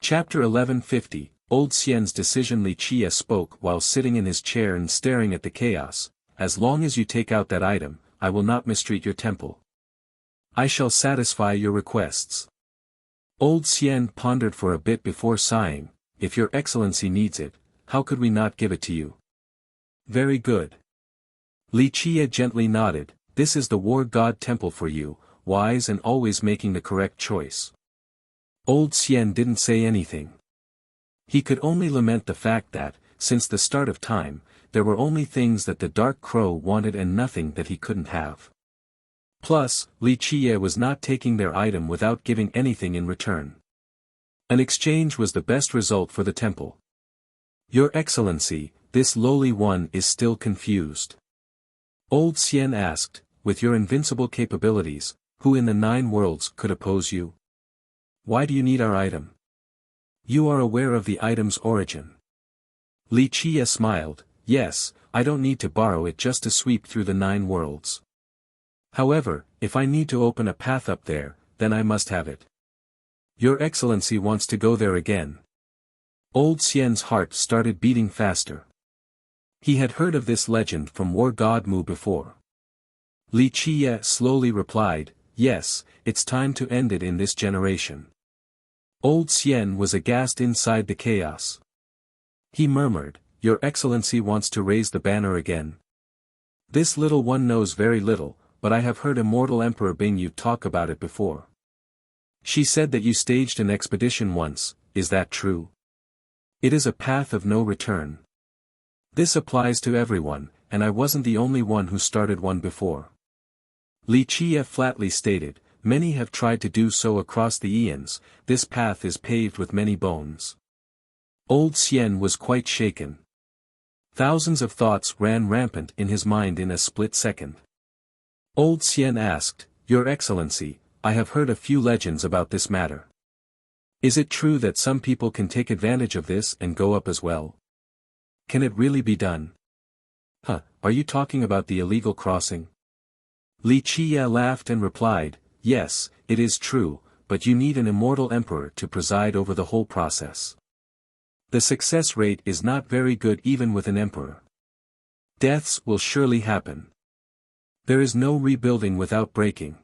Chapter 1150, Old Xian's decision. Li Qie spoke while sitting in his chair and staring at the chaos. As long as you take out that item, I will not mistreat your temple. I shall satisfy your requests. Old Xian pondered for a bit before sighing. If your excellency needs it, how could we not give it to you? Very good. Li Qie gently nodded. This is the war god temple for you, wise and always making the correct choice. Old Xian didn't say anything. He could only lament the fact that, since the start of time, there were only things that the Dark Crow wanted and nothing that he couldn't have. Plus, Li Qie was not taking their item without giving anything in return. An exchange was the best result for the temple. Your Excellency, this lowly one is still confused. Old Xian asked, with your invincible capabilities, who in the 9 worlds could oppose you? Why do you need our item? You are aware of the item's origin. Li Qie smiled. Yes, I don't need to borrow it just to sweep through the 9 worlds. However, if I need to open a path up there, then I must have it. Your Excellency wants to go there again. Old Xian's heart started beating faster. He had heard of this legend from War God Mu before. Li Qie slowly replied, yes, it's time to end it in this generation. Old Xian was aghast inside the chaos. He murmured, Your Excellency wants to raise the banner again. This little one knows very little, but I have heard Immortal Emperor Bingyu talk about it before. She said that you staged an expedition once, is that true? It is a path of no return. This applies to everyone, and I wasn't the only one who started one before. Li Qie flatly stated, many have tried to do so across the eons, this path is paved with many bones. Old Xian was quite shaken. Thousands of thoughts ran rampant in his mind in a split second. Old Xian asked, Your Excellency, I have heard a few legends about this matter. Is it true that some people can take advantage of this and go up as well? Can it really be done? Are you talking about the illegal crossing? Li Qie laughed and replied, yes, it is true, but you need an immortal emperor to preside over the whole process. The success rate is not very good even with an emperor. Deaths will surely happen. There is no rebuilding without breaking.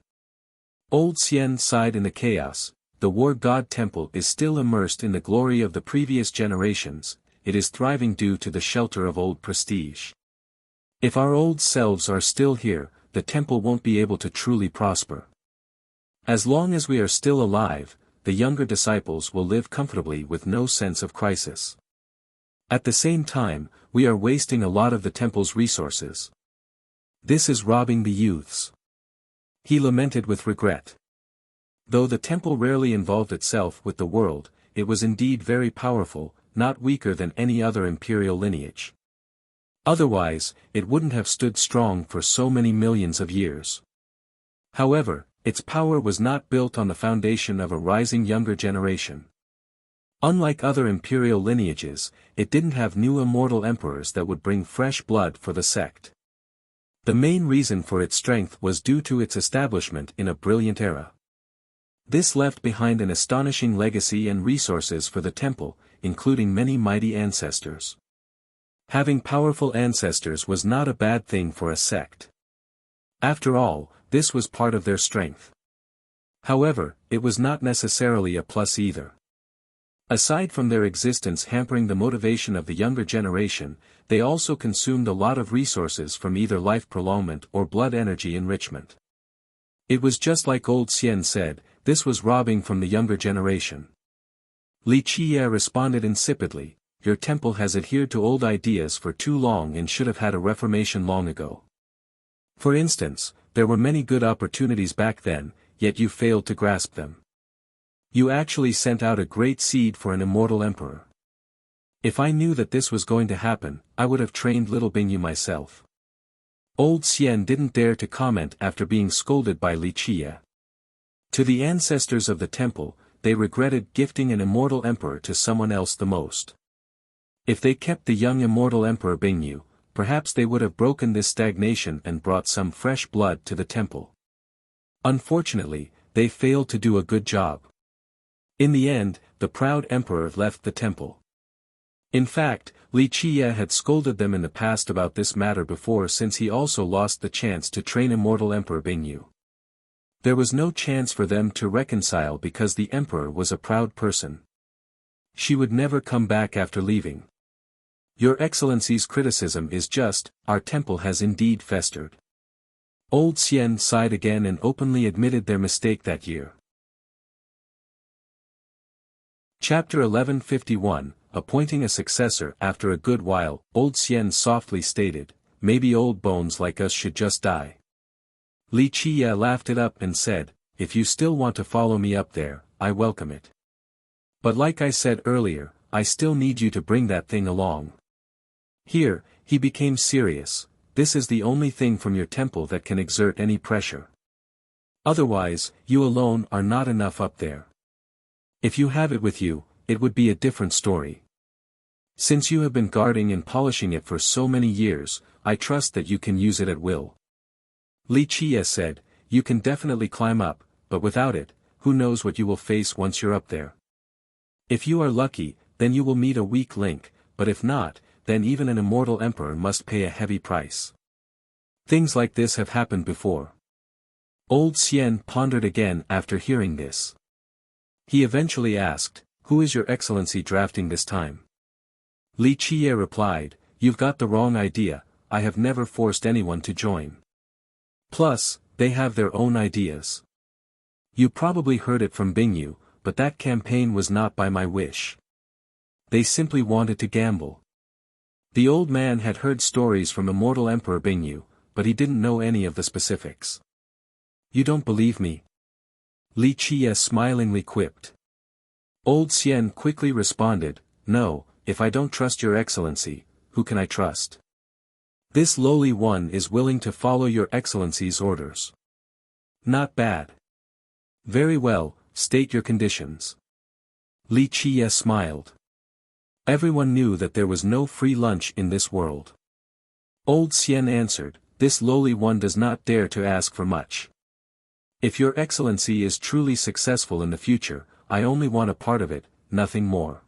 Old Xian sighed in the chaos. The war god temple is still immersed in the glory of the previous generations, it is thriving due to the shelter of old prestige. If our old selves are still here, the temple won't be able to truly prosper. As long as we are still alive, the younger disciples will live comfortably with no sense of crisis. At the same time, we are wasting a lot of the temple's resources. This is robbing the youths. He lamented with regret. Though the temple rarely involved itself with the world, it was indeed very powerful, not weaker than any other imperial lineage. Otherwise, it wouldn't have stood strong for so many millions of years. However, its power was not built on the foundation of a rising younger generation. Unlike other imperial lineages, it didn't have new immortal emperors that would bring fresh blood for the sect. The main reason for its strength was due to its establishment in a brilliant era. This left behind an astonishing legacy and resources for the temple, including many mighty ancestors. Having powerful ancestors was not a bad thing for a sect. After all, this was part of their strength. However, it was not necessarily a plus either. Aside from their existence hampering the motivation of the younger generation, they also consumed a lot of resources from either life prolongment or blood energy enrichment. It was just like Old Xian said, this was robbing from the younger generation. Li Qie responded insipidly, your temple has adhered to old ideas for too long and should have had a reformation long ago. For instance, there were many good opportunities back then, yet you failed to grasp them. You actually sent out a great seed for an immortal emperor. If I knew that this was going to happen, I would have trained little Bingyu myself. Old Xian didn't dare to comment after being scolded by Li Qie. To the ancestors of the temple, they regretted gifting an immortal emperor to someone else the most. If they kept the young immortal emperor Bingyu, perhaps they would have broken this stagnation and brought some fresh blood to the temple. Unfortunately, they failed to do a good job. In the end, the proud emperor left the temple. In fact, Li Qiye had scolded them in the past about this matter before, since he also lost the chance to train immortal Emperor Bingyu. There was no chance for them to reconcile because the emperor was a proud person. She would never come back after leaving. Your Excellency's criticism is just, our temple has indeed festered. Old Xian sighed again and openly admitted their mistake that year. Chapter 1151, Appointing a Successor. After a good while, Old Xian softly stated, maybe old bones like us should just die. Li Qiye laughed it up and said, if you still want to follow me up there, I welcome it. But like I said earlier, I still need you to bring that thing along. Here, he became serious, this is the only thing from your temple that can exert any pressure. Otherwise, you alone are not enough up there. If you have it with you, it would be a different story. Since you have been guarding and polishing it for so many years, I trust that you can use it at will. Li Qiye said, you can definitely climb up, but without it, who knows what you will face once you're up there. If you are lucky, then you will meet a weak link, but if not, then even an immortal emperor must pay a heavy price. Things like this have happened before. Old Xian pondered again after hearing this. He eventually asked, who is your excellency drafting this time? Li Qiye replied, you've got the wrong idea, I have never forced anyone to join. Plus, they have their own ideas. You probably heard it from Bingyu, but that campaign was not by my wish. They simply wanted to gamble. The old man had heard stories from immortal Emperor Bingyu, but he didn't know any of the specifics. You don't believe me? Li Qiye smilingly quipped. Old Xian quickly responded, no, if I don't trust your excellency, who can I trust? This lowly one is willing to follow your excellency's orders. Not bad. Very well, state your conditions. Li Qiye smiled. Everyone knew that there was no free lunch in this world. Old Xian answered, this lowly one does not dare to ask for much. If your excellency is truly successful in the future, I only want a part of it, nothing more.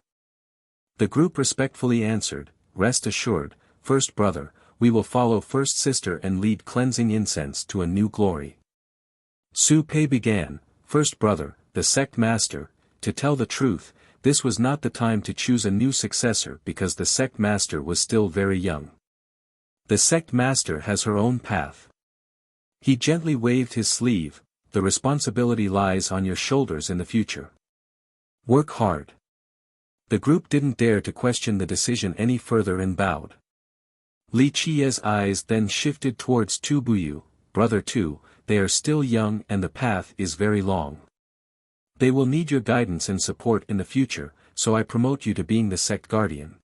The group respectfully answered, rest assured, first brother, we will follow first sister and lead cleansing incense to a new glory. Su Pei began, first brother, the sect master, to tell the truth, this was not the time to choose a new successor because the sect master was still very young. The sect master has her own path. He gently waved his sleeve, the responsibility lies on your shoulders in the future. Work hard. The group didn't dare to question the decision any further and bowed. Li Qiye's eyes then shifted towards Tu Buyu, brother Tu, they are still young and the path is very long. They will need your guidance and support in the future, so I promote you to being the sect guardian.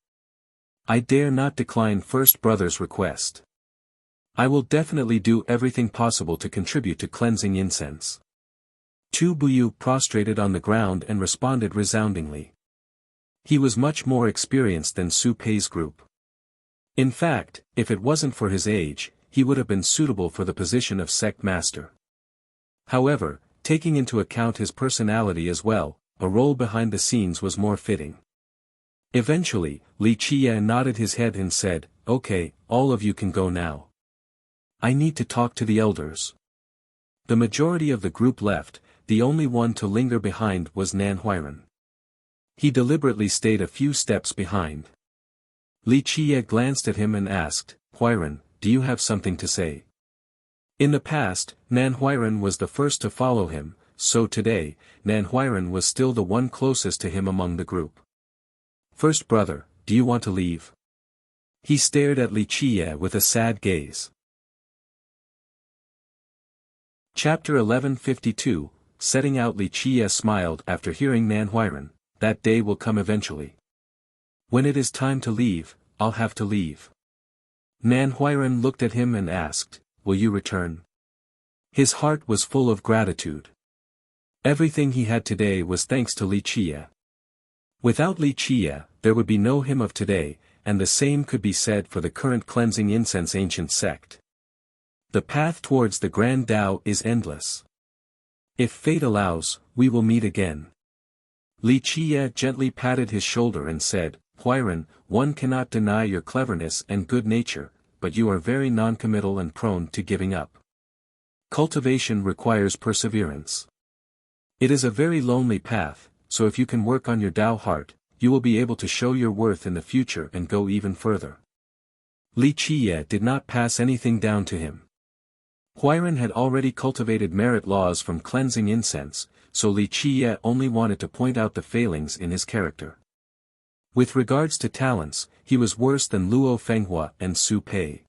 I dare not decline first brother's request. I will definitely do everything possible to contribute to cleansing incense. Tu Buyu prostrated on the ground and responded resoundingly. He was much more experienced than Su Pei's group. In fact, if it wasn't for his age, he would have been suitable for the position of sect master. However, taking into account his personality as well, a role behind the scenes was more fitting. Eventually, Li Qiye nodded his head and said, okay, all of you can go now. I need to talk to the elders. The majority of the group left, the only one to linger behind was Nan Huiran. He deliberately stayed a few steps behind. Li Qiye glanced at him and asked, Huiran, do you have something to say? In the past, Nan Huiran was the first to follow him, so today, Nan Huiran was still the one closest to him among the group. First brother, do you want to leave? He stared at Li Qiye with a sad gaze. Chapter 1152, Setting Out. Li Qiye smiled after hearing Nan Huiran, that day will come eventually. When it is time to leave, I'll have to leave. Nan Huiran looked at him and asked, will you return? His heart was full of gratitude. Everything he had today was thanks to Li Qiye. Without Li Qiye, there would be no him of today, and the same could be said for the current cleansing incense ancient sect. The path towards the Grand Tao is endless. If fate allows, we will meet again. Li Qiye gently patted his shoulder and said, Huiran, one cannot deny your cleverness and good nature, but you are very noncommittal and prone to giving up. Cultivation requires perseverance. It is a very lonely path, so if you can work on your Tao heart, you will be able to show your worth in the future and go even further. Li Qiye did not pass anything down to him. Huiran had already cultivated merit laws from cleansing incense, so Li Qiye only wanted to point out the failings in his character. With regards to talents, he was worse than Luo Fenghua and Su Pei.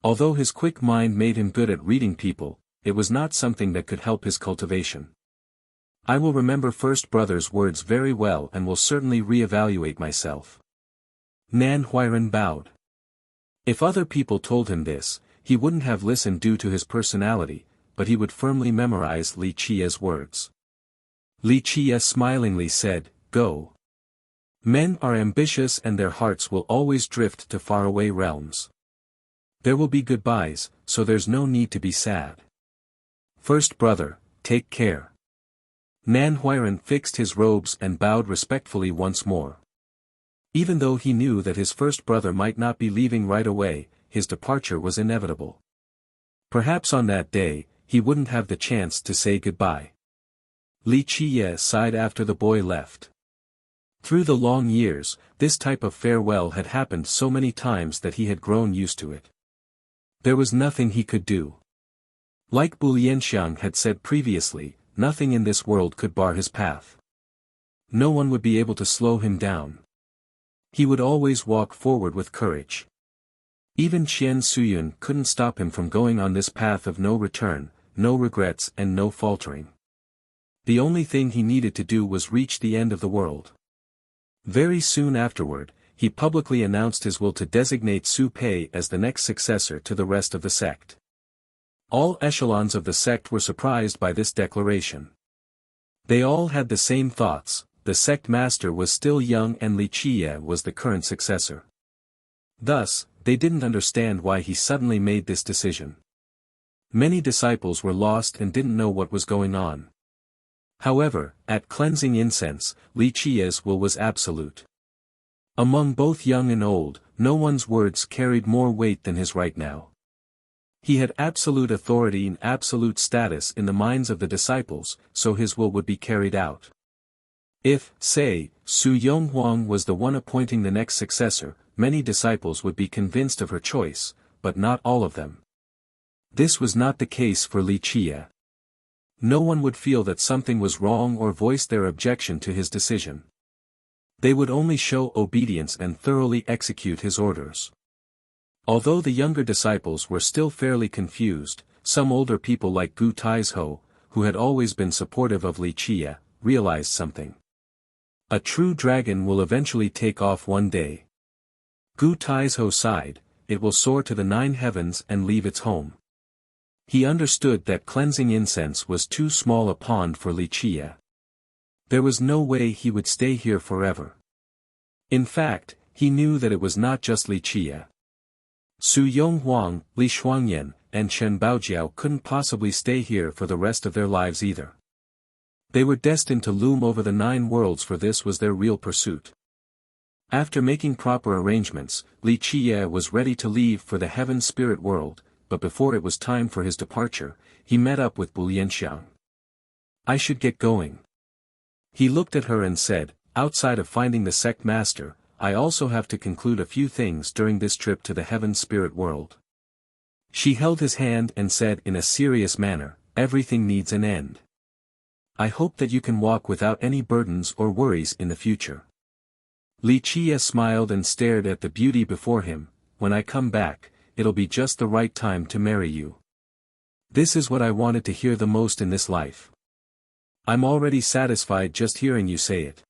Although his quick mind made him good at reading people, it was not something that could help his cultivation. I will remember First Brother's words very well and will certainly re-evaluate myself. Nan Huiran bowed. If other people told him this, he wouldn't have listened due to his personality, but he would firmly memorize Li Qiye's words. Li Qiye smilingly said, Go. Men are ambitious and their hearts will always drift to faraway realms. There will be goodbyes, so there's no need to be sad. First Brother, take care. Nan Huiran fixed his robes and bowed respectfully once more. Even though he knew that his first brother might not be leaving right away, his departure was inevitable. Perhaps on that day, he wouldn't have the chance to say goodbye. Li Qiye sighed after the boy left. Through the long years, this type of farewell had happened so many times that he had grown used to it. There was nothing he could do. Like Bu Lianxiang had said previously, nothing in this world could bar his path. No one would be able to slow him down. He would always walk forward with courage. Even Qian Suyun couldn't stop him from going on this path of no return, no regrets and no faltering. The only thing he needed to do was reach the end of the world. Very soon afterward, he publicly announced his will to designate Su Pei as the next successor to the rest of the sect. All echelons of the sect were surprised by this declaration. They all had the same thoughts, the sect master was still young and Li Qiye was the current successor. Thus, they didn't understand why he suddenly made this decision. Many disciples were lost and didn't know what was going on. However, at cleansing incense, Li Qiye's will was absolute. Among both young and old, no one's words carried more weight than his right now. He had absolute authority and absolute status in the minds of the disciples, so his will would be carried out. If, say, Su Yonghuang was the one appointing the next successor, many disciples would be convinced of her choice, but not all of them. This was not the case for Li Qiye. No one would feel that something was wrong or voice their objection to his decision. They would only show obedience and thoroughly execute his orders. Although the younger disciples were still fairly confused, some older people like Gu Taizhou, who had always been supportive of Li Qiye, realized something. A true dragon will eventually take off one day. Gu Taizhou sighed, it will soar to the 9 heavens and leave its home. He understood that cleansing incense was too small a pond for Li Qiye. There was no way he would stay here forever. In fact, he knew that it was not just Li Qiye. Su Yonghuang, Li Shuangyan, and Chen Baojiao couldn't possibly stay here for the rest of their lives either. They were destined to loom over the 9 worlds, for this was their real pursuit. After making proper arrangements, Li Qiye was ready to leave for the heaven spirit world, but before it was time for his departure, he met up with Bu Lianxiang. I should get going. He looked at her and said, outside of finding the sect master, I also have to conclude a few things during this trip to the heaven spirit world. She held his hand and said in a serious manner, everything needs an end. I hope that you can walk without any burdens or worries in the future. Li Qiye smiled and stared at the beauty before him. When I come back, it'll be just the right time to marry you. This is what I wanted to hear the most in this life. I'm already satisfied just hearing you say it.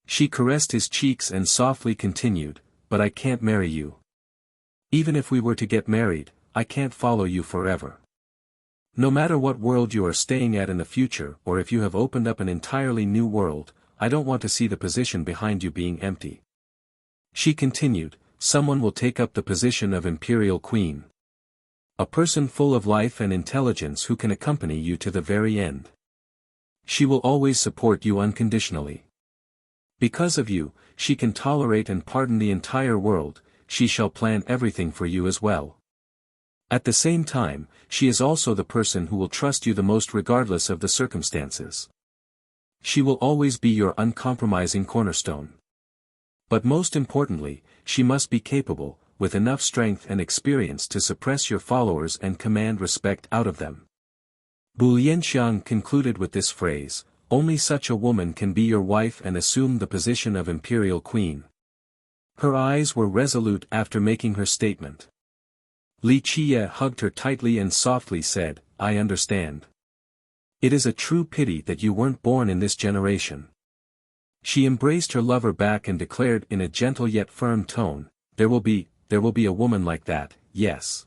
She caressed his cheeks and softly continued, but I can't marry you. Even if we were to get married, I can't follow you forever. No matter what world you are staying at in the future, or if you have opened up an entirely new world, I don't want to see the position behind you being empty. She continued, someone will take up the position of Imperial Queen. A person full of life and intelligence who can accompany you to the very end. She will always support you unconditionally. Because of you, she can tolerate and pardon the entire world, she shall plan everything for you as well. At the same time, she is also the person who will trust you the most regardless of the circumstances. She will always be your uncompromising cornerstone. But most importantly, she must be capable, with enough strength and experience to suppress your followers and command respect out of them. Bu Lianxiang concluded with this phrase, only such a woman can be your wife and assume the position of imperial queen. Her eyes were resolute after making her statement. Li Qiye hugged her tightly and softly said, I understand. It is a true pity that you weren't born in this generation. She embraced her lover back and declared in a gentle yet firm tone, there will be a woman like that, yes.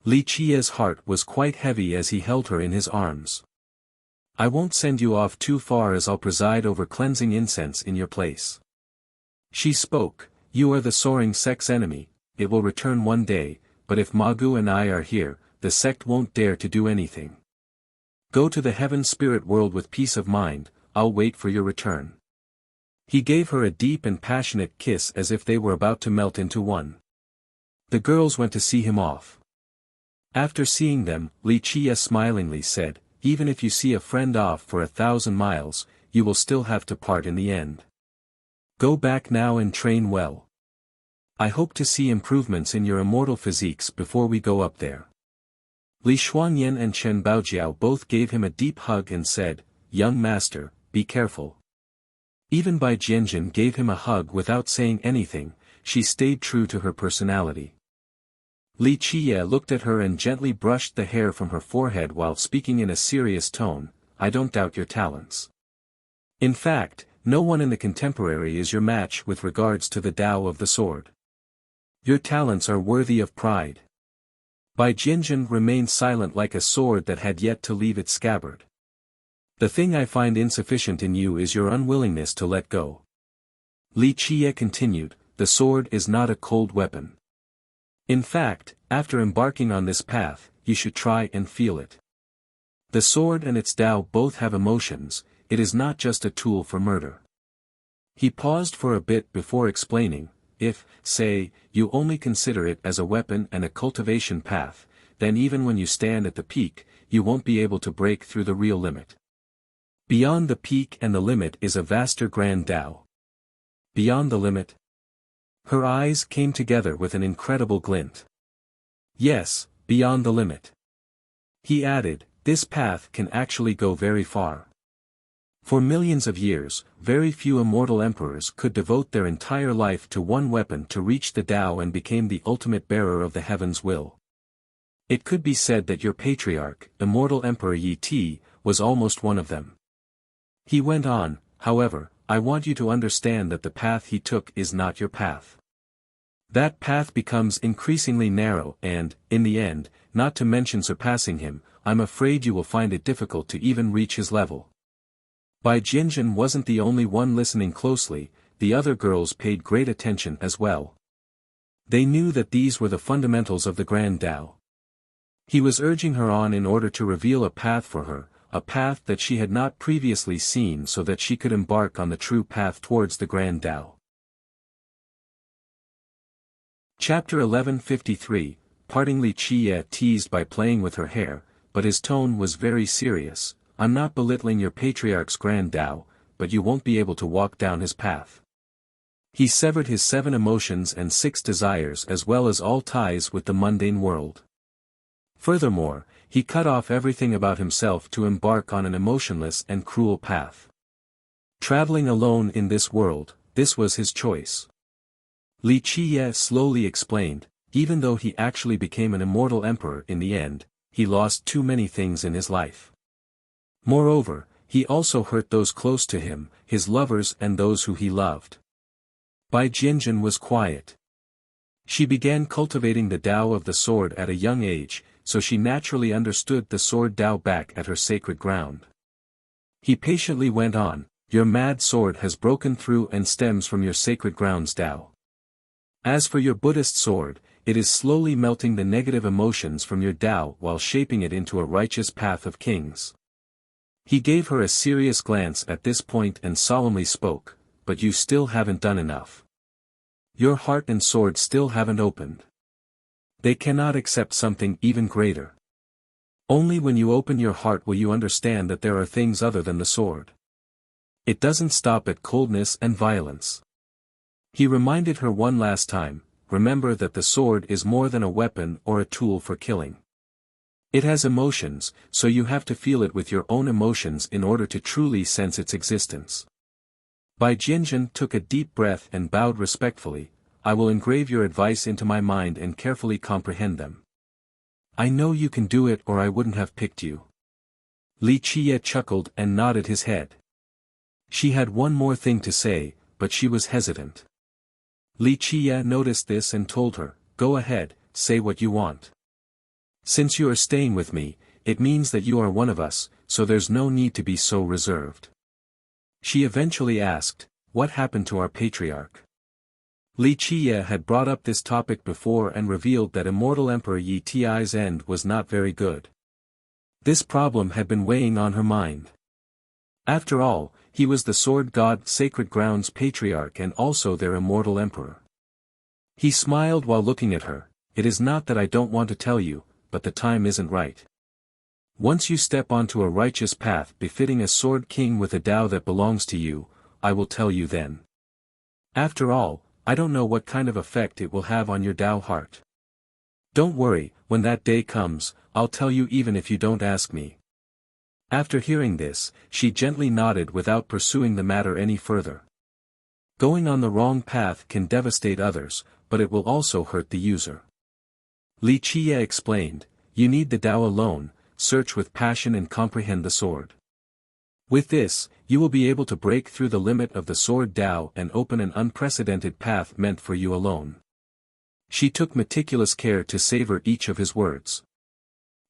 Li Qiye's heart was quite heavy as he held her in his arms. I won't send you off too far as I'll preside over cleansing incense in your place. She spoke, you are the soaring sex enemy, it will return one day, but if Magu and I are here, the sect won't dare to do anything. Go to the heaven spirit world with peace of mind, I'll wait for your return. He gave her a deep and passionate kiss as if they were about to melt into one. The girls went to see him off. After seeing them, Li Qiye smilingly said, even if you see a friend off for 1,000 miles, you will still have to part in the end. Go back now and train well. I hope to see improvements in your immortal physiques before we go up there. Li Xuanyan and Chen Baojiao both gave him a deep hug and said, young master, be careful. Even Bai Jianjin gave him a hug without saying anything, she stayed true to her personality. Li Qiye looked at her and gently brushed the hair from her forehead while speaking in a serious tone, I don't doubt your talents. In fact, no one in the contemporary is your match with regards to the Tao of the sword. Your talents are worthy of pride. Bai Jianjin remained silent like a sword that had yet to leave its scabbard. The thing I find insufficient in you is your unwillingness to let go. Li Qiye continued, the sword is not a cold weapon. In fact, after embarking on this path, you should try and feel it. The sword and its Tao both have emotions, it is not just a tool for murder. He paused for a bit before explaining, if, say, you only consider it as a weapon and a cultivation path, then even when you stand at the peak, you won't be able to break through the real limit. Beyond the peak and the limit is a vaster grand Tao. Beyond the limit? Her eyes came together with an incredible glint. Yes, beyond the limit. He added, this path can actually go very far. For millions of years, very few immortal emperors could devote their entire life to one weapon to reach the Tao and became the ultimate bearer of the heaven's will. It could be said that your patriarch, immortal Emperor Yi Ti, was almost one of them. He went on, however, I want you to understand that the path he took is not your path. That path becomes increasingly narrow and, in the end, not to mention surpassing him, I'm afraid you will find it difficult to even reach his level. Bai Jianjin wasn't the only one listening closely, the other girls paid great attention as well. They knew that these were the fundamentals of the Grand Tao. He was urging her on in order to reveal a path for her, a path that she had not previously seen so that she could embark on the true path towards the Grand Tao. Chapter 1153, parting. Li Qiye teased by playing with her hair, but his tone was very serious, I'm not belittling your patriarch's Grand Tao, but you won't be able to walk down his path. He severed his 7 emotions and 6 desires as well as all ties with the mundane world. Furthermore, he cut off everything about himself to embark on an emotionless and cruel path. Traveling alone in this world, this was his choice. Li Qiye slowly explained, even though he actually became an immortal emperor in the end, he lost too many things in his life. Moreover, he also hurt those close to him, his lovers and those who he loved. Bai Jianjin was quiet. She began cultivating the Tao of the sword at a young age, so she naturally understood the sword Tao back at her sacred ground. He patiently went on, your mad sword has broken through and stems from your sacred ground's Tao. As for your Buddhist sword, it is slowly melting the negative emotions from your Tao while shaping it into a righteous path of kings. He gave her a serious glance at this point and solemnly spoke, "But you still haven't done enough. Your heart and sword still haven't opened. They cannot accept something even greater. Only when you open your heart will you understand that there are things other than the sword. It doesn't stop at coldness and violence." He reminded her one last time, "Remember that the sword is more than a weapon or a tool for killing. It has emotions, so you have to feel it with your own emotions in order to truly sense its existence." Bai Jianzhen took a deep breath and bowed respectfully, "I will engrave your advice into my mind and carefully comprehend them. I know you can do it or I wouldn't have picked you." Li Qiye chuckled and nodded his head. She had one more thing to say, but she was hesitant. Li Qiye noticed this and told her, "Go ahead, say what you want. Since you are staying with me, it means that you are one of us, so there's no need to be so reserved." She eventually asked, "What happened to our patriarch?" Li Qiye had brought up this topic before and revealed that immortal Emperor Yi Ti's end was not very good. This problem had been weighing on her mind. After all, he was the sword god Sacred Ground's patriarch and also their immortal emperor. He smiled while looking at her, "It is not that I don't want to tell you, but the time isn't right. Once you step onto a righteous path befitting a sword king with a Tao that belongs to you, I will tell you then. After all, I don't know what kind of effect it will have on your Tao heart. Don't worry, when that day comes, I'll tell you even if you don't ask me." After hearing this, she gently nodded without pursuing the matter any further. Going on the wrong path can devastate others, but it will also hurt the user. Li Qiye explained, "You need the Tao alone, search with passion and comprehend the sword. With this, you will be able to break through the limit of the sword Tao and open an unprecedented path meant for you alone." She took meticulous care to savor each of his words.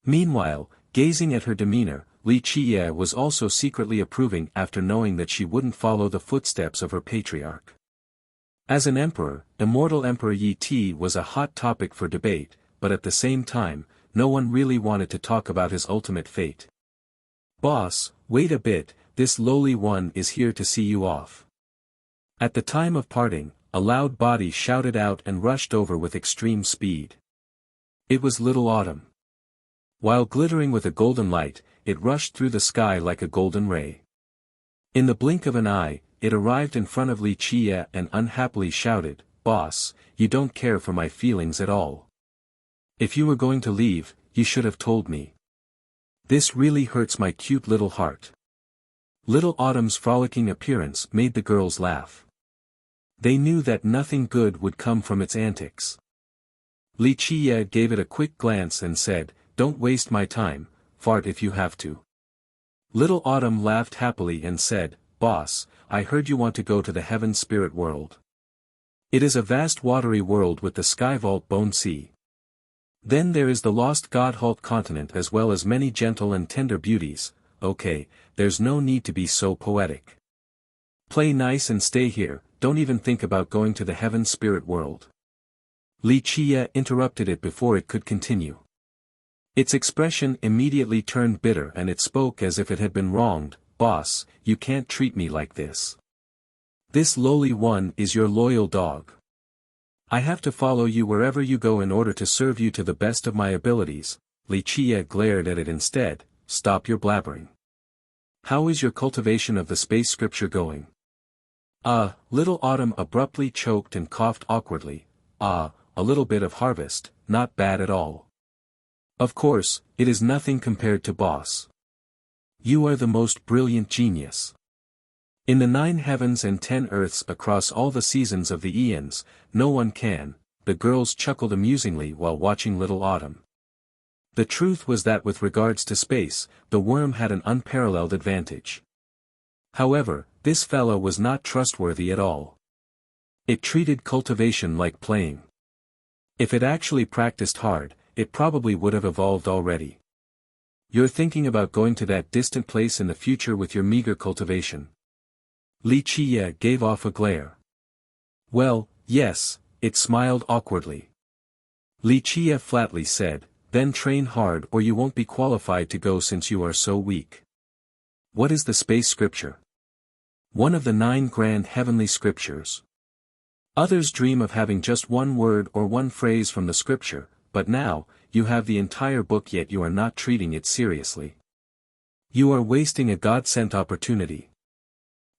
Meanwhile, gazing at her demeanor, Li Qiye was also secretly approving after knowing that she wouldn't follow the footsteps of her patriarch. As an emperor, immortal Emperor Yi Ti was a hot topic for debate, but at the same time, no one really wanted to talk about his ultimate fate. "Boss, wait a bit, this lowly one is here to see you off." At the time of parting, a loud body shouted out and rushed over with extreme speed. It was Little Autumn. While glittering with a golden light, it rushed through the sky like a golden ray. In the blink of an eye, it arrived in front of Li Qiye and unhappily shouted, "Boss, you don't care for my feelings at all. If you were going to leave, you should have told me. This really hurts my cute little heart." Little Autumn's frolicking appearance made the girls laugh. They knew that nothing good would come from its antics. Li Qiye gave it a quick glance and said, "Don't waste my time, fart if you have to." Little Autumn laughed happily and said, "Boss, I heard you want to go to the heaven spirit world. It is a vast watery world with the sky vault bone sea. Then there is the lost god Halt continent as well as many gentle and tender beauties. Okay, there's no need to be so poetic. Play nice and stay here, don't even think about going to the heaven spirit world." Li Qiye interrupted it before it could continue. Its expression immediately turned bitter and it spoke as if it had been wronged, "Boss, you can't treat me like this. This lowly one is your loyal dog. I have to follow you wherever you go in order to serve you to the best of my abilities." Li Qiye glared at it instead, "Stop your blabbering. How is your cultivation of the space scripture going?" Little Autumn abruptly choked and coughed awkwardly. A little bit of harvest, not bad at all. Of course, it is nothing compared to Boss. You are the most brilliant genius. In the 9 heavens and 10 earths across all the seasons of the eons, no one can." The girls chuckled amusingly while watching Little Autumn. The truth was that with regards to space, the worm had an unparalleled advantage. However, this fellow was not trustworthy at all. It treated cultivation like playing. If it actually practiced hard, it probably would have evolved already. "You're thinking about going to that distant place in the future with your meager cultivation?" Li Qiye gave off a glare. "Well, yes," it smiled awkwardly. Li Qiye flatly said, "Then train hard or you won't be qualified to go since you are so weak." What is the space scripture? One of the 9 grand heavenly scriptures. Others dream of having just one word or one phrase from the scripture, but now, you have the entire book yet you are not treating it seriously. You are wasting a God-sent opportunity.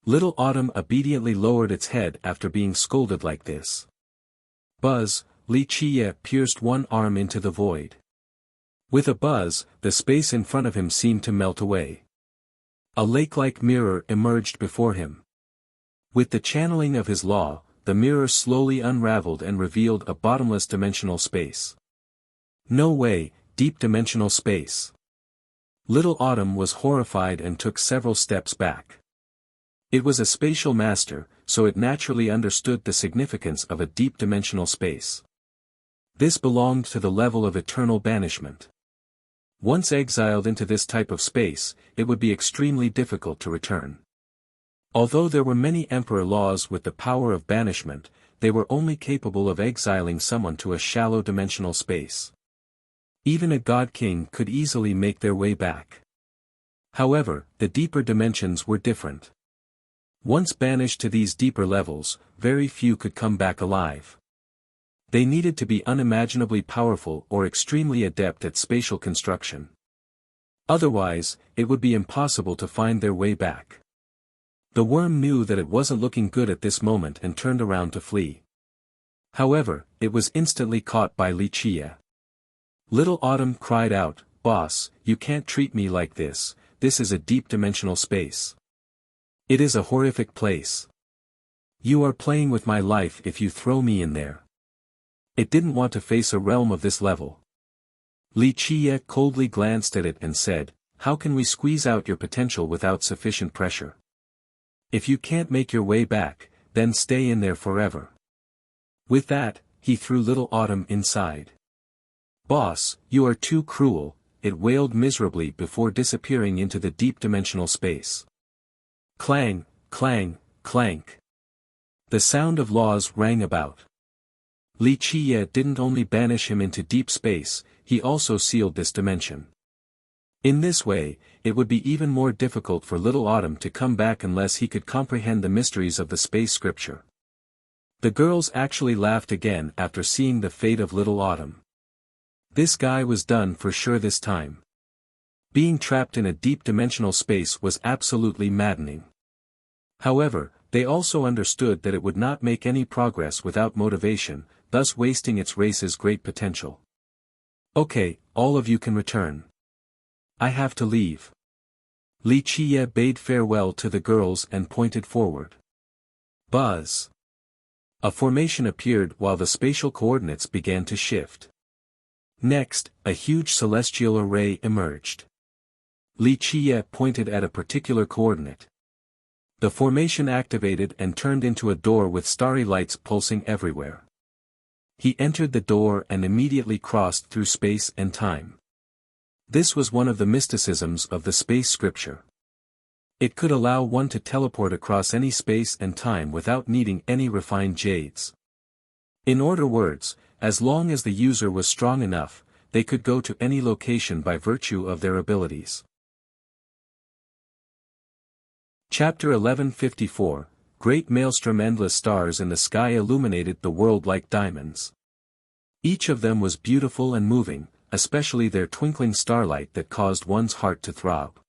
Little Autumn obediently lowered its head after being scolded like this. Buzz, Li Qiye pierced one arm into the void. With a buzz, the space in front of him seemed to melt away. A lake-like mirror emerged before him. With the channeling of his law, the mirror slowly unraveled and revealed a bottomless dimensional space. No way, deep dimensional space. Little Autumn was horrified and took several steps back. It was a spatial master, so it naturally understood the significance of a deep dimensional space. This belonged to the level of eternal banishment. Once exiled into this type of space, it would be extremely difficult to return. Although there were many emperor laws with the power of banishment, they were only capable of exiling someone to a shallow dimensional space. Even a god king could easily make their way back. However, the deeper dimensions were different. Once banished to these deeper levels, very few could come back alive. They needed to be unimaginably powerful or extremely adept at spatial construction. Otherwise, it would be impossible to find their way back. The worm knew that it wasn't looking good at this moment and turned around to flee. However, it was instantly caught by Li Qiye. Little Autumn cried out, "Boss, you can't treat me like this, this is a deep dimensional space. It is a horrific place. You are playing with my life if you throw me in there." It didn't want to face a realm of this level. Li Qiye coldly glanced at it and said, "How can we squeeze out your potential without sufficient pressure? If you can't make your way back, then stay in there forever." With that, he threw Little Autumn inside. "Boss, you are too cruel," it wailed miserably before disappearing into the deep dimensional space. Clang, clang, clank. The sound of laws rang about. Li Qiye didn't only banish him into deep space, he also sealed this dimension. In this way, it would be even more difficult for Little Autumn to come back unless he could comprehend the mysteries of the space scripture. The girls actually laughed again after seeing the fate of Little Autumn. This guy was done for sure this time. Being trapped in a deep dimensional space was absolutely maddening. However, they also understood that it would not make any progress without motivation, thus wasting its race's great potential. "Okay, all of you can return. I have to leave." Li Qiye bade farewell to the girls and pointed forward. Buzz. A formation appeared while the spatial coordinates began to shift. Next, a huge celestial array emerged. Li Qiye pointed at a particular coordinate. The formation activated and turned into a door with starry lights pulsing everywhere. He entered the door and immediately crossed through space and time. This was one of the mysticisms of the space scripture. It could allow one to teleport across any space and time without needing any refined jades. In other words, as long as the user was strong enough, they could go to any location by virtue of their abilities. Chapter 1154, Great Maelstrom. Endless stars in the sky illuminated the world like diamonds. Each of them was beautiful and moving, especially their twinkling starlight that caused one's heart to throb.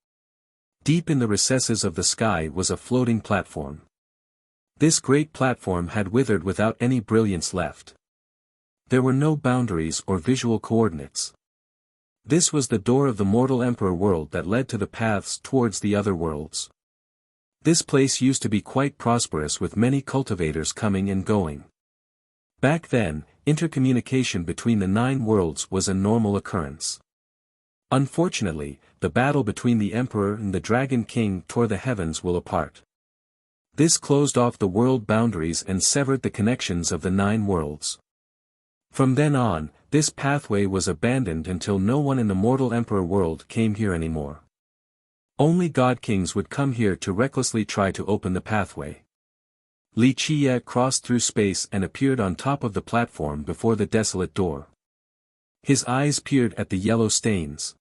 Deep in the recesses of the sky was a floating platform. This great platform had withered without any brilliance left. There were no boundaries or visual coordinates. This was the door of the mortal emperor world that led to the paths towards the other worlds. This place used to be quite prosperous with many cultivators coming and going. Back then, intercommunication between the 9 worlds was a normal occurrence. Unfortunately, the battle between the Emperor and the Dragon King tore the heavens will apart. This closed off the world boundaries and severed the connections of the 9 worlds. From then on, this pathway was abandoned until no one in the mortal Emperor world came here anymore. Only God Kings would come here to recklessly try to open the pathway. Li Qiye crossed through space and appeared on top of the platform before the desolate door. His eyes peered at the yellow stains.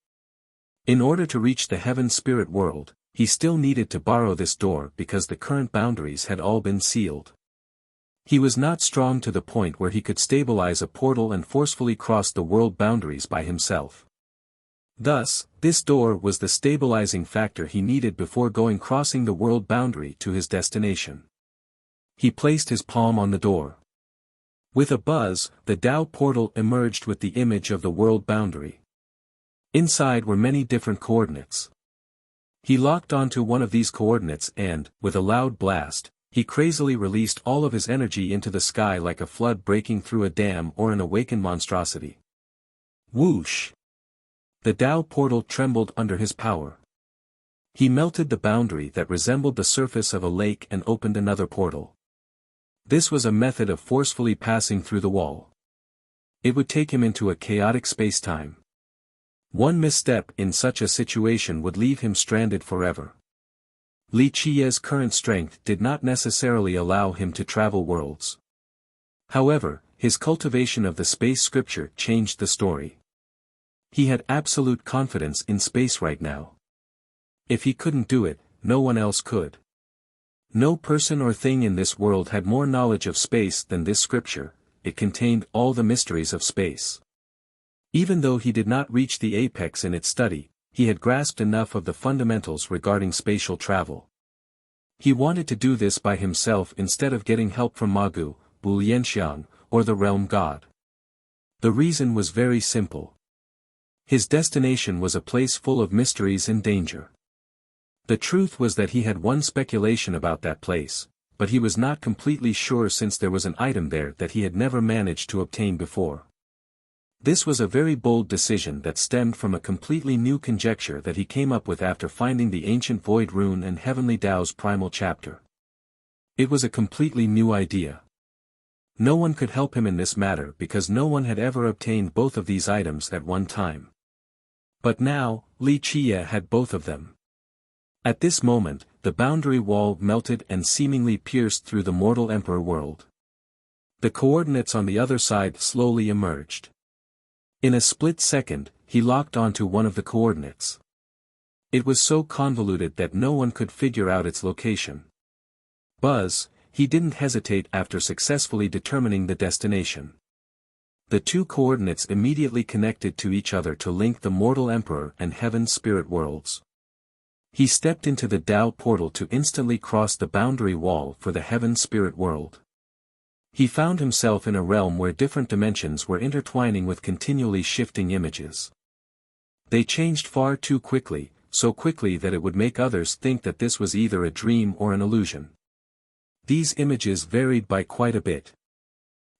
In order to reach the heaven spirit world, he still needed to borrow this door because the current boundaries had all been sealed. He was not strong to the point where he could stabilize a portal and forcefully cross the world boundaries by himself. Thus, this door was the stabilizing factor he needed before crossing the world boundary to his destination. He placed his palm on the door. With a buzz, the Tao portal emerged with the image of the world boundary. Inside were many different coordinates. He locked onto one of these coordinates and, with a loud blast, he crazily released all of his energy into the sky like a flood breaking through a dam or an awakened monstrosity. Whoosh! The Tao portal trembled under his power. He melted the boundary that resembled the surface of a lake and opened another portal. This was a method of forcefully passing through the wall. It would take him into a chaotic space-time. One misstep in such a situation would leave him stranded forever. Li Qiye's current strength did not necessarily allow him to travel worlds. However, his cultivation of the space scripture changed the story. He had absolute confidence in space right now. If he couldn't do it, no one else could. No person or thing in this world had more knowledge of space than this scripture. It contained all the mysteries of space. Even though he did not reach the apex in its study, he had grasped enough of the fundamentals regarding spatial travel. He wanted to do this by himself instead of getting help from Magu, Bu Lianxiang, or the realm god. The reason was very simple. His destination was a place full of mysteries and danger. The truth was that he had one speculation about that place, but he was not completely sure since there was an item there that he had never managed to obtain before. This was a very bold decision that stemmed from a completely new conjecture that he came up with after finding the ancient void rune and heavenly Tao's primal chapter. It was a completely new idea. No one could help him in this matter because no one had ever obtained both of these items at one time. But now, Li Qiye had both of them. At this moment, the boundary wall melted and seemingly pierced through the mortal emperor world. The coordinates on the other side slowly emerged. In a split second, he locked onto one of the coordinates. It was so convoluted that no one could figure out its location. Buzz, he didn't hesitate after successfully determining the destination. The two coordinates immediately connected to each other to link the mortal emperor and heaven's spirit worlds. He stepped into the Tao portal to instantly cross the boundary wall for the heaven spirit world. He found himself in a realm where different dimensions were intertwining with continually shifting images. They changed far too quickly, so quickly that it would make others think that this was either a dream or an illusion. These images varied by quite a bit.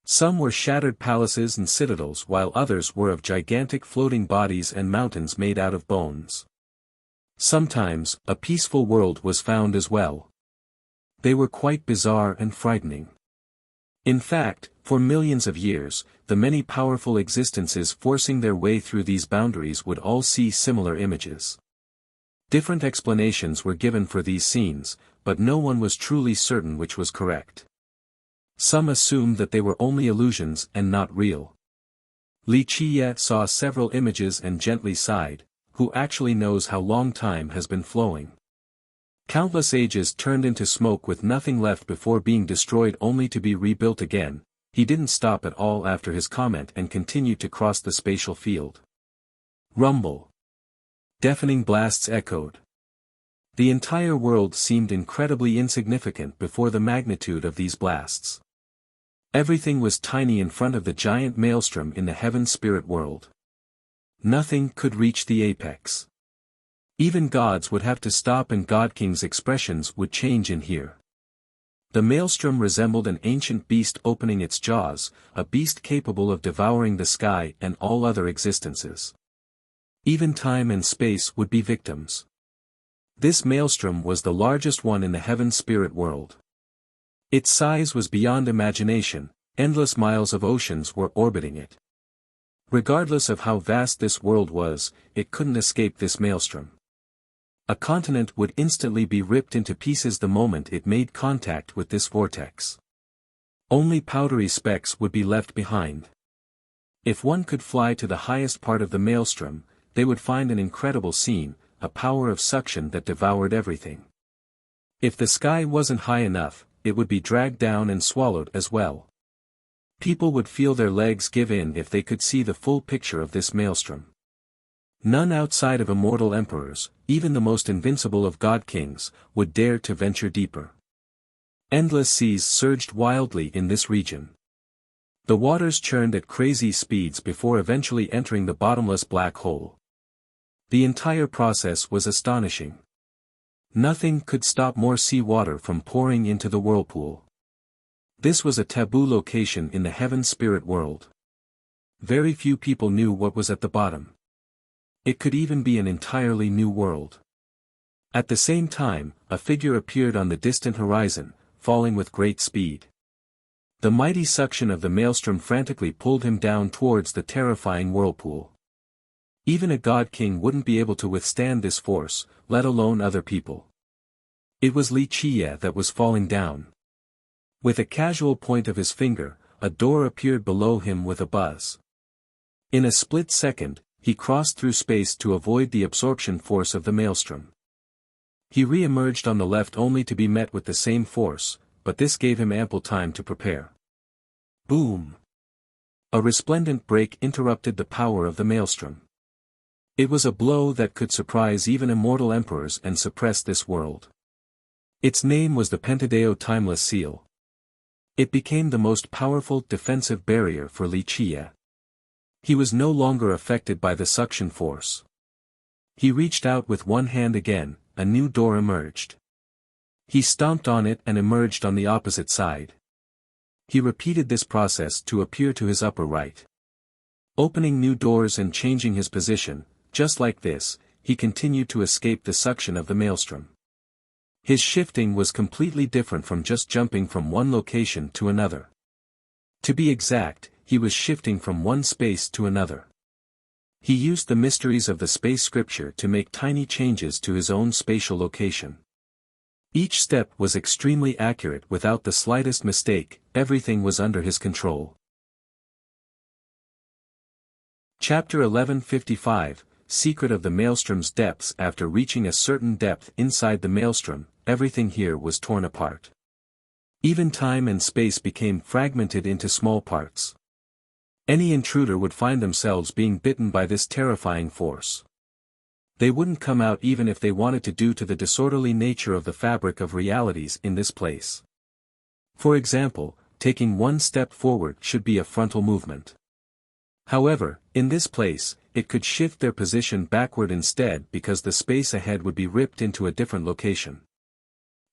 Some were shattered palaces and citadels while others were of gigantic floating bodies and mountains made out of bones. Sometimes, a peaceful world was found as well. They were quite bizarre and frightening. In fact, for millions of years, the many powerful existences forcing their way through these boundaries would all see similar images. Different explanations were given for these scenes, but no one was truly certain which was correct. Some assumed that they were only illusions and not real. Li Qiye saw several images and gently sighed. Who actually knows how long time has been flowing? Countless ages turned into smoke with nothing left before being destroyed only to be rebuilt again. He didn't stop at all after his comment and continued to cross the spatial field. Rumble. Deafening blasts echoed. The entire world seemed incredibly insignificant before the magnitude of these blasts. Everything was tiny in front of the giant maelstrom in the heaven spirit world. Nothing could reach the apex. Even gods would have to stop and God King's expressions would change in here. The maelstrom resembled an ancient beast opening its jaws, a beast capable of devouring the sky and all other existences. Even time and space would be victims. This maelstrom was the largest one in the heaven spirit world. Its size was beyond imagination, endless miles of oceans were orbiting it. Regardless of how vast this world was, it couldn't escape this maelstrom. A continent would instantly be ripped into pieces the moment it made contact with this vortex. Only powdery specks would be left behind. If one could fly to the highest part of the maelstrom, they would find an incredible scene, a power of suction that devoured everything. If the sky wasn't high enough, it would be dragged down and swallowed as well. People would feel their legs give in if they could see the full picture of this maelstrom. None outside of immortal emperors, even the most invincible of god-kings, would dare to venture deeper. Endless seas surged wildly in this region. The waters churned at crazy speeds before eventually entering the bottomless black hole. The entire process was astonishing. Nothing could stop more seawater from pouring into the whirlpool. This was a taboo location in the heaven spirit world. Very few people knew what was at the bottom. It could even be an entirely new world. At the same time, a figure appeared on the distant horizon, falling with great speed. The mighty suction of the maelstrom frantically pulled him down towards the terrifying whirlpool. Even a god-king wouldn't be able to withstand this force, let alone other people. It was Wuxia that was falling down. With a casual point of his finger, a door appeared below him with a buzz. In a split second, he crossed through space to avoid the absorption force of the maelstrom. He re-emerged on the left only to be met with the same force, but this gave him ample time to prepare. Boom! A resplendent break interrupted the power of the maelstrom. It was a blow that could surprise even immortal emperors and suppress this world. Its name was the Pentadeo Timeless Seal. It became the most powerful defensive barrier for Wuxia. He was no longer affected by the suction force. He reached out with one hand again, a new door emerged. He stomped on it and emerged on the opposite side. He repeated this process to appear to his upper right. Opening new doors and changing his position, just like this, he continued to escape the suction of the maelstrom. His shifting was completely different from just jumping from one location to another. To be exact, he was shifting from one space to another. He used the mysteries of the space scripture to make tiny changes to his own spatial location. Each step was extremely accurate without the slightest mistake, everything was under his control. Chapter 1155, Secret of the Maelstrom's Depths. After reaching a certain depth inside the maelstrom, everything here was torn apart. Even time and space became fragmented into small parts. Any intruder would find themselves being bitten by this terrifying force. They wouldn't come out even if they wanted to due to the disorderly nature of the fabric of realities in this place. For example, taking one step forward should be a frontal movement. However, in this place, it could shift their position backward instead because the space ahead would be ripped into a different location.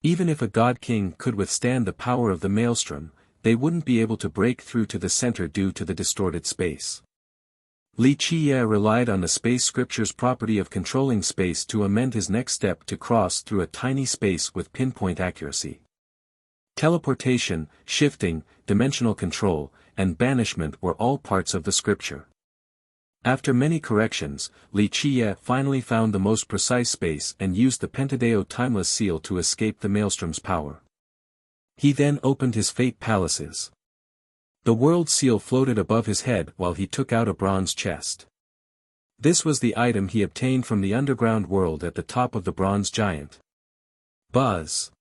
Even if a god-king could withstand the power of the maelstrom, they wouldn't be able to break through to the center due to the distorted space. Wuxia relied on the space scripture's property of controlling space to amend his next step to cross through a tiny space with pinpoint accuracy. Teleportation, shifting, dimensional control, and banishment were all parts of the scripture. After many corrections, Wuxia finally found the most precise space and used the Pentadeo Timeless Seal to escape the maelstrom's power. He then opened his fate palaces. The world seal floated above his head while he took out a bronze chest. This was the item he obtained from the underground world at the top of the bronze giant. Buzz!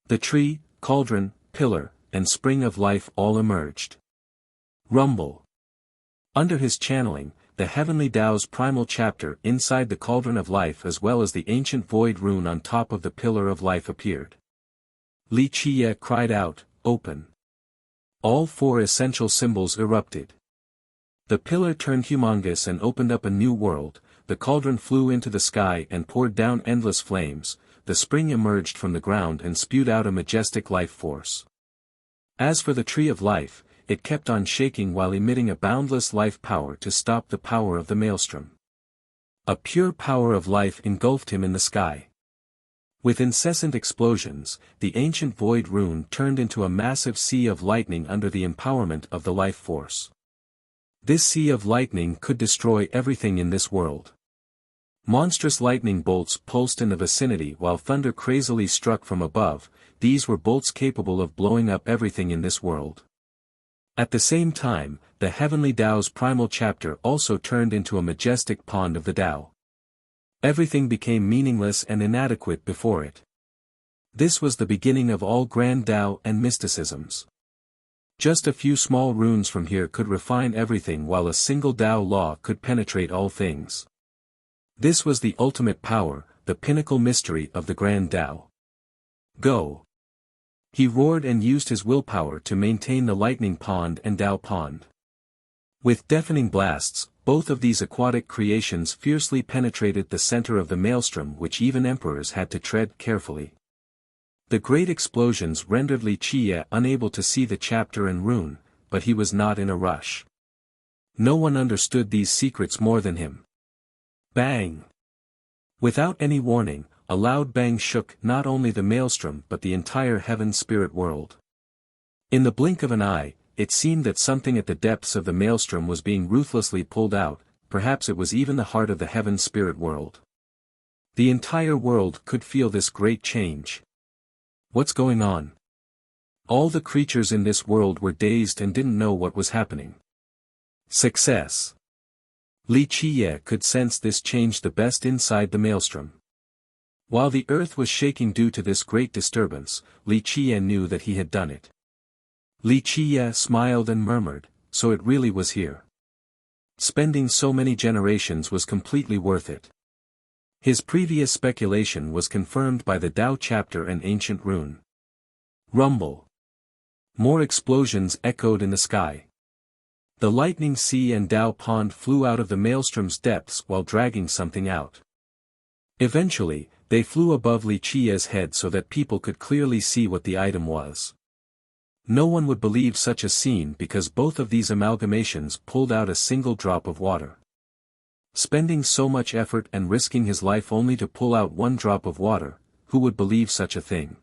The tree, cauldron, pillar, and spring of life all emerged. Rumble! Under his channeling, the heavenly Tao's primal chapter inside the cauldron of life as well as the ancient void rune on top of the pillar of life appeared. Wuxia cried out, "Open!" All four essential symbols erupted. The pillar turned humongous and opened up a new world, the cauldron flew into the sky and poured down endless flames, the spring emerged from the ground and spewed out a majestic life force. As for the tree of life, it kept on shaking while emitting a boundless life power to stop the power of the maelstrom. A pure power of life engulfed him in the sky. With incessant explosions, the ancient void rune turned into a massive sea of lightning under the empowerment of the life force. This sea of lightning could destroy everything in this world. Monstrous lightning bolts pulsed in the vicinity while thunder crazily struck from above. These were bolts capable of blowing up everything in this world. At the same time, the heavenly Tao's primal chapter also turned into a majestic pond of the Tao. Everything became meaningless and inadequate before it. This was the beginning of all grand Tao and mysticisms. Just a few small runes from here could refine everything, while a single Tao law could penetrate all things. This was the ultimate power, the pinnacle mystery of the grand Tao. Go! He roared and used his willpower to maintain the lightning pond and Tao pond. With deafening blasts, both of these aquatic creations fiercely penetrated the center of the maelstrom, which even emperors had to tread carefully. The great explosions rendered Li Qie unable to see the chapter and rune, but he was not in a rush. No one understood these secrets more than him. Bang! Without any warning, a loud bang shook not only the maelstrom but the entire heaven spirit world. In the blink of an eye, it seemed that something at the depths of the maelstrom was being ruthlessly pulled out, perhaps it was even the heart of the heaven spirit world. The entire world could feel this great change. What's going on? All the creatures in this world were dazed and didn't know what was happening. Success! Li Qie could sense this change the best inside the maelstrom. While the earth was shaking due to this great disturbance, Li Qie knew that he had done it. Li Qie smiled and murmured, so it really was here. Spending so many generations was completely worth it. His previous speculation was confirmed by the Tao chapter and ancient rune. Rumble. More explosions echoed in the sky. The lightning sea and Tao pond flew out of the maelstrom's depths while dragging something out. Eventually, they flew above Li Qie's head so that people could clearly see what the item was. No one would believe such a scene because both of these amalgamations pulled out a single drop of water. Spending so much effort and risking his life only to pull out one drop of water, who would believe such a thing?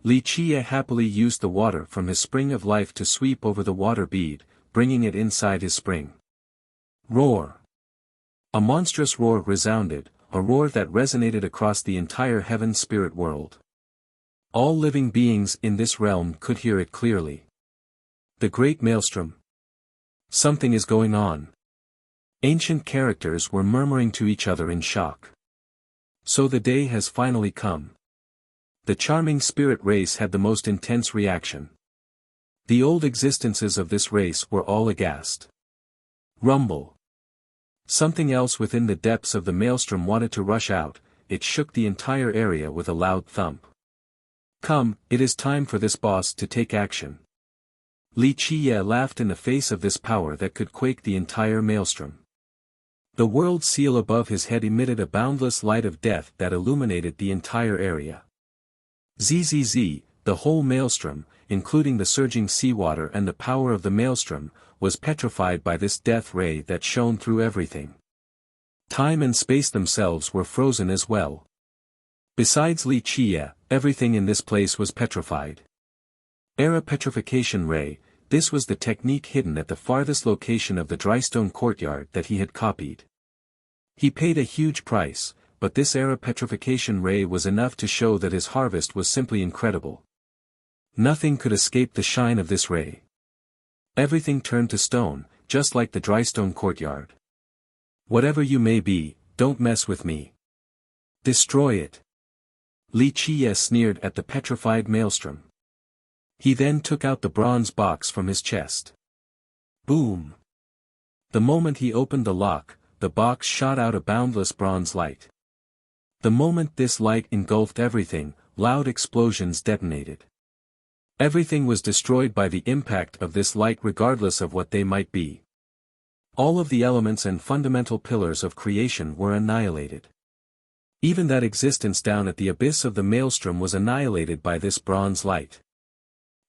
Li Qie happily used the water from his spring of life to sweep over the water bead, bringing it inside his spring. Roar! A monstrous roar resounded, a roar that resonated across the entire heaven spirit world. All living beings in this realm could hear it clearly. The great maelstrom. Something is going on. Ancient characters were murmuring to each other in shock. So the day has finally come. The charming spirit race had the most intense reaction. The old existences of this race were all aghast. Rumble. Something else within the depths of the maelstrom wanted to rush out, it shook the entire area with a loud thump. Come, it is time for this boss to take action. Li Qie laughed in the face of this power that could quake the entire maelstrom. The world seal above his head emitted a boundless light of death that illuminated the entire area. Zzz, the whole maelstrom, including the surging seawater and the power of the maelstrom, was petrified by this death ray that shone through everything. Time and space themselves were frozen as well. Besides Li Qie, everything in this place was petrified. Era petrification ray, this was the technique hidden at the farthest location of the drystone courtyard that he had copied. He paid a huge price, but this era petrification ray was enough to show that his harvest was simply incredible. Nothing could escape the shine of this ray. Everything turned to stone, just like the drystone courtyard. Whatever you may be, don't mess with me. Destroy it. Li Qie sneered at the petrified maelstrom. He then took out the bronze box from his chest. Boom! The moment he opened the lock, the box shot out a boundless bronze light. The moment this light engulfed everything, loud explosions detonated. Everything was destroyed by the impact of this light regardless of what they might be. All of the elements and fundamental pillars of creation were annihilated. Even that existence down at the abyss of the maelstrom was annihilated by this bronze light.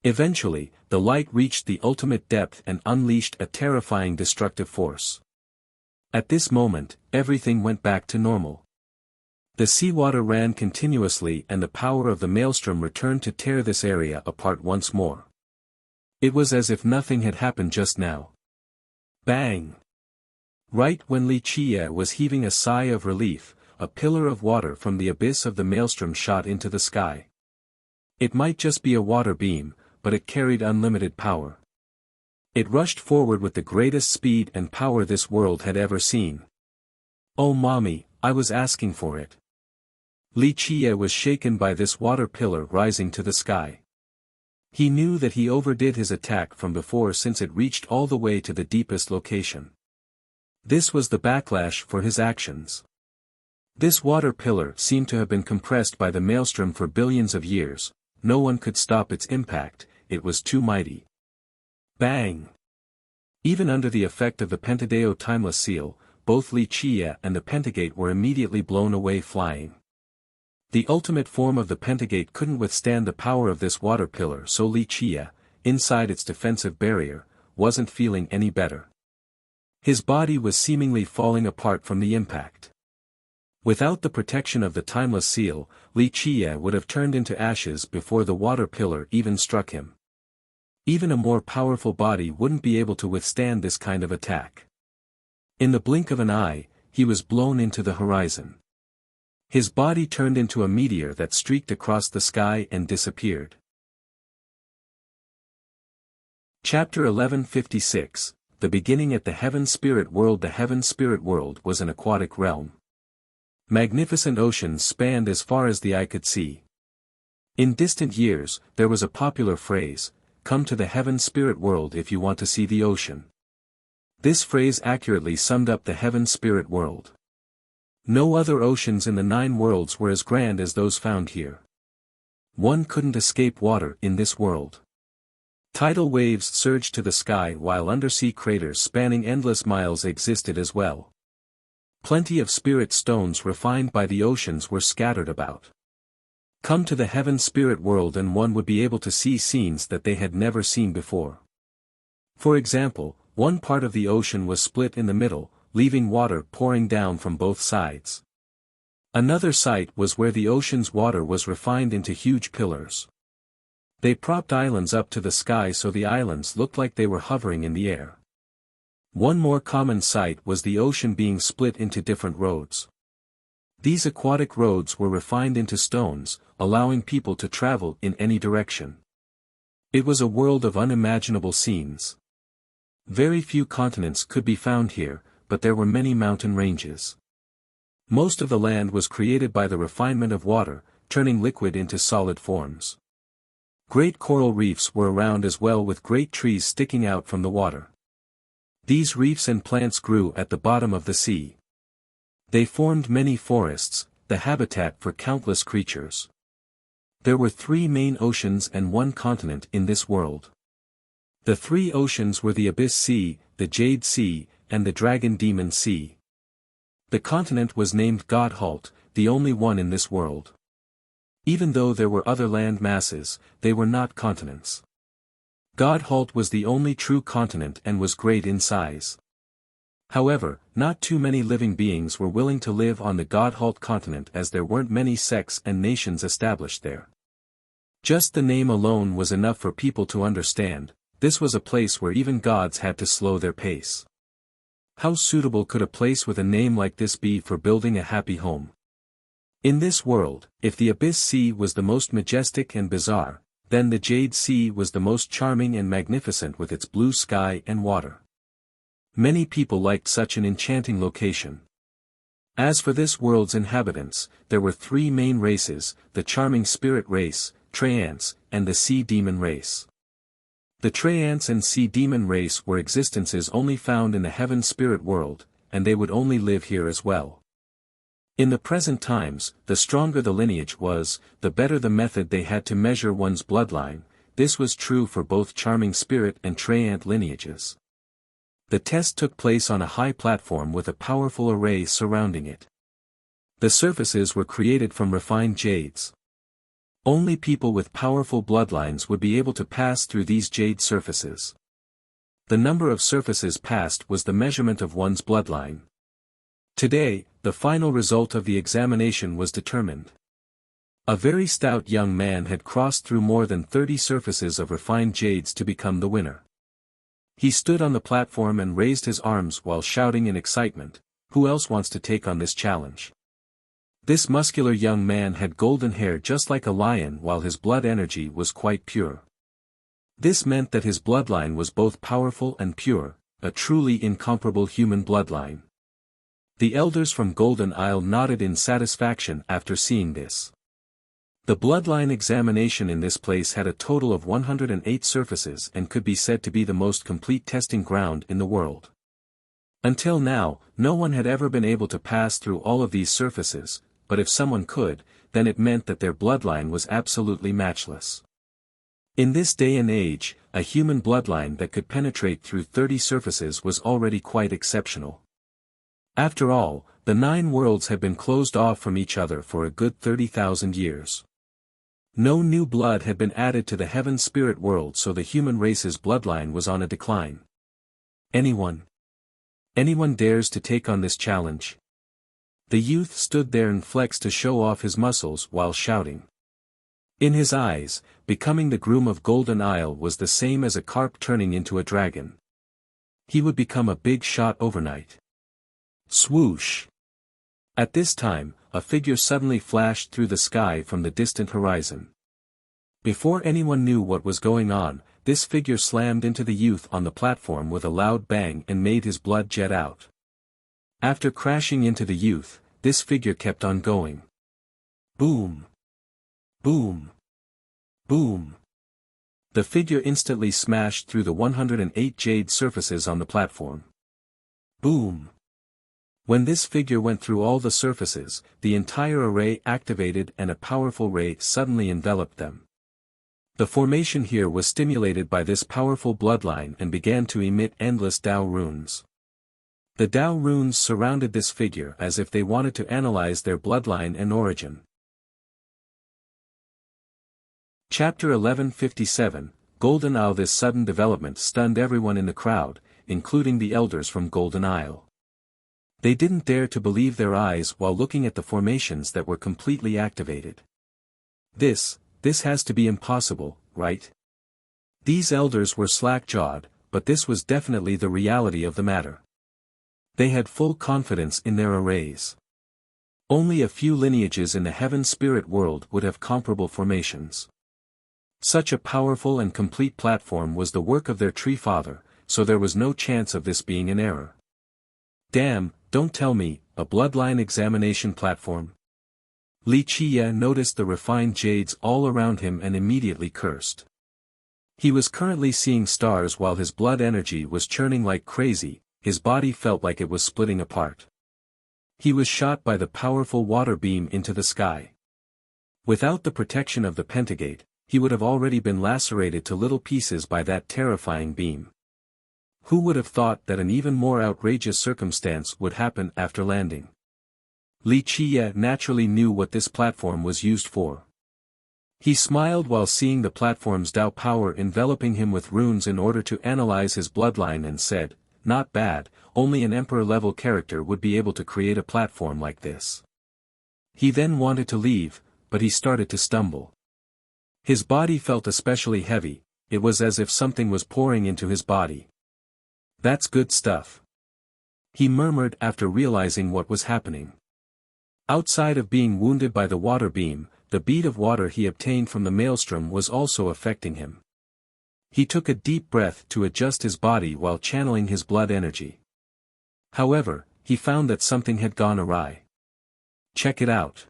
Eventually, the light reached the ultimate depth and unleashed a terrifying destructive force. At this moment, everything went back to normal. The seawater ran continuously and the power of the maelstrom returned to tear this area apart once more. It was as if nothing had happened just now. Bang! Right when Li Qie was heaving a sigh of relief, a pillar of water from the abyss of the maelstrom shot into the sky. It might just be a water beam, but it carried unlimited power. It rushed forward with the greatest speed and power this world had ever seen. Oh mommy, I was asking for it. Li Qie was shaken by this water pillar rising to the sky. He knew that he overdid his attack from before since it reached all the way to the deepest location. This was the backlash for his actions. This water pillar seemed to have been compressed by the maelstrom for billions of years. No one could stop its impact, it was too mighty. Bang! Even under the effect of the Pentadeo timeless seal, both Li Qie and the Pentagate were immediately blown away flying. The ultimate form of the Pentagate couldn't withstand the power of this water pillar, so Li Qie, inside its defensive barrier, wasn't feeling any better. His body was seemingly falling apart from the impact. Without the protection of the timeless seal, Li Qie would have turned into ashes before the water pillar even struck him. Even a more powerful body wouldn't be able to withstand this kind of attack. In the blink of an eye, he was blown into the horizon. His body turned into a meteor that streaked across the sky and disappeared. Chapter 1156, The Beginning at the Heaven Spirit World. The Heaven Spirit World was an aquatic realm. Magnificent oceans spanned as far as the eye could see. In distant years, there was a popular phrase, "Come to the Heaven Spirit World if you want to see the ocean." This phrase accurately summed up the Heaven Spirit World. No other oceans in the 9 worlds were as grand as those found here. One couldn't escape water in this world. Tidal waves surged to the sky while undersea craters spanning endless miles existed as well. Plenty of spirit stones refined by the oceans were scattered about. Come to the Heaven Spirit World and one would be able to see scenes that they had never seen before. For example, one part of the ocean was split in the middle, leaving water pouring down from both sides. Another site was where the ocean's water was refined into huge pillars. They propped islands up to the sky so the islands looked like they were hovering in the air. One more common sight was the ocean being split into different roads. These aquatic roads were refined into stones, allowing people to travel in any direction. It was a world of unimaginable scenes. Very few continents could be found here, but there were many mountain ranges. Most of the land was created by the refinement of water, turning liquid into solid forms. Great coral reefs were around as well, with great trees sticking out from the water. These reefs and plants grew at the bottom of the sea. They formed many forests, the habitat for countless creatures. There were 3 main oceans and 1 continent in this world. The 3 oceans were the Abyss Sea, the Jade Sea, and the Dragon Demon Sea. The continent was named Godhalt, the only one in this world. Even though there were other land masses, they were not continents. Godhalt was the only true continent and was great in size. However, not too many living beings were willing to live on the Godhalt continent as there weren't many sects and nations established there. Just the name alone was enough for people to understand, this was a place where even gods had to slow their pace. How suitable could a place with a name like this be for building a happy home? In this world, if the Abyss Sea was the most majestic and bizarre, then the Jade Sea was the most charming and magnificent with its blue sky and water. Many people liked such an enchanting location. As for this world's inhabitants, there were 3 main races, the charming spirit race, Tyrants, and the sea demon race. The Tyrants and sea demon race were existences only found in the Heaven Spirit World, and they would only live here as well. In the present times, the stronger the lineage was, the better the method they had to measure one's bloodline. This was true for both charming spirit and Tyrant lineages. The test took place on a high platform with a powerful array surrounding it. The surfaces were created from refined jades. Only people with powerful bloodlines would be able to pass through these jade surfaces. The number of surfaces passed was the measurement of one's bloodline. Today, the final result of the examination was determined. A very stout young man had crossed through more than 30 surfaces of refined jades to become the winner. He stood on the platform and raised his arms while shouting in excitement, "Who else wants to take on this challenge?" This muscular young man had golden hair just like a lion while his blood energy was quite pure. This meant that his bloodline was both powerful and pure, a truly incomparable human bloodline. The elders from Golden Isle nodded in satisfaction after seeing this. The bloodline examination in this place had a total of 108 surfaces and could be said to be the most complete testing ground in the world. Until now, no one had ever been able to pass through all of these surfaces, but if someone could, then it meant that their bloodline was absolutely matchless. In this day and age, a human bloodline that could penetrate through 30 surfaces was already quite exceptional. After all, the 9 worlds had been closed off from each other for a good 30,000 years. No new blood had been added to the heaven spirit world, so the human race's bloodline was on a decline. Anyone dares to take on this challenge? The youth stood there and flexed to show off his muscles while shouting. In his eyes, becoming the groom of Golden Isle was the same as a carp turning into a dragon. He would become a big shot overnight. Swoosh! At this time, a figure suddenly flashed through the sky from the distant horizon. Before anyone knew what was going on, this figure slammed into the youth on the platform with a loud bang and made his blood jet out. After crashing into the youth, this figure kept on going. Boom! Boom! Boom! The figure instantly smashed through the 108 jade surfaces on the platform. Boom! When this figure went through all the surfaces, the entire array activated and a powerful ray suddenly enveloped them. The formation here was stimulated by this powerful bloodline and began to emit endless Tao runes. The Tao runes surrounded this figure as if they wanted to analyze their bloodline and origin. Chapter 1157, Golden Isle. This sudden development stunned everyone in the crowd, including the elders from Golden Isle. They didn't dare to believe their eyes while looking at the formations that were completely activated. This has to be impossible, right? These elders were slack-jawed, but this was definitely the reality of the matter. They had full confidence in their arrays. Only a few lineages in the heaven spirit world would have comparable formations. Such a powerful and complete platform was the work of their tree father, so there was no chance of this being an error. Damn, don't tell me, a bloodline examination platform? Li Qie noticed the refined jades all around him and immediately cursed. He was currently seeing stars while his blood energy was churning like crazy, his body felt like it was splitting apart. He was shot by the powerful water beam into the sky. Without the protection of the pentagate, he would have already been lacerated to little pieces by that terrifying beam. Who would have thought that an even more outrageous circumstance would happen after landing? Li Qie naturally knew what this platform was used for. He smiled while seeing the platform's Tao power enveloping him with runes in order to analyze his bloodline and said, "Not bad, only an emperor-level character would be able to create a platform like this." He then wanted to leave, but he started to stumble. His body felt especially heavy, it was as if something was pouring into his body. "That's good stuff," he murmured after realizing what was happening. Outside of being wounded by the water beam, the bead of water he obtained from the maelstrom was also affecting him. He took a deep breath to adjust his body while channeling his blood energy. However, he found that something had gone awry. "Check it out."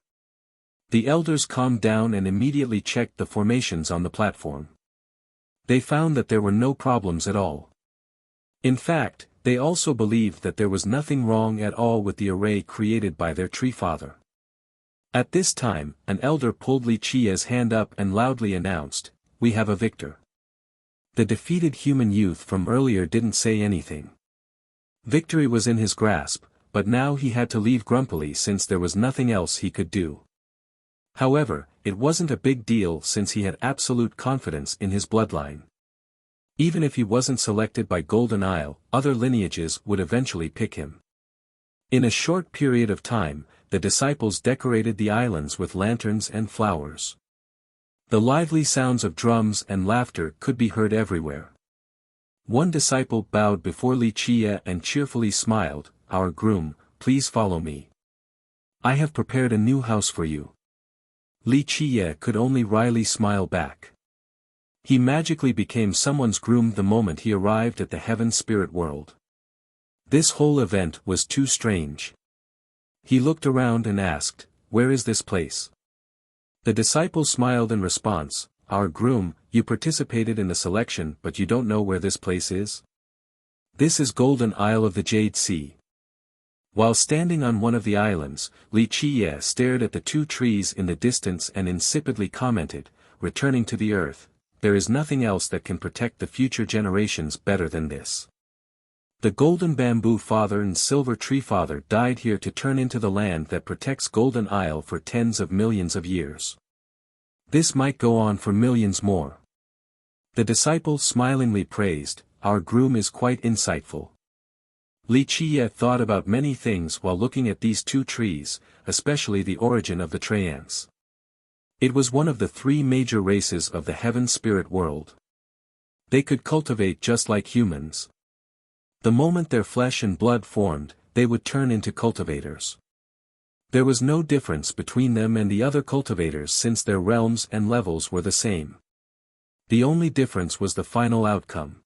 The elders calmed down and immediately checked the formations on the platform. They found that there were no problems at all. In fact, they also believed that there was nothing wrong at all with the array created by their tree father. At this time, an elder pulled Li Qie's hand up and loudly announced, "We have a victor." The defeated human youth from earlier didn't say anything. Victory was in his grasp, but now he had to leave grumpily since there was nothing else he could do. However, it wasn't a big deal since he had absolute confidence in his bloodline. Even if he wasn't selected by Golden Isle, other lineages would eventually pick him. In a short period of time, the disciples decorated the islands with lanterns and flowers. The lively sounds of drums and laughter could be heard everywhere. One disciple bowed before Li Qie and cheerfully smiled, "Our groom, please follow me. I have prepared a new house for you." Li Qie could only wryly smile back. He magically became someone's groom the moment he arrived at the heaven spirit world. This whole event was too strange. He looked around and asked, "Where is this place?" The disciple smiled in response, "Our groom, you participated in the selection but you don't know where this place is? This is Golden Isle of the Jade Sea." While standing on one of the islands, Li Qiye stared at the two trees in the distance and insipidly commented, returning to the earth, "There is nothing else that can protect the future generations better than this. The Golden Bamboo Father and Silver Tree Father died here to turn into the land that protects Golden Isle for tens of millions of years. This might go on for millions more." The disciple smilingly praised, "Our groom is quite insightful." Li Qiye thought about many things while looking at these two trees, especially the origin of the Tyrants. It was one of the three major races of the heaven spirit world. They could cultivate just like humans. The moment their flesh and blood formed, they would turn into cultivators. There was no difference between them and the other cultivators since their realms and levels were the same. The only difference was the final outcome.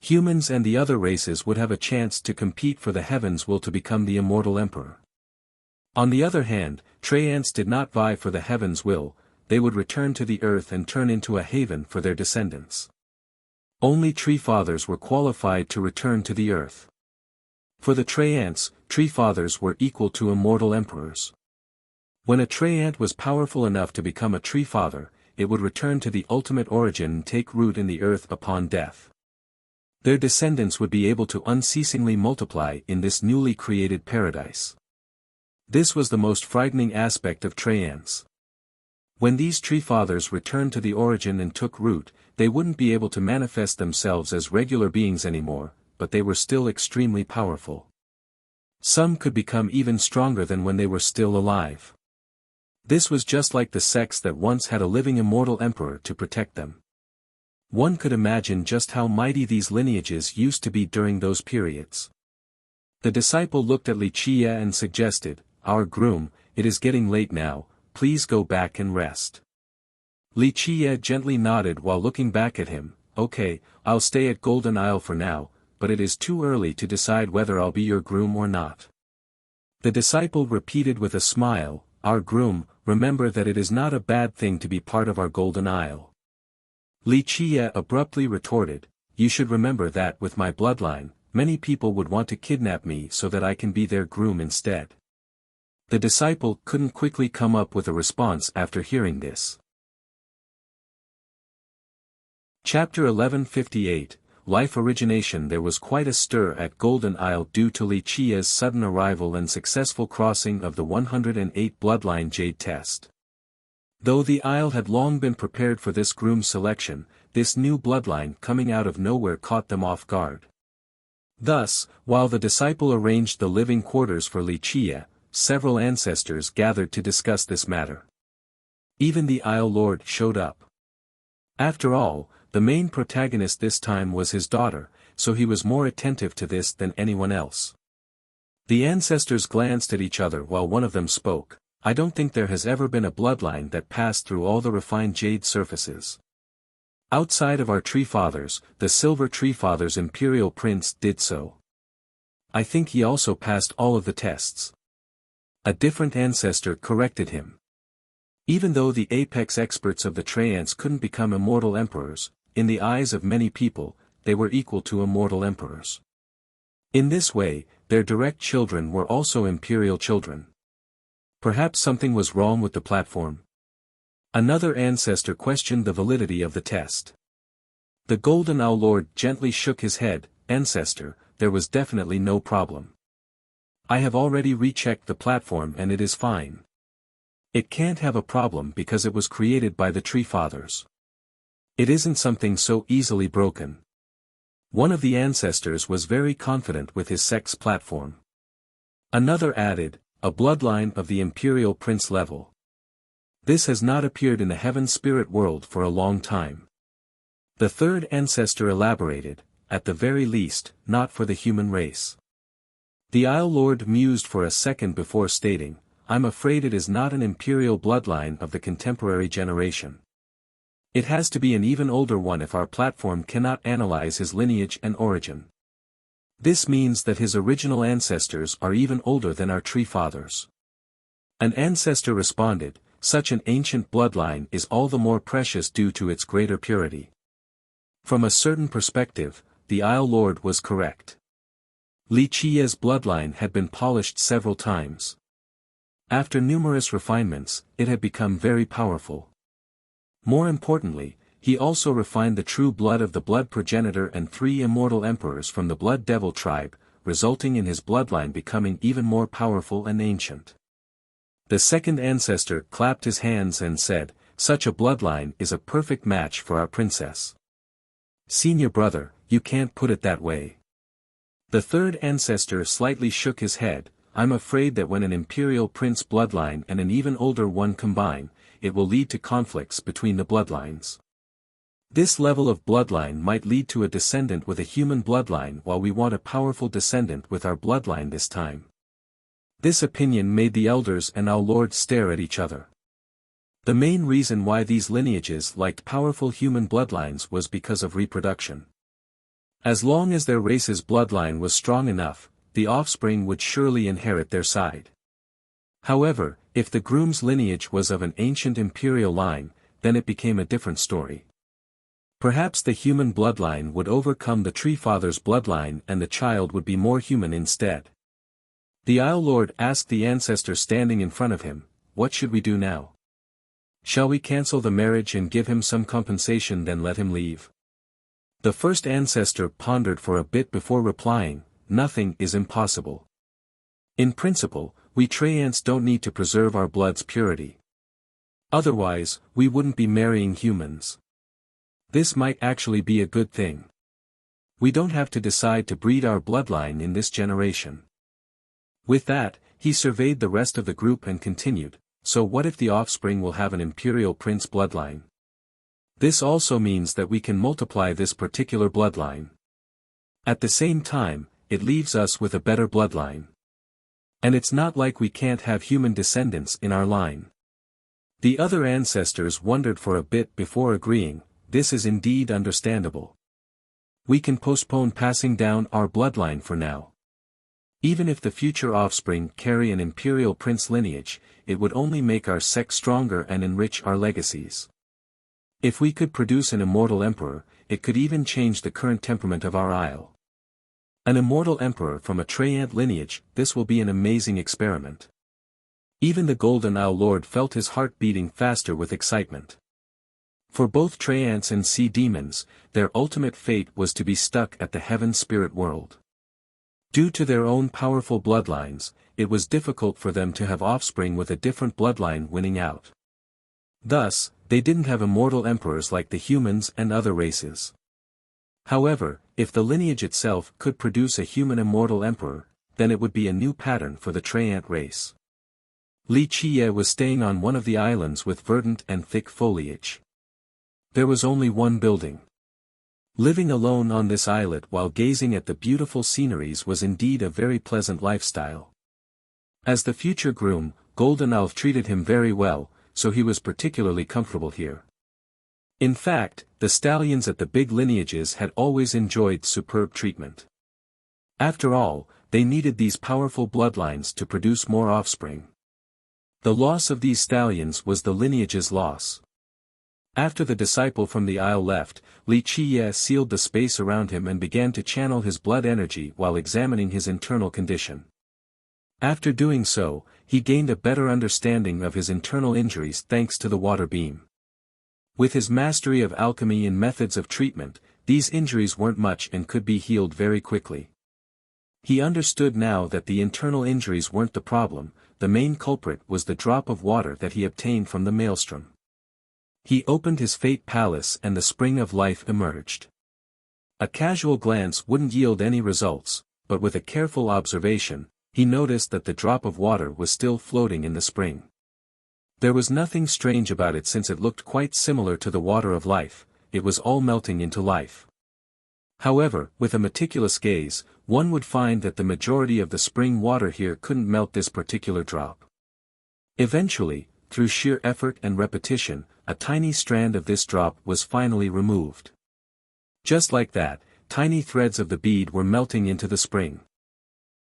Humans and the other races would have a chance to compete for the heaven's will to become the immortal emperor. On the other hand, Tyrants did not vie for the heaven's will, they would return to the earth and turn into a haven for their descendants. Only Tree Fathers were qualified to return to the earth. For the Tyrants, Tree Fathers were equal to immortal emperors. When a Tyrant was powerful enough to become a Tree Father, it would return to the ultimate origin and take root in the earth upon death. Their descendants would be able to unceasingly multiply in this newly created paradise. This was the most frightening aspect of Tyrants. When these Tree Fathers returned to the origin and took root, they wouldn't be able to manifest themselves as regular beings anymore, but they were still extremely powerful. Some could become even stronger than when they were still alive. This was just like the sects that once had a living immortal emperor to protect them. One could imagine just how mighty these lineages used to be during those periods. The disciple looked at Li Qiye and suggested, "Our groom, it is getting late now, please go back and rest." Li Qiye gently nodded while looking back at him, "Okay, I'll stay at Golden Isle for now, but it is too early to decide whether I'll be your groom or not." The disciple repeated with a smile, "Our groom, remember that it is not a bad thing to be part of our Golden Isle." Li Qiye abruptly retorted, "You should remember that with my bloodline, many people would want to kidnap me so that I can be their groom instead." The disciple couldn't quickly come up with a response after hearing this. Chapter 1158, Life Origination. There was quite a stir at Golden Isle due to Li Qiye's sudden arrival and successful crossing of the 108 Bloodline Jade test. Though the Isle had long been prepared for this groom selection, this new bloodline coming out of nowhere caught them off guard. Thus, while the disciple arranged the living quarters for Li Qiye, several ancestors gathered to discuss this matter. Even the Isle Lord showed up. After all, the main protagonist this time was his daughter, so he was more attentive to this than anyone else. The ancestors glanced at each other while one of them spoke, "I don't think there has ever been a bloodline that passed through all the refined jade surfaces. Outside of our Tree Fathers, the Silver Tree Father's Imperial Prince did so. I think he also passed all of the tests." A different ancestor corrected him. Even though the apex experts of the Tyrants couldn't become immortal emperors, in the eyes of many people, they were equal to immortal emperors. In this way, their direct children were also imperial children. Perhaps something was wrong with the platform. Another ancestor questioned the validity of the test. The Golden Owl Lord gently shook his head, "Ancestor, there was definitely no problem. I have already rechecked the platform and it is fine. It can't have a problem because it was created by the Tree Fathers. It isn't something so easily broken." One of the ancestors was very confident with his sect's platform. Another added, "A bloodline of the Imperial Prince level. This has not appeared in the heaven spirit world for a long time." The third ancestor elaborated, "At the very least, not for the human race." The Isle Lord mused for a second before stating, "I'm afraid it is not an imperial bloodline of the contemporary generation. It has to be an even older one if our platform cannot analyze his lineage and origin." This means that his original ancestors are even older than our tree fathers. An ancestor responded, such an ancient bloodline is all the more precious due to its greater purity. From a certain perspective, the Isle Lord was correct. Li Qiye's bloodline had been polished several times. After numerous refinements, it had become very powerful. More importantly, he also refined the true blood of the blood progenitor and 3 immortal emperors from the Blood Devil tribe, resulting in his bloodline becoming even more powerful and ancient. The second ancestor clapped his hands and said, "Such a bloodline is a perfect match for our princess." "Senior brother, you can't put it that way." The third ancestor slightly shook his head. "I'm afraid that when an imperial prince bloodline and an even older one combine, it will lead to conflicts between the bloodlines. This level of bloodline might lead to a descendant with a human bloodline while we want a powerful descendant with our bloodline this time." This opinion made the elders and our Lord stare at each other. The main reason why these lineages liked powerful human bloodlines was because of reproduction. As long as their race's bloodline was strong enough, the offspring would surely inherit their side. However, if the groom's lineage was of an ancient imperial line, then it became a different story. Perhaps the human bloodline would overcome the tree father's bloodline and the child would be more human instead. The Isle Lord asked the ancestor standing in front of him, "What should we do now? Shall we cancel the marriage and give him some compensation then let him leave?" The first ancestor pondered for a bit before replying, "Nothing is impossible. In principle, we Traiants don't need to preserve our blood's purity. Otherwise, we wouldn't be marrying humans. This might actually be a good thing. We don't have to decide to breed our bloodline in this generation." With that, he surveyed the rest of the group and continued, "So what if the offspring will have an imperial prince bloodline? This also means that we can multiply this particular bloodline. At the same time, it leaves us with a better bloodline. And it's not like we can't have human descendants in our line." The other ancestors wondered for a bit before agreeing, "This is indeed understandable. We can postpone passing down our bloodline for now. Even if the future offspring carry an imperial prince lineage, it would only make our sect stronger and enrich our legacies. If we could produce an immortal emperor, it could even change the current temperament of our isle. An immortal emperor from a Traiant lineage, this will be an amazing experiment." Even the Golden Isle Lord felt his heart beating faster with excitement. For both Traiants and sea demons, their ultimate fate was to be stuck at the heaven spirit world. Due to their own powerful bloodlines, it was difficult for them to have offspring with a different bloodline winning out. Thus, they didn't have immortal emperors like the humans and other races. However, if the lineage itself could produce a human immortal emperor, then it would be a new pattern for the Traiant race. Li Qiye was staying on one of the islands with verdant and thick foliage. There was only one building. Living alone on this islet while gazing at the beautiful sceneries was indeed a very pleasant lifestyle. As the future groom, Golden Elf treated him very well, so he was particularly comfortable here. In fact, the stallions at the big lineages had always enjoyed superb treatment. After all, they needed these powerful bloodlines to produce more offspring. The loss of these stallions was the lineage's loss. After the disciple from the isle left, Li Qiye sealed the space around him and began to channel his blood energy while examining his internal condition. After doing so, he gained a better understanding of his internal injuries thanks to the water beam. With his mastery of alchemy and methods of treatment, these injuries weren't much and could be healed very quickly. He understood now that the internal injuries weren't the problem, the main culprit was the drop of water that he obtained from the maelstrom. He opened his fate palace and the spring of life emerged. A casual glance wouldn't yield any results, but with a careful observation, he noticed that the drop of water was still floating in the spring. There was nothing strange about it since it looked quite similar to the water of life, it was all melting into life. However, with a meticulous gaze, one would find that the majority of the spring water here couldn't melt this particular drop. Eventually, through sheer effort and repetition, a tiny strand of this drop was finally removed. Just like that, tiny threads of the bead were melting into the spring.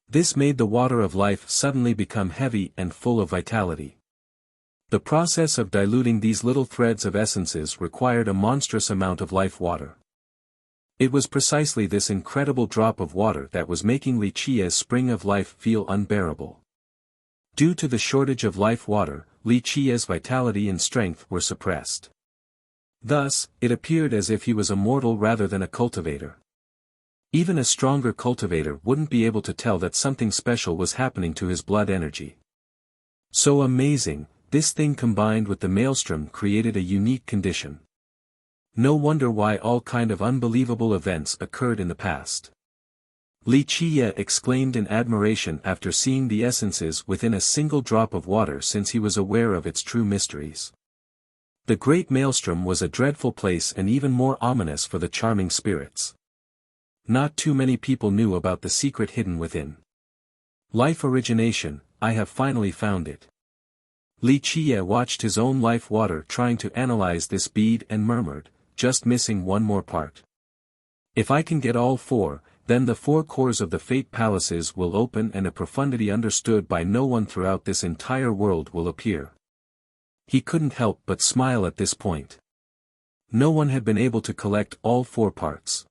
This made the water of life suddenly become heavy and full of vitality. The process of diluting these little threads of essences required a monstrous amount of life water. It was precisely this incredible drop of water that was making Li Qia's spring of life feel unbearable. Due to the shortage of life water, Li Qia's vitality and strength were suppressed. Thus, it appeared as if he was a mortal rather than a cultivator. Even a stronger cultivator wouldn't be able to tell that something special was happening to his blood energy. So amazing, this thing combined with the maelstrom created a unique condition. No wonder why all kind of unbelievable events occurred in the past. Li Qia exclaimed in admiration after seeing the essences within a single drop of water, since he was aware of its true mysteries. The great maelstrom was a dreadful place and even more ominous for the charming spirits. Not too many people knew about the secret hidden within. Life origination, I have finally found it. Li Qia watched his own life water trying to analyze this bead and murmured, just missing one more part. If I can get all four, then the four cores of the fate palaces will open and a profundity understood by no one throughout this entire world will appear. He couldn't help but smile at this point. No one had been able to collect all four parts.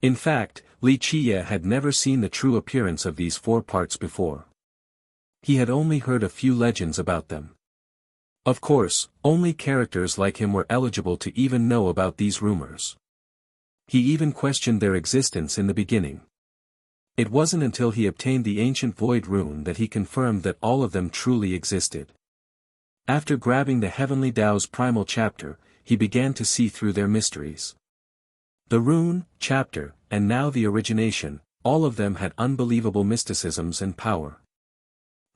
In fact, Li Qia had never seen the true appearance of these four parts before. He had only heard a few legends about them. Of course, only characters like him were eligible to even know about these rumors. He even questioned their existence in the beginning. It wasn't until he obtained the ancient void rune that he confirmed that all of them truly existed. After grabbing the Heavenly Tao's primal chapter, he began to see through their mysteries. The rune, chapter, and now the origination, all of them had unbelievable mysticisms and power.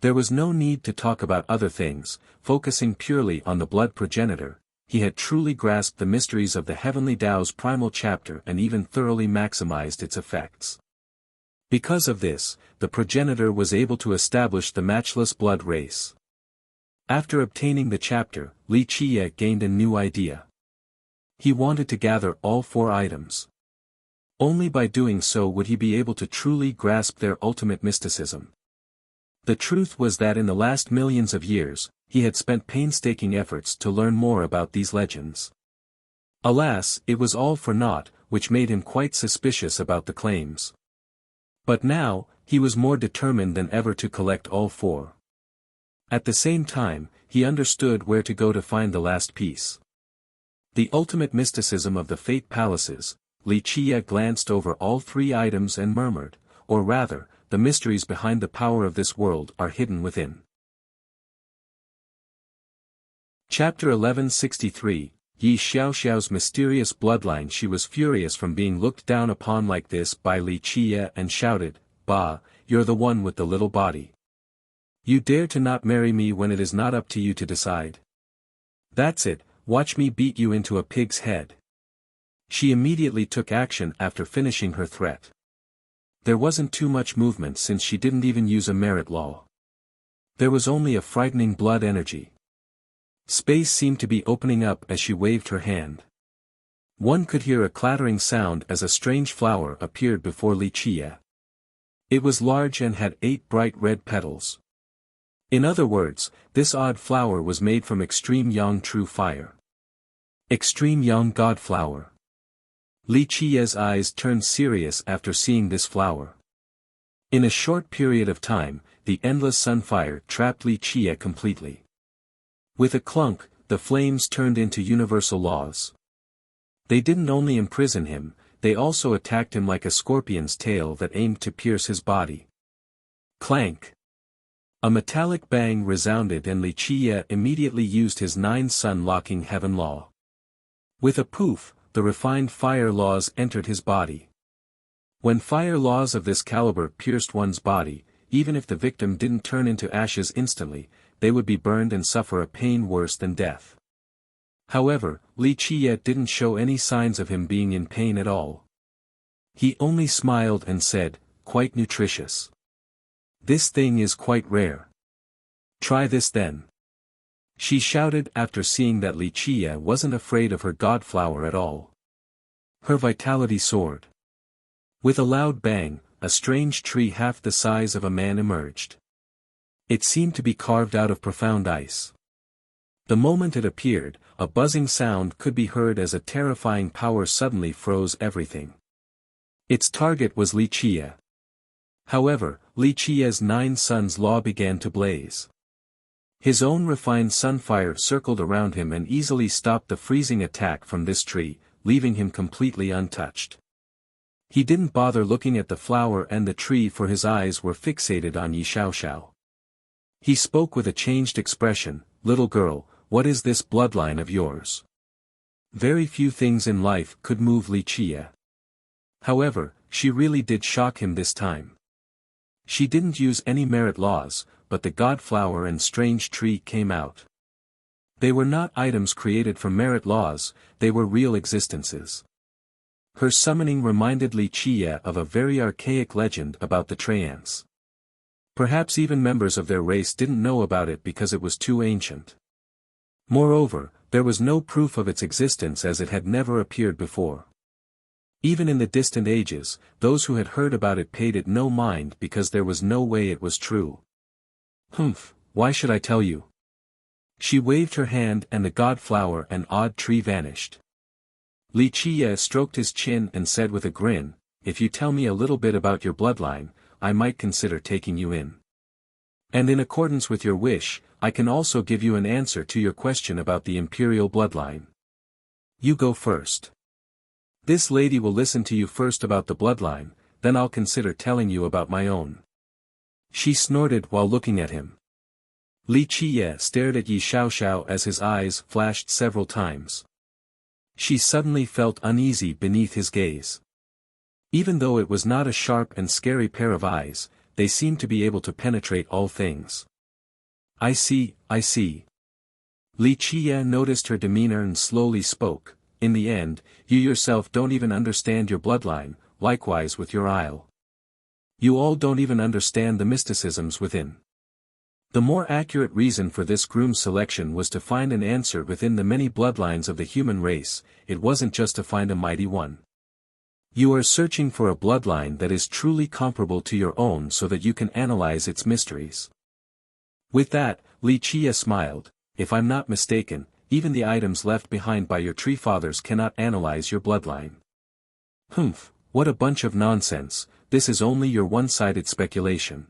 There was no need to talk about other things, focusing purely on the blood progenitor. He had truly grasped the mysteries of the Heavenly Tao's primal chapter and even thoroughly maximized its effects. Because of this, the progenitor was able to establish the matchless blood race. After obtaining the chapter, Li Qia gained a new idea. He wanted to gather all four items. Only by doing so would he be able to truly grasp their ultimate mysticism. The truth was that in the last millions of years, he had spent painstaking efforts to learn more about these legends. Alas, it was all for naught, which made him quite suspicious about the claims. But now, he was more determined than ever to collect all four. At the same time, he understood where to go to find the last piece. The ultimate mysticism of the fate palaces. Li Qia glanced over all three items and murmured, or rather, the mysteries behind the power of this world are hidden within. Chapter 1163, Yi Xiaoxiao's mysterious bloodline. She was furious from being looked down upon like this by Li Qia and shouted, "Bah, you're the one with the little body. You dare to not marry me when it is not up to you to decide? That's it, watch me beat you into a pig's head." She immediately took action after finishing her threat. There wasn't too much movement since she didn't even use a merit law. There was only a frightening blood energy. Space seemed to be opening up as she waved her hand. One could hear a clattering sound as a strange flower appeared before Li Qia. It was large and had 8 bright red petals. In other words, this odd flower was made from extreme yang true fire. Extreme yang god flower. Li Qia's eyes turned serious after seeing this flower. In a short period of time, the endless sunfire trapped Li Qia completely. With a clunk, the flames turned into universal laws. They didn't only imprison him, they also attacked him like a scorpion's tail that aimed to pierce his body. Clank! A metallic bang resounded and Li Qia immediately used his 9-sun locking heaven law. With a poof, the refined fire laws entered his body. When fire laws of this caliber pierced one's body, even if the victim didn't turn into ashes instantly, they would be burned and suffer a pain worse than death. However, Li Qia didn't show any signs of him being in pain at all. He only smiled and said, "Quite nutritious. This thing is quite rare. Try this then." She shouted after seeing that Li Qia wasn't afraid of her god flower at all. Her vitality soared. With a loud bang, a strange tree half the size of a man emerged. It seemed to be carved out of profound ice. The moment it appeared, a buzzing sound could be heard as a terrifying power suddenly froze everything. Its target was Li Chia. However, Li Chia's 9 suns' law began to blaze. His own refined sunfire circled around him and easily stopped the freezing attack from this tree, leaving him completely untouched. He didn't bother looking at the flower and the tree, for his eyes were fixated on Yi Xiaoxiao. He spoke with a changed expression, "Little girl, what is this bloodline of yours?" Very few things in life could move Li Chia. However, she really did shock him this time. She didn't use any merit laws, but the god flower and strange tree came out. They were not items created from merit laws, they were real existences. Her summoning reminded Li Chia of a very archaic legend about the Tyrants. Perhaps even members of their race didn't know about it because it was too ancient. Moreover, there was no proof of its existence as it had never appeared before. Even in the distant ages, those who had heard about it paid it no mind because there was no way it was true. "Humph, why should I tell you?" She waved her hand and the god flower and odd tree vanished. Li Chia stroked his chin and said with a grin, "If you tell me a little bit about your bloodline, I might consider taking you in. And in accordance with your wish, I can also give you an answer to your question about the imperial bloodline. You go first. This lady will listen to you first about the bloodline, then I'll consider telling you about my own." She snorted while looking at him. Li Chia stared at Yi Xiaoxiao as his eyes flashed several times. She suddenly felt uneasy beneath his gaze. Even though it was not a sharp and scary pair of eyes, they seemed to be able to penetrate all things. I see. Li Chia noticed her demeanor and slowly spoke, "In the end, you yourself don't even understand your bloodline, likewise with your isle. You all don't even understand the mysticisms within." The more accurate reason for this groom's selection was to find an answer within the many bloodlines of the human race, it wasn't just to find a mighty one. You are searching for a bloodline that is truly comparable to your own so that you can analyze its mysteries. With that, Li Chia smiled, "If I'm not mistaken, even the items left behind by your tree fathers cannot analyze your bloodline." "Humph, what a bunch of nonsense, this is only your one-sided speculation."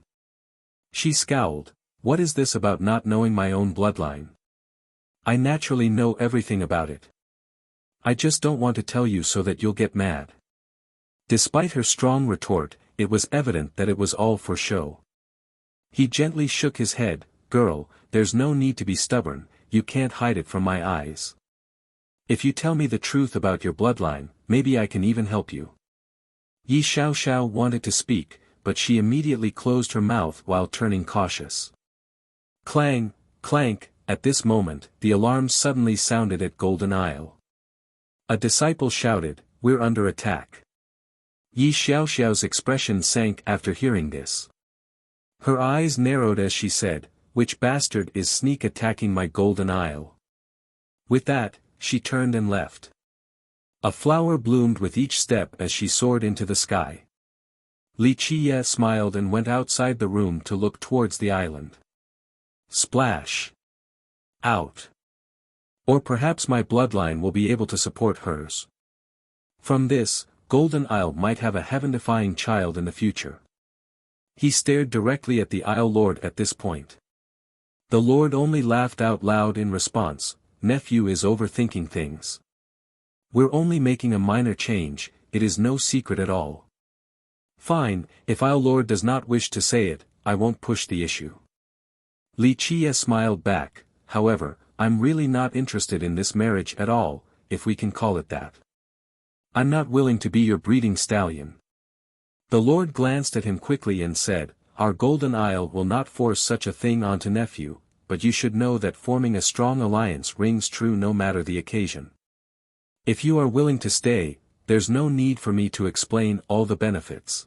She scowled, "What is this about not knowing my own bloodline? I naturally know everything about it. I just don't want to tell you so that you'll get mad." Despite her strong retort, it was evident that it was all for show. He gently shook his head, "Girl, there's no need to be stubborn, you can't hide it from my eyes. If you tell me the truth about your bloodline, maybe I can even help you." Yi Xiaoxiao wanted to speak, but she immediately closed her mouth while turning cautious. Clang, clank, at this moment, the alarm suddenly sounded at Golden Isle. A disciple shouted, "We're under attack." Yi Xiaoxiao's expression sank after hearing this. Her eyes narrowed as she said, "Which bastard is sneak attacking my Golden Isle?" With that, she turned and left. A flower bloomed with each step as she soared into the sky. Li Chia smiled and went outside the room to look towards the island. Splash! Out! Or perhaps my bloodline will be able to support hers. From this, Golden Isle might have a heaven-defying child in the future. He stared directly at the Isle Lord at this point. The Lord only laughed out loud in response, "Nephew is overthinking things. We're only making a minor change, it is no secret at all." "Fine, if Isle Lord does not wish to say it, I won't push the issue." Li Chia smiled back, "However, I'm really not interested in this marriage at all, if we can call it that. I'm not willing to be your breeding stallion." The Lord glanced at him quickly and said, "Our Golden Isle will not force such a thing onto nephew, but you should know that forming a strong alliance rings true no matter the occasion. If you are willing to stay, there's no need for me to explain all the benefits.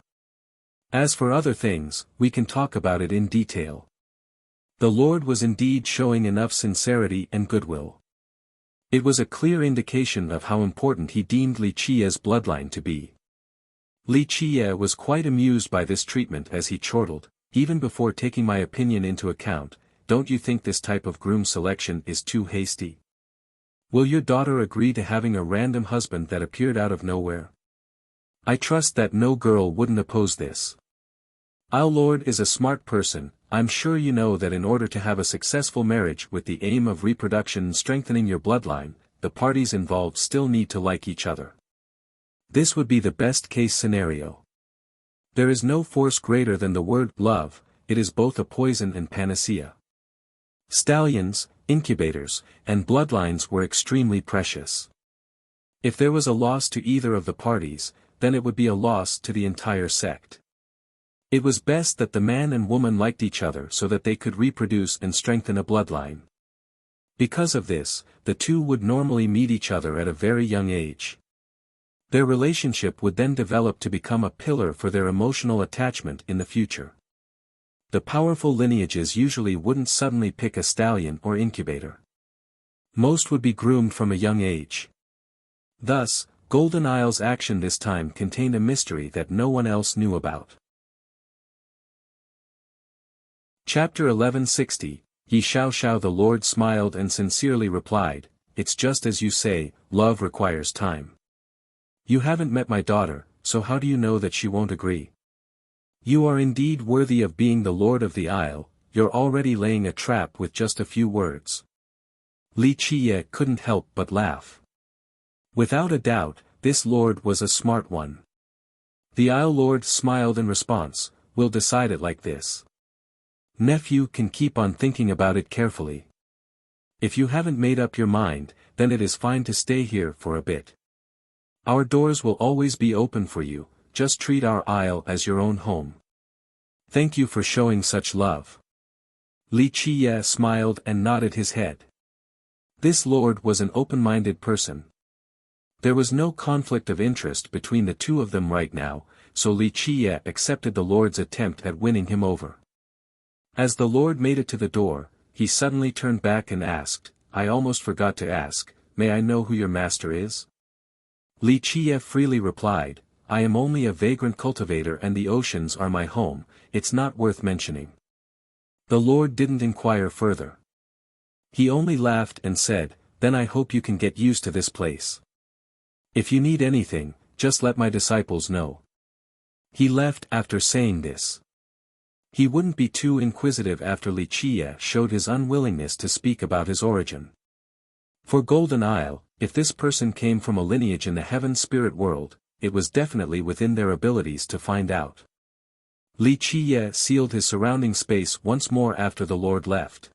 As for other things, we can talk about it in detail." The Lord was indeed showing enough sincerity and goodwill. It was a clear indication of how important he deemed Li Chia's bloodline to be. Li Qiye was quite amused by this treatment as he chortled, even before taking my opinion into account, don't you think this type of groom selection is too hasty? Will your daughter agree to having a random husband that appeared out of nowhere? I trust that no girl wouldn't oppose this. Our Lord is a smart person. I'm sure you know that in order to have a successful marriage with the aim of reproduction and strengthening your bloodline, the parties involved still need to like each other. This would be the best case scenario. There is no force greater than the word love, it is both a poison and panacea. Stallions, incubators, and bloodlines were extremely precious. If there was a loss to either of the parties, then it would be a loss to the entire sect. It was best that the man and woman liked each other so that they could reproduce and strengthen a bloodline. Because of this, the two would normally meet each other at a very young age. Their relationship would then develop to become a pillar for their emotional attachment in the future. The powerful lineages usually wouldn't suddenly pick a stallion or incubator. Most would be groomed from a young age. Thus, Golden Isle's action this time contained a mystery that no one else knew about. Chapter 1160, Yi Xiao Xiao. The Lord smiled and sincerely replied, it's just as you say, love requires time. You haven't met my daughter, so how do you know that she won't agree? You are indeed worthy of being the Lord of the Isle, you're already laying a trap with just a few words. Li Qiye couldn't help but laugh. Without a doubt, this lord was a smart one. The Isle Lord smiled in response, we'll decide it like this. Nephew can keep on thinking about it carefully. If you haven't made up your mind, then it is fine to stay here for a bit. Our doors will always be open for you, just treat our isle as your own home. Thank you for showing such love. Li Qiye smiled and nodded his head. This lord was an open-minded person. There was no conflict of interest between the two of them right now, so Li Qiye accepted the lord's attempt at winning him over. As the lord made it to the door, he suddenly turned back and asked, I almost forgot to ask, may I know who your master is? Li Qiye freely replied, I am only a vagrant cultivator and the oceans are my home, it's not worth mentioning. The lord didn't inquire further. He only laughed and said, then I hope you can get used to this place. If you need anything, just let my disciples know. He left after saying this. He wouldn't be too inquisitive after Li Qiye showed his unwillingness to speak about his origin. For Golden Isle, if this person came from a lineage in the heaven spirit world, it was definitely within their abilities to find out. Li Qiye sealed his surrounding space once more after the Lord left.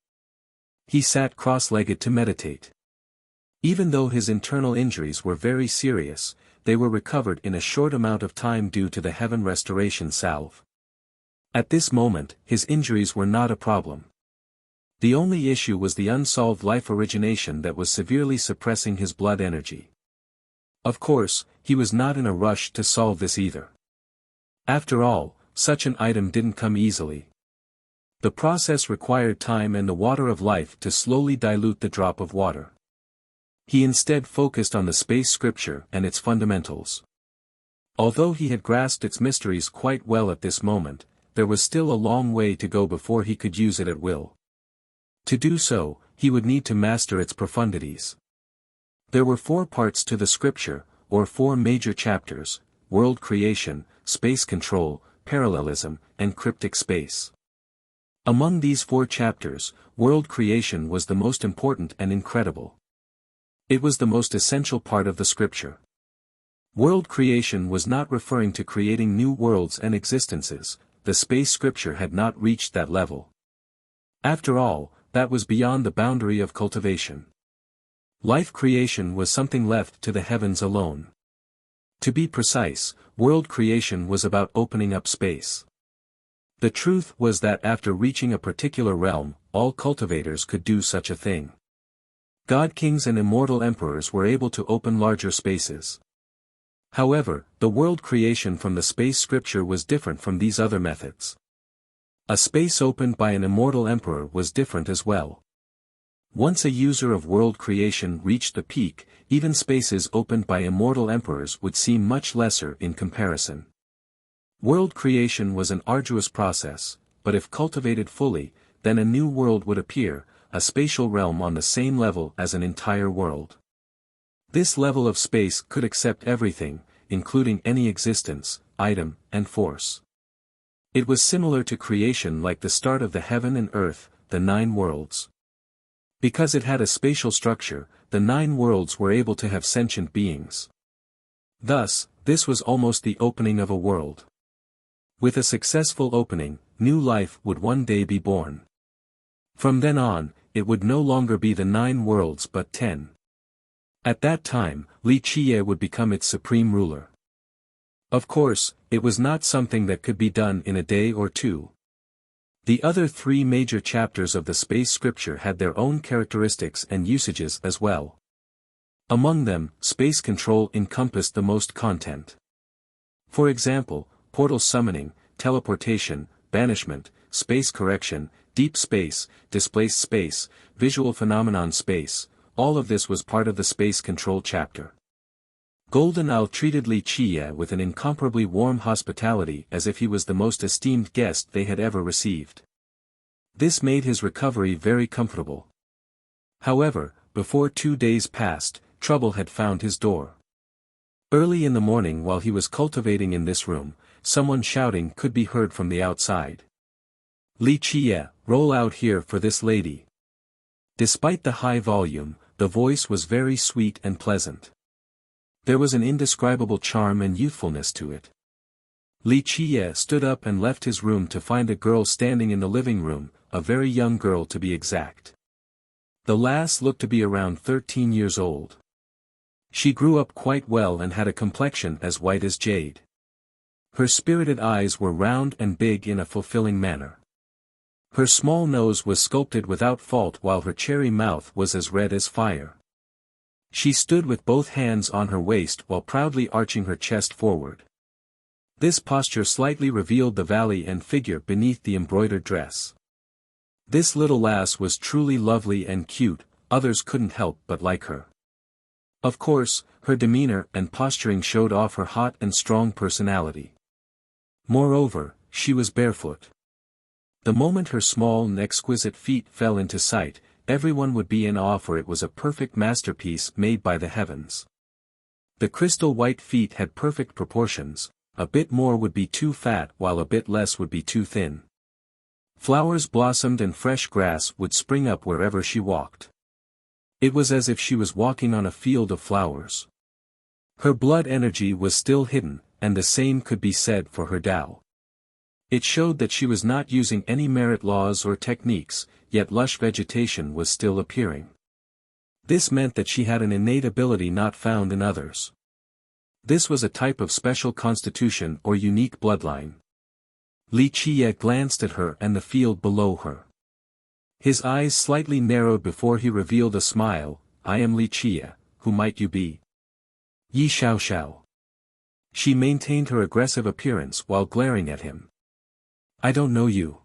He sat cross-legged to meditate. Even though his internal injuries were very serious, they were recovered in a short amount of time due to the heaven restoration salve. At this moment, his injuries were not a problem. The only issue was the unsolved life origination that was severely suppressing his blood energy. Of course, he was not in a rush to solve this either. After all, such an item didn't come easily. The process required time and the water of life to slowly dilute the drop of water. He instead focused on the space scripture and its fundamentals. Although he had grasped its mysteries quite well at this moment, there was still a long way to go before he could use it at will. To do so, he would need to master its profundities. There were 4 parts to the scripture, or 4 major chapters: world creation, space control, parallelism, and cryptic space. Among these 4 chapters, world creation was the most important and incredible. It was the most essential part of the scripture. World creation was not referring to creating new worlds and existences, the space scripture had not reached that level. After all, that was beyond the boundary of cultivation. Life creation was something left to the heavens alone. To be precise, world creation was about opening up space. The truth was that after reaching a particular realm, all cultivators could do such a thing. God kings and immortal emperors were able to open larger spaces. However, the world creation from the space scripture was different from these other methods. A space opened by an immortal emperor was different as well. Once a user of world creation reached the peak, even spaces opened by immortal emperors would seem much lesser in comparison. World creation was an arduous process, but if cultivated fully, then a new world would appear, a spatial realm on the same level as an entire world. This level of space could accept everything, including any existence, item, and force. It was similar to creation, like the start of the heaven and earth, the 9 worlds. Because it had a spatial structure, the 9 worlds were able to have sentient beings. Thus, this was almost the opening of a world. With a successful opening, new life would one day be born. From then on, it would no longer be the 9 worlds but 10. At that time, Li Qiye would become its supreme ruler. Of course, it was not something that could be done in a day or two. The other 3 major chapters of the space scripture had their own characteristics and usages as well. Among them, space control encompassed the most content. For example, portal summoning, teleportation, banishment, space correction, deep space, displaced space, visual phenomenon space, all of this was part of the space control chapter. Golden Owl treated Li Qiye with an incomparably warm hospitality as if he was the most esteemed guest they had ever received. This made his recovery very comfortable. However, before 2 days passed, trouble had found his door. Early in the morning, while he was cultivating in this room, someone shouting could be heard from the outside. Li Qiye, roll out here for this lady. Despite the high volume, the voice was very sweet and pleasant. There was an indescribable charm and youthfulness to it. Li Qiye stood up and left his room to find a girl standing in the living room, a very young girl to be exact. The lass looked to be around 13 years old. She grew up quite well and had a complexion as white as jade. Her spirited eyes were round and big in a fulfilling manner. Her small nose was sculpted without fault, while her cherry mouth was as red as fire. She stood with both hands on her waist while proudly arching her chest forward. This posture slightly revealed the valley and figure beneath the embroidered dress. This little lass was truly lovely and cute, others couldn't help but like her. Of course, her demeanor and posturing showed off her hot and strong personality. Moreover, she was barefoot. The moment her small and exquisite feet fell into sight, everyone would be in awe, for it was a perfect masterpiece made by the heavens. The crystal white feet had perfect proportions, a bit more would be too fat while a bit less would be too thin. Flowers blossomed and fresh grass would spring up wherever she walked. It was as if she was walking on a field of flowers. Her blood energy was still hidden, and the same could be said for her Tao. It showed that she was not using any merit laws or techniques, yet lush vegetation was still appearing. This meant that she had an innate ability not found in others. This was a type of special constitution or unique bloodline. Li Qiye glanced at her and the field below her. His eyes slightly narrowed before he revealed a smile. I am Li Qiye, who might you be? Yi Xiao Xiao. She maintained her aggressive appearance while glaring at him. I don't know you.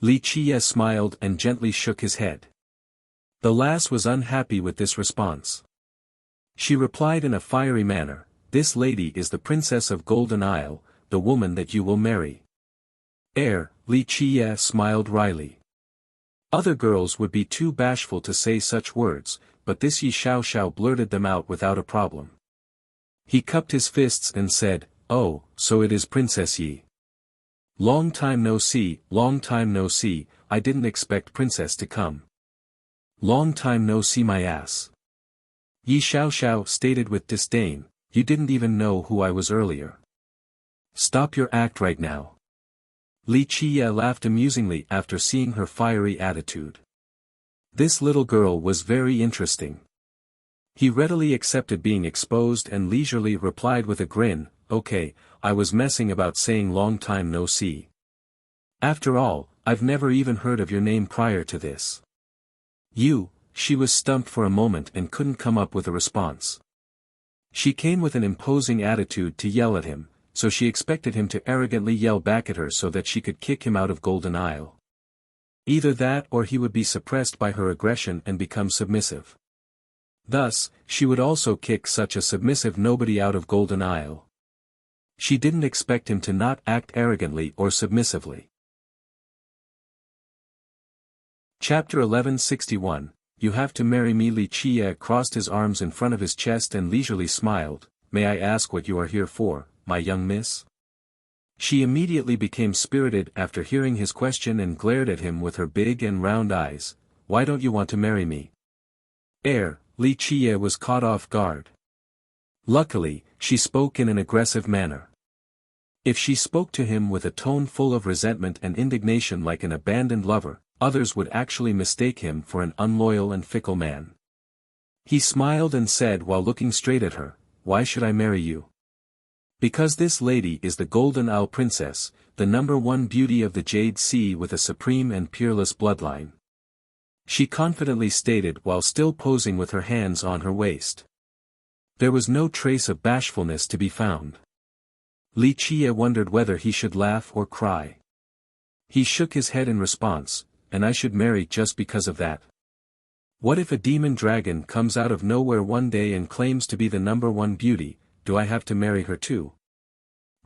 Li Qiye smiled and gently shook his head. The lass was unhappy with this response. She replied in a fiery manner, this lady is the princess of Golden Isle, the woman that you will marry. Li Qiye smiled wryly. Other girls would be too bashful to say such words, but this Yi Xiao Xiao blurted them out without a problem. He cupped his fists and said, oh, so it is Princess Yi. Long time no see, I didn't expect Princess to come. Long time no see my ass. Yi Xiao Xiao stated with disdain, you didn't even know who I was earlier. Stop your act right now. Li Qiye laughed amusingly after seeing her fiery attitude. This little girl was very interesting. He readily accepted being exposed and leisurely replied with a grin, okay, I was messing about saying long time no see. After all, I've never even heard of your name prior to this. She was stumped for a moment and couldn't come up with a response. She came with an imposing attitude to yell at him, so she expected him to arrogantly yell back at her so that she could kick him out of Golden Isle. Either that or he would be suppressed by her aggression and become submissive. Thus, she would also kick such a submissive nobody out of Golden Isle. She didn't expect him to not act arrogantly or submissively. Chapter 1161, You Have to Marry Me. Li Chia crossed his arms in front of his chest and leisurely smiled. May I ask what you are here for, my young miss? She immediately became spirited after hearing his question and glared at him with her big and round eyes. Why don't you want to marry me? Li Chia was caught off guard. Luckily, she spoke in an aggressive manner. If she spoke to him with a tone full of resentment and indignation like an abandoned lover, others would actually mistake him for an unloyal and fickle man. He smiled and said while looking straight at her, Why should I marry you? Because this lady is the Golden Owl Princess, the #1 beauty of the Jade Sea with a supreme and peerless bloodline. She confidently stated while still posing with her hands on her waist. There was no trace of bashfulness to be found. Li Chia wondered whether he should laugh or cry. He shook his head in response, and I should marry just because of that. What if a demon dragon comes out of nowhere one day and claims to be the #1 beauty, do I have to marry her too?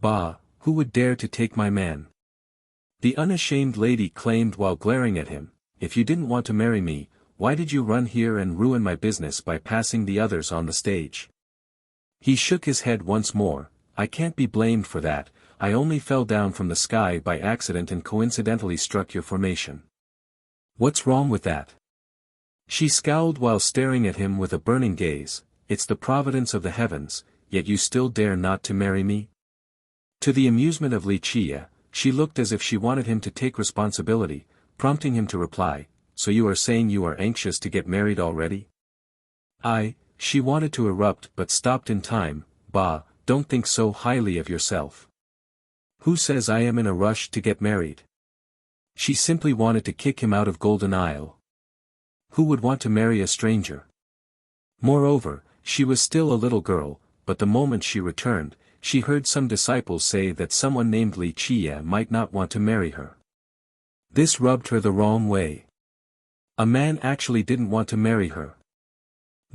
Bah, who would dare to take my man? The unashamed lady claimed while glaring at him, If you didn't want to marry me, why did you run here and ruin my business by passing the others on the stage? He shook his head once more, I can't be blamed for that, I only fell down from the sky by accident and coincidentally struck your formation. What's wrong with that? She scowled while staring at him with a burning gaze, It's the providence of the heavens, yet you still dare not to marry me? To the amusement of Li Chia, she looked as if she wanted him to take responsibility, prompting him to reply, So you are saying you are anxious to get married already? She wanted to erupt but stopped in time, Bah, don't think so highly of yourself. Who says I am in a rush to get married? She simply wanted to kick him out of Golden Isle. Who would want to marry a stranger? Moreover, she was still a little girl, but the moment she returned, she heard some disciples say that someone named Li Chia might not want to marry her. This rubbed her the wrong way. A man actually didn't want to marry her.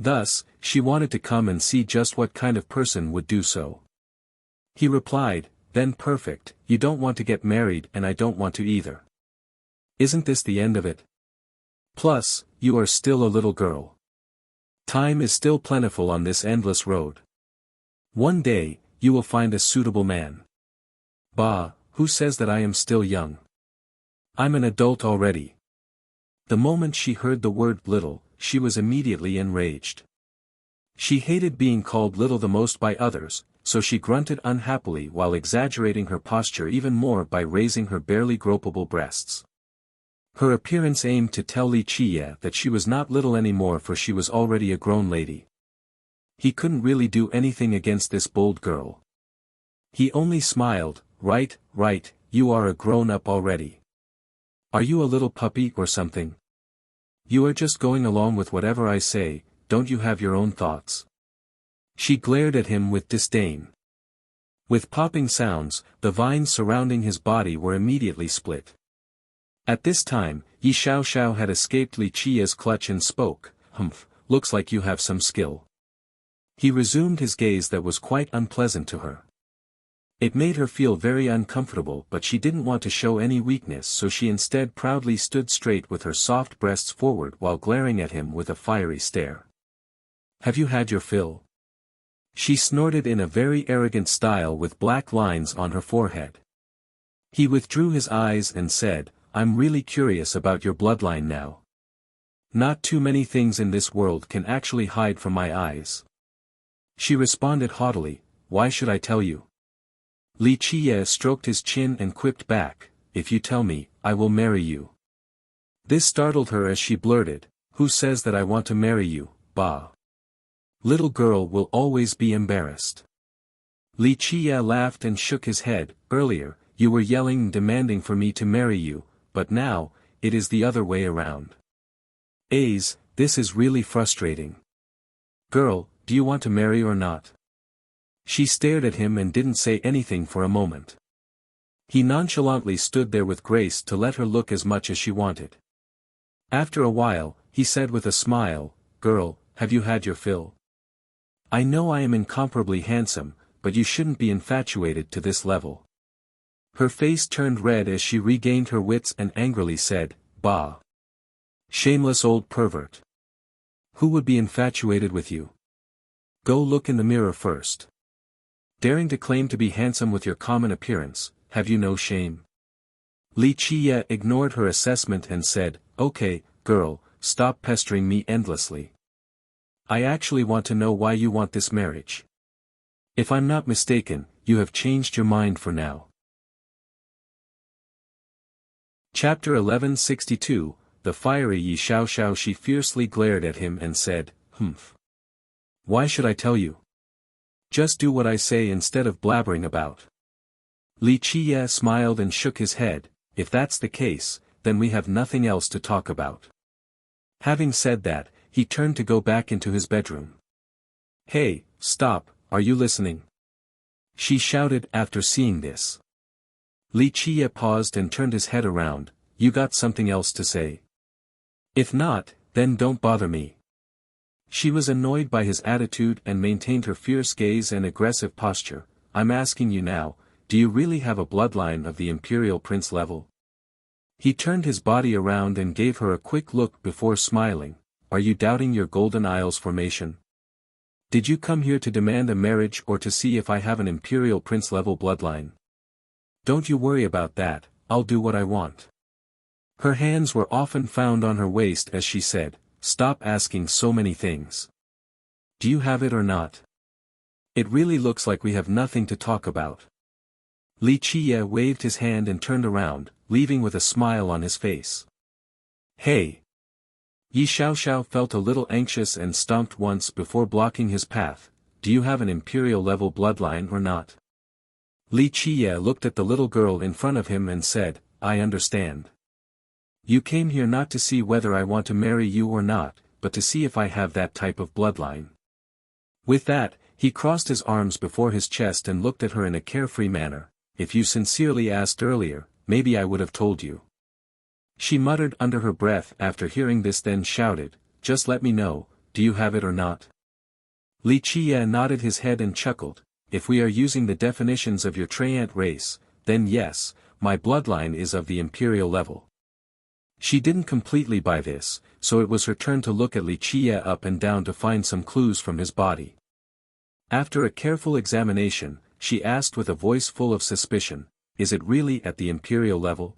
Thus, she wanted to come and see just what kind of person would do so. He replied, Then perfect, you don't want to get married and I don't want to either. Isn't this the end of it? Plus, you are still a little girl. Time is still plentiful on this endless road. One day, you will find a suitable man. Bah, who says that I am still young? I'm an adult already. The moment she heard the word little, she was immediately enraged. She hated being called little the most by others, so she grunted unhappily while exaggerating her posture even more by raising her barely gropable breasts. Her appearance aimed to tell Li Chia that she was not little anymore, for she was already a grown lady. He couldn't really do anything against this bold girl. He only smiled, Right, you are a grown-up already. Are you a little puppy or something? You are just going along with whatever I say, don't you have your own thoughts? She glared at him with disdain. With popping sounds, the vines surrounding his body were immediately split. At this time, Yi Xiao had escaped Li Chia's clutch and spoke, Looks like you have some skill. He resumed his gaze that was quite unpleasant to her. It made her feel very uncomfortable, but she didn't want to show any weakness, so she instead proudly stood straight with her soft breasts forward while glaring at him with a fiery stare. Have you had your fill? She snorted in a very arrogant style with black lines on her forehead. He withdrew his eyes and said, I'm really curious about your bloodline now. Not too many things in this world can actually hide from my eyes. She responded haughtily, Why should I tell you? Li Chia stroked his chin and quipped back, If you tell me, I will marry you. This startled her as she blurted, Who says that I want to marry you, Bah? Little girl will always be embarrassed. Li Chia laughed and shook his head, Earlier, you were yelling and demanding for me to marry you, but now, it is the other way around. This is really frustrating. Girl, do you want to marry or not? She stared at him and didn't say anything for a moment. He nonchalantly stood there with grace to let her look as much as she wanted. After a while, he said with a smile, Girl, have you had your fill? I know I am incomparably handsome, but you shouldn't be infatuated to this level. Her face turned red as she regained her wits and angrily said, "Bah! Shameless old pervert. Who would be infatuated with you? Go look in the mirror first. Daring to claim to be handsome with your common appearance, have you no shame?" Li Qiye ignored her assessment and said, "Okay, girl, stop pestering me endlessly. I actually want to know why you want this marriage. If I'm not mistaken, you have changed your mind for now." Chapter 1162, The Fiery Yi Xiaoxiao. She fiercely glared at him and said, "Humph. Why should I tell you? Just do what I say instead of blabbering about." Li Qiye smiled and shook his head. "If that's the case, then we have nothing else to talk about." Having said that, he turned to go back into his bedroom. "Hey, stop, are you listening?" she shouted after seeing this. Li Qiye paused and turned his head around. "You got something else to say? If not, then don't bother me." She was annoyed by his attitude and maintained her fierce gaze and aggressive posture. "I'm asking you now, do you really have a bloodline of the Imperial Prince level?" He turned his body around and gave her a quick look before smiling. "Are you doubting your Golden Isles formation? Did you come here to demand a marriage or to see if I have an Imperial Prince level bloodline? Don't you worry about that, I'll do what I want." Her hands were often found on her waist as she said, "Stop asking so many things. Do you have it or not? It really looks like we have nothing to talk about." Li Qiye waved his hand and turned around, leaving with a smile on his face. "Hey!" Yi Xiaoxiao felt a little anxious and stomped once before blocking his path. "Do you have an Imperial level bloodline or not?" Li Qiye looked at the little girl in front of him and said, "I understand. You came here not to see whether I want to marry you or not, but to see if I have that type of bloodline." With that, he crossed his arms before his chest and looked at her in a carefree manner. "If you sincerely asked earlier, maybe I would have told you." She muttered under her breath after hearing this, then shouted, "Just let me know, do you have it or not?" Li Qiye nodded his head and chuckled. "If we are using the definitions of your Tyrant race, then yes, my bloodline is of the Imperial level." She didn't completely buy this, so it was her turn to look at Li Qiye up and down to find some clues from his body. After a careful examination, she asked with a voice full of suspicion, "Is it really at the Imperial level?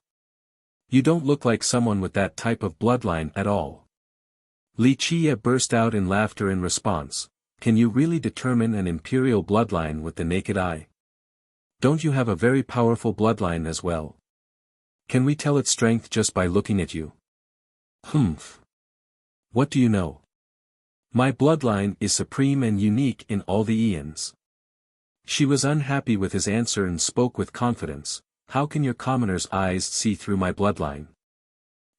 You don't look like someone with that type of bloodline at all." Li Qiye burst out in laughter in response. "Can you really determine an Imperial bloodline with the naked eye? Don't you have a very powerful bloodline as well? Can we tell its strength just by looking at you?" "Humph. What do you know? My bloodline is supreme and unique in all the eons." She was unhappy with his answer and spoke with confidence. "How can your commoner's eyes see through my bloodline?"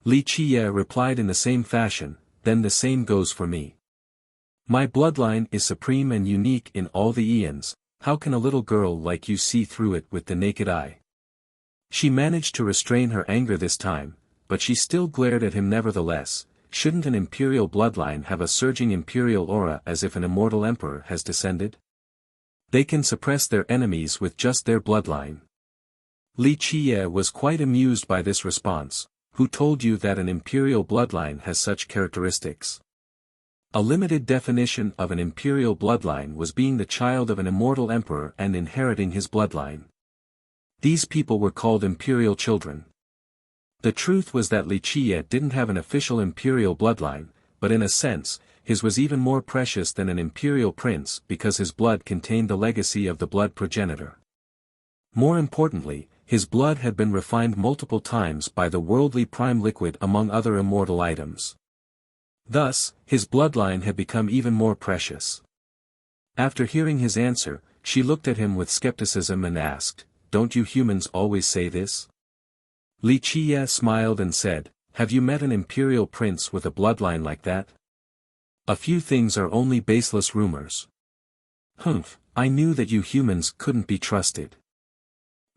Li Qiye replied in the same fashion, "Then the same goes for me. My bloodline is supreme and unique in all the eons, how can a little girl like you see through it with the naked eye?" She managed to restrain her anger this time, but she still glared at him nevertheless. Shouldn't an Imperial bloodline have a surging Imperial aura as if an immortal emperor has descended? They can suppress their enemies with just their bloodline. Li Qiye was quite amused by this response. "Who told you that an Imperial bloodline has such characteristics?" A limited definition of an Imperial bloodline was being the child of an immortal emperor and inheriting his bloodline. These people were called Imperial children. The truth was that Li Qiye didn't have an official Imperial bloodline, but in a sense, his was even more precious than an Imperial prince because his blood contained the legacy of the blood progenitor. More importantly, his blood had been refined multiple times by the worldly prime liquid among other immortal items. Thus, his bloodline had become even more precious. After hearing his answer, she looked at him with skepticism and asked, "Don't you humans always say this?" Li Qiye smiled and said, "Have you met an Imperial prince with a bloodline like that? A few things are only baseless rumors." "Humph, I knew that you humans couldn't be trusted.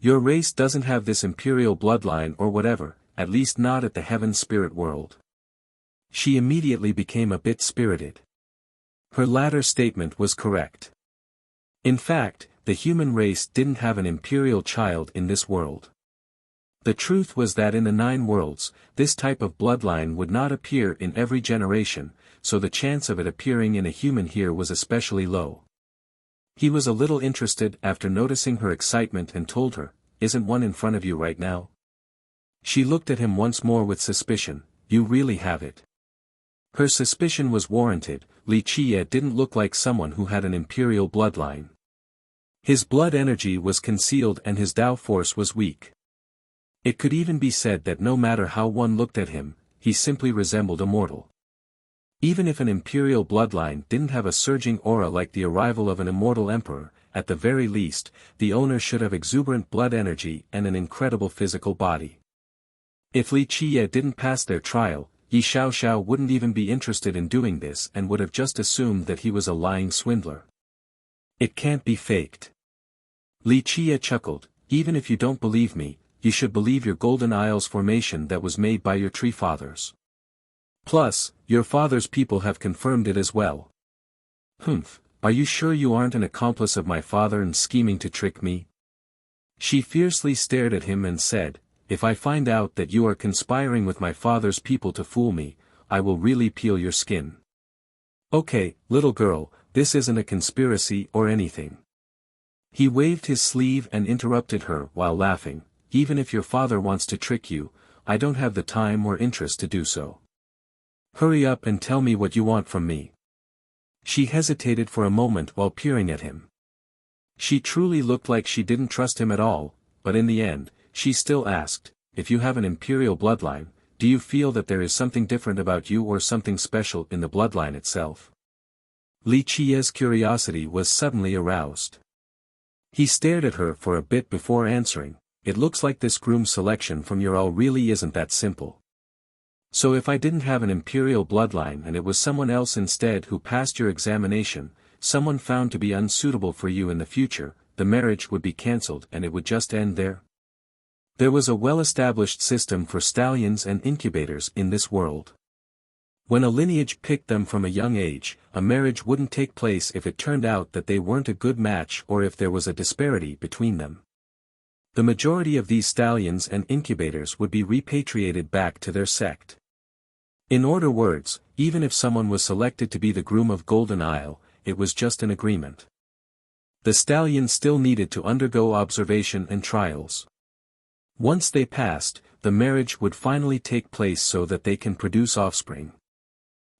Your race doesn't have this Imperial bloodline or whatever, at least not at the heaven spirit world." She immediately became a bit spirited. Her latter statement was correct. In fact, the human race didn't have an imperial child in this world. The truth was that in the 9 worlds, this type of bloodline would not appear in every generation, so the chance of it appearing in a human here was especially low. He was a little interested after noticing her excitement and told her, "Isn't one in front of you right now?" She looked at him once more with suspicion. "You really have it?" Her suspicion was warranted. Li Qie didn't look like someone who had an imperial bloodline. His blood energy was concealed and his Dao force was weak. It could even be said that no matter how one looked at him, he simply resembled a mortal. Even if an imperial bloodline didn't have a surging aura like the arrival of an immortal emperor, at the very least, the owner should have exuberant blood energy and an incredible physical body. If Li Qie didn't pass their trial, Yi Xiaoxiao wouldn't even be interested in doing this and would have just assumed that he was a lying swindler. It can't be faked. Li Qie chuckled. "Even if you don't believe me, you should believe your Golden Isles formation that was made by your tree fathers. Plus, your father's people have confirmed it as well." "Humph, are you sure you aren't an accomplice of my father and scheming to trick me?" She fiercely stared at him and said, "If I find out that you are conspiring with my father's people to fool me, I will really peel your skin." "Okay, little girl, this isn't a conspiracy or anything." He waved his sleeve and interrupted her while laughing. "Even if your father wants to trick you, I don't have the time or interest to do so. Hurry up and tell me what you want from me." She hesitated for a moment while peering at him. She truly looked like she didn't trust him at all, but in the end, she still asked, "If you have an imperial bloodline, do you feel that there is something different about you or something special in the bloodline itself?" Li Qie's curiosity was suddenly aroused. He stared at her for a bit before answering, "It looks like this groom selection from your all really isn't that simple. So if I didn't have an imperial bloodline and it was someone else instead who passed your examination, someone found to be unsuitable for you in the future, the marriage would be cancelled and it would just end there?" There was a well-established system for stallions and incubators in this world. When a lineage picked them from a young age, a marriage wouldn't take place if it turned out that they weren't a good match or if there was a disparity between them. The majority of these stallions and incubators would be repatriated back to their sect. In other words, even if someone was selected to be the groom of Golden Isle, it was just an agreement. The stallion still needed to undergo observation and trials. Once they passed, the marriage would finally take place so that they can produce offspring.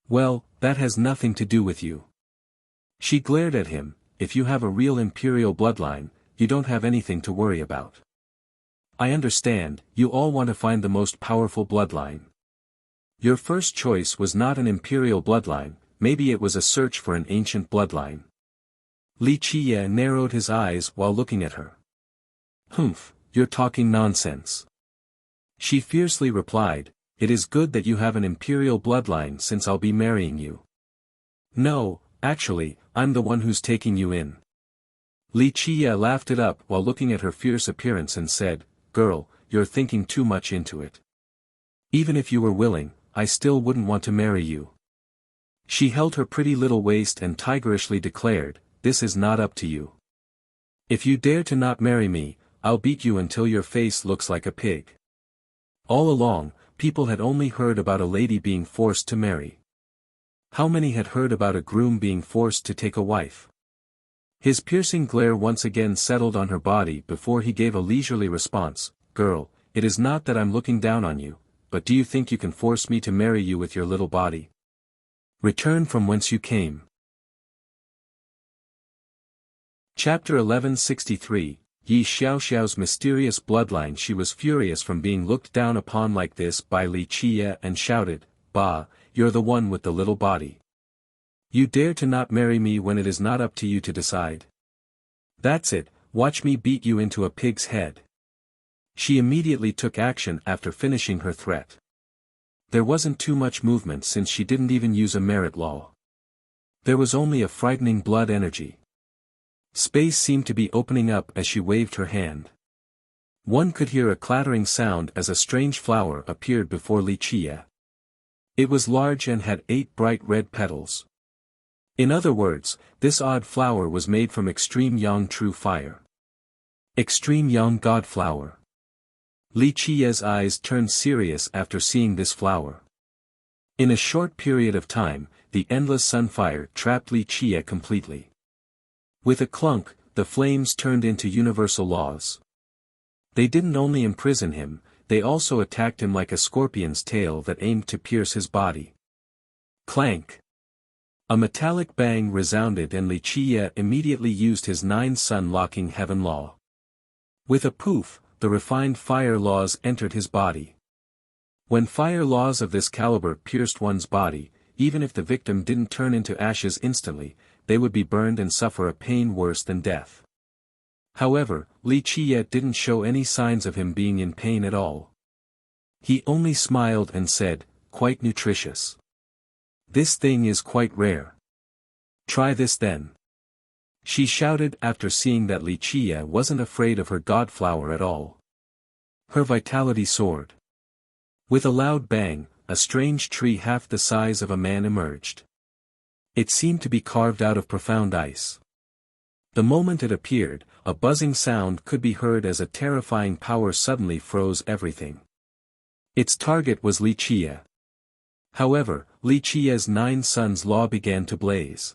"Well, that has nothing to do with you." She glared at him. "If you have a real imperial bloodline, you don't have anything to worry about. I understand, you all want to find the most powerful bloodline. Your first choice was not an imperial bloodline, maybe it was a search for an ancient bloodline." Li Qie narrowed his eyes while looking at her. "Humph. You're talking nonsense." She fiercely replied, "It is good that you have an imperial bloodline since I'll be marrying you." "No, actually, I'm the one who's taking you in." Li Qie laughed it up while looking at her fierce appearance and said, "Girl, you're thinking too much into it. Even if you were willing, I still wouldn't want to marry you." She held her pretty little waist and tigerishly declared, "This is not up to you. If you dare to not marry me, I'll beat you until your face looks like a pig." All along, people had only heard about a lady being forced to marry. How many had heard about a groom being forced to take a wife? His piercing glare once again settled on her body before he gave a leisurely response, "Girl, it is not that I'm looking down on you, but do you think you can force me to marry you with your little body? Return from whence you came." Chapter 1163, Yi Xiaoxiao's mysterious bloodline. She was furious from being looked down upon like this by Li Qie and shouted, "Bah, you're the one with the little body. You dare to not marry me when it is not up to you to decide? That's it, watch me beat you into a pig's head." She immediately took action after finishing her threat. There wasn't too much movement since she didn't even use a merit law. There was only a frightening blood energy. Space seemed to be opening up as she waved her hand. One could hear a clattering sound as a strange flower appeared before Li Qie. It was large and had 8 bright red petals. In other words, this odd flower was made from extreme yang true fire. Extreme yang god flower. Li Qiye's eyes turned serious after seeing this flower. In a short period of time, the endless sunfire trapped Li Qiye completely. With a clunk, the flames turned into universal laws. They didn't only imprison him, they also attacked him like a scorpion's tail that aimed to pierce his body. Clank! A metallic bang resounded and Li Qiye immediately used his 9-sun locking heaven law. With a poof, the refined fire laws entered his body. When fire laws of this caliber pierced one's body, even if the victim didn't turn into ashes instantly, they would be burned and suffer a pain worse than death. However, Li Qiye didn't show any signs of him being in pain at all. He only smiled and said, "Quite nutritious. This thing is quite rare. Try this then." She shouted after seeing that Li Qiye wasn't afraid of her god flower at all. Her vitality soared. With a loud bang, a strange tree half the size of a man emerged. It seemed to be carved out of profound ice. The moment it appeared, a buzzing sound could be heard as a terrifying power suddenly froze everything. Its target was Li Qiye. However, Li Qiye's 9 suns law began to blaze.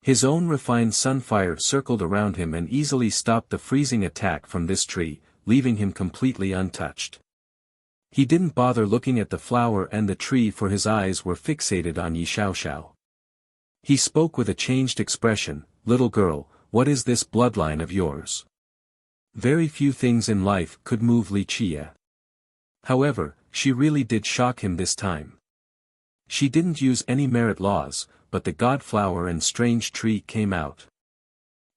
His own refined sunfire circled around him and easily stopped the freezing attack from this tree, leaving him completely untouched. He didn't bother looking at the flower and the tree for his eyes were fixated on Yi Xiaoxiao. He spoke with a changed expression, "Little girl, what is this bloodline of yours?" Very few things in life could move Li Qiye. However, she really did shock him this time. She didn't use any merit laws, but the god flower and strange tree came out.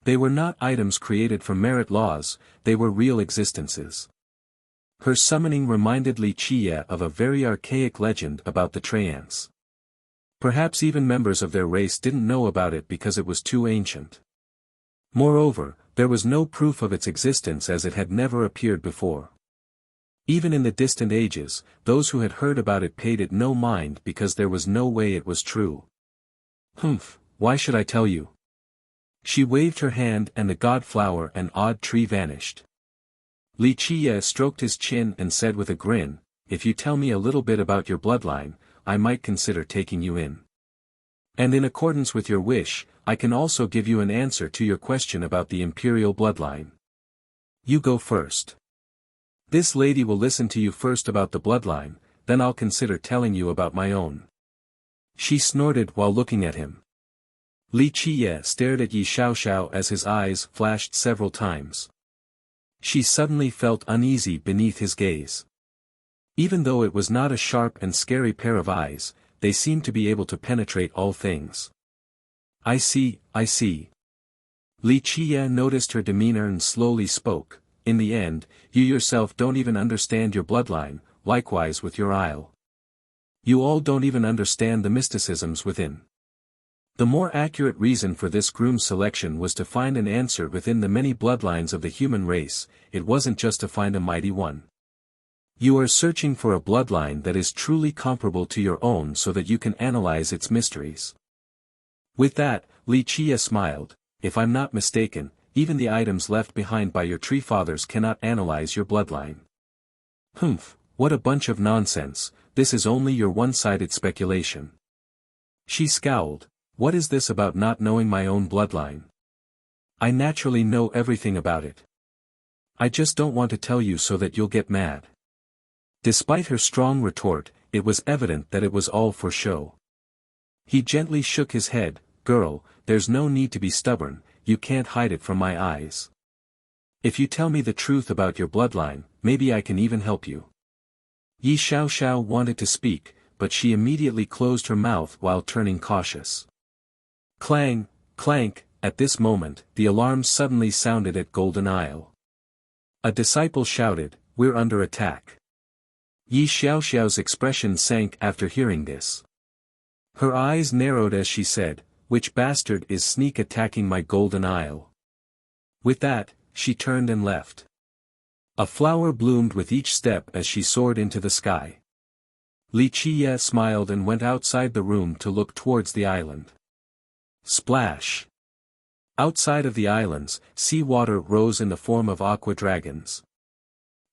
They were not items created from merit laws, they were real existences. Her summoning reminded Li Qiye of a very archaic legend about the Tyrants. Perhaps even members of their race didn't know about it because it was too ancient. Moreover, there was no proof of its existence as it had never appeared before. Even in the distant ages, those who had heard about it paid it no mind because there was no way it was true. "Humph, why should I tell you?" She waved her hand and the god flower and odd tree vanished. Li Qiye stroked his chin and said with a grin, "If you tell me a little bit about your bloodline, I might consider taking you in. And in accordance with your wish, I can also give you an answer to your question about the imperial bloodline. You go first. This lady will listen to you first about the bloodline, then I'll consider telling you about my own." She snorted while looking at him. Li Qiye stared at Yi Xiaoxiao as his eyes flashed several times. She suddenly felt uneasy beneath his gaze. Even though it was not a sharp and scary pair of eyes, they seemed to be able to penetrate all things. I see. Li Qiye noticed her demeanor and slowly spoke, "In the end, you yourself don't even understand your bloodline, likewise with your isle. You all don't even understand the mysticisms within." The more accurate reason for this groom selection was to find an answer within the many bloodlines of the human race, it wasn't just to find a mighty one. You are searching for a bloodline that is truly comparable to your own so that you can analyze its mysteries. With that, Li Qiye smiled, "If I'm not mistaken, even the items left behind by your tree fathers cannot analyze your bloodline." "Humph, what a bunch of nonsense, this is only your one-sided speculation." She scowled, "What is this about not knowing my own bloodline? I naturally know everything about it. I just don't want to tell you so that you'll get mad." Despite her strong retort, it was evident that it was all for show. He gently shook his head, "Girl, there's no need to be stubborn, you can't hide it from my eyes. If you tell me the truth about your bloodline, maybe I can even help you." Yi Xiaoxiao wanted to speak, but she immediately closed her mouth while turning cautious. Clang, clank, at this moment, the alarm suddenly sounded at Golden Isle. A disciple shouted, "We're under attack." Yi Xiaoxiao's expression sank after hearing this. Her eyes narrowed as she said, "Which bastard is sneak attacking my Golden Isle?" With that, she turned and left. A flower bloomed with each step as she soared into the sky. Li Qiye smiled and went outside the room to look towards the island. Splash! Outside of the islands, sea water rose in the form of aqua dragons.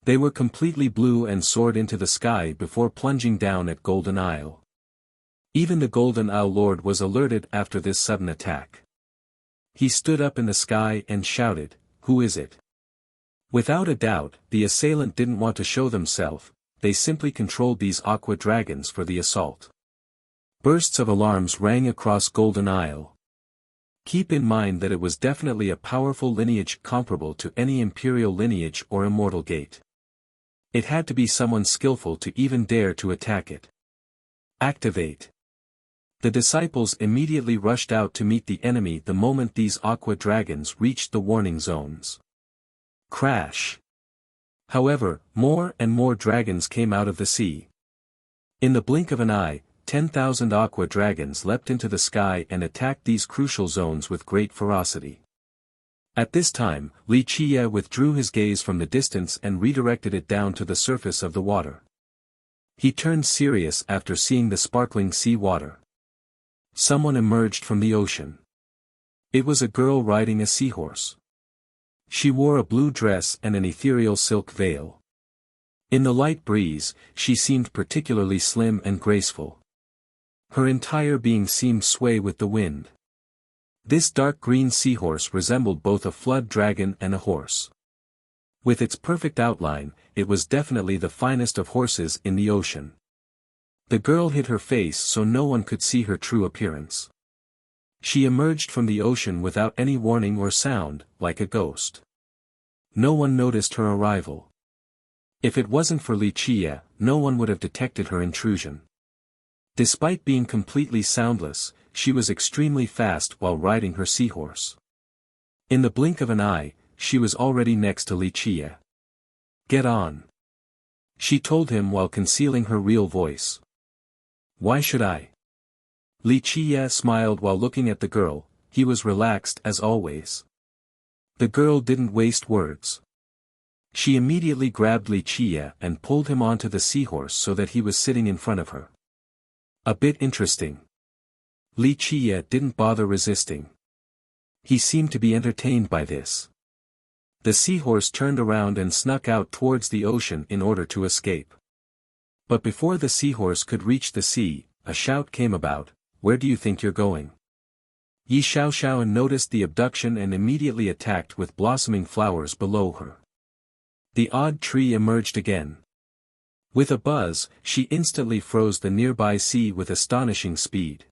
They were completely blue and soared into the sky before plunging down at Golden Isle. Even the Golden Isle Lord was alerted after this sudden attack. He stood up in the sky and shouted, "Who is it?" Without a doubt, the assailant didn't want to show themselves, they simply controlled these aqua dragons for the assault. Bursts of alarms rang across Golden Isle. Keep in mind that it was definitely a powerful lineage comparable to any imperial lineage or immortal gate. It had to be someone skillful to even dare to attack it. Activate. The disciples immediately rushed out to meet the enemy the moment these aqua dragons reached the warning zones. Crash. However, more and more dragons came out of the sea. In the blink of an eye, 10,000 aqua dragons leapt into the sky and attacked these crucial zones with great ferocity. At this time, Wuxia withdrew his gaze from the distance and redirected it down to the surface of the water. He turned serious after seeing the sparkling sea water. Someone emerged from the ocean. It was a girl riding a seahorse. She wore a blue dress and an ethereal silk veil. In the light breeze, she seemed particularly slim and graceful. Her entire being seemed sway with the wind. This dark green seahorse resembled both a flood dragon and a horse. With its perfect outline, it was definitely the finest of horses in the ocean. The girl hid her face so no one could see her true appearance. She emerged from the ocean without any warning or sound, like a ghost. No one noticed her arrival. If it wasn't for Wuxia, no one would have detected her intrusion. Despite being completely soundless, she was extremely fast while riding her seahorse. In the blink of an eye, she was already next to Wuxia. "Get on," she told him while concealing her real voice. "Why should I?" Wuxia smiled while looking at the girl, he was relaxed as always. The girl didn't waste words. She immediately grabbed Wuxia and pulled him onto the seahorse so that he was sitting in front of her. A bit interesting. Wuxia didn't bother resisting. He seemed to be entertained by this. The seahorse turned around and snuck out towards the ocean in order to escape. But before the seahorse could reach the sea, a shout came about, "Where do you think you're going?" Yi Xiaoxiao noticed the abduction and immediately attacked with blossoming flowers below her. The odd tree emerged again. With a buzz, she instantly froze the nearby sea with astonishing speed.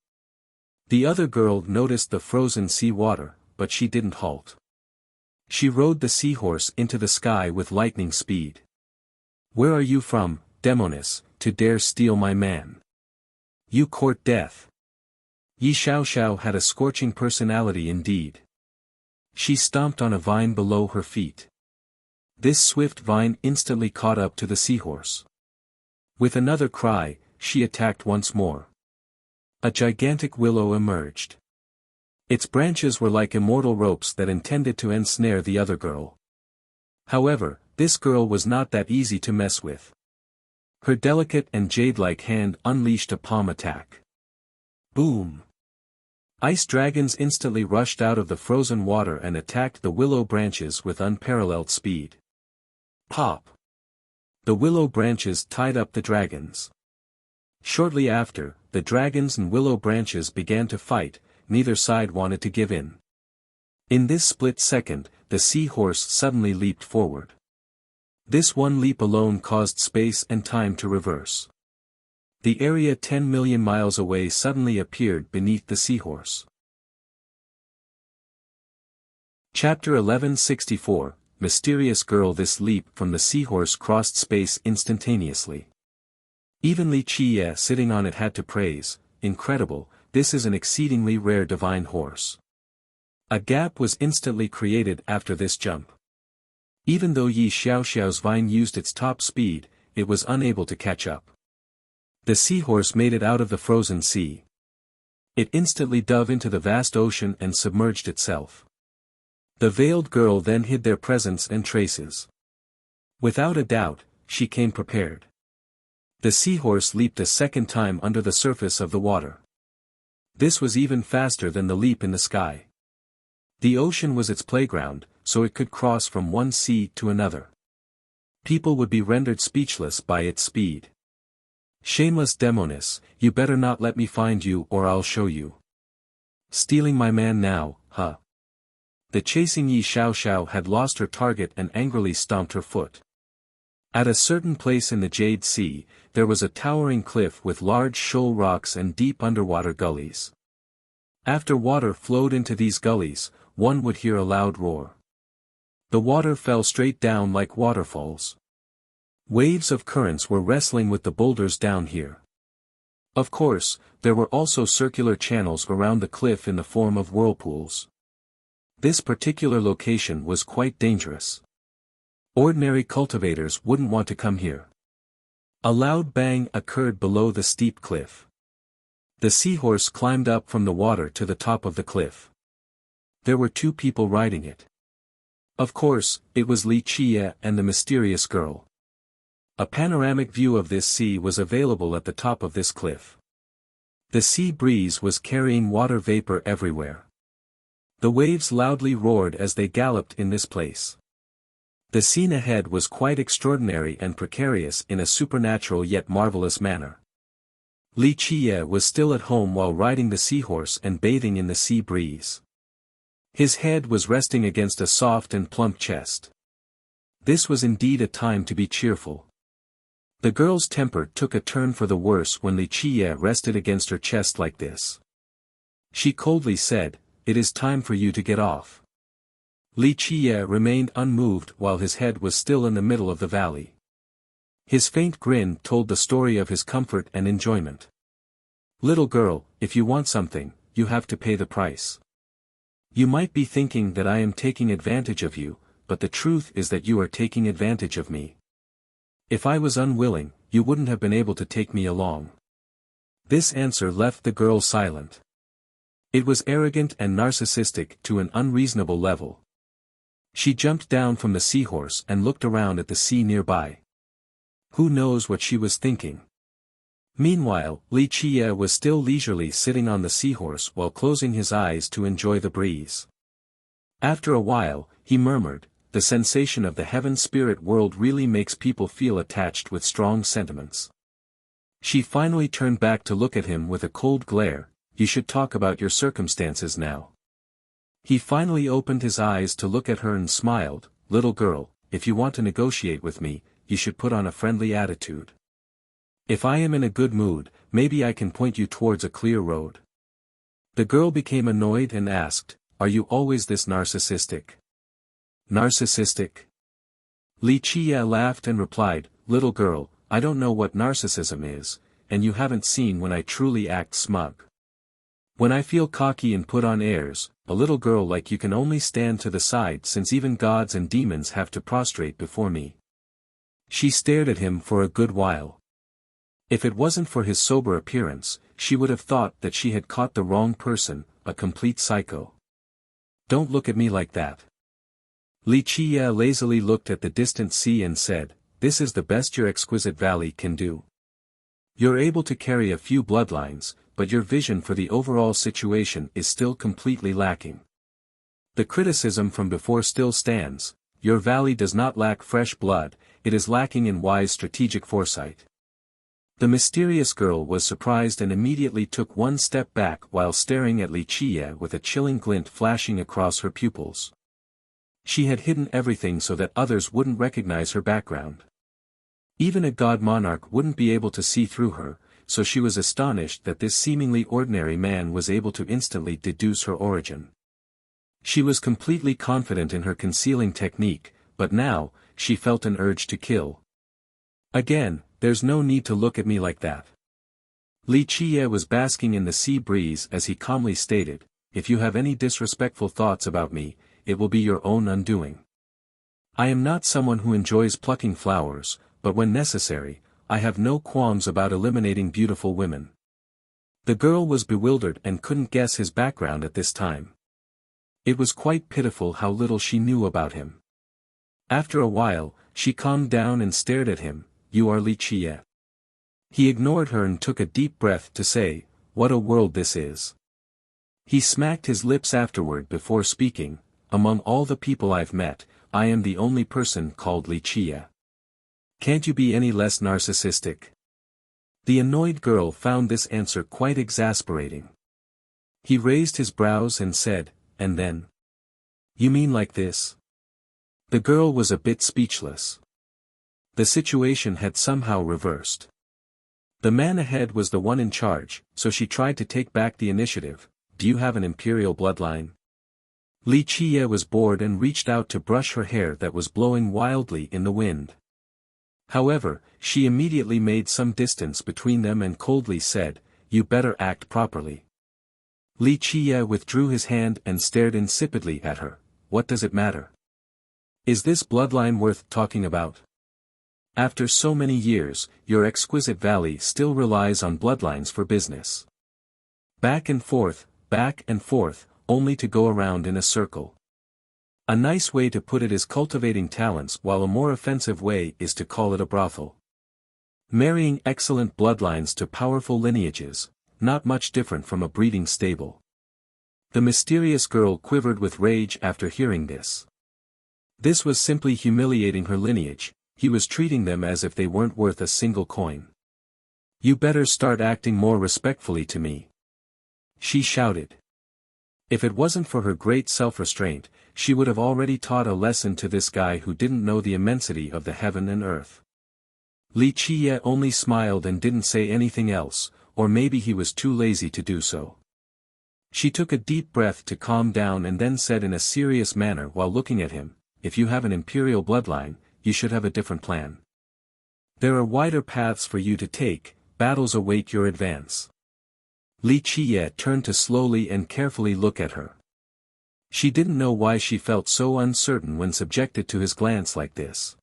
The other girl noticed the frozen sea water, but she didn't halt. She rode the seahorse into the sky with lightning speed. "Where are you from, Demoness, to dare steal my man? You court death." Yi Xiaoxiao had a scorching personality indeed. She stomped on a vine below her feet. This swift vine instantly caught up to the seahorse. With another cry, she attacked once more. A gigantic willow emerged. Its branches were like immortal ropes that intended to ensnare the other girl. However, this girl was not that easy to mess with. Her delicate and jade-like hand unleashed a palm attack. Boom! Ice dragons instantly rushed out of the frozen water and attacked the willow branches with unparalleled speed. Pop! The willow branches tied up the dragons. Shortly after, the dragons and willow branches began to fight, neither side wanted to give in. In this split second, the seahorse suddenly leaped forward. This one leap alone caused space and time to reverse. The area 10 million miles away suddenly appeared beneath the seahorse. Chapter 1164, Mysterious Girl. This leap from the seahorse crossed space instantaneously. Even Wuxia sitting on it had to praise, "Incredible, this is an exceedingly rare divine horse." A gap was instantly created after this jump. Even though Yi Xiaoxiao's vine used its top speed, it was unable to catch up. The seahorse made it out of the frozen sea. It instantly dove into the vast ocean and submerged itself. The veiled girl then hid their presence and traces. Without a doubt, she came prepared. The seahorse leaped a second time under the surface of the water. This was even faster than the leap in the sky. The ocean was its playground, so it could cross from one sea to another. People would be rendered speechless by its speed. Shameless demoness, you better not let me find you or I'll show you. Stealing my man now, huh? The chasing Yi Xiao had lost her target and angrily stomped her foot. At a certain place in the Jade Sea, there was a towering cliff with large shoal rocks and deep underwater gullies. After water flowed into these gullies, one would hear a loud roar. The water fell straight down like waterfalls. Waves of currents were wrestling with the boulders down here. Of course, there were also circular channels around the cliff in the form of whirlpools. This particular location was quite dangerous. Ordinary cultivators wouldn't want to come here. A loud bang occurred below the steep cliff. The seahorse climbed up from the water to the top of the cliff. There were two people riding it. Of course, it was Li Qie and the mysterious girl. A panoramic view of this sea was available at the top of this cliff. The sea breeze was carrying water vapor everywhere. The waves loudly roared as they galloped in this place. The scene ahead was quite extraordinary and precarious in a supernatural yet marvelous manner. Li Qie was still at home while riding the seahorse and bathing in the sea breeze. His head was resting against a soft and plump chest. This was indeed a time to be cheerful. The girl's temper took a turn for the worse when Li Qie rested against her chest like this. She coldly said, "It is time for you to get off." Li Qie remained unmoved while his head was still in the middle of the valley. His faint grin told the story of his comfort and enjoyment. "Little girl, if you want something, you have to pay the price. You might be thinking that I am taking advantage of you, but the truth is that you are taking advantage of me. If I was unwilling, you wouldn't have been able to take me along." This answer left the girl silent. It was arrogant and narcissistic to an unreasonable level. She jumped down from the seahorse and looked around at the sea nearby. Who knows what she was thinking? Meanwhile, Li Qie was still leisurely sitting on the seahorse while closing his eyes to enjoy the breeze. After a while, he murmured, "The sensation of the heaven spirit world really makes people feel attached with strong sentiments." She finally turned back to look at him with a cold glare. "You should talk about your circumstances now." He finally opened his eyes to look at her and smiled, "Little girl, if you want to negotiate with me, you should put on a friendly attitude. If I am in a good mood, maybe I can point you towards a clear road." The girl became annoyed and asked, "Are you always this narcissistic?" "Narcissistic?" Li Qie laughed and replied, "Little girl, I don't know what narcissism is, and you haven't seen when I truly act smug. When I feel cocky and put on airs, a little girl like you can only stand to the side since even gods and demons have to prostrate before me." She stared at him for a good while. If it wasn't for his sober appearance, she would have thought that she had caught the wrong person, a complete psycho. "Don't look at me like that." Li Qie lazily looked at the distant sea and said, "This is the best your exquisite valley can do. You're able to carry a few bloodlines, but your vision for the overall situation is still completely lacking. The criticism from before still stands, your valley does not lack fresh blood, it is lacking in wise strategic foresight." The mysterious girl was surprised and immediately took one step back while staring at Li Qie with a chilling glint flashing across her pupils. She had hidden everything so that others wouldn't recognize her background. Even a god monarch wouldn't be able to see through her, so she was astonished that this seemingly ordinary man was able to instantly deduce her origin. She was completely confident in her concealing technique, but now, she felt an urge to kill. "Again, there's no need to look at me like that." Li Qie was basking in the sea breeze as he calmly stated, "If you have any disrespectful thoughts about me, it will be your own undoing. I am not someone who enjoys plucking flowers, but when necessary, I have no qualms about eliminating beautiful women." The girl was bewildered and couldn't guess his background at this time. It was quite pitiful how little she knew about him. After a while, she calmed down and stared at him, "You are Li Qie." He ignored her and took a deep breath to say, "What a world this is." He smacked his lips afterward before speaking, among all the people I've met, I am the only person called Wuxia. Can't you be any less narcissistic? The annoyed girl found this answer quite exasperating. He raised his brows and said, and then? You mean like this? The girl was a bit speechless. The situation had somehow reversed. The man ahead was the one in charge, so she tried to take back the initiative. Do you have an imperial bloodline? Wuxia was bored and reached out to brush her hair that was blowing wildly in the wind. However, she immediately made some distance between them and coldly said, you better act properly. Wuxia withdrew his hand and stared insipidly at her. What does it matter? Is this bloodline worth talking about? After so many years, your exquisite valley still relies on bloodlines for business. Back and forth, only to go around in a circle. A nice way to put it is cultivating talents, while a more offensive way is to call it a brothel. Marrying excellent bloodlines to powerful lineages, not much different from a breeding stable. The mysterious girl quivered with rage after hearing this. This was simply humiliating her lineage. He was treating them as if they weren't worth a single coin. You better start acting more respectfully to me, she shouted. If it wasn't for her great self-restraint, she would have already taught a lesson to this guy who didn't know the immensity of the heaven and earth. Wuxia only smiled and didn't say anything else, or maybe he was too lazy to do so. She took a deep breath to calm down and then said in a serious manner while looking at him, if you have an imperial bloodline, you should have a different plan. There are wider paths for you to take, battles await your advance. Wuxia turned to slowly and carefully look at her. She didn't know why she felt so uncertain when subjected to his glance like this.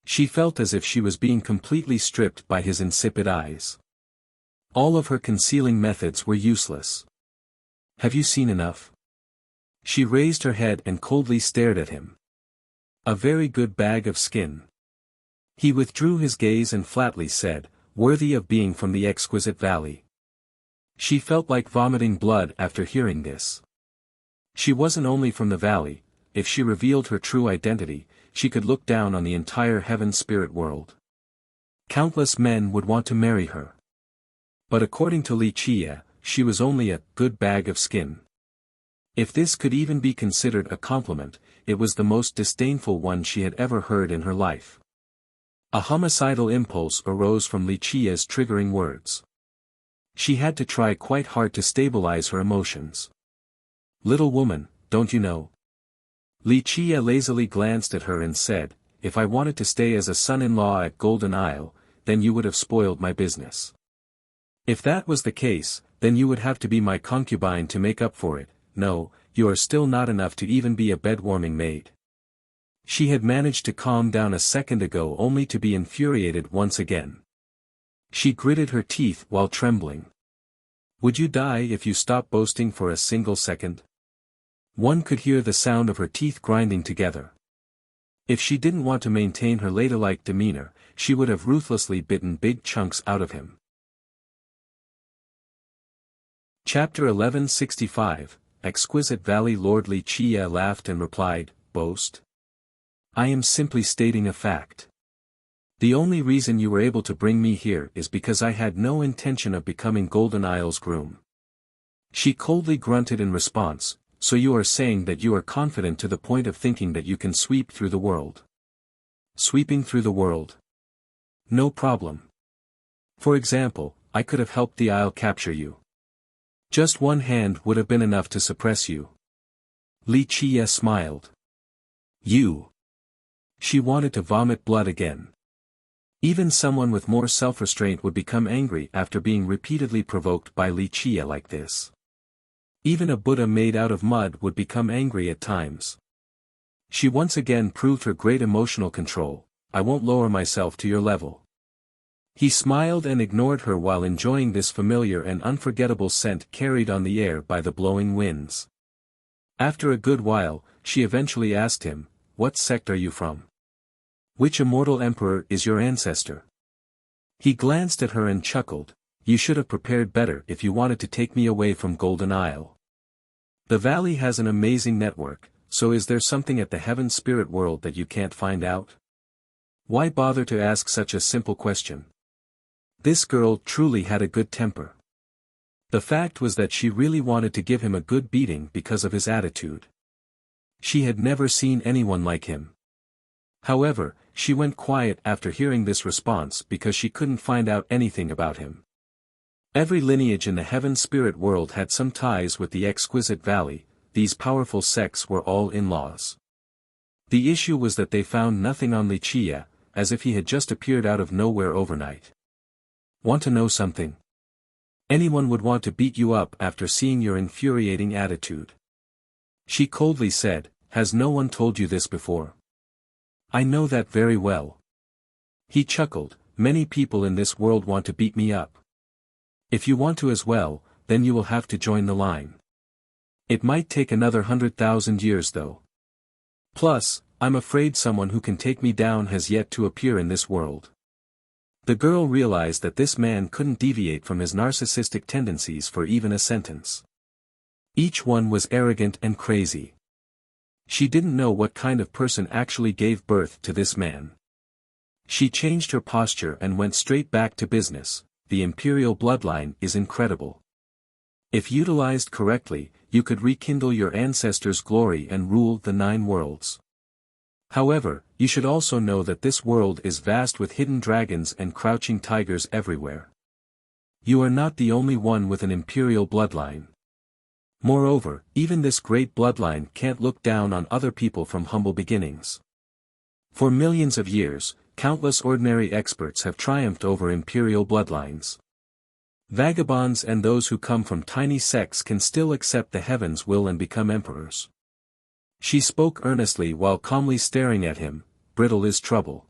She felt as if she was being completely stripped by his insipid eyes. All of her concealing methods were useless. Have you seen enough? She raised her head and coldly stared at him. A very good bag of skin. He withdrew his gaze and flatly said, worthy of being from the exquisite valley. She felt like vomiting blood after hearing this. She wasn't only from the valley. If she revealed her true identity, she could look down on the entire heaven spirit world. Countless men would want to marry her. But according to Wuxia, she was only a good bag of skin. If this could even be considered a compliment, it was the most disdainful one she had ever heard in her life. A homicidal impulse arose from Wuxia's triggering words. She had to try quite hard to stabilize her emotions. Little woman, don't you know? Wuxia lazily glanced at her and said, if I wanted to stay as a son-in-law at Golden Isle, then you would have spoiled my business. If that was the case, then you would have to be my concubine to make up for it. No, you are still not enough to even be a bed-warming maid. She had managed to calm down a second ago only to be infuriated once again. She gritted her teeth while trembling. Would you die if you stopped boasting for a single second? One could hear the sound of her teeth grinding together. If she didn't want to maintain her ladylike demeanor, she would have ruthlessly bitten big chunks out of him. Chapter 1165, Exquisite Valley. Lord Wuxia laughed and replied, boast? I am simply stating a fact. The only reason you were able to bring me here is because I had no intention of becoming Golden Isle's groom. She coldly grunted in response, so you are saying that you are confident to the point of thinking that you can sweep through the world. Sweeping through the world? No problem. For example, I could have helped the Isle capture you. Just one hand would have been enough to suppress you. Wuxia smiled. You. She wanted to vomit blood again. Even someone with more self-restraint would become angry after being repeatedly provoked by Wuxia like this. Even a Buddha made out of mud would become angry at times. She once again proved her great emotional control. I won't lower myself to your level. He smiled and ignored her while enjoying this familiar and unforgettable scent carried on the air by the blowing winds. After a good while, she eventually asked him, what sect are you from? Which immortal emperor is your ancestor? He glanced at her and chuckled, you should have prepared better if you wanted to take me away from Golden Isle. The valley has an amazing network, so is there something at the heaven spirit world that you can't find out? Why bother to ask such a simple question? This girl truly had a good temper. The fact was that she really wanted to give him a good beating because of his attitude. She had never seen anyone like him. However, she went quiet after hearing this response because she couldn't find out anything about him. Every lineage in the heaven spirit world had some ties with the exquisite valley. These powerful sects were all in-laws. The issue was that they found nothing on Wuxia, as if he had just appeared out of nowhere overnight. Want to know something? Anyone would want to beat you up after seeing your infuriating attitude. She coldly said, "Has no one told you this before?" "I know that very well." He chuckled, "Many people in this world want to beat me up. If you want to as well, then you will have to join the line. It might take another 100,000 years though. Plus, I'm afraid someone who can take me down has yet to appear in this world." The girl realized that this man couldn't deviate from his narcissistic tendencies for even a sentence. Each one was arrogant and crazy. She didn't know what kind of person actually gave birth to this man. She changed her posture and went straight back to business. The imperial bloodline is incredible. If utilized correctly, you could rekindle your ancestors' glory and rule the 9 worlds. However, you should also know that this world is vast with hidden dragons and crouching tigers everywhere. You are not the only one with an imperial bloodline. Moreover, even this great bloodline can't look down on other people from humble beginnings. For millions of years, countless ordinary experts have triumphed over imperial bloodlines. Vagabonds and those who come from tiny sects can still accept the heavens' will and become emperors. She spoke earnestly while calmly staring at him. "Brittle is trouble.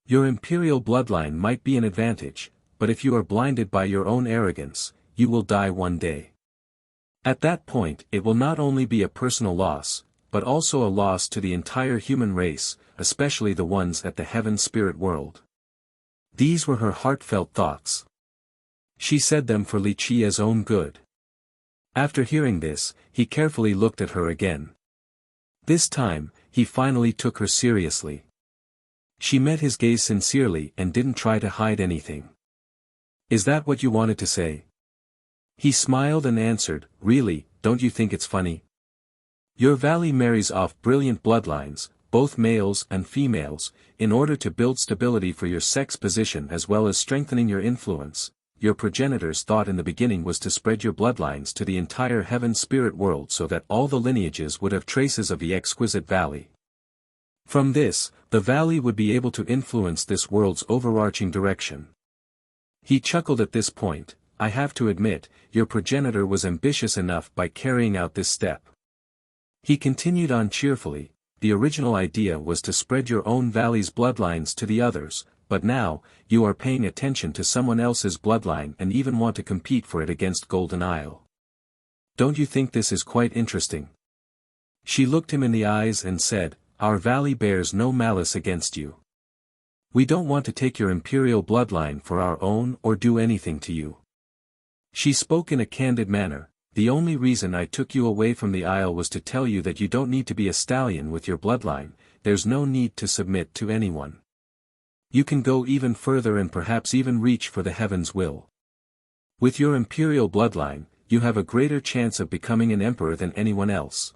Your imperial bloodline might be an advantage, but if you are blinded by your own arrogance, you will die one day. At that point it will not only be a personal loss, but also a loss to the entire human race, especially the ones at the heaven spirit world." These were her heartfelt thoughts. She said them for Wuxia's own good. After hearing this, he carefully looked at her again. This time, he finally took her seriously. She met his gaze sincerely and didn't try to hide anything. "Is that what you wanted to say?" He smiled and answered, "Really, don't you think it's funny? Your valley marries off brilliant bloodlines, both males and females, in order to build stability for your sex position as well as strengthening your influence. Your progenitors' thought in the beginning was to spread your bloodlines to the entire heaven spirit world so that all the lineages would have traces of the exquisite valley. From this, the valley would be able to influence this world's overarching direction." He chuckled at this point. "I have to admit, your progenitor was ambitious enough by carrying out this step." He continued on cheerfully, "The original idea was to spread your own valley's bloodlines to the others, but now, you are paying attention to someone else's bloodline and even want to compete for it against Golden Isle. Don't you think this is quite interesting?" She looked him in the eyes and said, "Our valley bears no malice against you. We don't want to take your imperial bloodline for our own or do anything to you." She spoke in a candid manner. "The only reason I took you away from the Isle was to tell you that you don't need to be a stallion with your bloodline. There's no need to submit to anyone. You can go even further and perhaps even reach for the heaven's will. With your imperial bloodline, you have a greater chance of becoming an emperor than anyone else."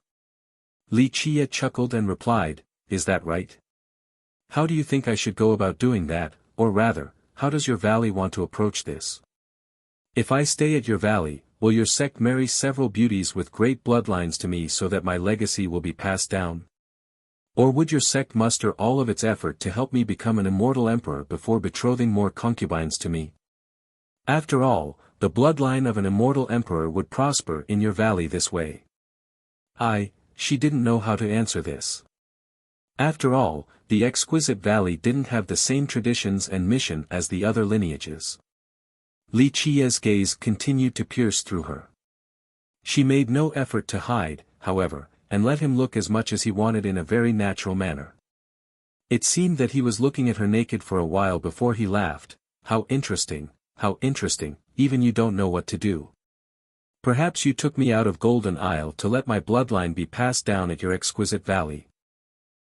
Wuxia chuckled and replied, "Is that right? How do you think I should go about doing that, or rather, how does your valley want to approach this? If I stay at your valley, will your sect marry several beauties with great bloodlines to me so that my legacy will be passed down? Or would your sect muster all of its effort to help me become an immortal emperor before betrothing more concubines to me? After all, the bloodline of an immortal emperor would prosper in your valley this way." She didn't know how to answer this. After all, the exquisite valley didn't have the same traditions and mission as the other lineages. Wuxia's gaze continued to pierce through her. She made no effort to hide, however, and let him look as much as he wanted in a very natural manner. It seemed that he was looking at her naked for a while before he laughed. How interesting, even you don't know what to do." Perhaps you took me out of Golden Isle to let my bloodline be passed down at your exquisite valley.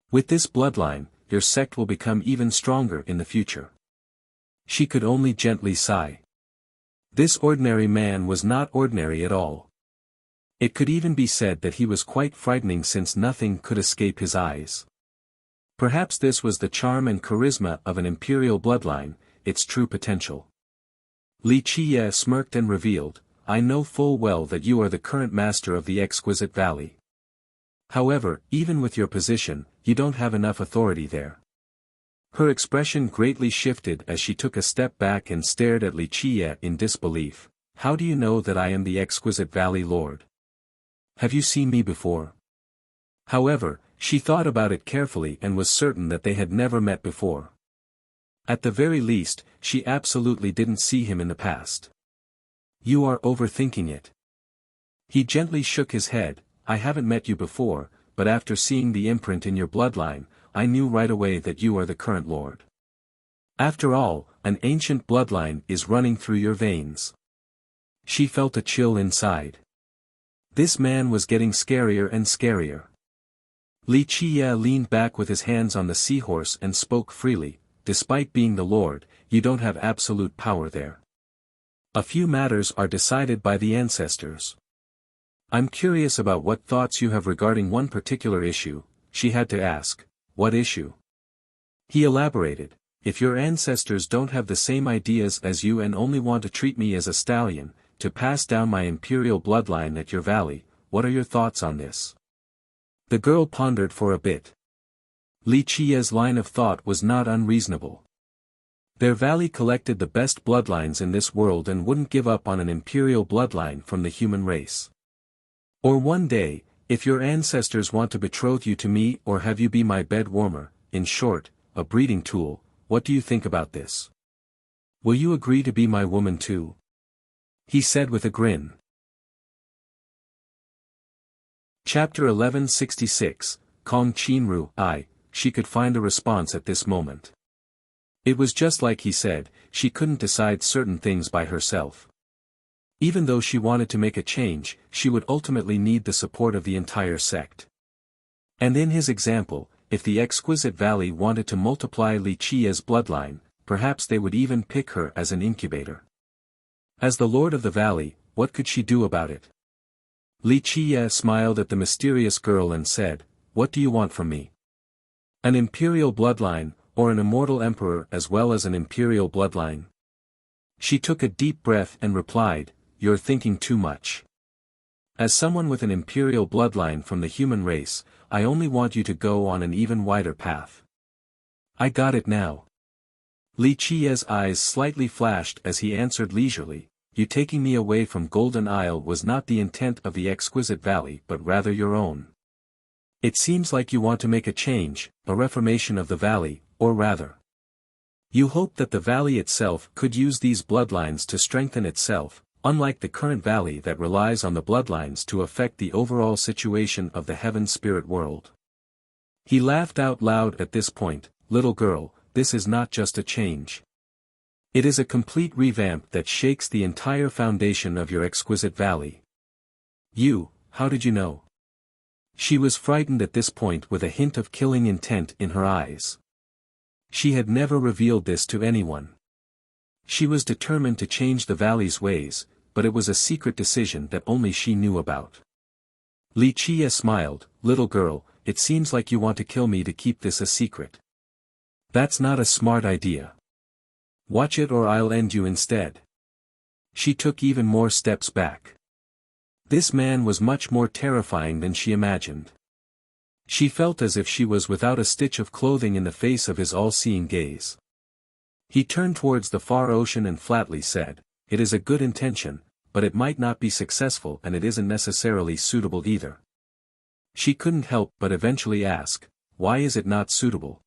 With this bloodline, your sect will become even stronger in the future. She could only gently sigh. This ordinary man was not ordinary at all. It could even be said that he was quite frightening since nothing could escape his eyes. Perhaps this was the charm and charisma of an imperial bloodline, its true potential. Li Qiye smirked and revealed, I know full well that you are the current master of the exquisite valley. However, even with your position, you don't have enough authority there. Her expression greatly shifted as she took a step back and stared at Li Qiye in disbelief. How do you know that I am the exquisite valley lord? Have you seen me before? However, she thought about it carefully and was certain that they had never met before. At the very least, she absolutely didn't see him in the past. You are overthinking it. He gently shook his head. I haven't met you before, but after seeing the imprint in your bloodline, I knew right away that you are the current lord. After all, an ancient bloodline is running through your veins. She felt a chill inside. This man was getting scarier and scarier. Li Qiye leaned back with his hands on the seahorse and spoke freely. Despite being the lord, you don't have absolute power there. A few matters are decided by the ancestors. I'm curious about what thoughts you have regarding one particular issue. She had to ask, what issue? He elaborated, if your ancestors don't have the same ideas as you and only want to treat me as a stallion, to pass down my imperial bloodline at your valley, what are your thoughts on this? The girl pondered for a bit. Li Qiye's line of thought was not unreasonable. Their valley collected the best bloodlines in this world and wouldn't give up on an imperial bloodline from the human race. Or one day, if your ancestors want to betroth you to me or have you be my bed warmer, in short, a breeding tool, what do you think about this? Will you agree to be my woman too? He said with a grin. Chapter 1166, Kong Qinru. She could find a response at this moment. It was just like he said, she couldn't decide certain things by herself. Even though she wanted to make a change, she would ultimately need the support of the entire sect. And in his example, if the exquisite valley wanted to multiply Li Qiye's bloodline, perhaps they would even pick her as an incubator. As the lord of the valley, what could she do about it? Li Qiye smiled at the mysterious girl and said, what do you want from me? An imperial bloodline, or an immortal emperor as well as an imperial bloodline? She took a deep breath and replied, you're thinking too much. As someone with an imperial bloodline from the human race, I only want you to go on an even wider path. I got it now. Li Qiye's eyes slightly flashed as he answered leisurely, you taking me away from Golden Isle was not the intent of the exquisite valley but rather your own. It seems like you want to make a change, a reformation of the valley, or rather. You hope that the valley itself could use these bloodlines to strengthen itself, unlike the current valley that relies on the bloodlines to affect the overall situation of the heaven spirit world. He laughed out loud at this point, little girl, this is not just a change. It is a complete revamp that shakes the entire foundation of your exquisite valley. How did you know? She was frightened at this point with a hint of killing intent in her eyes. She had never revealed this to anyone. She was determined to change the valley's ways, but it was a secret decision that only she knew about. Li Qiye smiled, little girl, it seems like you want to kill me to keep this a secret. That's not a smart idea. Watch it or I'll end you instead. She took even more steps back. This man was much more terrifying than she imagined. She felt as if she was without a stitch of clothing in the face of his all-seeing gaze. He turned towards the far ocean and flatly said, it is a good intention, but it might not be successful and it isn't necessarily suitable either. She couldn't help but eventually ask, why is it not suitable?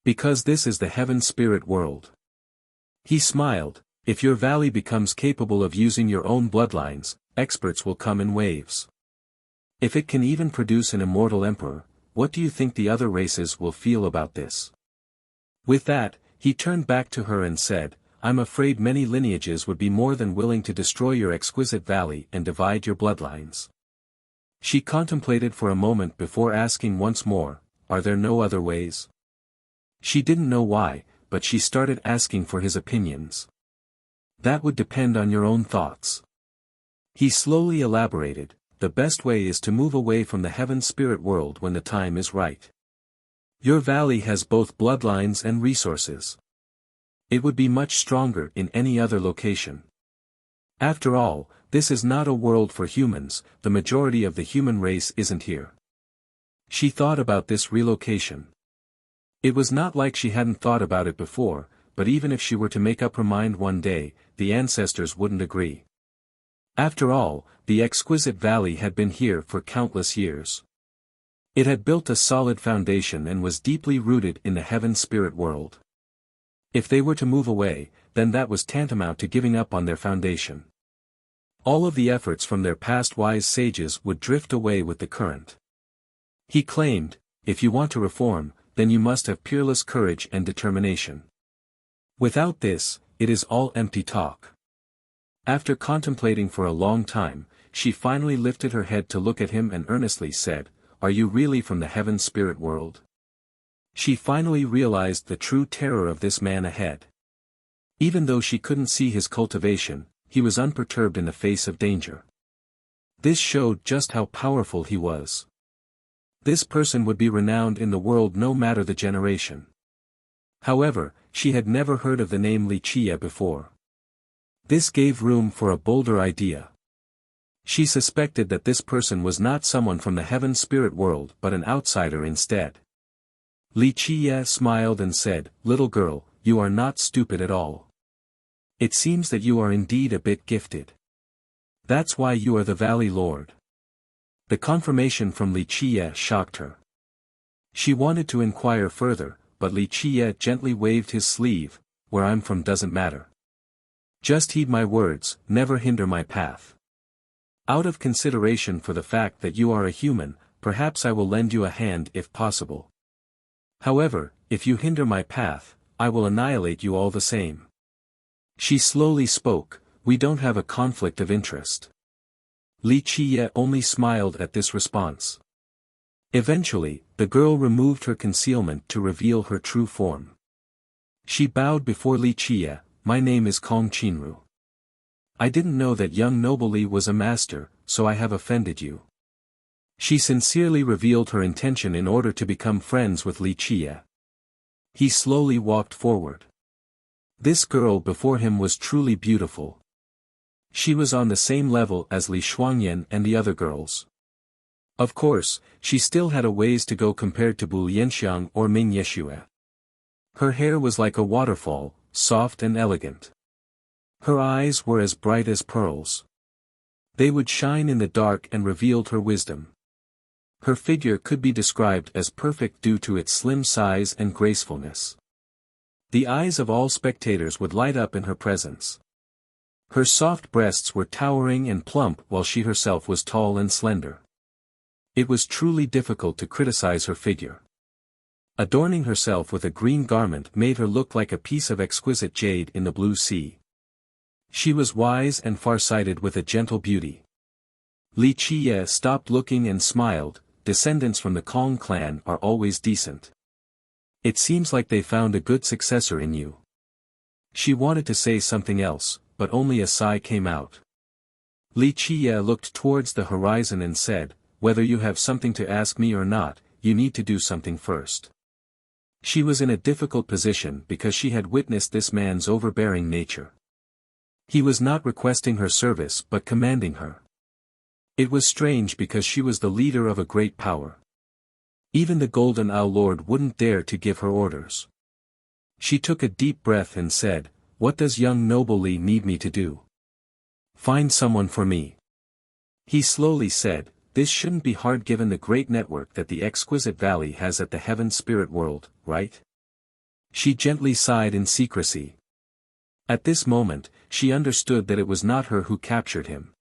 Because this is the heaven spirit world. He smiled, if your valley becomes capable of using your own bloodlines, experts will come in waves. If it can even produce an immortal emperor, what do you think the other races will feel about this? With that, he turned back to her and said, I'm afraid many lineages would be more than willing to destroy your exquisite valley and divide your bloodlines. She contemplated for a moment before asking once more, are there no other ways? She didn't know why, but she started asking for his opinions. That would depend on your own thoughts. He slowly elaborated, the best way is to move away from the heaven spirit world when the time is right. Your valley has both bloodlines and resources. It would be much stronger in any other location. After all, this is not a world for humans, the majority of the human race isn't here. She thought about this relocation. It was not like she hadn't thought about it before, but even if she were to make up her mind one day, the ancestors wouldn't agree. After all, the exquisite valley had been here for countless years. It had built a solid foundation and was deeply rooted in the heaven spirit world. If they were to move away, then that was tantamount to giving up on their foundation. All of the efforts from their past wise sages would drift away with the current. He claimed, if you want to reform, then you must have peerless courage and determination. Without this, it is all empty talk. After contemplating for a long time, she finally lifted her head to look at him and earnestly said, are you really from the heaven spirit world? She finally realized the true terror of this man ahead. Even though she couldn't see his cultivation, he was unperturbed in the face of danger. This showed just how powerful he was. This person would be renowned in the world no matter the generation. However, she had never heard of the name Wuxia before. This gave room for a bolder idea. She suspected that this person was not someone from the heaven spirit world but an outsider instead. Wuxia smiled and said, little girl, you are not stupid at all. It seems that you are indeed a bit gifted. That's why you are the Valley Lord. The confirmation from Wuxia shocked her. She wanted to inquire further, but Wuxia gently waved his sleeve, where I'm from doesn't matter. Just heed my words, never hinder my path. Out of consideration for the fact that you are a human, perhaps I will lend you a hand if possible. However, if you hinder my path, I will annihilate you all the same. She slowly spoke, we don't have a conflict of interest. Wuxia only smiled at this response. Eventually, the girl removed her concealment to reveal her true form. She bowed before Wuxia, my name is Kong Chinru. I didn't know that young noble Li was a master, so I have offended you. She sincerely revealed her intention in order to become friends with Wuxia. He slowly walked forward. This girl before him was truly beautiful. She was on the same level as Li Shuangyan and the other girls. Of course, she still had a ways to go compared to Bu Lianxiang or Ming Yeshue. Her hair was like a waterfall, soft and elegant. Her eyes were as bright as pearls. They would shine in the dark and revealed her wisdom. Her figure could be described as perfect due to its slim size and gracefulness. The eyes of all spectators would light up in her presence. Her soft breasts were towering and plump while she herself was tall and slender. It was truly difficult to criticize her figure. Adorning herself with a green garment made her look like a piece of exquisite jade in the blue sea. She was wise and far-sighted with a gentle beauty. Wuxia stopped looking and smiled, descendants from the Kong clan are always decent. It seems like they found a good successor in you. She wanted to say something else, but only a sigh came out. Wuxia looked towards the horizon and said, whether you have something to ask me or not, you need to do something first. She was in a difficult position because she had witnessed this man's overbearing nature. He was not requesting her service but commanding her. It was strange because she was the leader of a great power. Even the Golden Owl Lord wouldn't dare to give her orders. She took a deep breath and said, what does young noble Li need me to do? Find someone for me. He slowly said, this shouldn't be hard given the great network that the exquisite valley has at the heaven spirit world, right? She gently sighed in secrecy. At this moment, she understood that it was not her who captured him.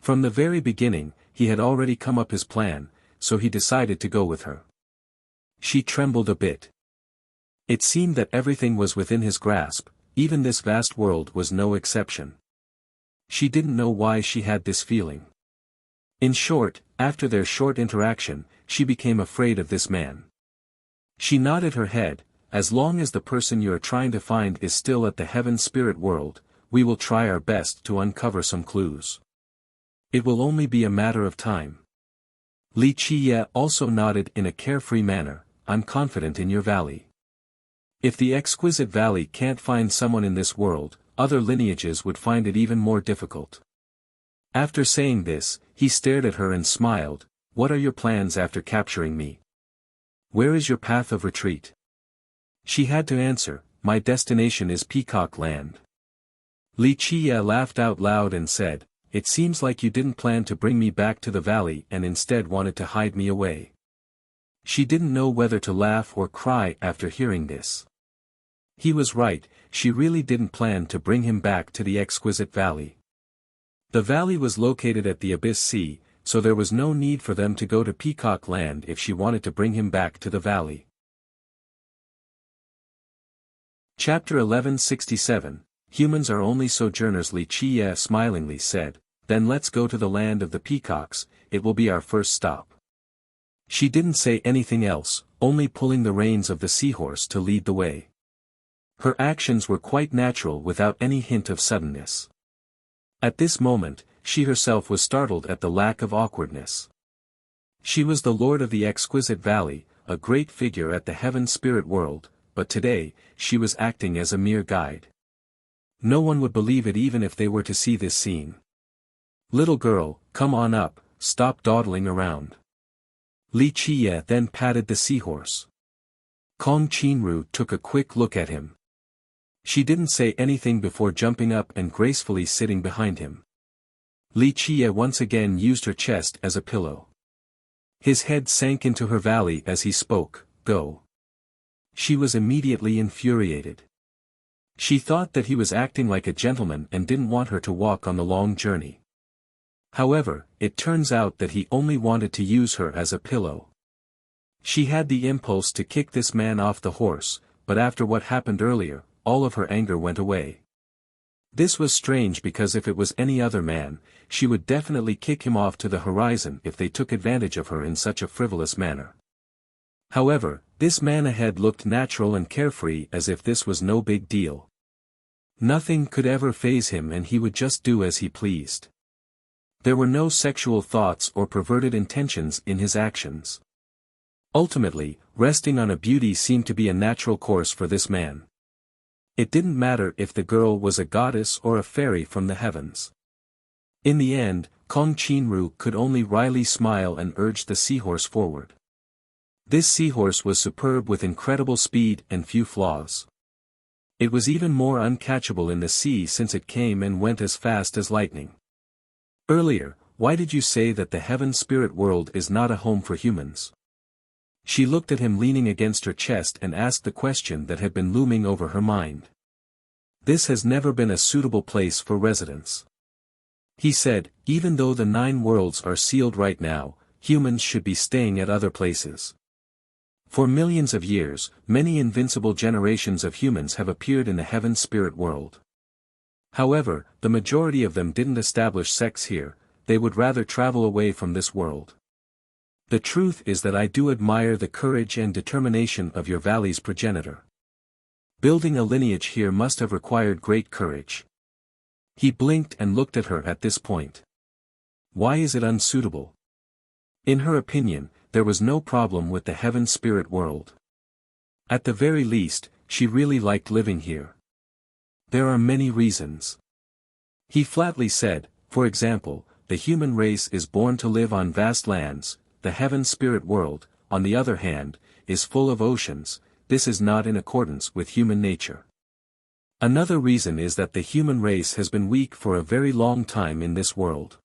From the very beginning, he had already come up his plan, so he decided to go with her. She trembled a bit. It seemed that everything was within his grasp, even this vast world was no exception. She didn't know why she had this feeling. In short, after their short interaction, she became afraid of this man. She nodded her head. As long as the person you are trying to find is still at the heaven spirit world, we will try our best to uncover some clues. It will only be a matter of time. Li Qiye also nodded in a carefree manner. I'm confident in your valley. If the exquisite valley can't find someone in this world, other lineages would find it even more difficult. After saying this, he stared at her and smiled. What are your plans after capturing me? Where is your path of retreat? She had to answer, my destination is Peacock Land. Li Qiye laughed out loud and said, it seems like you didn't plan to bring me back to the valley and instead wanted to hide me away. She didn't know whether to laugh or cry after hearing this. He was right, she really didn't plan to bring him back to the exquisite valley. The valley was located at the Abyss Sea, so there was no need for them to go to Peacock Land if she wanted to bring him back to the valley. Chapter 1167, Humans are only sojourners. Li Qiye smilingly said, then let's go to the land of the peacocks, it will be our first stop. She didn't say anything else, only pulling the reins of the seahorse to lead the way. Her actions were quite natural without any hint of suddenness. At this moment, she herself was startled at the lack of awkwardness. She was the lord of the exquisite valley, a great figure at the heaven spirit world, but today, she was acting as a mere guide. No one would believe it even if they were to see this scene. Little girl, come on up, stop dawdling around. Li Qiye then patted the seahorse. Kong Qinru took a quick look at him. She didn't say anything before jumping up and gracefully sitting behind him. Li Qiye once again used her chest as a pillow. His head sank into her valley as he spoke, go. She was immediately infuriated. She thought that he was acting like a gentleman and didn't want her to walk on the long journey. However, it turns out that he only wanted to use her as a pillow. She had the impulse to kick this man off the horse, but after what happened earlier, all of her anger went away. This was strange because if it was any other man, she would definitely kick him off to the horizon if they took advantage of her in such a frivolous manner. However, this man ahead looked natural and carefree as if this was no big deal. Nothing could ever faze him and he would just do as he pleased. There were no sexual thoughts or perverted intentions in his actions. Ultimately, resting on a beauty seemed to be a natural course for this man. It didn't matter if the girl was a goddess or a fairy from the heavens. In the end, Kong Qinru could only wryly smile and urge the seahorse forward. This seahorse was superb with incredible speed and few flaws. It was even more uncatchable in the sea since it came and went as fast as lightning. Earlier, why did you say that the heaven spirit world is not a home for humans? She looked at him leaning against her chest and asked the question that had been looming over her mind. This has never been a suitable place for residence. He said, even though the 9 worlds are sealed right now, humans should be staying at other places. For millions of years, many invincible generations of humans have appeared in the heaven spirit world. However, the majority of them didn't establish sex here, they would rather travel away from this world. The truth is that I do admire the courage and determination of your valley's progenitor. Building a lineage here must have required great courage. He blinked and looked at her at this point. Why is it unsuitable? In her opinion, there was no problem with the heaven spirit world. At the very least, she really liked living here. There are many reasons. He flatly said, for example, the human race is born to live on vast lands, the heaven spirit world, on the other hand, is full of oceans, this is not in accordance with human nature. Another reason is that the human race has been weak for a very long time in this world.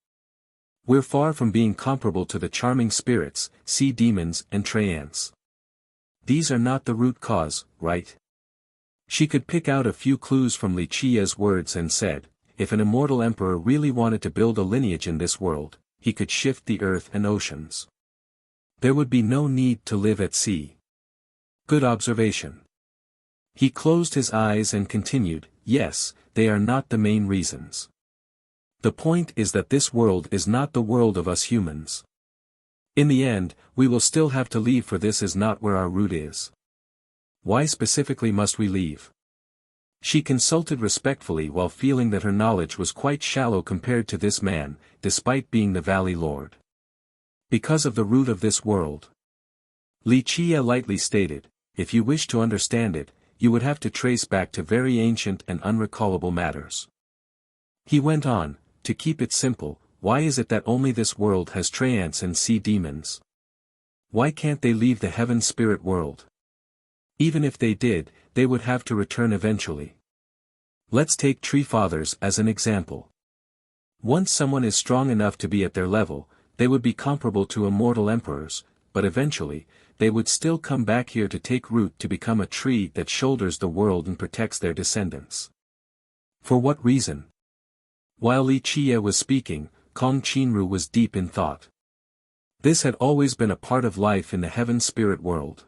We're far from being comparable to the charming spirits, sea demons and treants. These are not the root cause, right? She could pick out a few clues from Li Qiye's words and said, if an immortal emperor really wanted to build a lineage in this world, he could shift the earth and oceans. There would be no need to live at sea. Good observation. He closed his eyes and continued, yes, they are not the main reasons. The point is that this world is not the world of us humans. In the end, we will still have to leave, for this is not where our root is. Why specifically must we leave? She consulted respectfully while feeling that her knowledge was quite shallow compared to this man, despite being the Valley Lord. Because of the root of this world. Li Chia lightly stated, if you wish to understand it, you would have to trace back to very ancient and unrecallable matters. He went on, to keep it simple, why is it that only this world has Tyrants and sea demons? Why can't they leave the heaven spirit world? Even if they did, they would have to return eventually. Let's take Tree Fathers as an example. Once someone is strong enough to be at their level, they would be comparable to immortal emperors, but eventually, they would still come back here to take root to become a tree that shoulders the world and protects their descendants. For what reason? While Li Chia was speaking, Kong Qinru was deep in thought. This had always been a part of life in the heaven spirit world.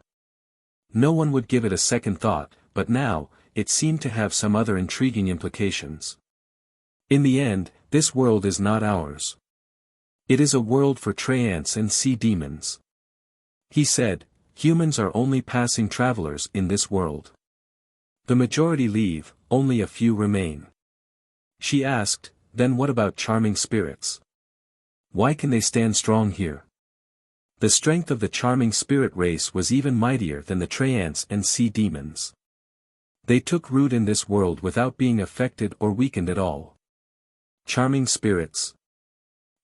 No one would give it a second thought, but now, it seemed to have some other intriguing implications. In the end, this world is not ours. It is a world for Tyrants and sea demons. He said, humans are only passing travelers in this world. The majority leave, only a few remain. She asked, then what about charming spirits? Why can they stand strong here? The strength of the charming spirit race was even mightier than the Tyrants and sea demons. They took root in this world without being affected or weakened at all. Charming spirits.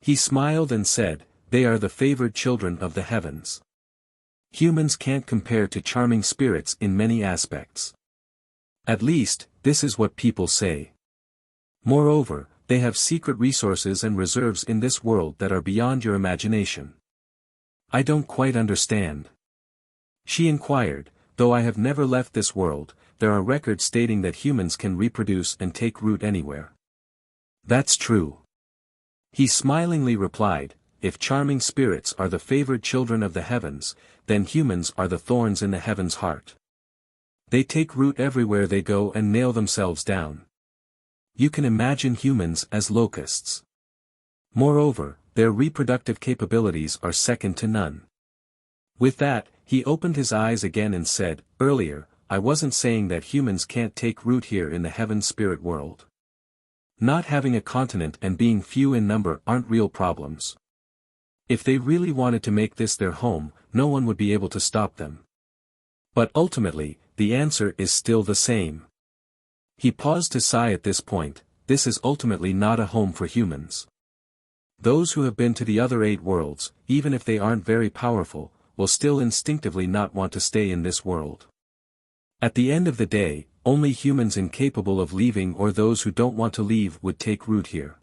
He smiled and said, they are the favored children of the heavens. Humans can't compare to charming spirits in many aspects. At least, this is what people say. Moreover, they have secret resources and reserves in this world that are beyond your imagination. I don't quite understand. She inquired, though I have never left this world, there are records stating that humans can reproduce and take root anywhere. That's true. He smilingly replied, if charming spirits are the favored children of the heavens, then humans are the thorns in the heaven's heart. They take root everywhere they go and nail themselves down. You can imagine humans as locusts. Moreover, their reproductive capabilities are second to none. With that, he opened his eyes again and said, earlier, I wasn't saying that humans can't take root here in the heaven spirit world. Not having a continent and being few in number aren't real problems. If they really wanted to make this their home, no one would be able to stop them. But ultimately, the answer is still the same. He paused to sigh at this point, this is ultimately not a home for humans. Those who have been to the other 8 worlds, even if they aren't very powerful, will still instinctively not want to stay in this world. At the end of the day, only humans incapable of leaving or those who don't want to leave would take root here.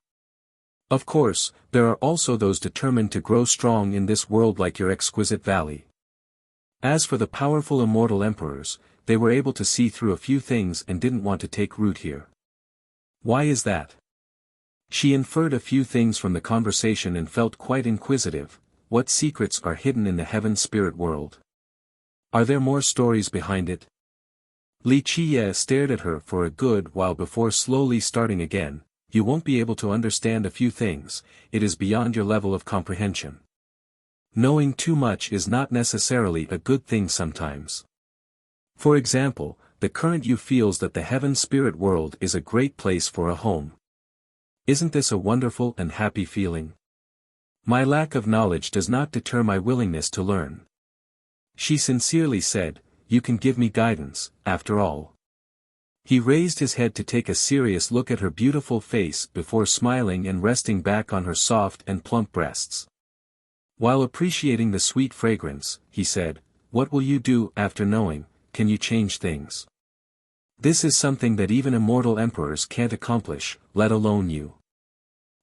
Of course, there are also those determined to grow strong in this world like your exquisite valley. As for the powerful immortal emperors, they were able to see through a few things and didn't want to take root here. Why is that? She inferred a few things from the conversation and felt quite inquisitive. What secrets are hidden in the heaven spirit world? Are there more stories behind it? Li Chia stared at her for a good while before slowly starting again. You won't be able to understand a few things, it is beyond your level of comprehension. Knowing too much is not necessarily a good thing sometimes. For example, the current you feels that the heaven spirit world is a great place for a home. Isn't this a wonderful and happy feeling? My lack of knowledge does not deter my willingness to learn. She sincerely said, you can give me guidance, after all. He raised his head to take a serious look at her beautiful face before smiling and resting back on her soft and plump breasts. While appreciating the sweet fragrance, he said, what will you do after knowing, can you change things? This is something that even immortal emperors can't accomplish, let alone you.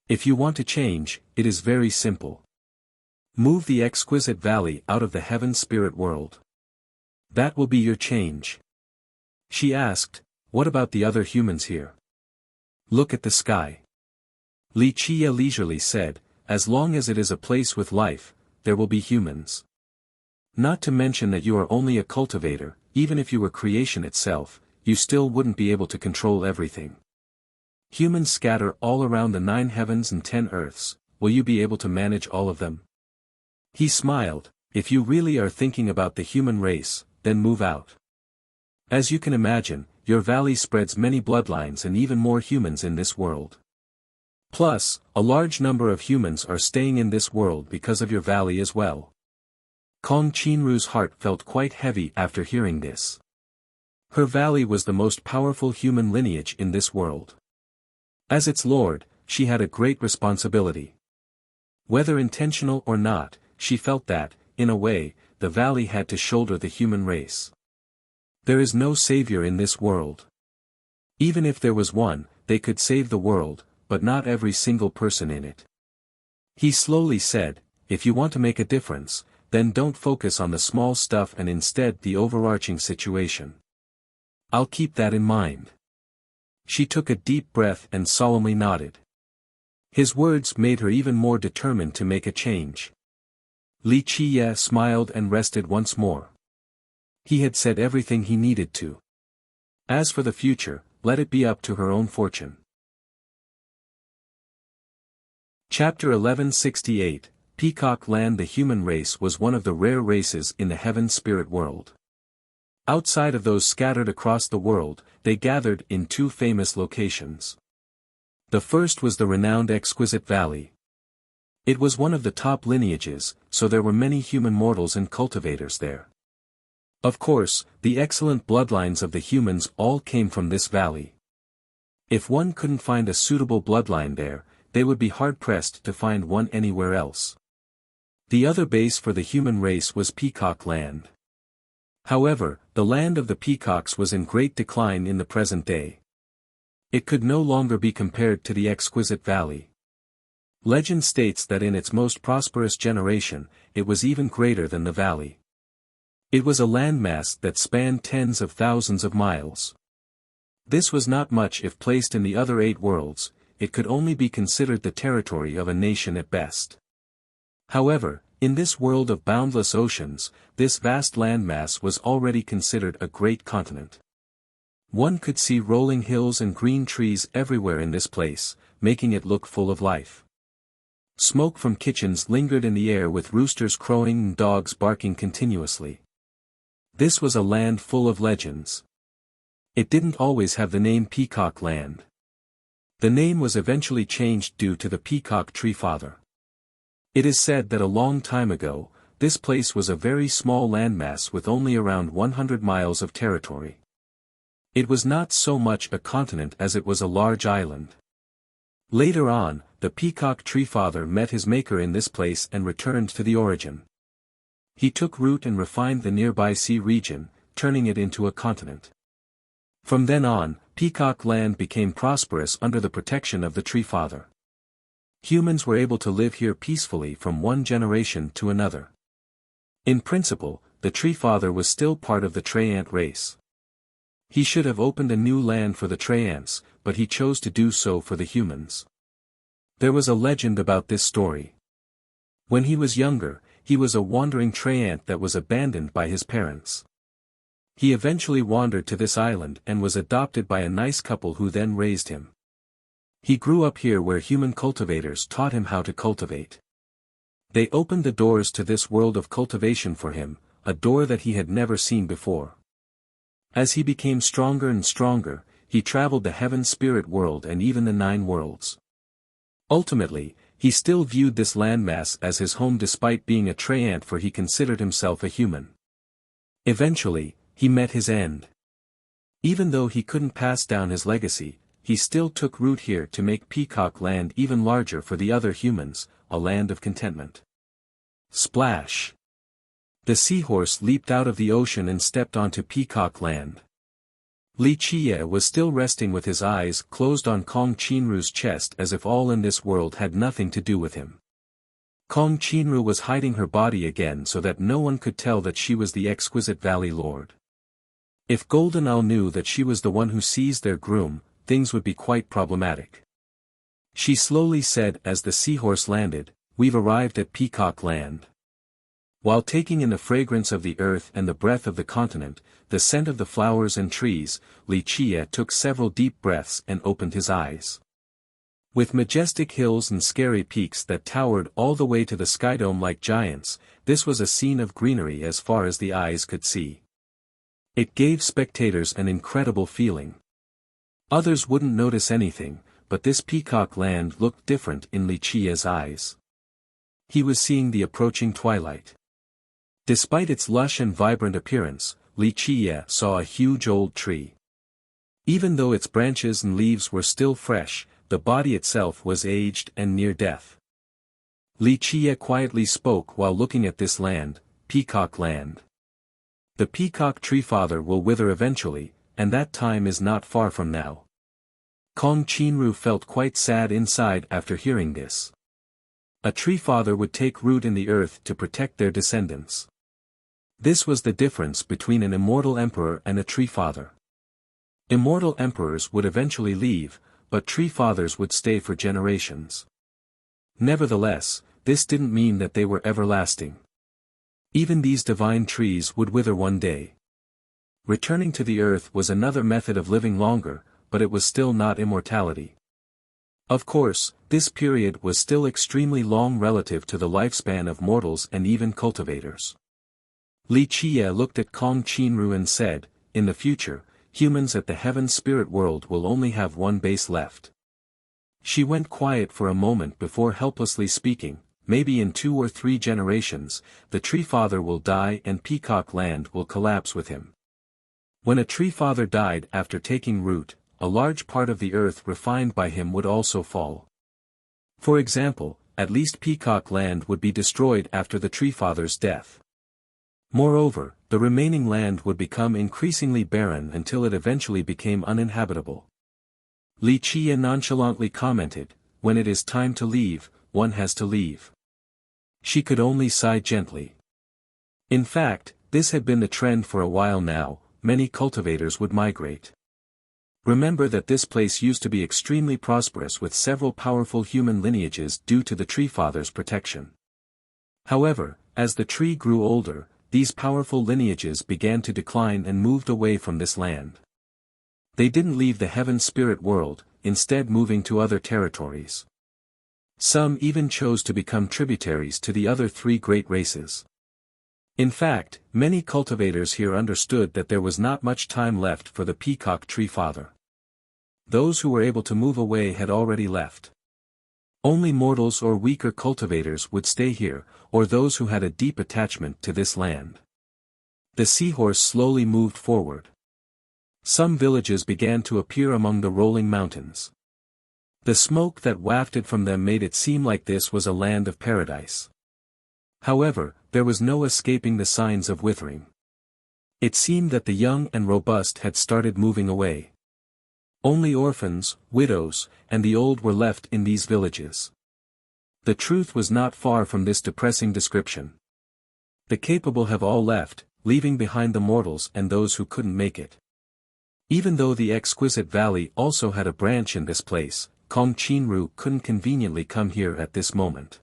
If you want to change, it is very simple. Move the exquisite valley out of the heaven spirit world. That will be your change. She asked, what about the other humans here? Look at the sky. Li Chia leisurely said, as long as it is a place with life, there will be humans. Not to mention that you are only a cultivator, even if you were creation itself, you still wouldn't be able to control everything. Humans scatter all around the 9 heavens and 10 earths, will you be able to manage all of them? He smiled, if you really are thinking about the human race, then move out. As you can imagine, your valley spreads many bloodlines and even more humans in this world. Plus, a large number of humans are staying in this world because of your valley as well. Kong Qinru's heart felt quite heavy after hearing this. Her valley was the most powerful human lineage in this world. As its lord, she had a great responsibility. Whether intentional or not, she felt that, in a way, the valley had to shoulder the human race. There is no savior in this world. Even if there was one, they could save the world, but not every single person in it. He slowly said, if you want to make a difference, then don't focus on the small stuff and instead the overarching situation. I'll keep that in mind. She took a deep breath and solemnly nodded. His words made her even more determined to make a change. Li Qiye smiled and rested once more. He had said everything he needed to. As for the future, let it be up to her own fortune. Chapter 1168, Peacock Land. The human race was one of the rare races in the heaven spirit world. Outside of those scattered across the world, they gathered in 2 famous locations. The first was the renowned Exquisite Valley. It was one of the top lineages, so there were many human mortals and cultivators there. Of course, the excellent bloodlines of the humans all came from this valley. If one couldn't find a suitable bloodline there, they would be hard-pressed to find one anywhere else. The other base for the human race was Peacock Land. However, the land of the peacocks was in great decline in the present day. It could no longer be compared to the Exquisite Valley. Legend states that in its most prosperous generation, it was even greater than the valley. It was a landmass that spanned tens of thousands of miles. This was not much if placed in the other 8 worlds, it could only be considered the territory of a nation at best. However, in this world of boundless oceans, this vast landmass was already considered a great continent. One could see rolling hills and green trees everywhere in this place, making it look full of life. Smoke from kitchens lingered in the air with roosters crowing and dogs barking continuously. This was a land full of legends. It didn't always have the name Peacock Land. The name was eventually changed due to the Peacock Tree Father. It is said that a long time ago, this place was a very small landmass with only around 100 miles of territory. It was not so much a continent as it was a large island. Later on, the Peacock Tree Father met his maker in this place and returned to the origin. He took root and refined the nearby sea region, turning it into a continent. From then on, Peacock Land became prosperous under the protection of the Tree Father. Humans were able to live here peacefully from one generation to another. In principle, the Tree Father was still part of the Tyrant race. He should have opened a new land for the Tyrants, but he chose to do so for the humans. There was a legend about this story. When he was younger, he was a wandering Tyrant that was abandoned by his parents. He eventually wandered to this island and was adopted by a nice couple who then raised him. He grew up here where human cultivators taught him how to cultivate. They opened the doors to this world of cultivation for him, a door that he had never seen before. As he became stronger and stronger, he traveled the heaven spirit world and even the 9 worlds. Ultimately, he still viewed this landmass as his home despite being a Tyrant, for he considered himself a human. Eventually, he met his end. Even though he couldn't pass down his legacy, he still took root here to make Peacock Land even larger for the other humans, a land of contentment. Splash! The seahorse leaped out of the ocean and stepped onto Peacock Land. Li Qiye was still resting with his eyes closed on Kong Qinru's chest as if all in this world had nothing to do with him. Kong Qinru was hiding her body again so that no one could tell that she was the Exquisite Valley Lord. If Golden Owl knew that she was the one who seized their groom, things would be quite problematic. She slowly said as the seahorse landed, "We've arrived at Peacock Land." While taking in the fragrance of the earth and the breath of the continent, the scent of the flowers and trees, Li Chia took several deep breaths and opened his eyes. With majestic hills and scary peaks that towered all the way to the skydome like giants, this was a scene of greenery as far as the eyes could see. It gave spectators an incredible feeling. Others wouldn't notice anything, but this peacock land looked different in Li Chia's eyes. He was seeing the approaching twilight. Despite its lush and vibrant appearance, Li Chia saw a huge old tree. Even though its branches and leaves were still fresh, the body itself was aged and near death. Li Chia quietly spoke while looking at this land, Peacock Land. The peacock tree father will wither eventually, and that time is not far from now. Kong Qinru felt quite sad inside after hearing this. A tree father would take root in the earth to protect their descendants. This was the difference between an immortal emperor and a tree father. Immortal emperors would eventually leave, but tree fathers would stay for generations. Nevertheless, this didn't mean that they were everlasting. Even these divine trees would wither one day. Returning to the earth was another method of living longer, but it was still not immortality. Of course, this period was still extremely long relative to the lifespan of mortals and even cultivators. Li Chia looked at Kong Qinru and said, "In the future, humans at the heaven spirit world will only have one base left." She went quiet for a moment before helplessly speaking, "Maybe in 2 or 3 generations, the tree father will die and Peacock Land will collapse with him." When a tree father died after taking root, a large part of the earth refined by him would also fall. For example, at least Peacock Land would be destroyed after the tree father's death. Moreover, the remaining land would become increasingly barren until it eventually became uninhabitable. Li Chia nonchalantly commented, "When it is time to leave, one has to leave." She could only sigh gently. In fact, this had been the trend for a while now, many cultivators would migrate. Remember that this place used to be extremely prosperous with several powerful human lineages due to the tree father's protection. However, as the tree grew older, these powerful lineages began to decline and moved away from this land. They didn't leave the heaven spirit world, instead moving to other territories. Some even chose to become tributaries to the other 3 great races. In fact, many cultivators here understood that there was not much time left for the peacock tree father. Those who were able to move away had already left. Only mortals or weaker cultivators would stay here, or those who had a deep attachment to this land. The seahorse slowly moved forward. Some villages began to appear among the rolling mountains. The smoke that wafted from them made it seem like this was a land of paradise. However, there was no escaping the signs of withering. It seemed that the young and robust had started moving away. Only orphans, widows, and the old were left in these villages. The truth was not far from this depressing description. The capable have all left, leaving behind the mortals and those who couldn't make it. Even though the exquisite valley also had a branch in this place, Kong Qinru couldn't conveniently come here at this moment.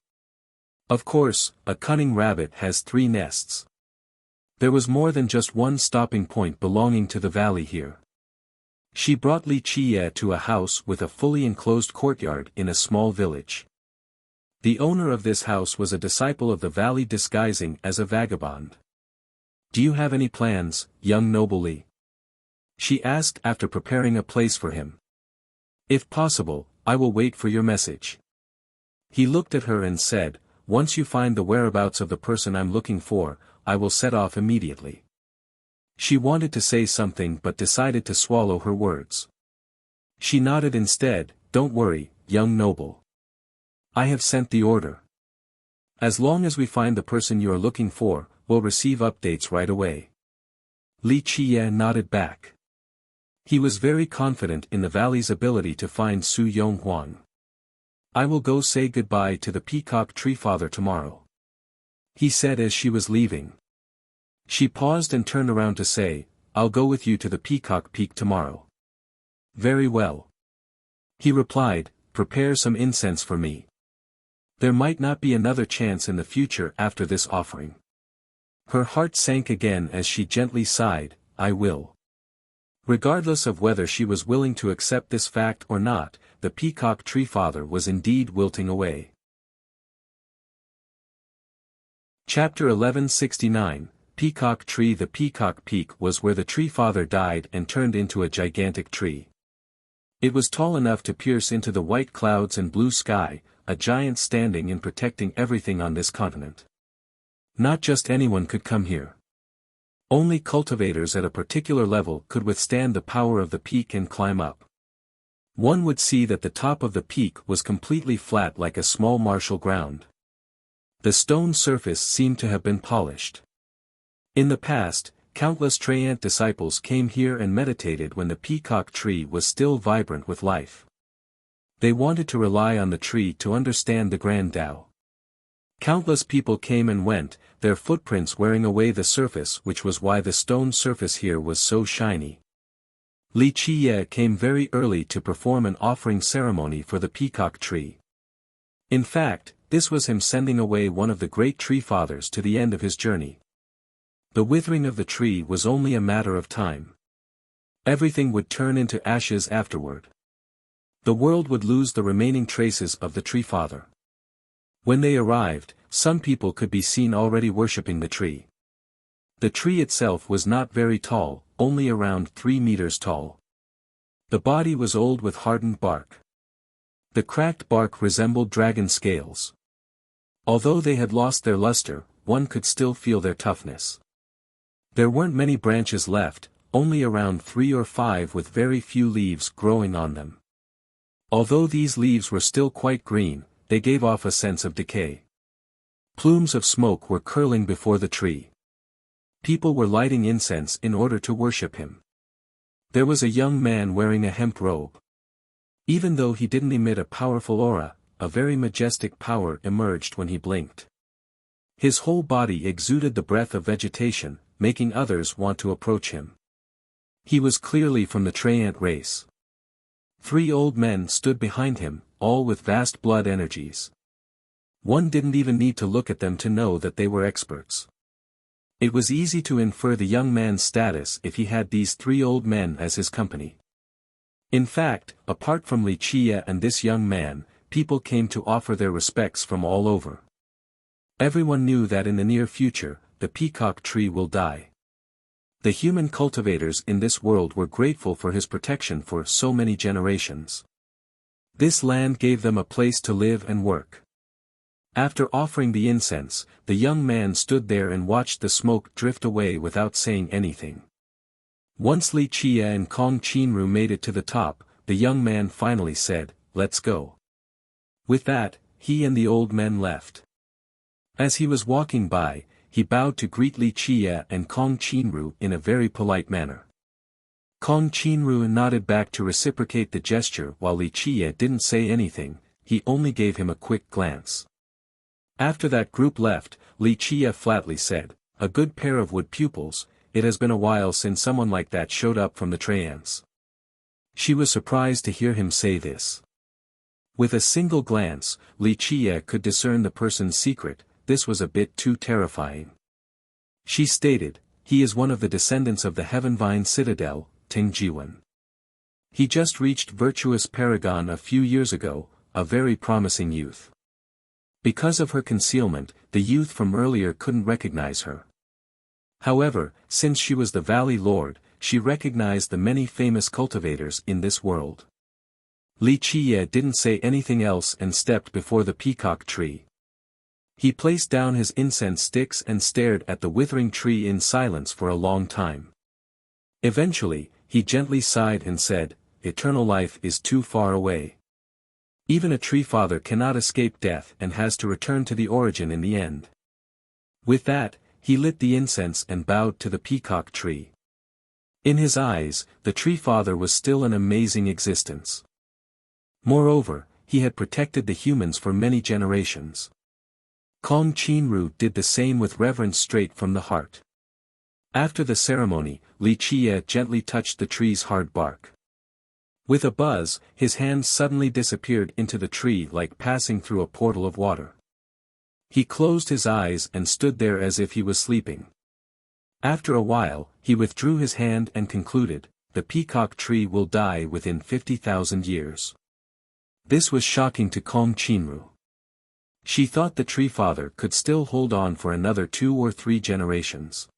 Of course, a cunning rabbit has 3 nests. There was more than just one stopping point belonging to the valley here. She brought Li Chia to a house with a fully enclosed courtyard in a small village. The owner of this house was a disciple of the valley disguising as a vagabond. "Do you have any plans, young noble Li?" she asked after preparing a place for him. "If possible, I will wait for your message." He looked at her and said, "Once you find the whereabouts of the person I'm looking for, I will set off immediately." She wanted to say something but decided to swallow her words. She nodded instead, "Don't worry, young noble. I have sent the order. As long as we find the person you are looking for, we'll receive updates right away." Li Chia nodded back. He was very confident in the valley's ability to find Su Yonghuang. "I will go say goodbye to the peacock tree father tomorrow," he said as she was leaving. She paused and turned around to say, "I'll go with you to the Peacock Peak tomorrow." "Very well," he replied, "prepare some incense for me. There might not be another chance in the future after this offering." Her heart sank again as she gently sighed, "I will." Regardless of whether she was willing to accept this fact or not, the peacock tree father was indeed wilting away. Chapter 1169, Peacock Tree. The Peacock Peak was where the tree father died and turned into a gigantic tree. It was tall enough to pierce into the white clouds and blue sky, a giant standing and protecting everything on this continent. Not just anyone could come here. Only cultivators at a particular level could withstand the power of the peak and climb up. One would see that the top of the peak was completely flat like a small marshal ground. The stone surface seemed to have been polished. In the past, countless Tyrant disciples came here and meditated when the peacock tree was still vibrant with life. They wanted to rely on the tree to understand the grand Tao. Countless people came and went, their footprints wearing away the surface, which was why the stone surface here was so shiny. Li Qiye came very early to perform an offering ceremony for the peacock tree. In fact, this was him sending away one of the great tree fathers to the end of his journey. The withering of the tree was only a matter of time. Everything would turn into ashes afterward. The world would lose the remaining traces of the tree father. When they arrived, some people could be seen already worshipping the tree. The tree itself was not very tall, only around 3 meters tall. The body was old with hardened bark. The cracked bark resembled dragon scales. Although they had lost their luster, one could still feel their toughness. There weren't many branches left, only around 3 or 5 with very few leaves growing on them. Although these leaves were still quite green, they gave off a sense of decay. Plumes of smoke were curling before the tree. People were lighting incense in order to worship him. There was a young man wearing a hemp robe. Even though he didn't emit a powerful aura, a very majestic power emerged when he blinked. His whole body exuded the breath of vegetation, making others want to approach him. He was clearly from the Tyrant race. 3 old men stood behind him, all with vast blood energies. One didn't even need to look at them to know that they were experts. It was easy to infer the young man's status if he had these 3 old men as his company. In fact, apart from Li Qiye and this young man, people came to offer their respects from all over. Everyone knew that in the near future, the peacock tree will die. The human cultivators in this world were grateful for his protection for so many generations. This land gave them a place to live and work. After offering the incense, the young man stood there and watched the smoke drift away without saying anything. Once Li Qiye and Kong Qinru made it to the top, the young man finally said, "Let's go." With that, he and the old men left. As he was walking by, he bowed to greet Li Qiye and Kong Qinru in a very polite manner. Kong Qinru nodded back to reciprocate the gesture while Li Qiye didn't say anything, he only gave him a quick glance. After that group left, Li Qiye flatly said, "A good pair of wood pupils, it has been a while since someone like that showed up from the Tyrants." She was surprised to hear him say this. With a single glance, Li Qiye could discern the person's secret. This was a bit too terrifying. She stated, "He is one of the descendants of the Heavenvine Citadel, Ting Jiwen. He just reached Virtuous Paragon a few years ago, a very promising youth." Because of her concealment, the youth from earlier couldn't recognize her. However, since she was the Valley Lord, she recognized the many famous cultivators in this world. Li Qiye didn't say anything else and stepped before the peacock tree. He placed down his incense sticks and stared at the withering tree in silence for a long time. Eventually, he gently sighed and said, "Eternal life is too far away. Even a tree father cannot escape death and has to return to the origin in the end." With that, he lit the incense and bowed to the peacock tree. In his eyes, the tree father was still an amazing existence. Moreover, he had protected the humans for many generations. Kong Qinru did the same with reverence straight from the heart. After the ceremony, Li Qiye gently touched the tree's hard bark. With a buzz, his hand suddenly disappeared into the tree like passing through a portal of water. He closed his eyes and stood there as if he was sleeping. After a while, he withdrew his hand and concluded, the peacock tree will die within 50,000 years. This was shocking to Kong Qinru. She thought the tree father could still hold on for another 2 or 3 generations.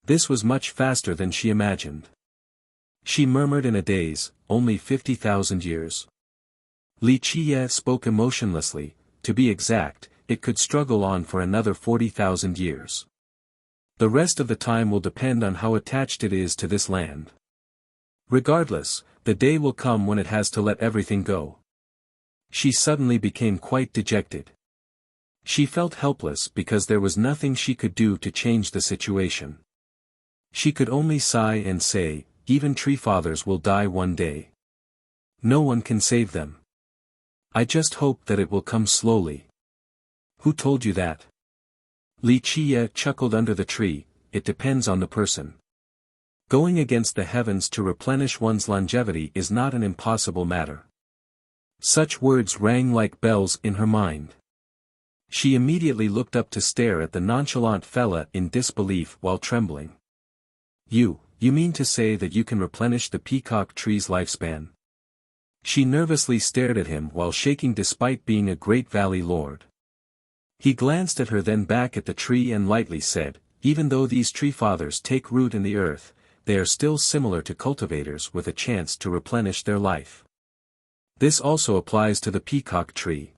This was much faster than she imagined. She murmured in a daze, only 50,000 years. Li Qiye spoke emotionlessly, to be exact, it could struggle on for another 40,000 years. The rest of the time will depend on how attached it is to this land. Regardless, the day will come when it has to let everything go. She suddenly became quite dejected. She felt helpless because there was nothing she could do to change the situation. She could only sigh and say, even tree fathers will die one day. No one can save them. I just hope that it will come slowly. Who told you that? Li Qiye chuckled under the tree, it depends on the person. Going against the heavens to replenish one's longevity is not an impossible matter. Such words rang like bells in her mind. She immediately looked up to stare at the nonchalant fella in disbelief while trembling. You mean to say that you can replenish the peacock tree's lifespan? She nervously stared at him while shaking despite being a great valley lord. He glanced at her then back at the tree and lightly said, even though these tree fathers take root in the earth, they are still similar to cultivators with a chance to replenish their life. This also applies to the peacock tree.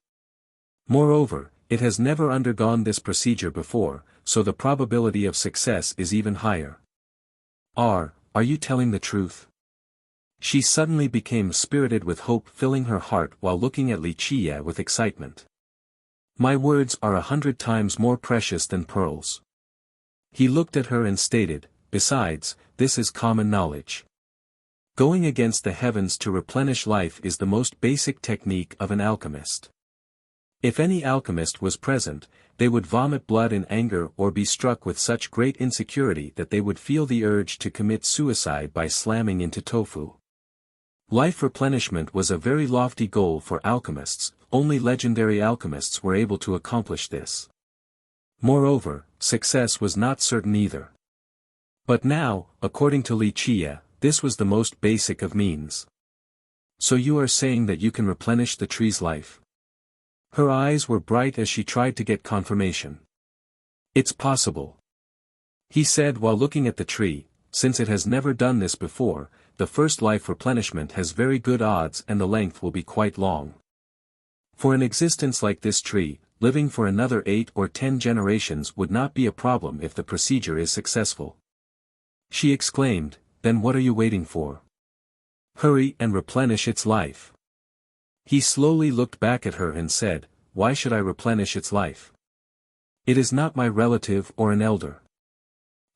Moreover, it has never undergone this procedure before, so the probability of success is even higher. Are you telling the truth? She suddenly became spirited with hope filling her heart while looking at Li Qiye with excitement. My words are 100 times more precious than pearls. He looked at her and stated, besides, this is common knowledge. Going against the heavens to replenish life is the most basic technique of an alchemist. If any alchemist was present, they would vomit blood in anger or be struck with such great insecurity that they would feel the urge to commit suicide by slamming into tofu. Life replenishment was a very lofty goal for alchemists, only legendary alchemists were able to accomplish this. Moreover, success was not certain either. But now, according to Li Qiye, this was the most basic of means. So you are saying that you can replenish the tree's life? Her eyes were bright as she tried to get confirmation. It's possible. He said while looking at the tree, since it has never done this before, the first life replenishment has very good odds and the length will be quite long. For an existence like this tree, living for another 8 or 10 generations would not be a problem if the procedure is successful. She exclaimed, then what are you waiting for? Hurry and replenish its life. He slowly looked back at her and said, why should I replenish its life? It is not my relative or an elder.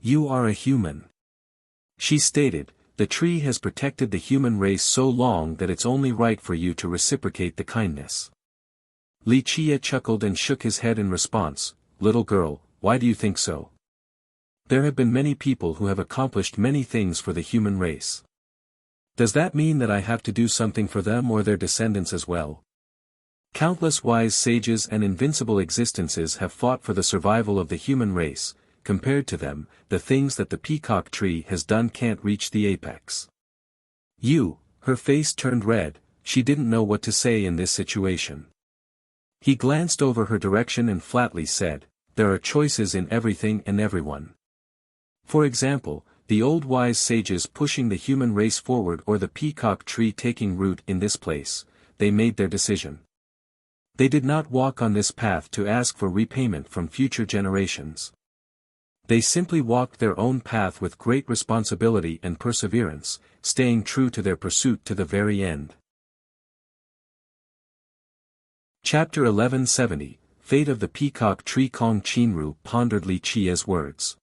You are a human. She stated, the tree has protected the human race so long that it's only right for you to reciprocate the kindness. Li Qiye chuckled and shook his head in response, little girl, why do you think so? There have been many people who have accomplished many things for the human race. Does that mean that I have to do something for them or their descendants as well? Countless wise sages and invincible existences have fought for the survival of the human race. Compared to them, the things that the peacock tree has done can't reach the apex. Her face turned red, she didn't know what to say in this situation. He glanced over her direction and flatly said, there are choices in everything and everyone. For example, the old wise sages pushing the human race forward or the peacock tree taking root in this place, they made their decision. They did not walk on this path to ask for repayment from future generations. They simply walked their own path with great responsibility and perseverance, staying true to their pursuit to the very end. Chapter 1170, Fate of the Peacock Tree. Kong Qinru pondered Li Qiye's words.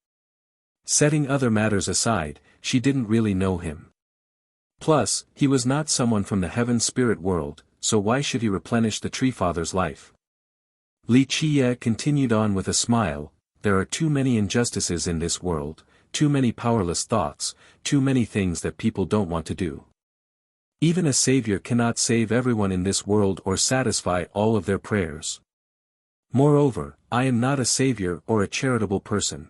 Setting other matters aside, she didn't really know him. Plus, he was not someone from the heaven spirit world, so why should he replenish the tree father's life? Li Qiye continued on with a smile, there are too many injustices in this world, too many powerless thoughts, too many things that people don't want to do. Even a savior cannot save everyone in this world or satisfy all of their prayers. Moreover, I am not a savior or a charitable person.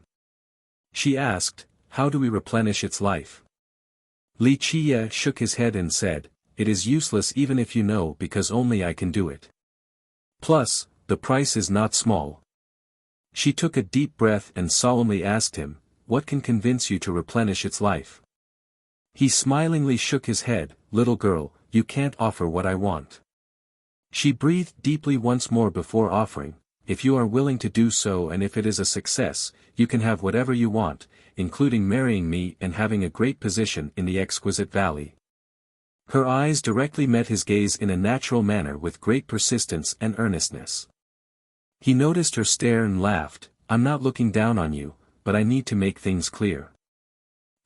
She asked, how do we replenish its life? Li Qiye shook his head and said, it is useless even if you know because only I can do it. Plus, the price is not small. She took a deep breath and solemnly asked him, what can convince you to replenish its life? He smilingly shook his head, little girl, you can't offer what I want. She breathed deeply once more before offering, if you are willing to do so and if it is a success, you can have whatever you want, including marrying me and having a great position in the exquisite valley. Her eyes directly met his gaze in a natural manner with great persistence and earnestness. He noticed her stare and laughed, I'm not looking down on you, but I need to make things clear.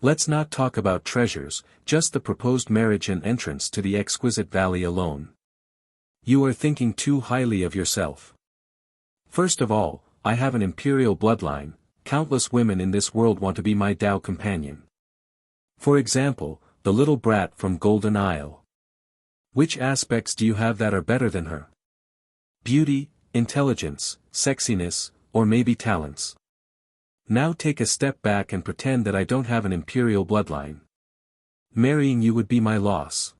Let's not talk about treasures, just the proposed marriage and entrance to the exquisite valley alone. You are thinking too highly of yourself. First of all, I have an imperial bloodline, countless women in this world want to be my Tao companion. For example, the little brat from Golden Isle. Which aspects do you have that are better than her? Beauty, intelligence, sexiness, or maybe talents. Now take a step back and pretend that I don't have an imperial bloodline. Marrying you would be my loss.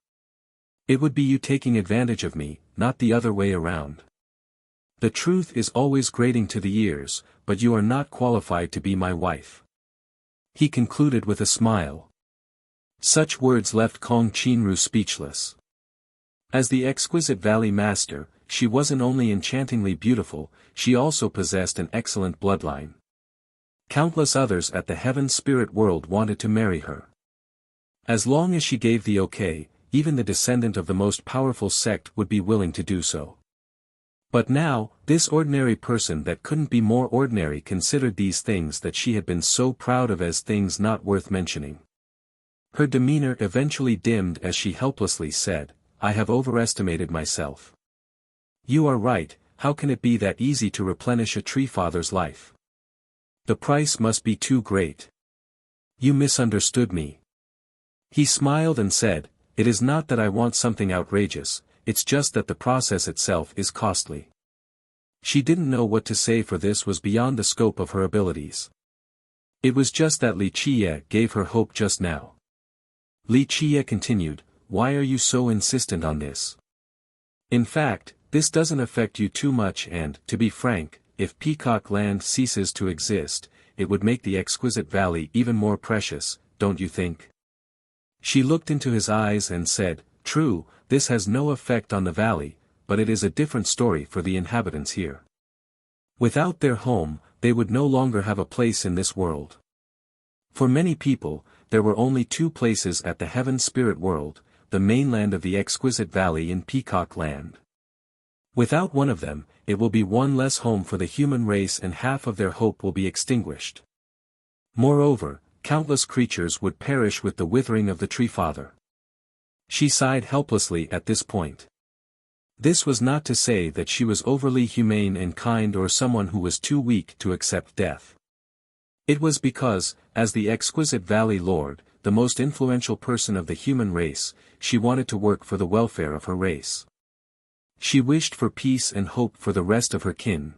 It would be you taking advantage of me, not the other way around. The truth is always grating to the ears, but you are not qualified to be my wife. He concluded with a smile. Such words left Kong Qinru speechless. As the exquisite valley master, she wasn't only enchantingly beautiful, she also possessed an excellent bloodline. Countless others at the heaven spirit world wanted to marry her. As long as she gave the okay, even the descendant of the most powerful sect would be willing to do so. But now, this ordinary person that couldn't be more ordinary considered these things that she had been so proud of as things not worth mentioning. Her demeanor eventually dimmed as she helplessly said, I have overestimated myself. You are right, how can it be that easy to replenish a tree father's life? The price must be too great. You misunderstood me. He smiled and said, it is not that I want something outrageous, it's just that the process itself is costly. She didn't know what to say, for this was beyond the scope of her abilities. It was just that Li Qiye gave her hope just now. Li Qiye continued, why are you so insistent on this? In fact, this doesn't affect you too much and, to be frank, if Peacock Land ceases to exist, it would make the exquisite valley even more precious, don't you think? She looked into his eyes and said, true, this has no effect on the valley, but it is a different story for the inhabitants here. Without their home, they would no longer have a place in this world. For many people, there were only two places at the heaven spirit world, the mainland of the exquisite valley in Peacock Land. Without one of them, it will be one less home for the human race and half of their hope will be extinguished. Moreover, countless creatures would perish with the withering of the Tree Father. She sighed helplessly at this point. This was not to say that she was overly humane and kind or someone who was too weak to accept death. It was because, as the exquisite valley lord, the most influential person of the human race, she wanted to work for the welfare of her race. She wished for peace and hope for the rest of her kin.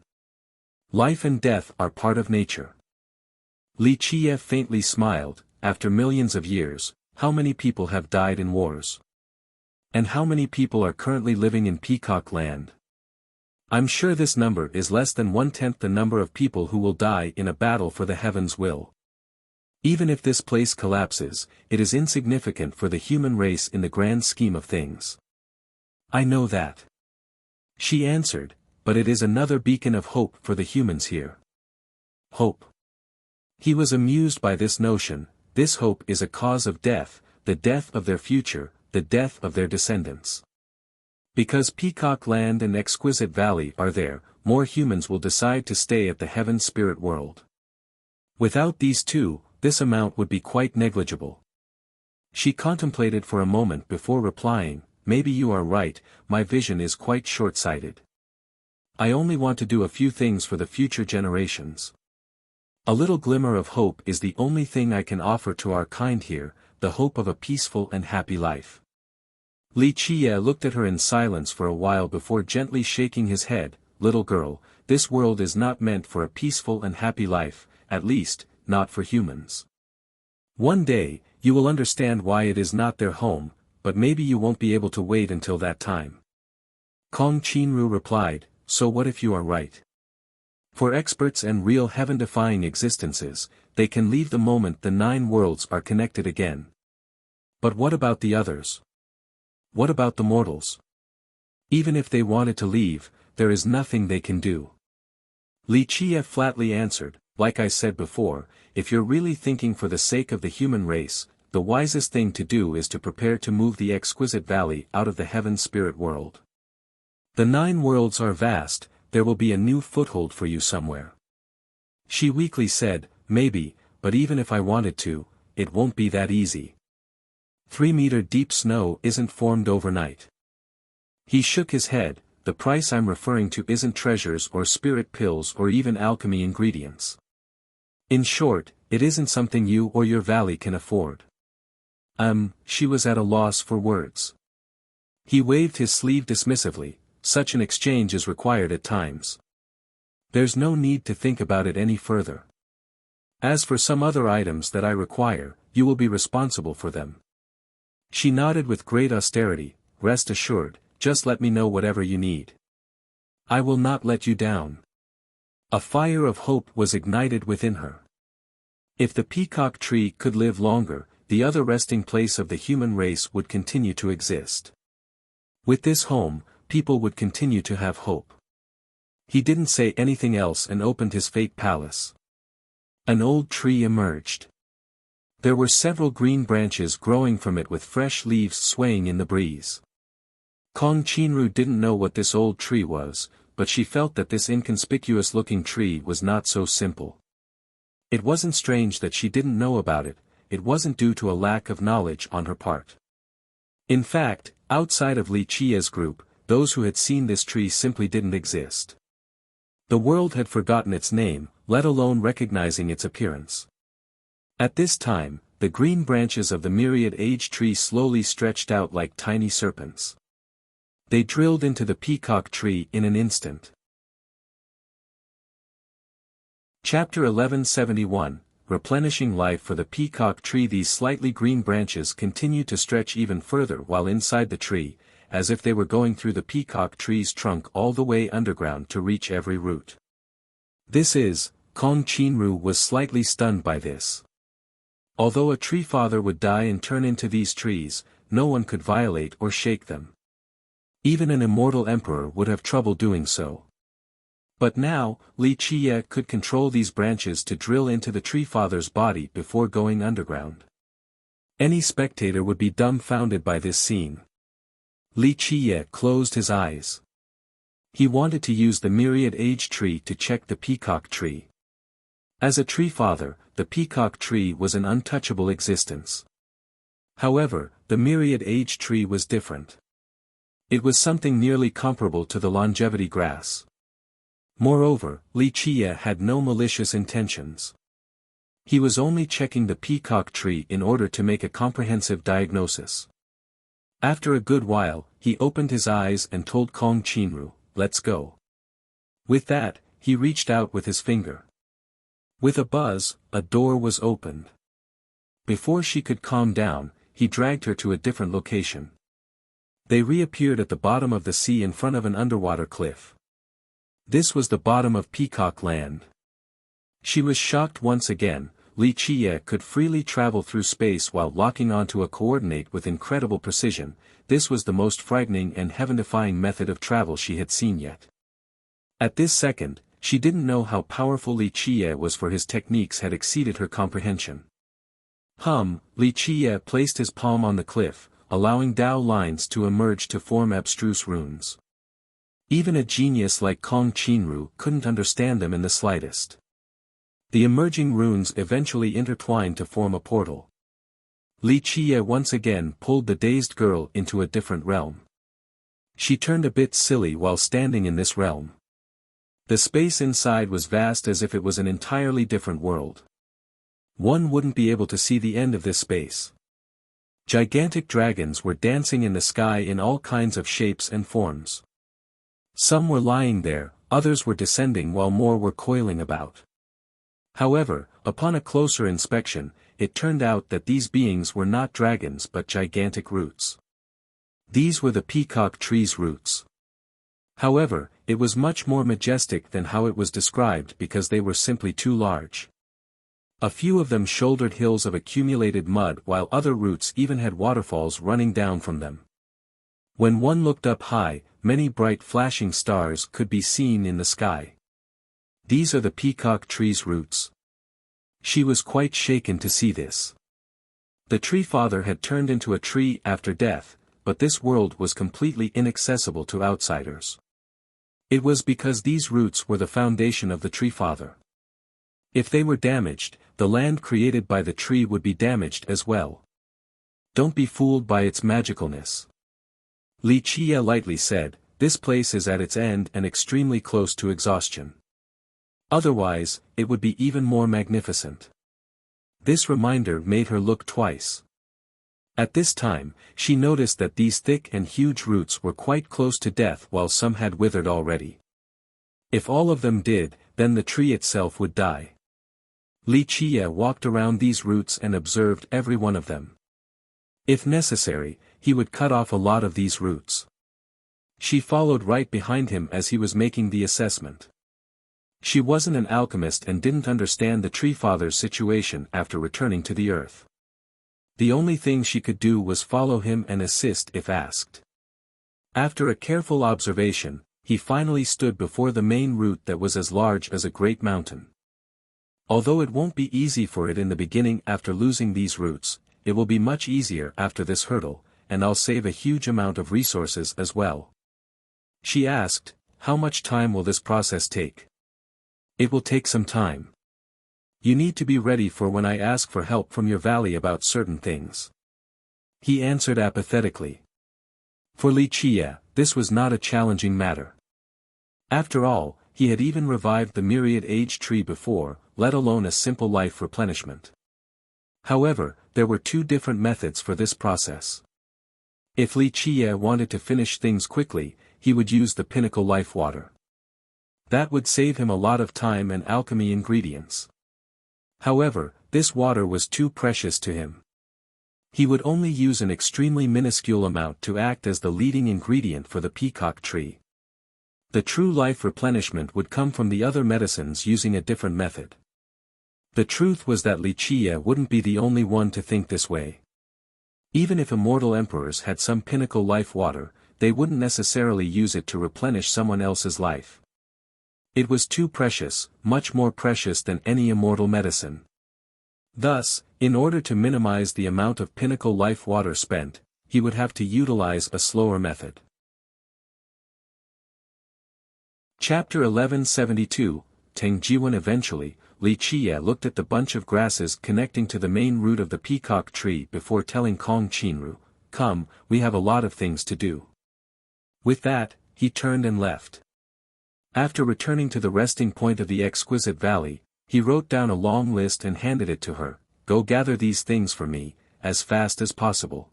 Life and death are part of nature. Li Qiye faintly smiled, after millions of years, how many people have died in wars? And how many people are currently living in Peacock Land? I'm sure this number is less than 1/10 the number of people who will die in a battle for the heaven's will. Even if this place collapses, it is insignificant for the human race in the grand scheme of things. I know that. She answered, but it is another beacon of hope for the humans here. Hope. He was amused by this notion. This hope is a cause of death, the death of their future, the death of their descendants. Because Peacock Land and Exquisite Valley are there, more humans will decide to stay at the heaven spirit world. Without these two, this amount would be quite negligible. She contemplated for a moment before replying, maybe you are right, my vision is quite short-sighted. I only want to do a few things for the future generations. A little glimmer of hope is the only thing I can offer to our kind here, the hope of a peaceful and happy life. Li Qiye looked at her in silence for a while before gently shaking his head, little girl, this world is not meant for a peaceful and happy life, at least, not for humans. One day, you will understand why it is not their home, but maybe you won't be able to wait until that time. Kong Qinru replied, so what if you are right? For experts and real heaven-defying existences, they can leave the moment the 9 worlds are connected again. But what about the others? What about the mortals? Even if they wanted to leave, there is nothing they can do. Li Qie flatly answered, like I said before, if you're really thinking for the sake of the human race, the wisest thing to do is to prepare to move the exquisite valley out of the heaven spirit world. The 9 worlds are vast, there will be a new foothold for you somewhere. She weakly said, maybe, but even if I wanted to, it won't be that easy. 3-meter deep snow isn't formed overnight. He shook his head, the price I'm referring to isn't treasures or spirit pills or even alchemy ingredients. In short, it isn't something you or your valley can afford. She was at a loss for words. He waved his sleeve dismissively, such an exchange is required at times. There's no need to think about it any further. As for some other items that I require, you will be responsible for them. She nodded with great austerity, rest assured, just let me know whatever you need. I will not let you down. A fire of hope was ignited within her. If the peacock tree could live longer, the other resting place of the human race would continue to exist. With this home, people would continue to have hope. He didn't say anything else and opened his fate palace. An old tree emerged. There were several green branches growing from it with fresh leaves swaying in the breeze. Kong Qinru didn't know what this old tree was, but she felt that this inconspicuous-looking tree was not so simple. It wasn't strange that she didn't know about it, it wasn't due to a lack of knowledge on her part. In fact, outside of Li Qie's group, those who had seen this tree simply didn't exist. The world had forgotten its name, let alone recognizing its appearance. At this time, the green branches of the myriad-age tree slowly stretched out like tiny serpents. They drilled into the peacock tree in an instant. Chapter 1171, Replenishing Life for the Peacock Tree. These slightly green branches continued to stretch even further while inside the tree, as if they were going through the peacock tree's trunk all the way underground to reach every root. Kong Qinru was slightly stunned by this. Although a tree father would die and turn into these trees, no one could violate or shake them. Even an immortal emperor would have trouble doing so. But now, Li Qie could control these branches to drill into the tree father's body before going underground. Any spectator would be dumbfounded by this scene. Li Qie closed his eyes. He wanted to use the myriad-age tree to check the peacock tree. As a tree father, the peacock tree was an untouchable existence. However, the myriad-age tree was different. It was something nearly comparable to the longevity grass. Moreover, Li Qie had no malicious intentions. He was only checking the peacock tree in order to make a comprehensive diagnosis. After a good while, he opened his eyes and told Kong Qinru, "Let's go." With that, he reached out with his finger. With a buzz, a door was opened. Before she could calm down, he dragged her to a different location. They reappeared at the bottom of the sea in front of an underwater cliff. This was the bottom of Peacock Land. She was shocked once again. Li Qie could freely travel through space while locking onto a coordinate with incredible precision. This was the most frightening and heaven-defying method of travel she had seen yet. At this second, she didn't know how powerful Li Qie was, for his techniques had exceeded her comprehension. Li Qie placed his palm on the cliff, allowing Dao lines to emerge to form abstruse runes. Even a genius like Kong Qinru couldn't understand them in the slightest. The emerging runes eventually intertwined to form a portal. Li Qie once again pulled the dazed girl into a different realm. She turned a bit silly while standing in this realm. The space inside was vast, as if it was an entirely different world. One wouldn't be able to see the end of this space. Gigantic dragons were dancing in the sky in all kinds of shapes and forms. Some were lying there, others were descending while more were coiling about. However, upon a closer inspection, it turned out that these beings were not dragons but gigantic roots. These were the peacock tree's roots. However, it was much more majestic than how it was described because they were simply too large. A few of them shouldered hills of accumulated mud while other roots even had waterfalls running down from them. When one looked up high, many bright flashing stars could be seen in the sky. These are the peacock tree's roots. She was quite shaken to see this. The tree father had turned into a tree after death, but this world was completely inaccessible to outsiders. It was because these roots were the foundation of the tree father. If they were damaged, the land created by the tree would be damaged as well. Don't be fooled by its magicalness. Li Chia lightly said, this place is at its end and extremely close to exhaustion. Otherwise, it would be even more magnificent. This reminder made her look twice. At this time, she noticed that these thick and huge roots were quite close to death while some had withered already. If all of them did, then the tree itself would die. Li Chia walked around these roots and observed every one of them. If necessary, he would cut off a lot of these roots. She followed right behind him as he was making the assessment. She wasn't an alchemist and didn't understand the tree father's situation after returning to the earth. The only thing she could do was follow him and assist if asked. After a careful observation, he finally stood before the main root that was as large as a great mountain. Although it won't be easy for it in the beginning after losing these roots, it will be much easier after this hurdle, and I'll save a huge amount of resources as well. She asked, how much time will this process take? It will take some time. You need to be ready for when I ask for help from your valley about certain things. He answered apathetically. For Li Chia, this was not a challenging matter. After all, he had even revived the myriad-age tree before, let alone a simple life replenishment. However, there were two different methods for this process. If Li Chia wanted to finish things quickly, he would use the pinnacle life water. That would save him a lot of time and alchemy ingredients. However, this water was too precious to him. He would only use an extremely minuscule amount to act as the leading ingredient for the peacock tree. The true life replenishment would come from the other medicines using a different method. The truth was that Li Chia wouldn't be the only one to think this way. Even if immortal emperors had some pinnacle life water, they wouldn't necessarily use it to replenish someone else's life. It was too precious, much more precious than any immortal medicine. Thus, in order to minimize the amount of pinnacle life water spent, he would have to utilize a slower method. Chapter 1172, Tengjiwen. Eventually, Li Chia looked at the bunch of grasses connecting to the main root of the peacock tree before telling Kong Qinru, come, we have a lot of things to do. With that, he turned and left. After returning to the resting point of the exquisite valley, he wrote down a long list and handed it to her, go gather these things for me, as fast as possible.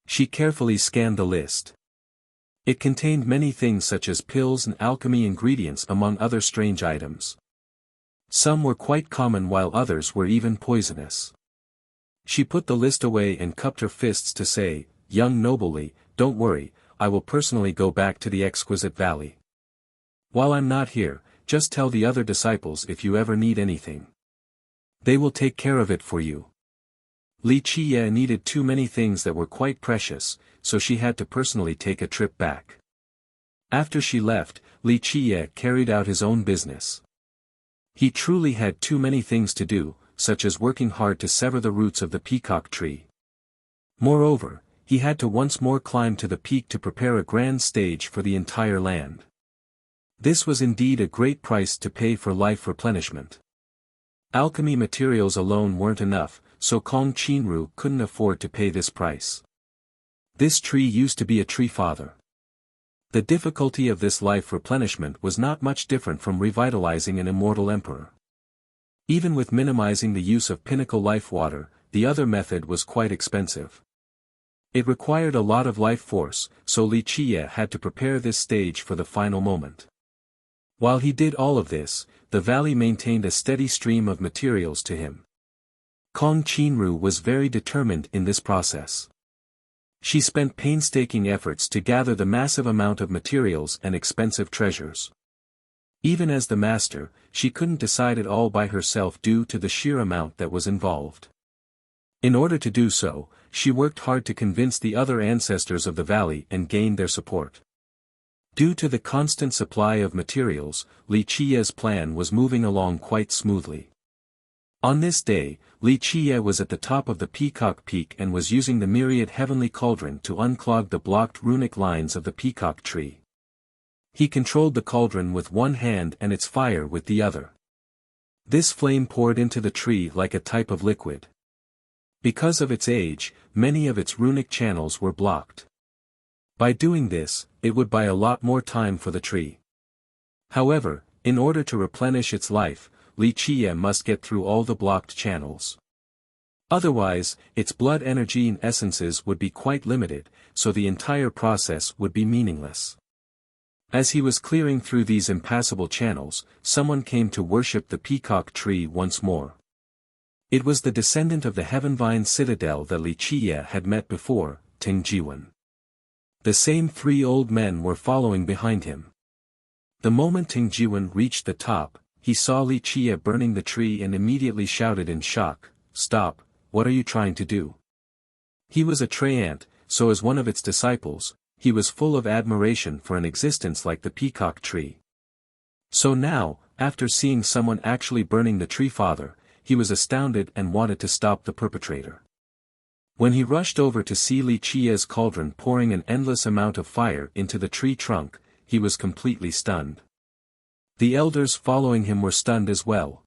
She carefully scanned the list. It contained many things such as pills and alchemy ingredients among other strange items. Some were quite common while others were even poisonous. She put the list away and cupped her fists to say, young nobly, don't worry, I will personally go back to the exquisite valley. While I'm not here, just tell the other disciples if you ever need anything. They will take care of it for you. Li Chia needed too many things that were quite precious, so she had to personally take a trip back. After she left, Li Chia carried out his own business. He truly had too many things to do, such as working hard to sever the roots of the peacock tree. Moreover, he had to once more climb to the peak to prepare a grand stage for the entire land. This was indeed a great price to pay for life replenishment. Alchemy materials alone weren't enough, so Kong Qinru couldn't afford to pay this price. This tree used to be a tree father. The difficulty of this life replenishment was not much different from revitalizing an immortal emperor. Even with minimizing the use of pinnacle life water, the other method was quite expensive. It required a lot of life force, so Li Chia had to prepare this stage for the final moment. While he did all of this, the valley maintained a steady stream of materials to him. Kong Qinru was very determined in this process. She spent painstaking efforts to gather the massive amount of materials and expensive treasures. Even as the master, she couldn't decide it all by herself due to the sheer amount that was involved. In order to do so, she worked hard to convince the other ancestors of the valley and gain their support. Due to the constant supply of materials, Li Qiye's plan was moving along quite smoothly. On this day, Li Qiye was at the top of the Peacock Peak and was using the myriad heavenly cauldron to unclog the blocked runic lines of the peacock tree. He controlled the cauldron with one hand and its fire with the other. This flame poured into the tree like a type of liquid. Because of its age, many of its runic channels were blocked. By doing this, it would buy a lot more time for the tree. However, in order to replenish its life, Li Qiye must get through all the blocked channels. Otherwise, its blood energy and essences would be quite limited, so the entire process would be meaningless. As he was clearing through these impassable channels, someone came to worship the peacock tree once more. It was the descendant of the Heavenvine Citadel that Li Qiye had met before, Ting Jiwen. The same three old men were following behind him. The moment Ting Jiwen reached the top, he saw Li Qiye burning the tree and immediately shouted in shock, "Stop, what are you trying to do?" He was a Tyrant, so as one of its disciples, he was full of admiration for an existence like the peacock tree. So now, after seeing someone actually burning the tree father, he was astounded and wanted to stop the perpetrator. When he rushed over to see Li Qiye's cauldron pouring an endless amount of fire into the tree trunk, he was completely stunned. The elders following him were stunned as well.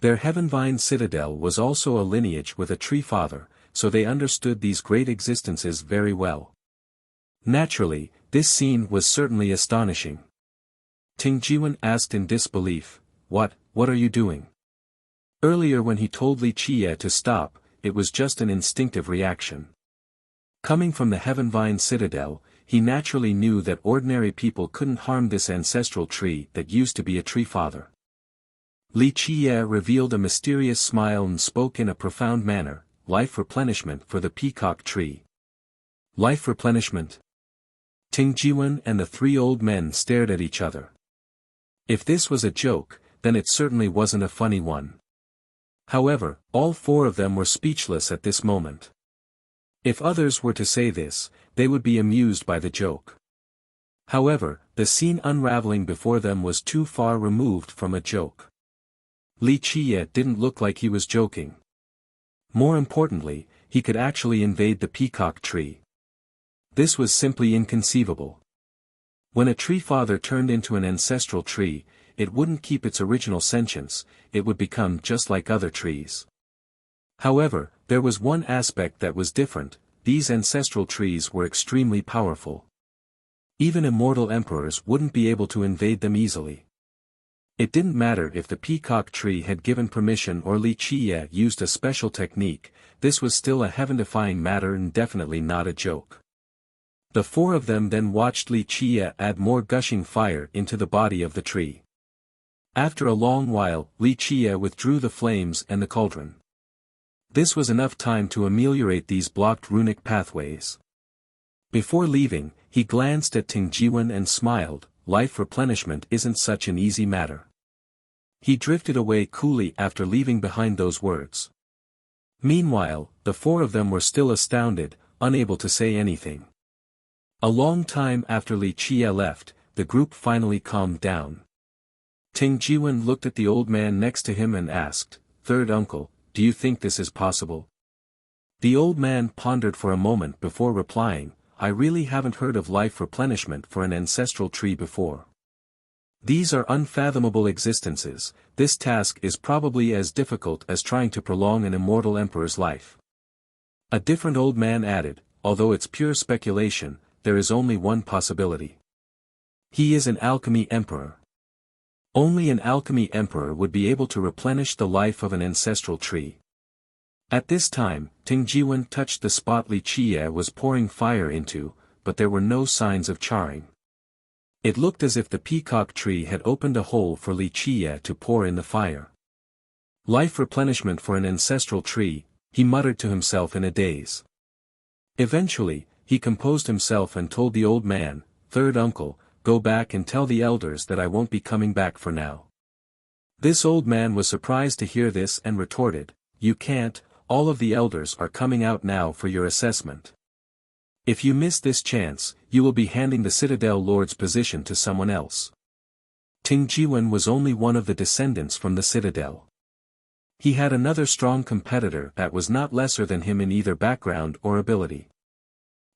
Their Heavenvine Citadel was also a lineage with a tree father, so they understood these great existences very well. Naturally, this scene was certainly astonishing. Ting Jiwen asked in disbelief, What are you doing?" Earlier when he told Li Qiye to stop, it was just an instinctive reaction. Coming from the Heavenvine Citadel, he naturally knew that ordinary people couldn't harm this ancestral tree that used to be a tree father. Li Qiye revealed a mysterious smile and spoke in a profound manner, "Life replenishment for the peacock tree." Life replenishment? Ting Jiwen and the three old men stared at each other. If this was a joke, then it certainly wasn't a funny one. However, all four of them were speechless at this moment. If others were to say this, they would be amused by the joke. However, the scene unraveling before them was too far removed from a joke. Li Qiye didn't look like he was joking. More importantly, he could actually invade the peacock tree. This was simply inconceivable. When a tree father turned into an ancestral tree, it wouldn't keep its original sentience, it would become just like other trees. However, there was one aspect that was different: these ancestral trees were extremely powerful. Even immortal emperors wouldn't be able to invade them easily. It didn't matter if the peacock tree had given permission or Li Qiye used a special technique, this was still a heaven-defying matter and definitely not a joke. The four of them then watched Li Qiye add more gushing fire into the body of the tree. After a long while, Li Qiye withdrew the flames and the cauldron. This was enough time to ameliorate these blocked runic pathways. Before leaving, he glanced at Ting Jiwen and smiled, "Life replenishment isn't such an easy matter." He drifted away coolly after leaving behind those words. Meanwhile, the four of them were still astounded, unable to say anything. A long time after Li Qiye left, the group finally calmed down. Ting Jiwen looked at the old man next to him and asked, "Third uncle, do you think this is possible?" The old man pondered for a moment before replying, "I really haven't heard of life replenishment for an ancestral tree before. These are unfathomable existences, this task is probably as difficult as trying to prolong an immortal emperor's life." A different old man added, "Although it's pure speculation, there is only one possibility. He is an alchemy emperor. Only an alchemy emperor would be able to replenish the life of an ancestral tree." At this time, Ting Jiwen touched the spot Li Qiye was pouring fire into, but there were no signs of charring. It looked as if the peacock tree had opened a hole for Li Qiye to pour in the fire. Life replenishment for an ancestral tree, he muttered to himself in a daze. Eventually, he composed himself and told the old man, "Third uncle, go back and tell the elders that I won't be coming back for now." This old man was surprised to hear this and retorted, "You can't, all of the elders are coming out now for your assessment. If you miss this chance, you will be handing the Citadel Lord's position to someone else." Ting Jiwen was only one of the descendants from the Citadel. He had another strong competitor that was not lesser than him in either background or ability.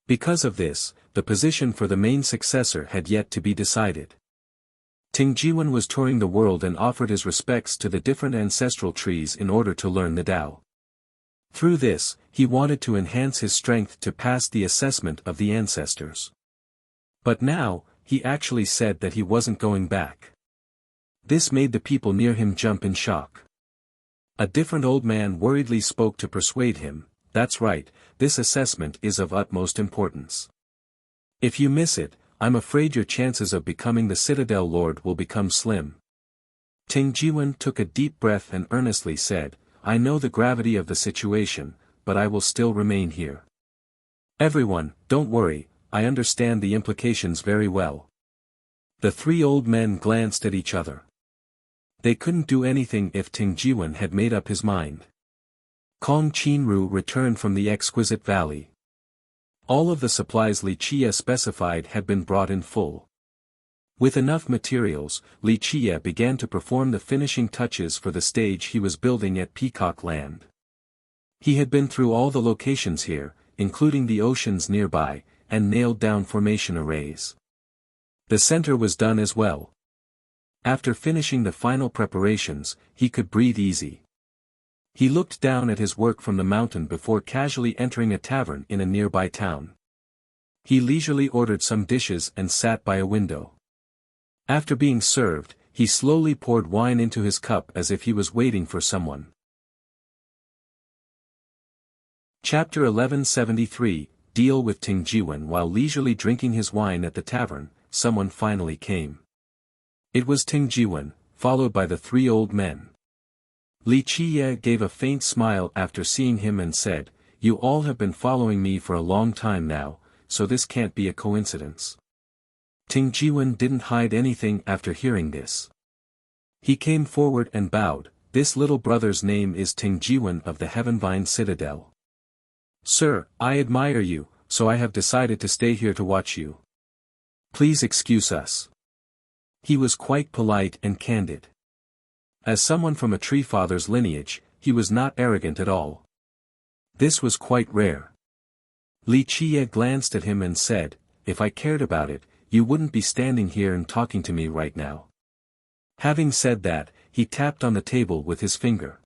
Because of this, the position for the main successor had yet to be decided. Ting Jiwen was touring the world and offered his respects to the different ancestral trees in order to learn the Tao. Through this, he wanted to enhance his strength to pass the assessment of the ancestors. But now, he actually said that he wasn't going back. This made the people near him jump in shock. A different old man worriedly spoke to persuade him, "That's right, this assessment is of utmost importance. If you miss it, I'm afraid your chances of becoming the Citadel Lord will become slim." Ting Jiwen took a deep breath and earnestly said, "I know the gravity of the situation, but I will still remain here. Everyone, don't worry, I understand the implications very well." The three old men glanced at each other. They couldn't do anything if Ting Jiwen had made up his mind. Kong Qinru returned from the exquisite valley. All of the supplies Li Qiye specified had been brought in full. With enough materials, Li Qiye began to perform the finishing touches for the stage he was building at Peacock Land. He had been through all the locations here, including the oceans nearby, and nailed down formation arrays. The center was done as well. After finishing the final preparations, he could breathe easy. He looked down at his work from the mountain before casually entering a tavern in a nearby town. He leisurely ordered some dishes and sat by a window. After being served, he slowly poured wine into his cup as if he was waiting for someone. Chapter 1173, Deal with Ting Jiwen. While leisurely drinking his wine at the tavern, someone finally came. It was Ting Jiwen, followed by the three old men. Li Qiye gave a faint smile after seeing him and said, "You all have been following me for a long time now, so this can't be a coincidence." Ting Jiwen didn't hide anything after hearing this. He came forward and bowed. "This little brother's name is Ting Jiwen of the Heavenvine Citadel. Sir, I admire you, so I have decided to stay here to watch you. Please excuse us." He was quite polite and candid. As someone from a tree father's lineage, he was not arrogant at all. This was quite rare. Li Qiye glanced at him and said, "If I cared about it, you wouldn't be standing here and talking to me right now." Having said that, he tapped on the table with his finger.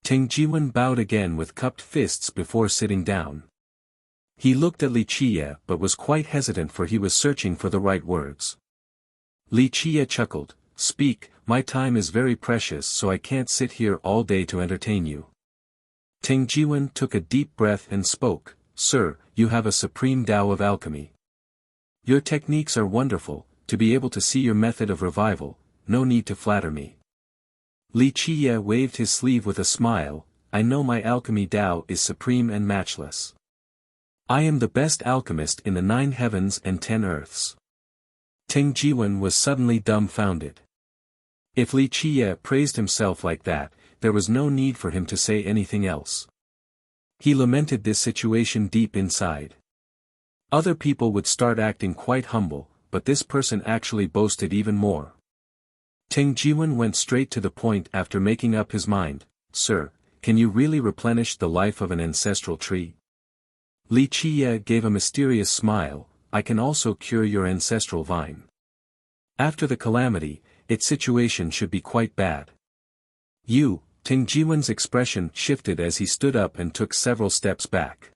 Ting Jiwen bowed again with cupped fists before sitting down. He looked at Li Qiye but was quite hesitant, for he was searching for the right words. Li Qiye chuckled, "Speak, my time is very precious, so I can't sit here all day to entertain you." Ting Jiwen took a deep breath and spoke, "Sir, you have a supreme Tao of alchemy. Your techniques are wonderful. To be able to see your method of revival, no need to flatter me." Li Qiye waved his sleeve with a smile, "I know my alchemy Tao is supreme and matchless. I am the best alchemist in the 9 heavens and 10 earths." Ting Jiwen was suddenly dumbfounded. If Li Qiye praised himself like that, there was no need for him to say anything else. He lamented this situation deep inside. Other people would start acting quite humble, but this person actually boasted even more. Ting Jiwen went straight to the point after making up his mind, "Sir, can you really replenish the life of an ancestral tree?" Li Qiye gave a mysterious smile, "I can also cure your ancestral vine. After the calamity, its situation should be quite bad." Ting Jiwen's expression shifted as he stood up and took several steps back.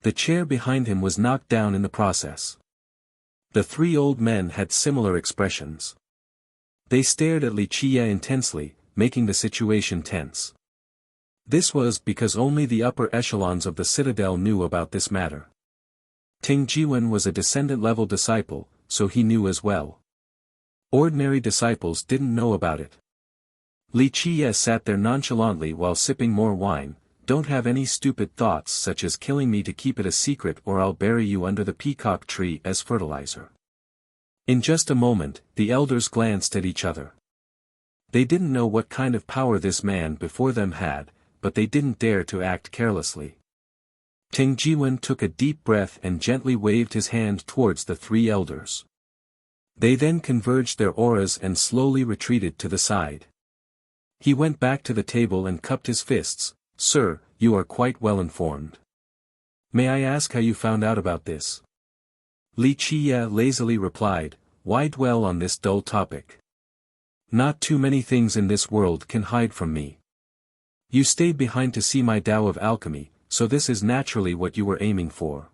The chair behind him was knocked down in the process. The three old men had similar expressions. They stared at Li Qiye intensely, making the situation tense. This was because only the upper echelons of the Citadel knew about this matter. Ting Jiwen was a descendant-level disciple, so he knew as well. Ordinary disciples didn't know about it. Li Qiye sat there nonchalantly while sipping more wine. Don't have any stupid thoughts such as killing me to keep it a secret, or I'll bury you under the peacock tree as fertilizer. In just a moment, the elders glanced at each other. They didn't know what kind of power this man before them had, but they didn't dare to act carelessly. Ting Jiwen took a deep breath and gently waved his hand towards the three elders. They then converged their auras and slowly retreated to the side. He went back to the table and cupped his fists. Sir, you are quite well informed. May I ask how you found out about this? Li Qiye lazily replied, why dwell on this dull topic? Not too many things in this world can hide from me. You stayed behind to see my Tao of alchemy, so this is naturally what you were aiming for.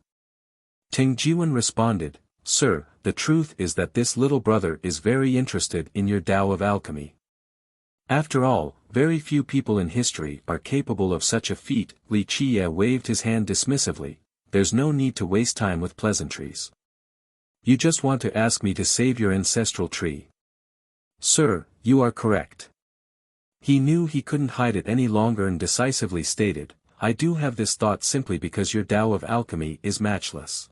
Ting Jiwen responded, Sir, the truth is that this little brother is very interested in your Tao of alchemy. After all, very few people in history are capable of such a feat. Li Qiye waved his hand dismissively. There's no need to waste time with pleasantries. You just want to ask me to save your ancestral tree. Sir, you are correct. He knew he couldn't hide it any longer and decisively stated, I do have this thought simply because your Tao of alchemy is matchless.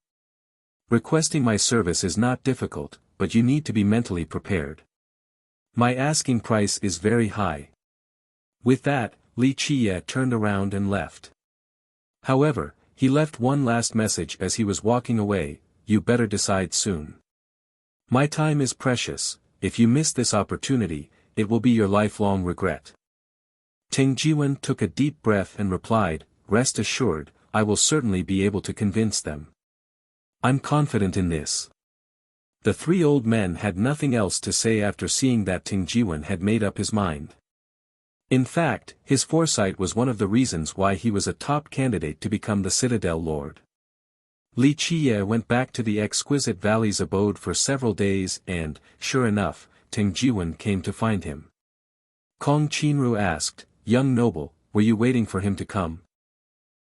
Requesting my service is not difficult, but you need to be mentally prepared. My asking price is very high. With that, Li Qiye turned around and left. However, he left one last message as he was walking away, you better decide soon. My time is precious. If you miss this opportunity, it will be your lifelong regret. Ting Jiwen took a deep breath and replied, rest assured, I will certainly be able to convince them. I'm confident in this. The three old men had nothing else to say after seeing that Ting Jiwen had made up his mind. In fact, his foresight was one of the reasons why he was a top candidate to become the Citadel Lord. Li Qiye went back to the exquisite valley's abode for several days and, sure enough, Ting Jiwen came to find him. Kong Qinru asked, young noble, were you waiting for him to come?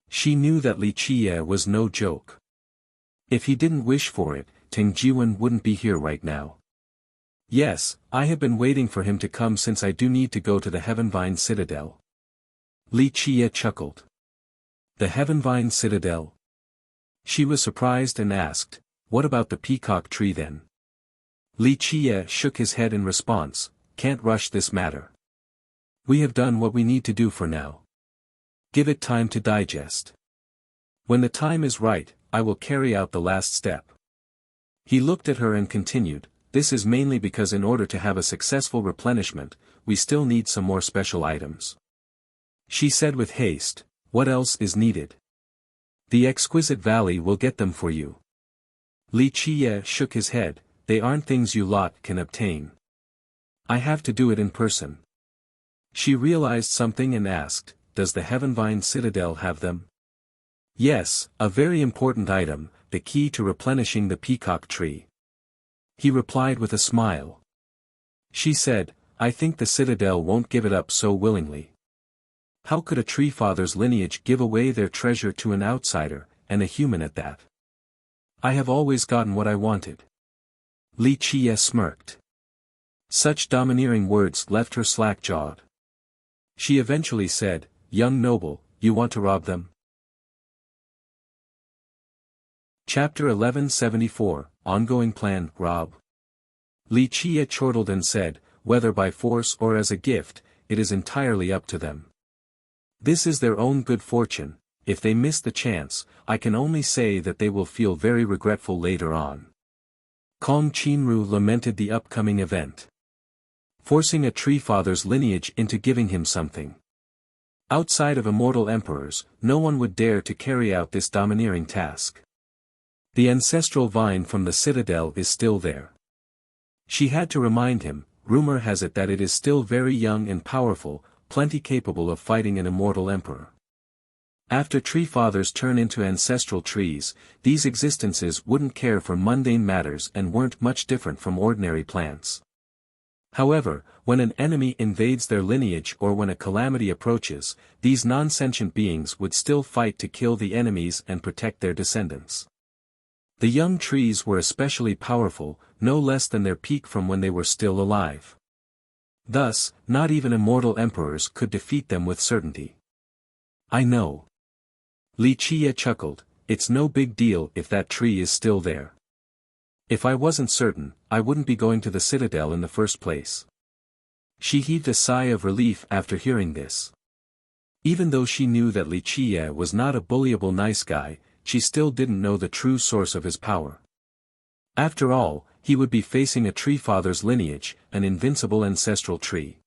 She knew that Li Qiye was no joke. If he didn't wish for it, Ting Jiwen wouldn't be here right now. Yes, I have been waiting for him to come since I do need to go to the Heavenvine Citadel. Li Qiye chuckled. The Heavenvine Citadel? She was surprised and asked, what about the peacock tree then? Li Qiye shook his head in response, can't rush this matter. We have done what we need to do for now. Give it time to digest. When the time is right, I will carry out the last step. He looked at her and continued, this is mainly because in order to have a successful replenishment, we still need some more special items. She said with haste, what else is needed? The exquisite valley will get them for you. Li Qiye shook his head, they aren't things you lot can obtain. I have to do it in person. She realized something and asked, does the Heavenvine Citadel have them? Yes, a very important item, the key to replenishing the peacock tree. He replied with a smile. She said, I think the Citadel won't give it up so willingly. How could a tree father's lineage give away their treasure to an outsider, and a human at that? I have always gotten what I wanted. Li Qiye smirked. Such domineering words left her slack-jawed. She eventually said, young noble, you want to rob them? Chapter 1174, Ongoing Plan, Rob. Li Qiye chortled and said, whether by force or as a gift, it is entirely up to them. This is their own good fortune. If they miss the chance, I can only say that they will feel very regretful later on. Kong Qinru lamented the upcoming event. Forcing a tree father's lineage into giving him something. Outside of immortal emperors, no one would dare to carry out this domineering task. The ancestral vine from the citadel is still there. She had to remind him, rumor has it that it is still very young and powerful, plenty capable of fighting an immortal emperor. After tree fathers turn into ancestral trees, these existences wouldn't care for mundane matters and weren't much different from ordinary plants. However, when an enemy invades their lineage or when a calamity approaches, these non-sentient beings would still fight to kill the enemies and protect their descendants. The young trees were especially powerful, no less than their peak from when they were still alive. Thus, not even immortal emperors could defeat them with certainty. I know. Li Qie chuckled, it's no big deal if that tree is still there. If I wasn't certain, I wouldn't be going to the citadel in the first place. She heaved a sigh of relief after hearing this. Even though she knew that Li Qie was not a bullyable nice guy, she still didn't know the true source of his power. After all, he would be facing a tree father's lineage, an invincible ancestral tree.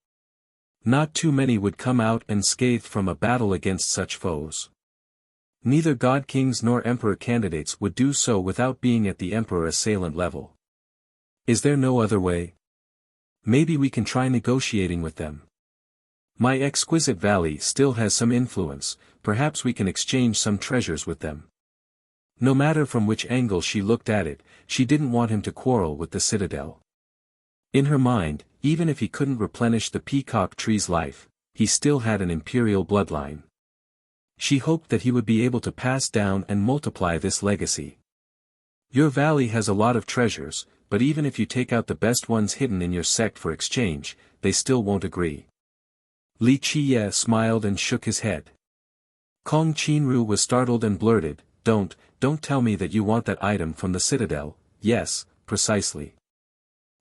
Not too many would come out unscathed from a battle against such foes. Neither god kings nor emperor candidates would do so without being at the emperor assailant level. Is there no other way? Maybe we can try negotiating with them. My exquisite valley still has some influence, perhaps we can exchange some treasures with them. No matter from which angle she looked at it, she didn't want him to quarrel with the citadel. In her mind, even if he couldn't replenish the peacock tree's life, he still had an imperial bloodline. She hoped that he would be able to pass down and multiply this legacy. Your valley has a lot of treasures, but even if you take out the best ones hidden in your sect for exchange, they still won't agree. Li Qie smiled and shook his head. Kong Qinru was startled and blurted, Don't tell me that you want that item from the citadel. Yes, precisely.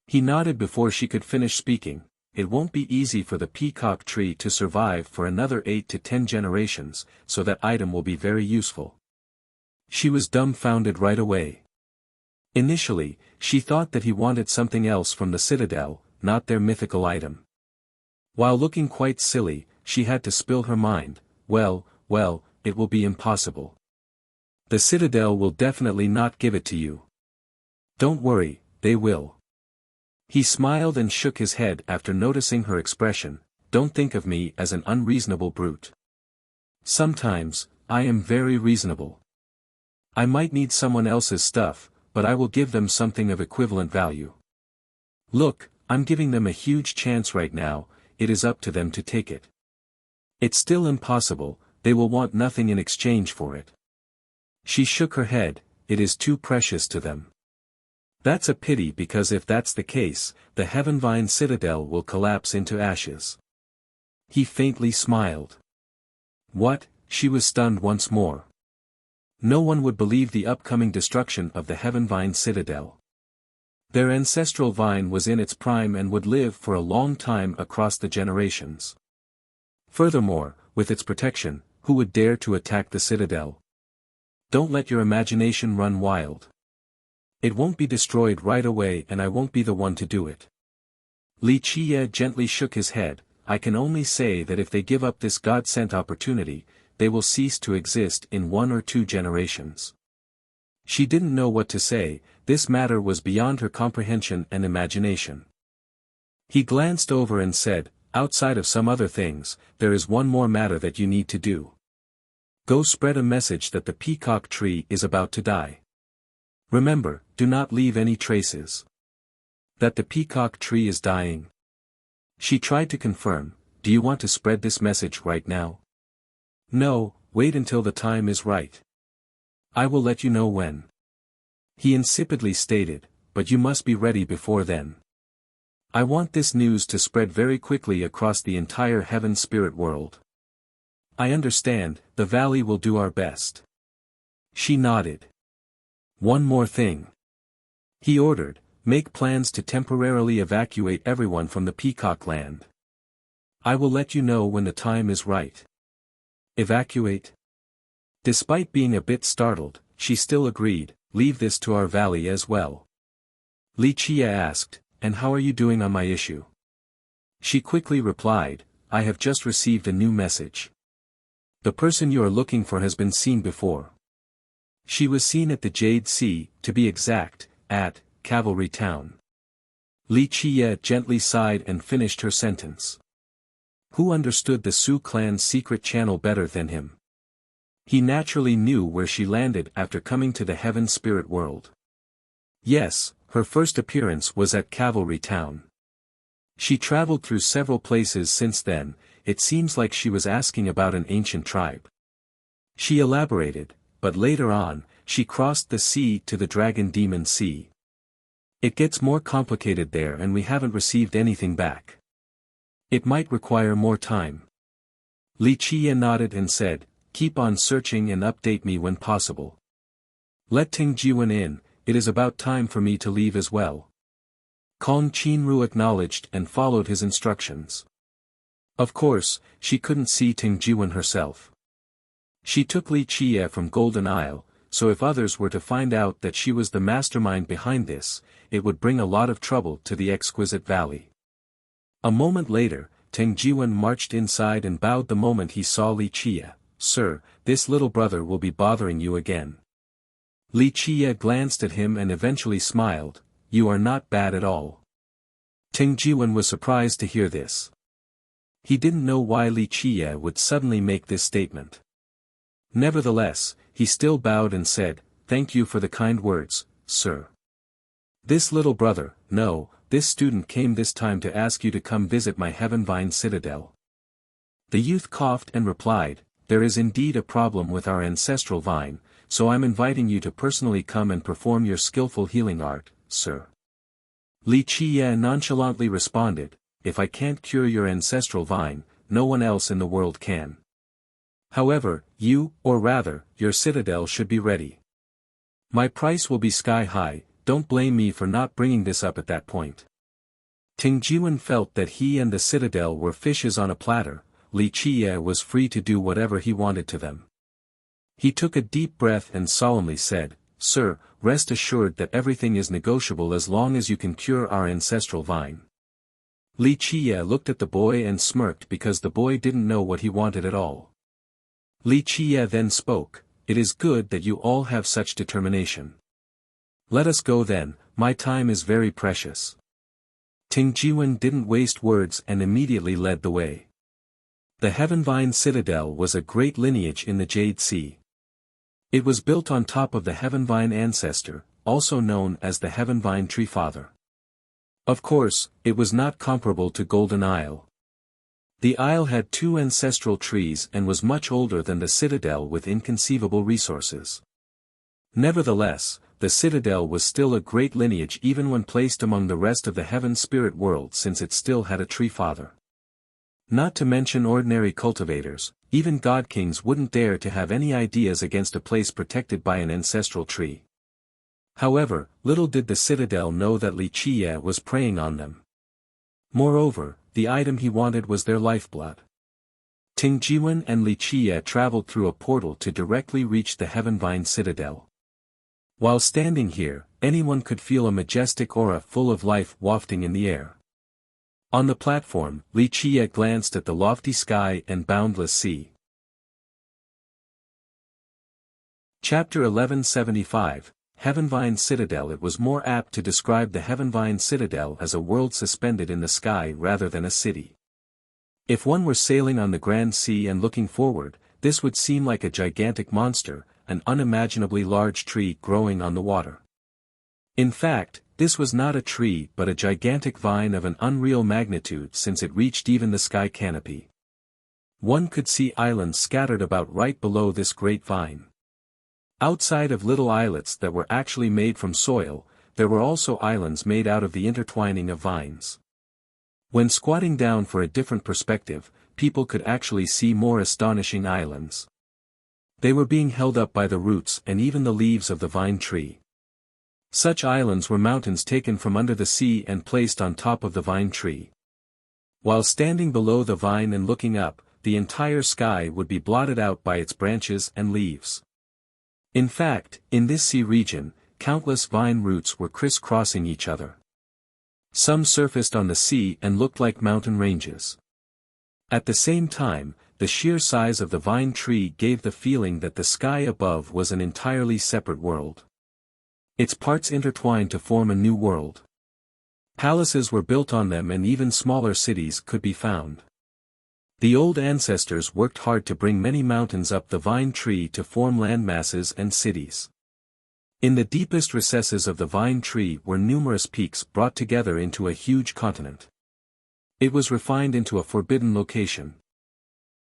He nodded before she could finish speaking. It won't be easy for the peacock tree to survive for another 8 to 10 generations, so that item will be very useful. She was dumbfounded right away. Initially, she thought that he wanted something else from the citadel, not their mythical item. While looking quite silly, she had to spill her mind, well, it will be impossible. The citadel will definitely not give it to you. Don't worry, they will. He smiled and shook his head after noticing her expression, Don't think of me as an unreasonable brute. Sometimes, I am very reasonable. I might need someone else's stuff, but I will give them something of equivalent value. Look, I'm giving them a huge chance right now, it is up to them to take it. It's still impossible, they will want nothing in exchange for it. She shook her head, it is too precious to them. That's a pity because if that's the case, the Heavenvine Citadel will collapse into ashes. He faintly smiled. What? She was stunned once more. No one would believe the upcoming destruction of the Heavenvine Citadel. Their ancestral vine was in its prime and would live for a long time across the generations. Furthermore, with its protection, who would dare to attack the citadel? Don't let your imagination run wild. It won't be destroyed right away and I won't be the one to do it. Li Qie gently shook his head, I can only say that if they give up this God-sent opportunity, they will cease to exist in 1 or 2 generations. She didn't know what to say, this matter was beyond her comprehension and imagination. He glanced over and said, outside of some other things, there is one more matter that you need to do. Go spread a message that the peacock tree is about to die. Remember, do not leave any traces. That the peacock tree is dying. She tried to confirm, do you want to spread this message right now? No, wait until the time is right. I will let you know when. He insipidly stated, but you must be ready before then. I want this news to spread very quickly across the entire heaven spirit world. I understand, the valley will do our best. She nodded. One more thing. He ordered, make plans to temporarily evacuate everyone from the Peacock Land. I will let you know when the time is right. Evacuate? Despite being a bit startled, she still agreed, leave this to our valley as well. Li Qie asked, and how are you doing on my issue? She quickly replied, I have just received a new message. The person you are looking for has been seen before. She was seen at the Jade Sea, to be exact, at Cavalry Town. Li Qie gently sighed and finished her sentence. Who understood the Su clan's secret channel better than him? He naturally knew where she landed after coming to the heaven spirit world. Yes, her first appearance was at Cavalry Town. She traveled through several places since then, it seems like she was asking about an ancient tribe. She elaborated, but later on, she crossed the sea to the Dragon Demon Sea. It gets more complicated there and we haven't received anything back. It might require more time. Li Qie nodded and said, keep on searching and update me when possible. Let Ting Jiwen in, it is about time for me to leave as well. Kong Qinru acknowledged and followed his instructions. Of course, she couldn't see Ting Jiwen herself. She took Li Qie from Golden Isle, so if others were to find out that she was the mastermind behind this, it would bring a lot of trouble to the Exquisite Valley. A moment later, Ting Jiwen marched inside and bowed the moment he saw Li Qie. Sir, this little brother will be bothering you again. Li Qie glanced at him and eventually smiled, you are not bad at all. Ting Jiwen was surprised to hear this. He didn't know why Li Qie would suddenly make this statement. Nevertheless, he still bowed and said, thank you for the kind words, sir. This little brother, no, this student came this time to ask you to come visit my Heaven Vine Citadel. The youth coughed and replied, there is indeed a problem with our ancestral vine, so I'm inviting you to personally come and perform your skillful healing art, sir. Li Qie nonchalantly responded, if I can't cure your ancestral vine, no one else in the world can. However, you, or rather, your citadel should be ready. My price will be sky high, don't blame me for not bringing this up at that point. Ting Jiwen felt that he and the citadel were fishes on a platter. Li Qie was free to do whatever he wanted to them. He took a deep breath and solemnly said, sir, rest assured that everything is negotiable as long as you can cure our ancestral vine. Li Qie looked at the boy and smirked because the boy didn't know what he wanted at all. Li Qie then spoke, it is good that you all have such determination. Let us go then, my time is very precious. Ting Jiwen didn't waste words and immediately led the way. The Heaven Vine Citadel was a great lineage in the Jade Sea. It was built on top of the Heaven Vine Ancestor, also known as the Heaven Vine Tree Father. Of course, it was not comparable to Golden Isle. The isle had 2 ancestral trees and was much older than the citadel with inconceivable resources. Nevertheless, the citadel was still a great lineage even when placed among the rest of the heaven spirit world since it still had a tree father. Not to mention ordinary cultivators, even god kings wouldn't dare to have any ideas against a place protected by an ancestral tree. However, little did the citadel know that Li Qie was preying on them. Moreover, the item he wanted was their lifeblood. Ting Jiwen and Li Qie traveled through a portal to directly reach the Heaven Vine Citadel. While standing here, anyone could feel a majestic aura full of life wafting in the air. On the platform, Li Qie glanced at the lofty sky and boundless sea. Chapter 1175, Heaven Vine Citadel. It was more apt to describe the Heaven Vine Citadel as a world suspended in the sky rather than a city. If one were sailing on the Grand Sea and looking forward, this would seem like a gigantic monster, an unimaginably large tree growing on the water. In fact, this was not a tree but a gigantic vine of an unreal magnitude since it reached even the sky canopy. One could see islands scattered about right below this great vine. Outside of little islets that were actually made from soil, there were also islands made out of the intertwining of vines. When squatting down for a different perspective, people could actually see more astonishing islands. They were being held up by the roots and even the leaves of the vine tree. Such islands were mountains taken from under the sea and placed on top of the vine tree. While standing below the vine and looking up, the entire sky would be blotted out by its branches and leaves. In fact, in this sea region, countless vine roots were crisscrossing each other. Some surfaced on the sea and looked like mountain ranges. At the same time, the sheer size of the vine tree gave the feeling that the sky above was an entirely separate world. Its parts intertwined to form a new world. Palaces were built on them and even smaller cities could be found. The old ancestors worked hard to bring many mountains up the vine tree to form landmasses and cities. In the deepest recesses of the vine tree were numerous peaks brought together into a huge continent. It was refined into a forbidden location.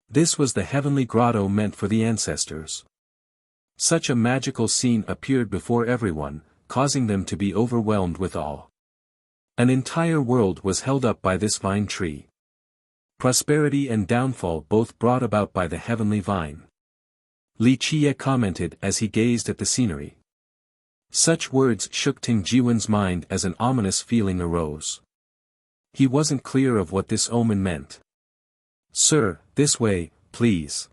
This was the heavenly grotto meant for the ancestors. Such a magical scene appeared before everyone, causing them to be overwhelmed with awe. An entire world was held up by this vine tree. Prosperity and downfall both brought about by the heavenly vine. Li Qie commented as he gazed at the scenery. Such words shook Ting Jiwen's mind as an ominous feeling arose. He wasn't clear of what this omen meant. "Sir, this way, please."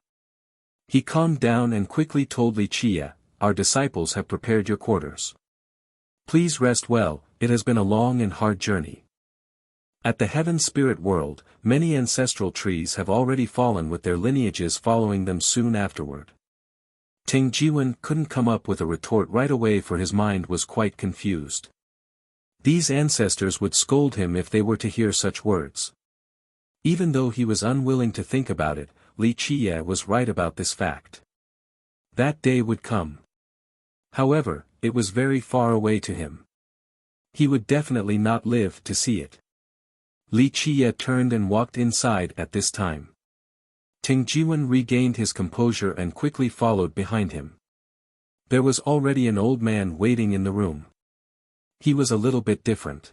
He calmed down and quickly told Li Qie, "Our disciples have prepared your quarters. Please rest well, it has been a long and hard journey." At the heaven spirit world, many ancestral trees have already fallen with their lineages following them soon afterward. Ting Jiwen couldn't come up with a retort right away, for his mind was quite confused. These ancestors would scold him if they were to hear such words. Even though he was unwilling to think about it, Li Qie was right about this fact. That day would come. However, it was very far away to him. He would definitely not live to see it. Li Qie turned and walked inside at this time. Ting Jiwen regained his composure and quickly followed behind him. There was already an old man waiting in the room. He was a little bit different.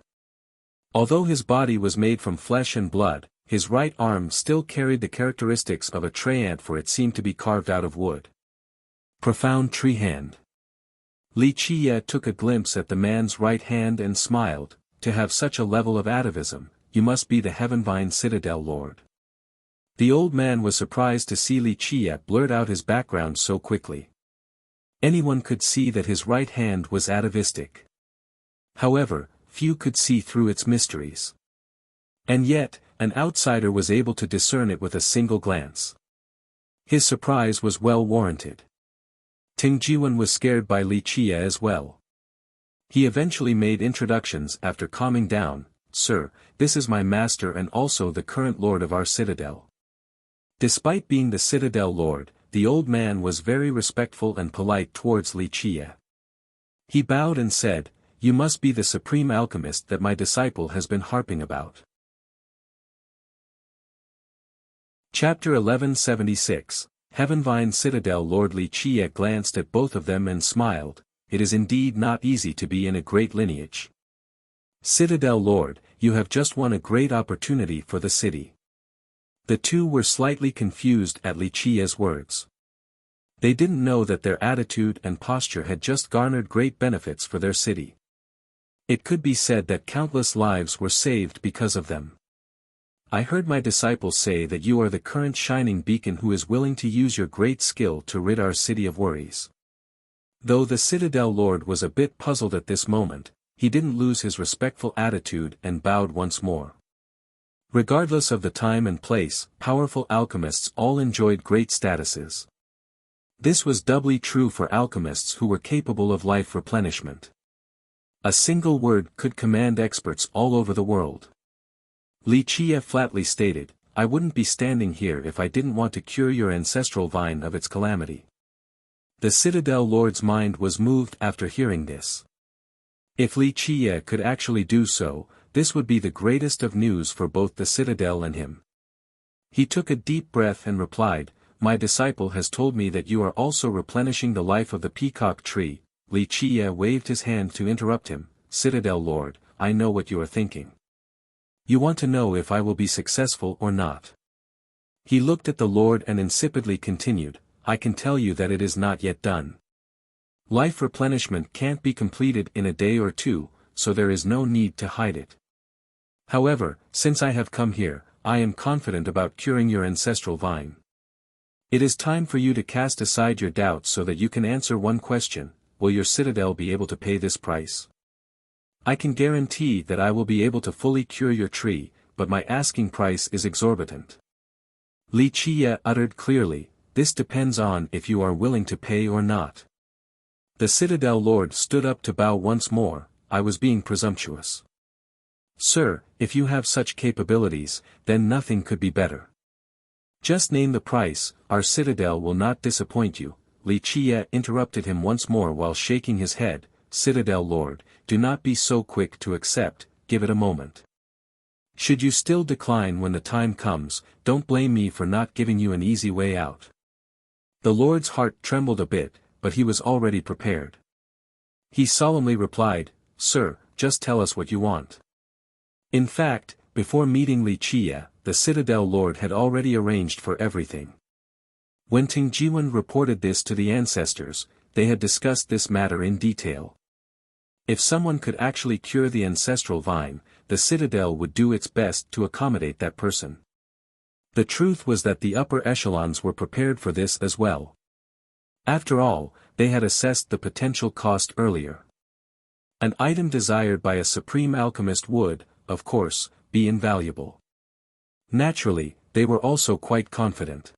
Although his body was made from flesh and blood, his right arm still carried the characteristics of a Tyrant, for it seemed to be carved out of wood. Profound tree hand. Li Qie took a glimpse at the man's right hand and smiled. To have such a level of atavism, you must be the Heavenvine Citadel Lord. The old man was surprised to see Li Qie blurt out his background so quickly. Anyone could see that his right hand was atavistic. However, few could see through its mysteries. And yet, an outsider was able to discern it with a single glance. His surprise was well warranted. Ting Jiwen was scared by Li Qie as well. He eventually made introductions after calming down. "Sir, this is my master and also the current lord of our citadel." Despite being the citadel lord, the old man was very respectful and polite towards Li Qie. He bowed and said, "You must be the supreme alchemist that my disciple has been harping about." Chapter 1176, Heavenvine Citadel. Lord Li Qie glanced at both of them and smiled. It is indeed not easy to be in a great lineage. Citadel Lord, you have just won a great opportunity for the city. The two were slightly confused at Li Qie's words. They didn't know that their attitude and posture had just garnered great benefits for their city. It could be said that countless lives were saved because of them. "I heard my disciples say that you are the current shining beacon who is willing to use your great skill to rid our city of worries." Though the Citadel Lord was a bit puzzled at this moment, he didn't lose his respectful attitude and bowed once more. Regardless of the time and place, powerful alchemists all enjoyed great statuses. This was doubly true for alchemists who were capable of life replenishment. A single word could command experts all over the world. Li Qie flatly stated, "I wouldn't be standing here if I didn't want to cure your ancestral vine of its calamity." The Citadel Lord's mind was moved after hearing this. If Li Qie could actually do so, this would be the greatest of news for both the Citadel and him. He took a deep breath and replied, "My disciple has told me that you are also replenishing the life of the peacock tree." Li Qie waved his hand to interrupt him. "Citadel Lord, I know what you are thinking. You want to know if I will be successful or not." He looked at the Lord and insipidly continued, "I can tell you that it is not yet done. Life replenishment can't be completed in a day or two, so there is no need to hide it. However, since I have come here, I am confident about curing your ancestral vine. It is time for you to cast aside your doubts so that you can answer one question: will your citadel be able to pay this price? I can guarantee that I will be able to fully cure your tree, but my asking price is exorbitant." Li Qie uttered clearly, "This depends on if you are willing to pay or not." The Citadel Lord stood up to bow once more. "I was being presumptuous. Sir, if you have such capabilities, then nothing could be better. Just name the price, our citadel will not disappoint you." Li Qie interrupted him once more while shaking his head. "Citadel Lord, do not be so quick to accept, give it a moment. Should you still decline when the time comes, don't blame me for not giving you an easy way out." The Lord's heart trembled a bit, but he was already prepared. He solemnly replied, "Sir, just tell us what you want. In fact, before meeting Li Chia, the Citadel Lord had already arranged for everything. When Ting Jiwen reported this to the ancestors, they had discussed this matter in detail. If someone could actually cure the ancestral vine, the Citadel would do its best to accommodate that person. The truth was that the upper echelons were prepared for this as well. After all, they had assessed the potential cost earlier. An item desired by a supreme alchemist would, of course, be invaluable. Naturally, they were also quite confident.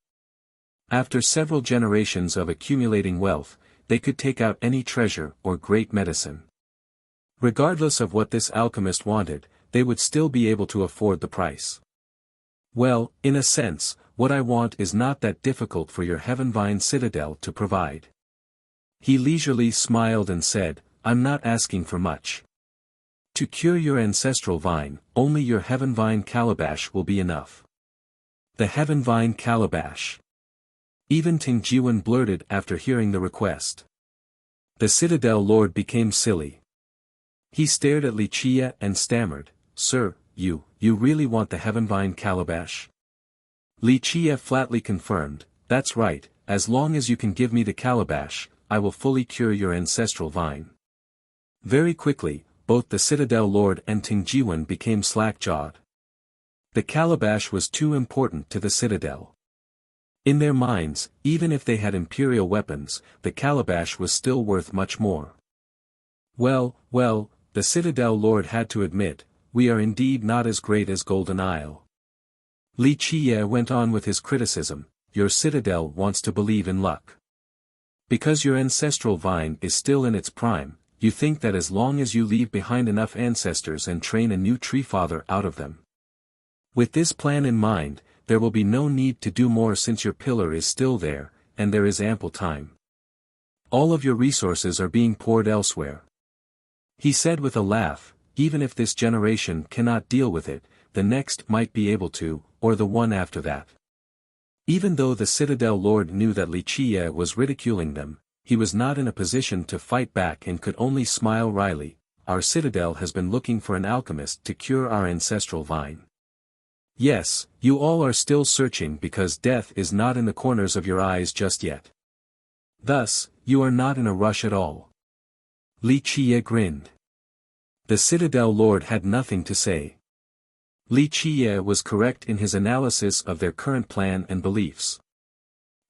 After several generations of accumulating wealth, they could take out any treasure or great medicine. Regardless of what this alchemist wanted, they would still be able to afford the price. Well, in a sense, what I want is not that difficult for your Heavenvine Citadel to provide. He leisurely smiled and said, I'm not asking for much. To cure your ancestral vine, only your Heavenvine Calabash will be enough. The Heavenvine Calabash. Even Ting Jiwen blurted after hearing the request. The Citadel Lord became silly. He stared at Li Chia and stammered, Sir, you really want the Heavenvine Calabash? Li Chia flatly confirmed, That's right, as long as you can give me the calabash, I will fully cure your ancestral vine. Very quickly, both the Citadel Lord and Ting Jiwen became slack-jawed. The calabash was too important to the Citadel. In their minds, even if they had imperial weapons, the calabash was still worth much more. Well, the Citadel Lord had to admit, we are indeed not as great as Golden Isle. Li Chia went on with his criticism, your Citadel wants to believe in luck. Because your ancestral vine is still in its prime, you think that as long as you leave behind enough ancestors and train a new treefather out of them. With this plan in mind, there will be no need to do more since your pillar is still there, and there is ample time. All of your resources are being poured elsewhere. He said with a laugh, even if this generation cannot deal with it, the next might be able to, or the one after that. Even though the Citadel Lord knew that Li Chia was ridiculing them, he was not in a position to fight back and could only smile wryly. Our Citadel has been looking for an alchemist to cure our ancestral vine. Yes, you all are still searching because death is not in the corners of your eyes just yet. Thus, you are not in a rush at all. Li Chia grinned. The Citadel Lord had nothing to say. Li Chia was correct in his analysis of their current plan and beliefs.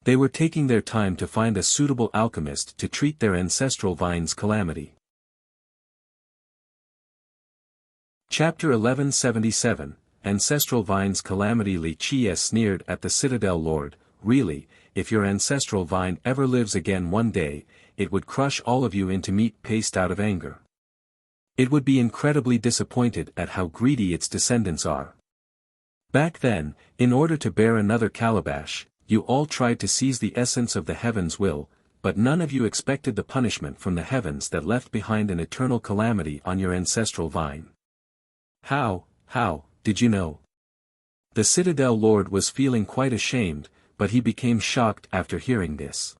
They were taking their time to find a suitable alchemist to treat their ancestral vine's calamity. Chapter 1177, Ancestral Vine's Calamity. Li Chia sneered at the Citadel Lord, really, if your ancestral vine ever lives again one day, it would crush all of you into meat paste out of anger. It would be incredibly disappointed at how greedy its descendants are. Back then, in order to bear another calabash, you all tried to seize the essence of the heavens' will, but none of you expected the punishment from the heavens that left behind an eternal calamity on your ancestral vine. How did you know? The Citadel Lord was feeling quite ashamed, but he became shocked after hearing this.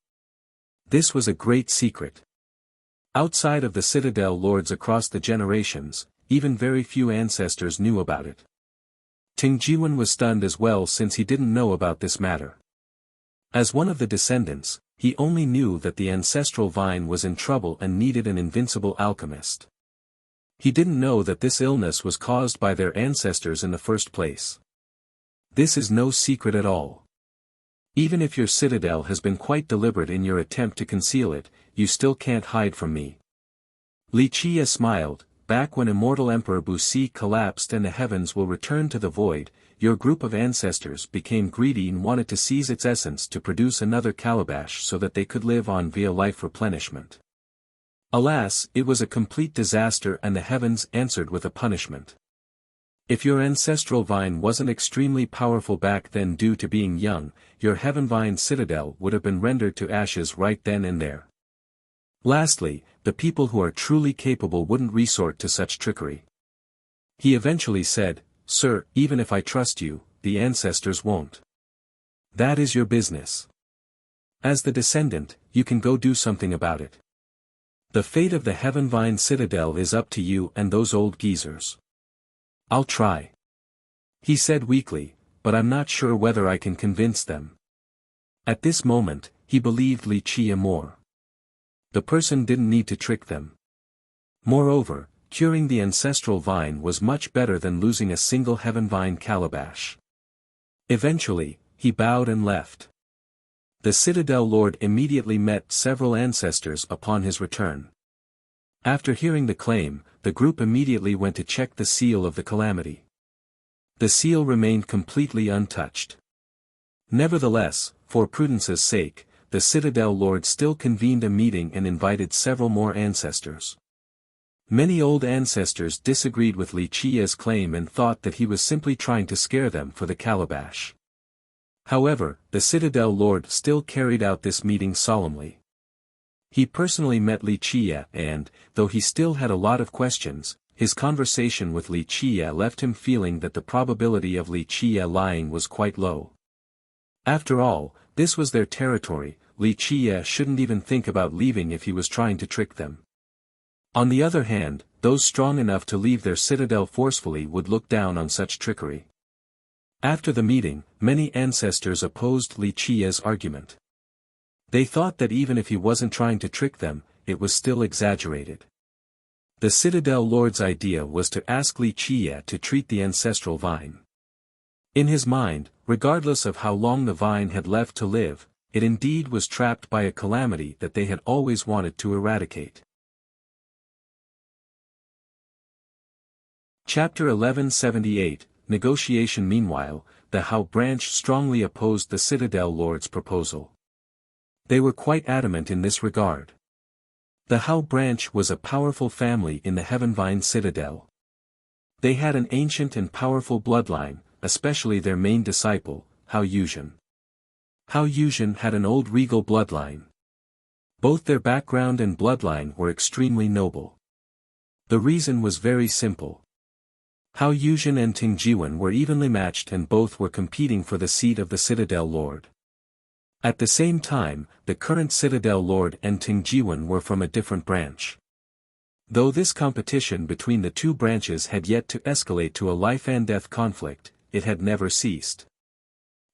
This was a great secret. Outside of the Citadel Lords across the generations, even very few ancestors knew about it. Ting Jiwen was stunned as well since he didn't know about this matter. As one of the descendants, he only knew that the ancestral vine was in trouble and needed an invincible alchemist. He didn't know that this illness was caused by their ancestors in the first place. This is no secret at all. Even if your Citadel has been quite deliberate in your attempt to conceal it, you still can't hide from me. Li Chia smiled, back when Immortal Emperor Busi collapsed and the heavens will return to the void, your group of ancestors became greedy and wanted to seize its essence to produce another calabash so that they could live on via life replenishment. Alas, it was a complete disaster and the heavens answered with a punishment. If your ancestral vine wasn't extremely powerful back then due to being young, your Heavenvine Citadel would have been rendered to ashes right then and there. Lastly, the people who are truly capable wouldn't resort to such trickery. He eventually said, Sir, even if I trust you, the ancestors won't. That is your business. As the descendant, you can go do something about it. The fate of the Heavenvine Citadel is up to you and those old geezers. "I'll try," he said weakly, "but I'm not sure whether I can convince them." At this moment, he believed Li Qie more. The person didn't need to trick them. Moreover, curing the ancestral vine was much better than losing a single heaven vine calabash. Eventually, he bowed and left. The Citadel Lord immediately met several ancestors upon his return. After hearing the claim, the group immediately went to check the seal of the calamity. The seal remained completely untouched. Nevertheless, for prudence's sake, the Citadel Lord still convened a meeting and invited several more ancestors. Many old ancestors disagreed with Li Qie's claim and thought that he was simply trying to scare them for the calabash. However, the Citadel Lord still carried out this meeting solemnly. He personally met Li Qie and, though he still had a lot of questions, his conversation with Li Qie left him feeling that the probability of Li Qie lying was quite low. After all, this was their territory. Li Qie shouldn't even think about leaving if he was trying to trick them. On the other hand, those strong enough to leave their citadel forcefully would look down on such trickery. After the meeting, many ancestors opposed Li Qie's argument. They thought that even if he wasn't trying to trick them, it was still exaggerated. The Citadel Lord's idea was to ask Li Qie to treat the ancestral vine. In his mind, regardless of how long the vine had left to live, it indeed was trapped by a calamity that they had always wanted to eradicate. Chapter 1178, Negotiation. Meanwhile, the Hao branch strongly opposed the Citadel Lord's proposal. They were quite adamant in this regard. The Hao branch was a powerful family in the Heavenvine Citadel. They had an ancient and powerful bloodline, especially their main disciple, Hao Yuzhen. Hao Yuzhen had an old regal bloodline. Both their background and bloodline were extremely noble. The reason was very simple. Hao Yuzhen and Ting Jiwen were evenly matched and both were competing for the seat of the Citadel Lord. At the same time, the current Citadel Lord and Ting Jiwen were from a different branch. Though this competition between the two branches had yet to escalate to a life-and-death conflict, it had never ceased.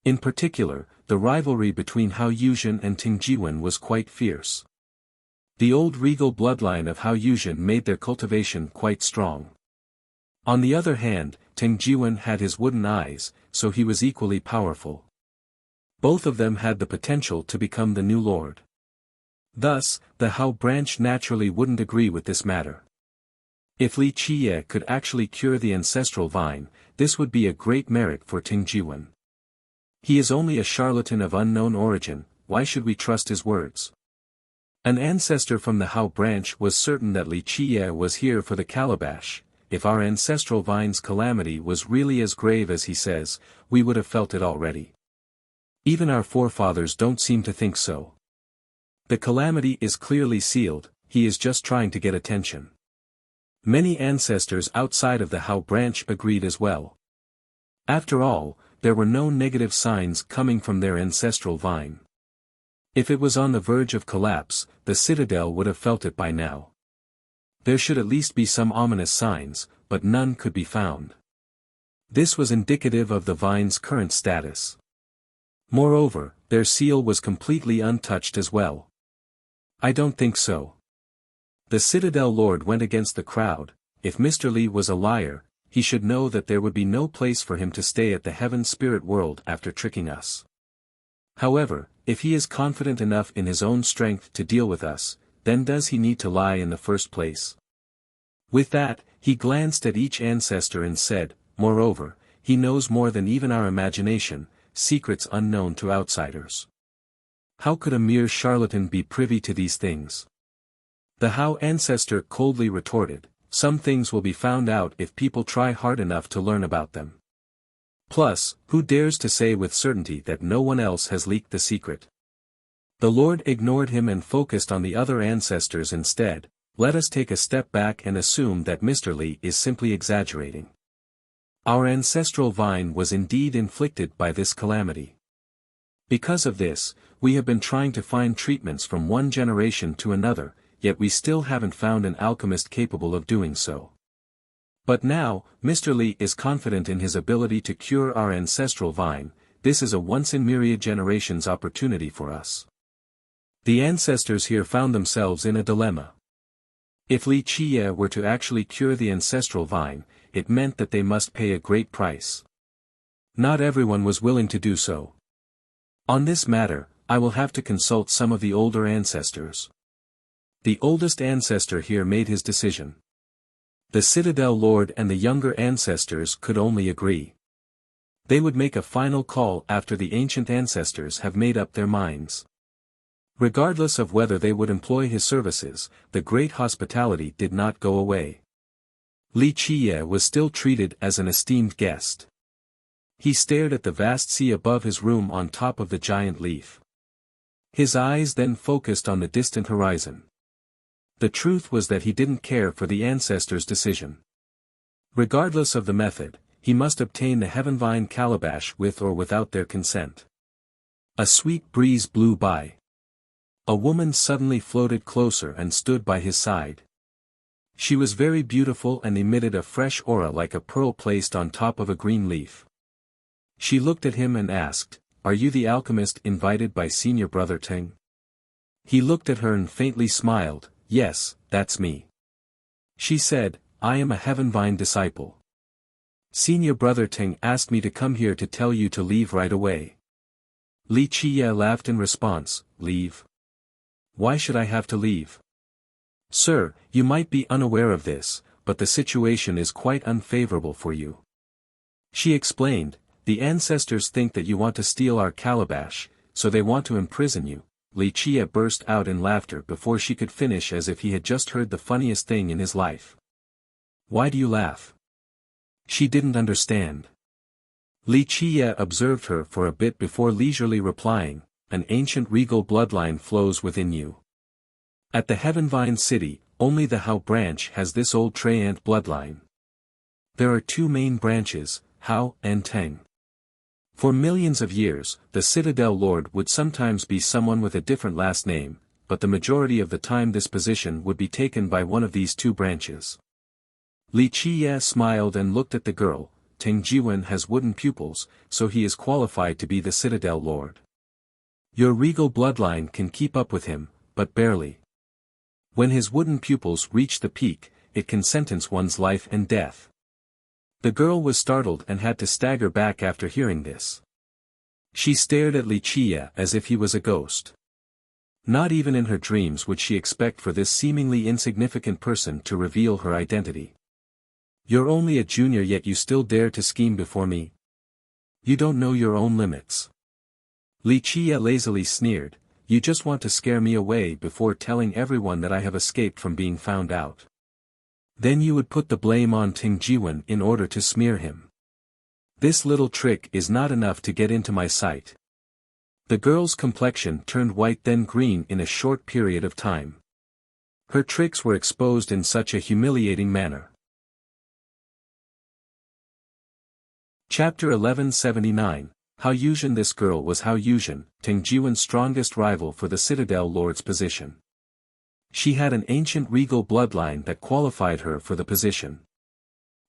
In particular, the rivalry between Hao Yuzhen and Ting Jiwen was quite fierce. The old regal bloodline of Hao Yuzhen made their cultivation quite strong. On the other hand, Ting Jiwen had his wooden eyes, so he was equally powerful. Both of them had the potential to become the new lord. Thus, the Hao branch naturally wouldn't agree with this matter. If Li Qie could actually cure the ancestral vine, this would be a great merit for Ting Jiwen. He is only a charlatan of unknown origin, why should we trust his words? An ancestor from the Hao branch was certain that Li Qie was here for the calabash. If our ancestral vine's calamity was really as grave as he says, we would have felt it already. Even our forefathers don't seem to think so. The calamity is clearly sealed, he is just trying to get attention. Many ancestors outside of the Hao branch agreed as well. After all, there were no negative signs coming from their ancestral vine. If it was on the verge of collapse, the citadel would have felt it by now. There should at least be some ominous signs, but none could be found. This was indicative of the vine's current status. Moreover, their seal was completely untouched as well. I don't think so. The Citadel Lord went against the crowd. If Mr. Li was a liar, he should know that there would be no place for him to stay at the Heaven Spirit World after tricking us. However, if he is confident enough in his own strength to deal with us, then does he need to lie in the first place? With that, he glanced at each ancestor and said, moreover, he knows more than even our imagination, secrets unknown to outsiders. How could a mere charlatan be privy to these things? The Hao ancestor coldly retorted, some things will be found out if people try hard enough to learn about them. Plus, who dares to say with certainty that no one else has leaked the secret? The Lord ignored him and focused on the other ancestors instead. Let us take a step back and assume that Mr. Li is simply exaggerating. Our ancestral vine was indeed inflicted by this calamity. Because of this, we have been trying to find treatments from one generation to another, yet we still haven't found an alchemist capable of doing so. But now, Mr. Li is confident in his ability to cure our ancestral vine. This is a once-in-myriad generations opportunity for us. The ancestors here found themselves in a dilemma. If Li Qiye were to actually cure the ancestral vine, it meant that they must pay a great price. Not everyone was willing to do so. On this matter, I will have to consult some of the older ancestors. The oldest ancestor here made his decision. The Citadel Lord and the younger ancestors could only agree. They would make a final call after the ancient ancestors have made up their minds. Regardless of whether they would employ his services, the great hospitality did not go away. Li Qiye was still treated as an esteemed guest. He stared at the vast sea above his room on top of the giant leaf. His eyes then focused on the distant horizon. The truth was that he didn't care for the ancestors' decision. Regardless of the method, he must obtain the Heavenvine calabash with or without their consent. A sweet breeze blew by. A woman suddenly floated closer and stood by his side. She was very beautiful and emitted a fresh aura like a pearl placed on top of a green leaf. She looked at him and asked, "Are you the alchemist invited by Senior Brother Teng?" He looked at her and faintly smiled, "Yes, that's me." She said, "I am a Heavenvine disciple. Senior Brother Teng asked me to come here to tell you to leave right away." Li Qiye laughed in response, "Leave? Why should I have to leave?" "Sir, you might be unaware of this, but the situation is quite unfavorable for you." She explained, "The ancestors think that you want to steal our calabash, so they want to imprison you." Li Qiye burst out in laughter before she could finish, as if he had just heard the funniest thing in his life. "Why do you laugh?" She didn't understand. Li Qiye observed her for a bit before leisurely replying, "An ancient regal bloodline flows within you. At the Heavenvine city, only the Hao branch has this old Tyrant bloodline. There are two main branches, Hao and Teng. For millions of years, the Citadel Lord would sometimes be someone with a different last name, but the majority of the time this position would be taken by one of these two branches." Li Qiye smiled and looked at the girl. "Teng Jiwen has wooden pupils, so he is qualified to be the Citadel Lord. Your regal bloodline can keep up with him, but barely. When his wooden pupils reach the peak, it can sentence one's life and death." The girl was startled and had to stagger back after hearing this. She stared at Li Qiye as if he was a ghost. Not even in her dreams would she expect for this seemingly insignificant person to reveal her identity. "You're only a junior, yet you still dare to scheme before me? You don't know your own limits." Li Qiye lazily sneered, "You just want to scare me away before telling everyone that I have escaped from being found out. Then you would put the blame on Teng Jiwen in order to smear him. This little trick is not enough to get into my sight." The girl's complexion turned white then green in a short period of time. Her tricks were exposed in such a humiliating manner. Chapter 1179, Hao Yuzhen. This girl was Hao Yuzhen, Teng Jiwen's strongest rival for the Citadel Lord's position. She had an ancient regal bloodline that qualified her for the position.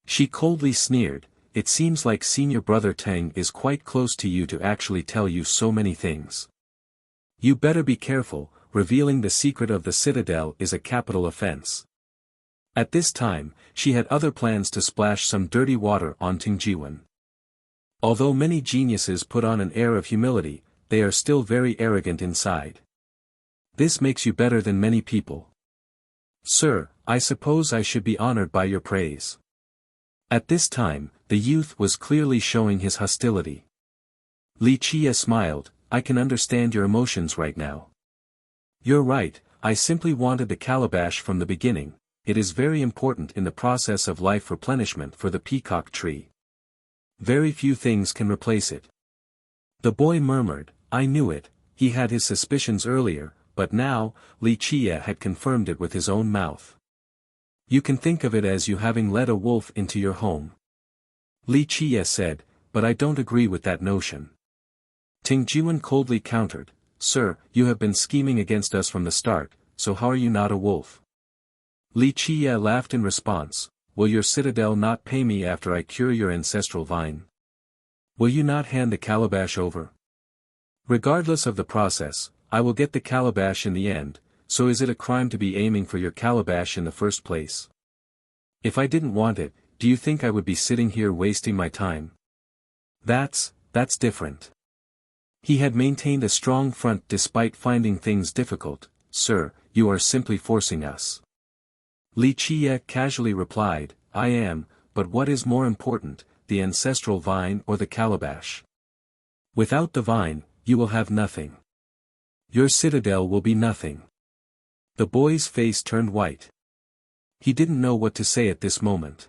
She coldly sneered, "It seems like Senior Brother Teng is quite close to you to actually tell you so many things. You better be careful, revealing the secret of the Citadel is a capital offense." At this time, she had other plans to splash some dirty water on Teng Jiwen. Although many geniuses put on an air of humility, they are still very arrogant inside. This makes you better than many people. "Sir, I suppose I should be honored by your praise." At this time, the youth was clearly showing his hostility. Li Qiye smiled, "I can understand your emotions right now. You're right, I simply wanted the calabash from the beginning. It is very important in the process of life replenishment for the peacock tree. Very few things can replace it." The boy murmured, "I knew it." He had his suspicions earlier, but now, Li Qiye had confirmed it with his own mouth. "You can think of it as you having led a wolf into your home." Li Qiye said, "But I don't agree with that notion." Teng Jiwen coldly countered, "Sir, you have been scheming against us from the start, so how are you not a wolf?" Li Qiye laughed in response, will your citadel not pay me after I cure your ancestral vine? Will you not hand the calabash over? Regardless of the process, I will get the calabash in the end, so is it a crime to be aiming for your calabash in the first place? If I didn't want it, do you think I would be sitting here wasting my time? That's different. He had maintained a strong front despite finding things difficult. Sir, you are simply forcing us. Li Qie casually replied, I am, but what is more important, the ancestral vine or the calabash? Without the vine, you will have nothing. Your citadel will be nothing. The boy's face turned white. He didn't know what to say at this moment.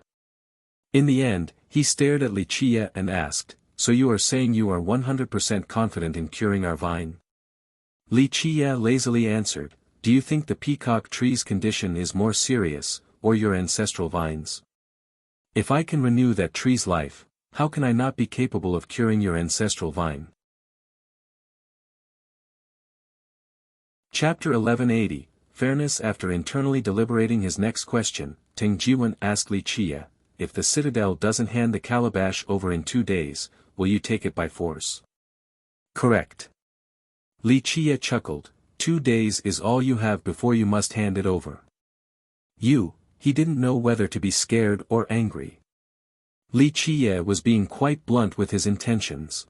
In the end, he stared at Li Qie and asked, so you are saying you are 100% confident in curing our vine? Li Qie lazily answered, do you think the peacock tree's condition is more serious, or your ancestral vines? If I can renew that tree's life, how can I not be capable of curing your ancestral vine? Chapter 1180, Fairness. After internally deliberating his next question, Ting Jiwen asked Li Qie, if the citadel doesn't hand the calabash over in 2 days, will you take it by force? Correct. Li Qie chuckled, 2 days is all you have before you must hand it over. He didn't know whether to be scared or angry. Li Qie was being quite blunt with his intentions.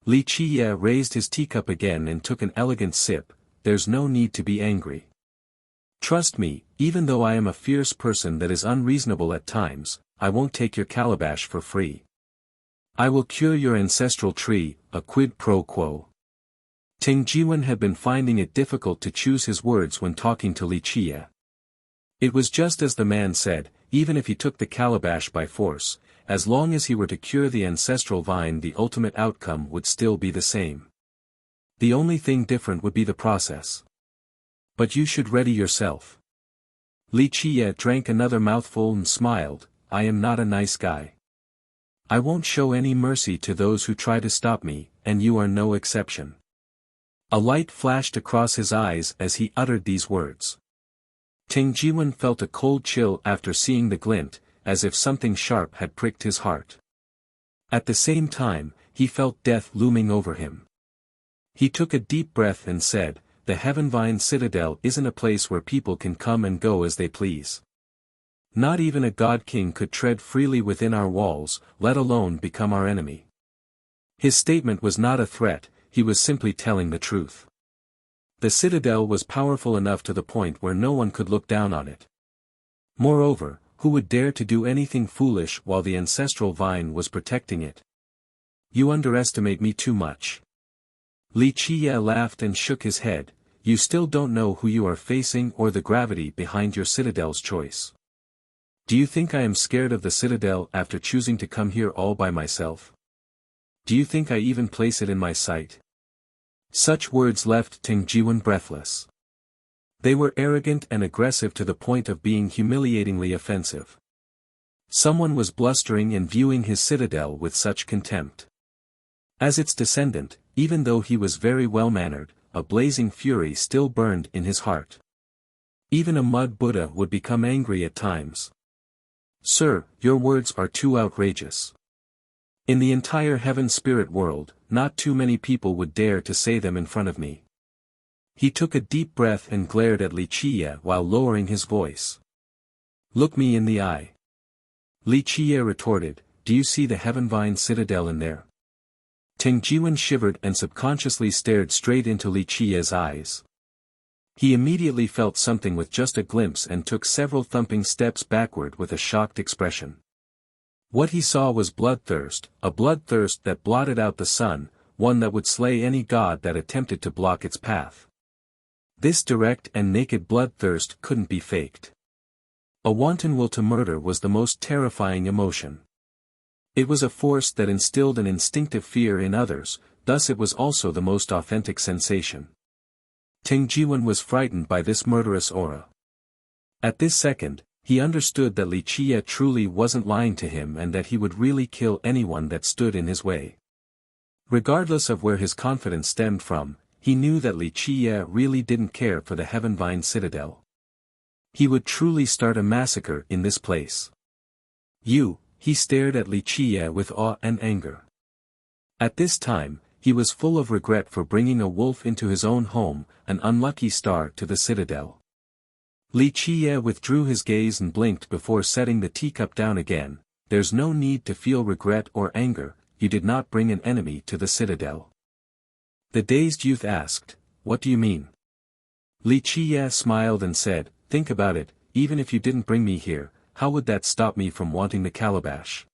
Li Qie raised his teacup again and took an elegant sip. There's no need to be angry. Trust me, even though I am a fierce person that is unreasonable at times, I won't take your calabash for free. I will cure your ancestral tree, a quid pro quo. Ting Jiwen had been finding it difficult to choose his words when talking to Li Qie. It was just as the man said, even if he took the calabash by force, as long as he were to cure the ancestral vine, the ultimate outcome would still be the same. The only thing different would be the process. But you should ready yourself. Li Qie drank another mouthful and smiled, I am not a nice guy. I won't show any mercy to those who try to stop me, and you are no exception. A light flashed across his eyes as he uttered these words. Ting Jiwen felt a cold chill after seeing the glint, as if something sharp had pricked his heart. At the same time, he felt death looming over him. He took a deep breath and said, the Heavenvine Citadel isn't a place where people can come and go as they please. Not even a god king could tread freely within our walls, let alone become our enemy. His statement was not a threat, he was simply telling the truth. The citadel was powerful enough to the point where no one could look down on it. Moreover, who would dare to do anything foolish while the ancestral vine was protecting it? You underestimate me too much. Li Qie laughed and shook his head, you still don't know who you are facing or the gravity behind your citadel's choice. Do you think I am scared of the citadel after choosing to come here all by myself? Do you think I even place it in my sight? Such words left Ting Jiwen breathless. They were arrogant and aggressive to the point of being humiliatingly offensive. Someone was blustering and viewing his citadel with such contempt. As its descendant, even though he was very well-mannered, a blazing fury still burned in his heart. Even a mud Buddha would become angry at times. Sir, your words are too outrageous. In the entire heaven spirit world, not too many people would dare to say them in front of me. He took a deep breath and glared at Li Qie while lowering his voice. Look me in the eye. Li Qie retorted, do you see the Heavenvine Citadel in there? Ting Jiwen shivered and subconsciously stared straight into Li Qie's eyes. He immediately felt something with just a glimpse and took several thumping steps backward with a shocked expression. What he saw was bloodthirst, a bloodthirst that blotted out the sun, one that would slay any god that attempted to block its path. This direct and naked bloodthirst couldn't be faked. A wanton will to murder was the most terrifying emotion. It was a force that instilled an instinctive fear in others, thus it was also the most authentic sensation. Ting Jiwen was frightened by this murderous aura. At this second, he understood that Li Qie truly wasn't lying to him and that he would really kill anyone that stood in his way. Regardless of where his confidence stemmed from, he knew that Li Qie really didn't care for the Heavenvine Citadel. He would truly start a massacre in this place. He stared at Li Qiye with awe and anger. At this time, he was full of regret for bringing a wolf into his own home, an unlucky star to the citadel. Li Qiye withdrew his gaze and blinked before setting the teacup down again. There's no need to feel regret or anger, you did not bring an enemy to the citadel. The dazed youth asked, what do you mean? Li Qiye smiled and said, think about it, even if you didn't bring me here, how would that stop me from wanting the calabash?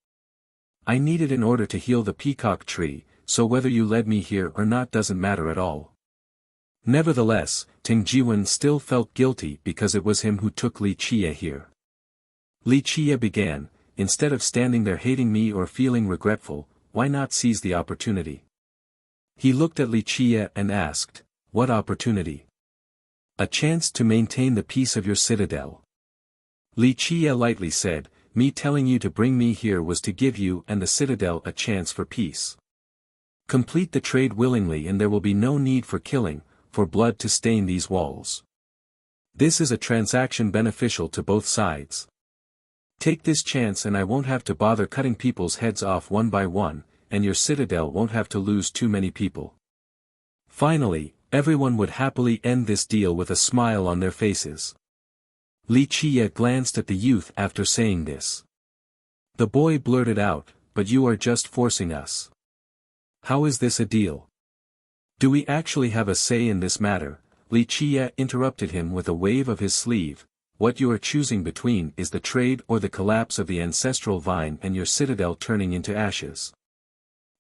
I need it in order to heal the peacock tree, so whether you led me here or not doesn't matter at all. Nevertheless, Ting Jiwen still felt guilty because it was him who took Li Qiye here. Li Qiye began, instead of standing there hating me or feeling regretful, why not seize the opportunity? He looked at Li Qiye and asked, what opportunity? A chance to maintain the peace of your citadel. Li Qiye lightly said, me telling you to bring me here was to give you and the citadel a chance for peace. Complete the trade willingly and there will be no need for killing, for blood to stain these walls. This is a transaction beneficial to both sides. Take this chance and I won't have to bother cutting people's heads off one by one, and your citadel won't have to lose too many people. Finally, everyone would happily end this deal with a smile on their faces. Li Qiye glanced at the youth after saying this. The boy blurted out, but you are just forcing us. How is this a deal? Do we actually have a say in this matter? Li Qiye interrupted him with a wave of his sleeve. What you are choosing between is the trade or the collapse of the ancestral vine and your citadel turning into ashes.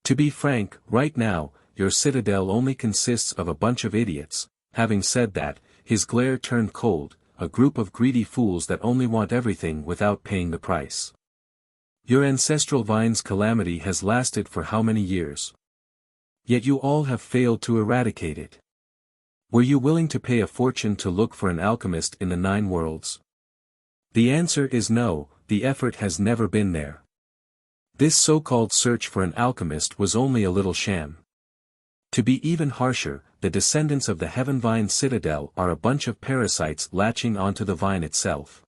To be frank, right now, your citadel only consists of a bunch of idiots. Having said that, his glare turned cold, a group of greedy fools that only want everything without paying the price. Your ancestral vine's calamity has lasted for how many years? Yet you all have failed to eradicate it. Were you willing to pay a fortune to look for an alchemist in the 9 worlds? The answer is no, the effort has never been there. This so-called search for an alchemist was only a little sham. To be even harsher, the descendants of the Heaven Vine Citadel are a bunch of parasites latching onto the vine itself.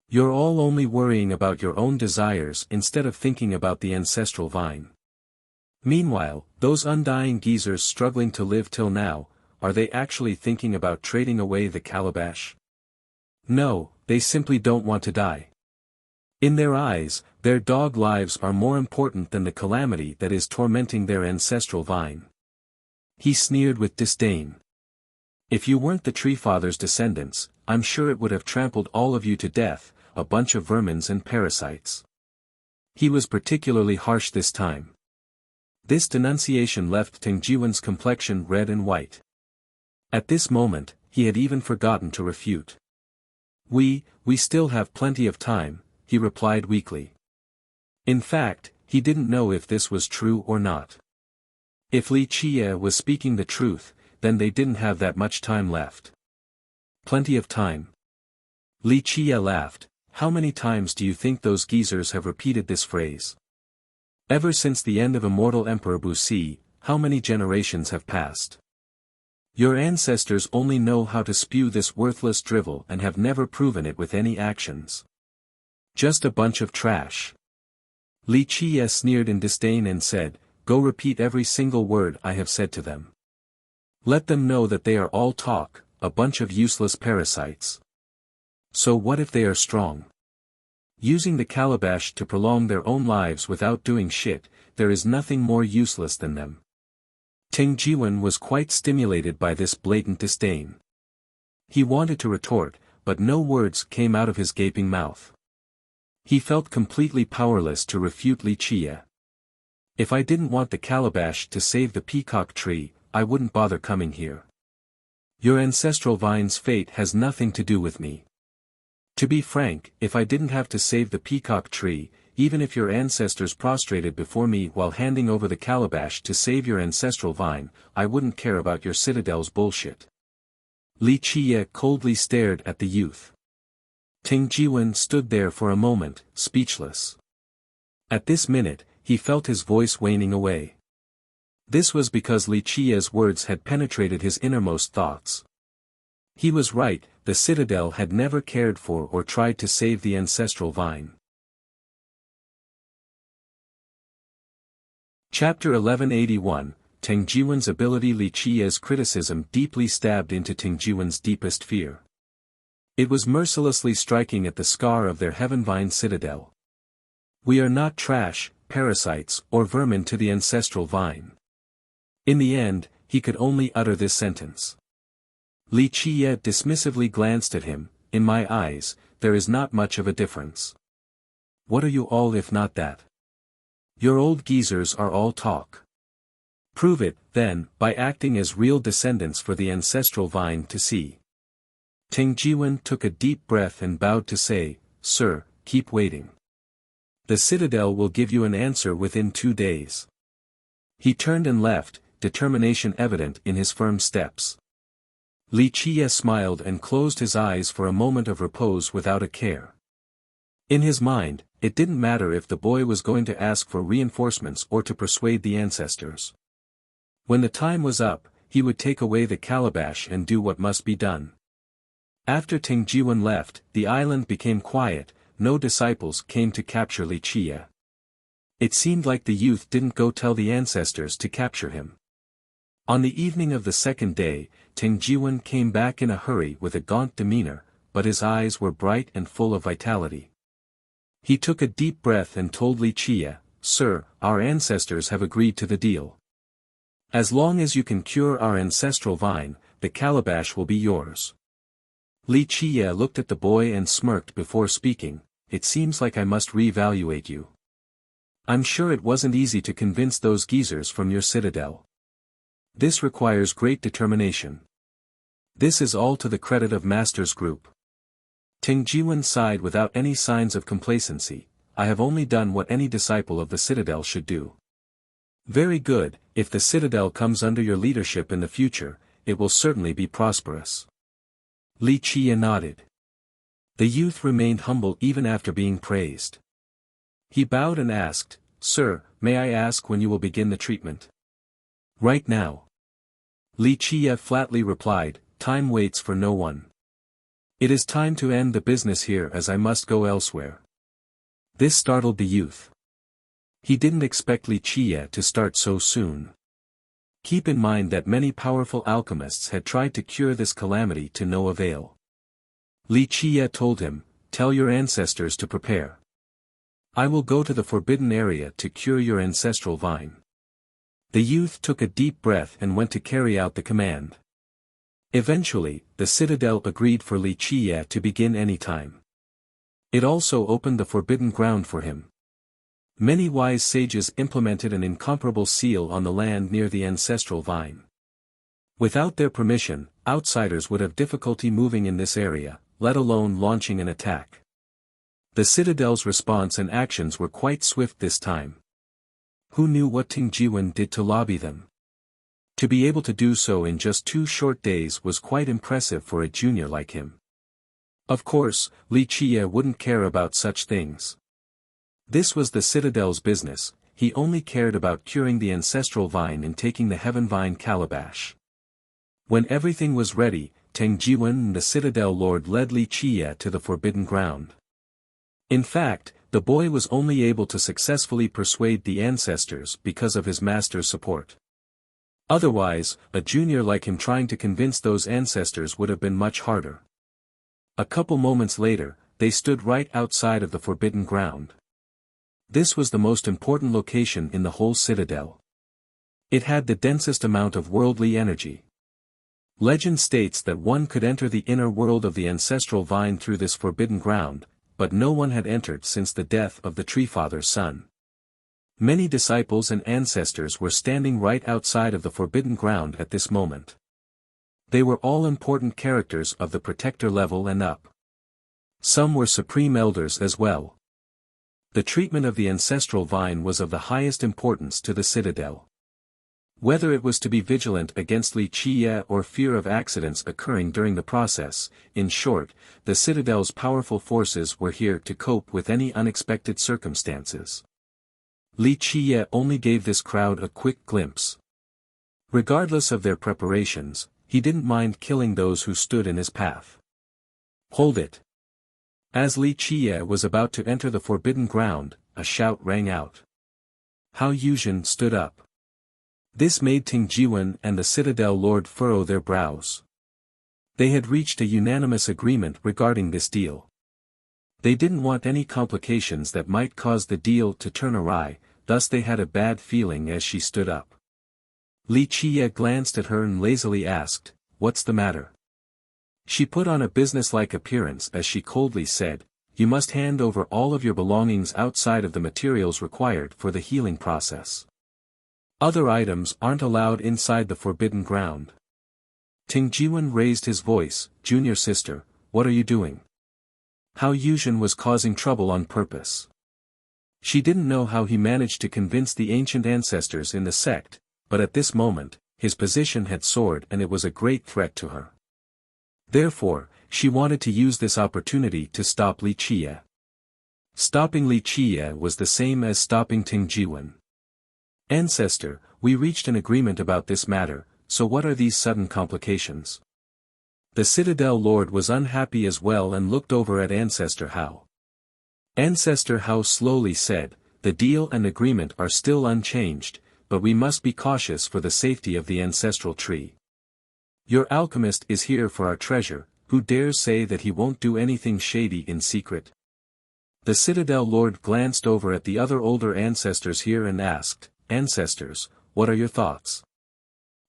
You're all only worrying about your own desires instead of thinking about the ancestral vine. Meanwhile, those undying geezers struggling to live till now, are they actually thinking about trading away the calabash? No, they simply don't want to die. In their eyes, their dog lives are more important than the calamity that is tormenting their ancestral vine. He sneered with disdain. If you weren't the Treefather's descendants, I'm sure it would have trampled all of you to death, a bunch of vermins and parasites. He was particularly harsh this time. This denunciation left Ting Jiwen's complexion red and white. At this moment, he had even forgotten to refute. We still have plenty of time, he replied weakly. In fact, he didn't know if this was true or not. If Li Qiye was speaking the truth, then they didn't have that much time left. Plenty of time. Li Qiye laughed. How many times do you think those geezers have repeated this phrase? Ever since the end of immortal Emperor Busi, how many generations have passed? Your ancestors only know how to spew this worthless drivel and have never proven it with any actions. Just a bunch of trash. Li Qiye sneered in disdain and said, go repeat every single word I have said to them. Let them know that they are all talk, a bunch of useless parasites. So what if they are strong? Using the calabash to prolong their own lives without doing shit, there is nothing more useless than them. Ting Jiwen was quite stimulated by this blatant disdain. He wanted to retort, but no words came out of his gaping mouth. He felt completely powerless to refute Li Qiye. If I didn't want the calabash to save the peacock tree, I wouldn't bother coming here. Your ancestral vine's fate has nothing to do with me. To be frank, if I didn't have to save the peacock tree, even if your ancestors prostrated before me while handing over the calabash to save your ancestral vine, I wouldn't care about your citadel's bullshit. Li Qiye coldly stared at the youth. Ting Jiwen stood there for a moment, speechless. At this minute, he felt his voice waning away. This was because Li Qiye's words had penetrated his innermost thoughts. He was right, the citadel had never cared for or tried to save the ancestral vine. Chapter 1181, Teng Jiwen's ability. Li Qiye's criticism deeply stabbed into Teng Jiwen's deepest fear. It was mercilessly striking at the scar of their heaven-vine citadel. We are not trash, parasites, or vermin to the ancestral vine. In the end, he could only utter this sentence. Li Qiye dismissively glanced at him. In my eyes, there is not much of a difference. What are you all if not that? Your old geezers are all talk. Prove it, then, by acting as real descendants for the ancestral vine to see. Teng Jiwen took a deep breath and bowed to say, Sir, keep waiting. The citadel will give you an answer within 2 days. He turned and left, determination evident in his firm steps. Li Qiye smiled and closed his eyes for a moment of repose without a care. In his mind, it didn't matter if the boy was going to ask for reinforcements or to persuade the ancestors. When the time was up, he would take away the calabash and do what must be done. After Teng Jiwen left, the island became quiet. No disciples came to capture Li Qiye. It seemed like the youth didn't go tell the ancestors to capture him. On the evening of the second day, Teng Jiwen came back in a hurry with a gaunt demeanor, but his eyes were bright and full of vitality. He took a deep breath and told Li Qiye, Sir, our ancestors have agreed to the deal. As long as you can cure our ancestral vine, the calabash will be yours. Li Qiye looked at the boy and smirked before speaking. It seems like I must re-evaluate you. I'm sure it wasn't easy to convince those geezers from your citadel. This requires great determination. This is all to the credit of Master's group. Teng Jiwen sighed without any signs of complacency. I have only done what any disciple of the citadel should do. Very good, if the citadel comes under your leadership in the future, it will certainly be prosperous. Li Qiye nodded. The youth remained humble even after being praised. He bowed and asked, Sir, may I ask when you will begin the treatment? Right now. Li Qiye flatly replied, Time waits for no one. It is time to end the business here as I must go elsewhere. This startled the youth. He didn't expect Li Qiye to start so soon. Keep in mind that many powerful alchemists had tried to cure this calamity to no avail. Li Qiye told him, Tell your ancestors to prepare. I will go to the forbidden area to cure your ancestral vine. The youth took a deep breath and went to carry out the command. Eventually, the citadel agreed for Li Qiye to begin any time. It also opened the forbidden ground for him. Many wise sages implemented an incomparable seal on the land near the ancestral vine. Without their permission, outsiders would have difficulty moving in this area, let alone launching an attack. The citadel's response and actions were quite swift this time. Who knew what Teng Jiwen did to lobby them? To be able to do so in just 2 short days was quite impressive for a junior like him. Of course, Li Qiye wouldn't care about such things. This was the citadel's business. He only cared about curing the ancestral vine and taking the heaven vine calabash. When everything was ready, Teng Jiwen and the citadel lord led Li Qiye to the forbidden ground. In fact, the boy was only able to successfully persuade the ancestors because of his master's support. Otherwise, a junior like him trying to convince those ancestors would have been much harder. A couple moments later, they stood right outside of the forbidden ground. This was the most important location in the whole citadel. It had the densest amount of worldly energy. Legend states that one could enter the inner world of the ancestral vine through this forbidden ground, but no one had entered since the death of the Treefather's son. Many disciples and ancestors were standing right outside of the forbidden ground at this moment. They were all important characters of the protector level and up. Some were supreme elders as well. The treatment of the ancestral vine was of the highest importance to the citadel. Whether it was to be vigilant against Li Qiye or fear of accidents occurring during the process, in short, the citadel's powerful forces were here to cope with any unexpected circumstances. Li Qiye only gave this crowd a quick glimpse. Regardless of their preparations, he didn't mind killing those who stood in his path. Hold it! As Li Qiye was about to enter the forbidden ground, a shout rang out. Hao Yuzhen stood up. This made Ting Jiwen and the Citadel Lord furrow their brows. They had reached a unanimous agreement regarding this deal. They didn't want any complications that might cause the deal to turn awry, thus they had a bad feeling as she stood up. Li Qiye glanced at her and lazily asked, "What's the matter?" She put on a businesslike appearance as she coldly said, "You must hand over all of your belongings outside of the materials required for the healing process. Other items aren't allowed inside the forbidden ground." Ting Jiwen raised his voice, "Junior sister, what are you doing?" Hao Yuzhen was causing trouble on purpose. She didn't know how he managed to convince the ancient ancestors in the sect, but at this moment, his position had soared and it was a great threat to her. Therefore, she wanted to use this opportunity to stop Li Qiye. Stopping Li Qiye was the same as stopping Ting Jiwen. "Ancestor, we reached an agreement about this matter, so what are these sudden complications?" The Citadel Lord was unhappy as well and looked over at Ancestor Hao. Ancestor Hao slowly said, "The deal and agreement are still unchanged, but we must be cautious for the safety of the ancestral tree. Your alchemist is here for our treasure, who dares say that he won't do anything shady in secret?" The Citadel Lord glanced over at the other older ancestors here and asked, "Ancestors, what are your thoughts?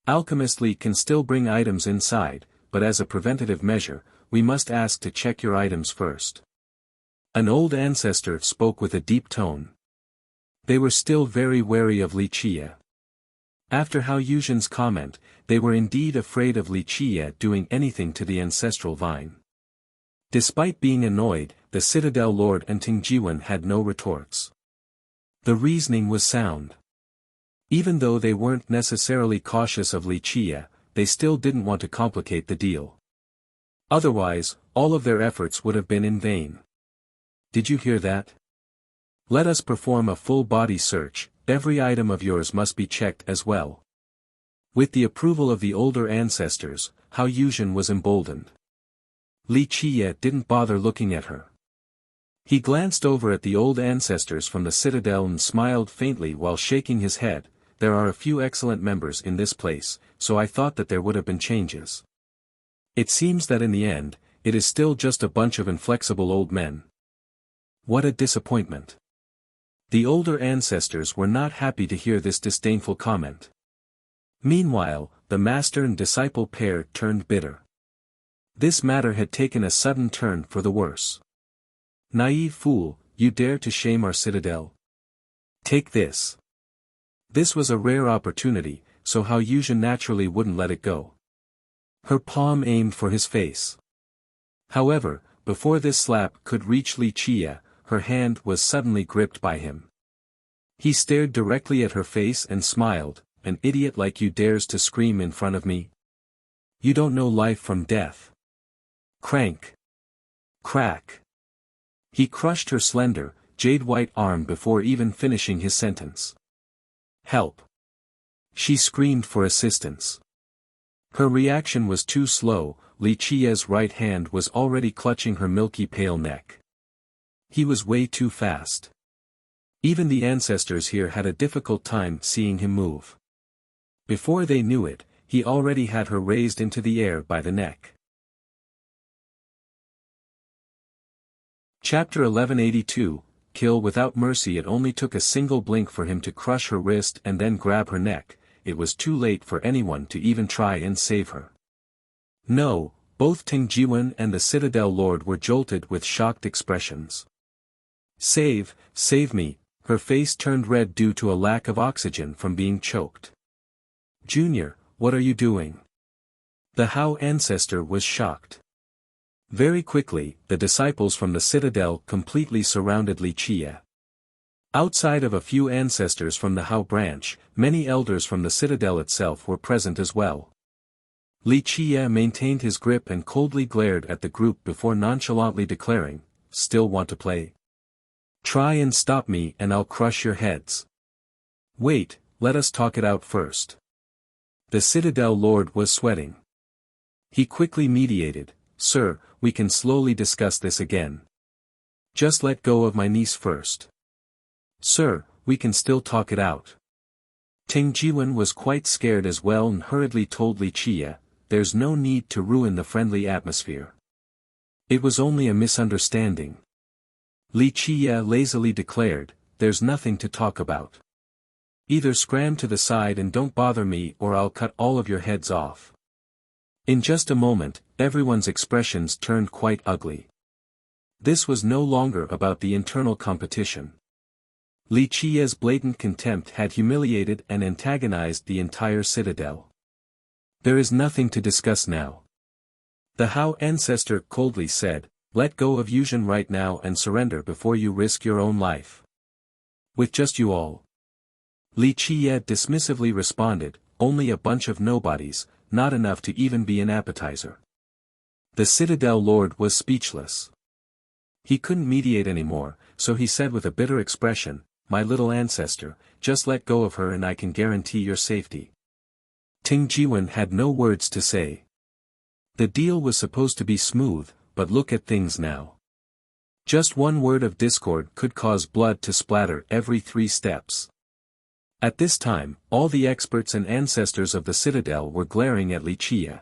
Alchemist Li can still bring items inside, but as a preventative measure, we must ask to check your items first." An old ancestor spoke with a deep tone. They were still very wary of Li Qiye. After Hao Yuzhen's comment, they were indeed afraid of Li Qiye doing anything to the ancestral vine. Despite being annoyed, the Citadel Lord and Ting Jiwen had no retorts. The reasoning was sound. Even though they weren't necessarily cautious of Li Qiye, they still didn't want to complicate the deal. Otherwise, all of their efforts would have been in vain. "Did you hear that? Let us perform a full-body search, every item of yours must be checked as well." With the approval of the older ancestors, Hao Yuzhen was emboldened. Li Qiye didn't bother looking at her. He glanced over at the old ancestors from the citadel and smiled faintly while shaking his head. "There are a few excellent members in this place, so I thought that there would have been changes. It seems that in the end, it is still just a bunch of inflexible old men. What a disappointment." The older ancestors were not happy to hear this disdainful comment. Meanwhile, the master and disciple pair turned bitter. This matter had taken a sudden turn for the worse. "Naive fool, you dare to shame our citadel? Take this." This was a rare opportunity, so Hao Yuzhen naturally wouldn't let it go. Her palm aimed for his face. However, before this slap could reach Li Qiye, her hand was suddenly gripped by him. He stared directly at her face and smiled, "An idiot like you dares to scream in front of me? You don't know life from death. Crank. Crack." He crushed her slender, jade-white arm before even finishing his sentence. "Help." She screamed for assistance. Her reaction was too slow. Li Qiye's right hand was already clutching her milky pale neck. He was way too fast. Even the ancestors here had a difficult time seeing him move. Before they knew it, he already had her raised into the air by the neck. Chapter 1182, Kill Without Mercy. It only took a single blink for him to crush her wrist and then grab her neck. It was too late for anyone to even try and save her. No, both Ting Jiwen and the Citadel Lord were jolted with shocked expressions. Save me." Her face turned red due to a lack of oxygen from being choked. "Junior, what are you doing?" The Hao ancestor was shocked. Very quickly, the disciples from the citadel completely surrounded Li Qiye. Outside of a few ancestors from the Hao branch, many elders from the citadel itself were present as well. Li Qiye maintained his grip and coldly glared at the group before nonchalantly declaring, "Still want to play? Try and stop me and I'll crush your heads. Wait, let us talk it out first." The Citadel Lord was sweating. He quickly mediated, "Sir, we can slowly discuss this again. Just let go of my niece first." "Sir, we can still talk it out. Ting Jiwen was quite scared as well and hurriedly told Li Qie, there's no need to ruin the friendly atmosphere. It was only a misunderstanding. Li Qie lazily declared, there's nothing to talk about. Either scram to the side and don't bother me or I'll cut all of your heads off. In just a moment, everyone's expressions turned quite ugly. This was no longer about the internal competition. Li Qie's blatant contempt had humiliated and antagonized the entire citadel. There is nothing to discuss now. The Hao ancestor coldly said, let go of Yuzhen right now and surrender before you risk your own life. With just you all. Li Qie dismissively responded, only a bunch of nobodies, not enough to even be an appetizer. The citadel lord was speechless. He couldn't mediate anymore, so he said with a bitter expression, my little ancestor, just let go of her and I can guarantee your safety. Ting Jiwen had no words to say. The deal was supposed to be smooth, but look at things now. Just one word of discord could cause blood to splatter every 3 steps. At this time, all the experts and ancestors of the citadel were glaring at Li Qie.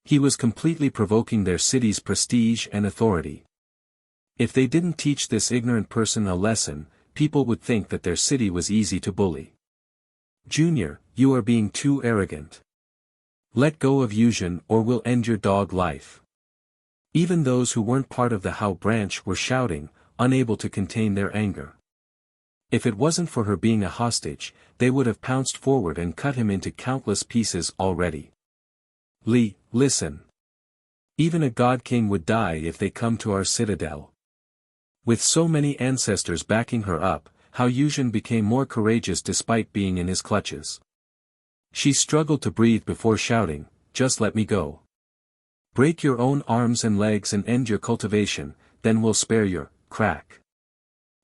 He was completely provoking their city's prestige and authority. If they didn't teach this ignorant person a lesson, people would think that their city was easy to bully. Junior, you are being too arrogant. Let go of Yuzhen or we'll end your dog life. Even those who weren't part of the Hao branch were shouting, unable to contain their anger. If it wasn't for her being a hostage, they would have pounced forward and cut him into countless pieces already. Li, listen. Even a god king would die if they come to our citadel. With so many ancestors backing her up, Hao Yuzhen became more courageous despite being in his clutches. She struggled to breathe before shouting, just let me go. Break your own arms and legs and end your cultivation, then we'll spare your crack.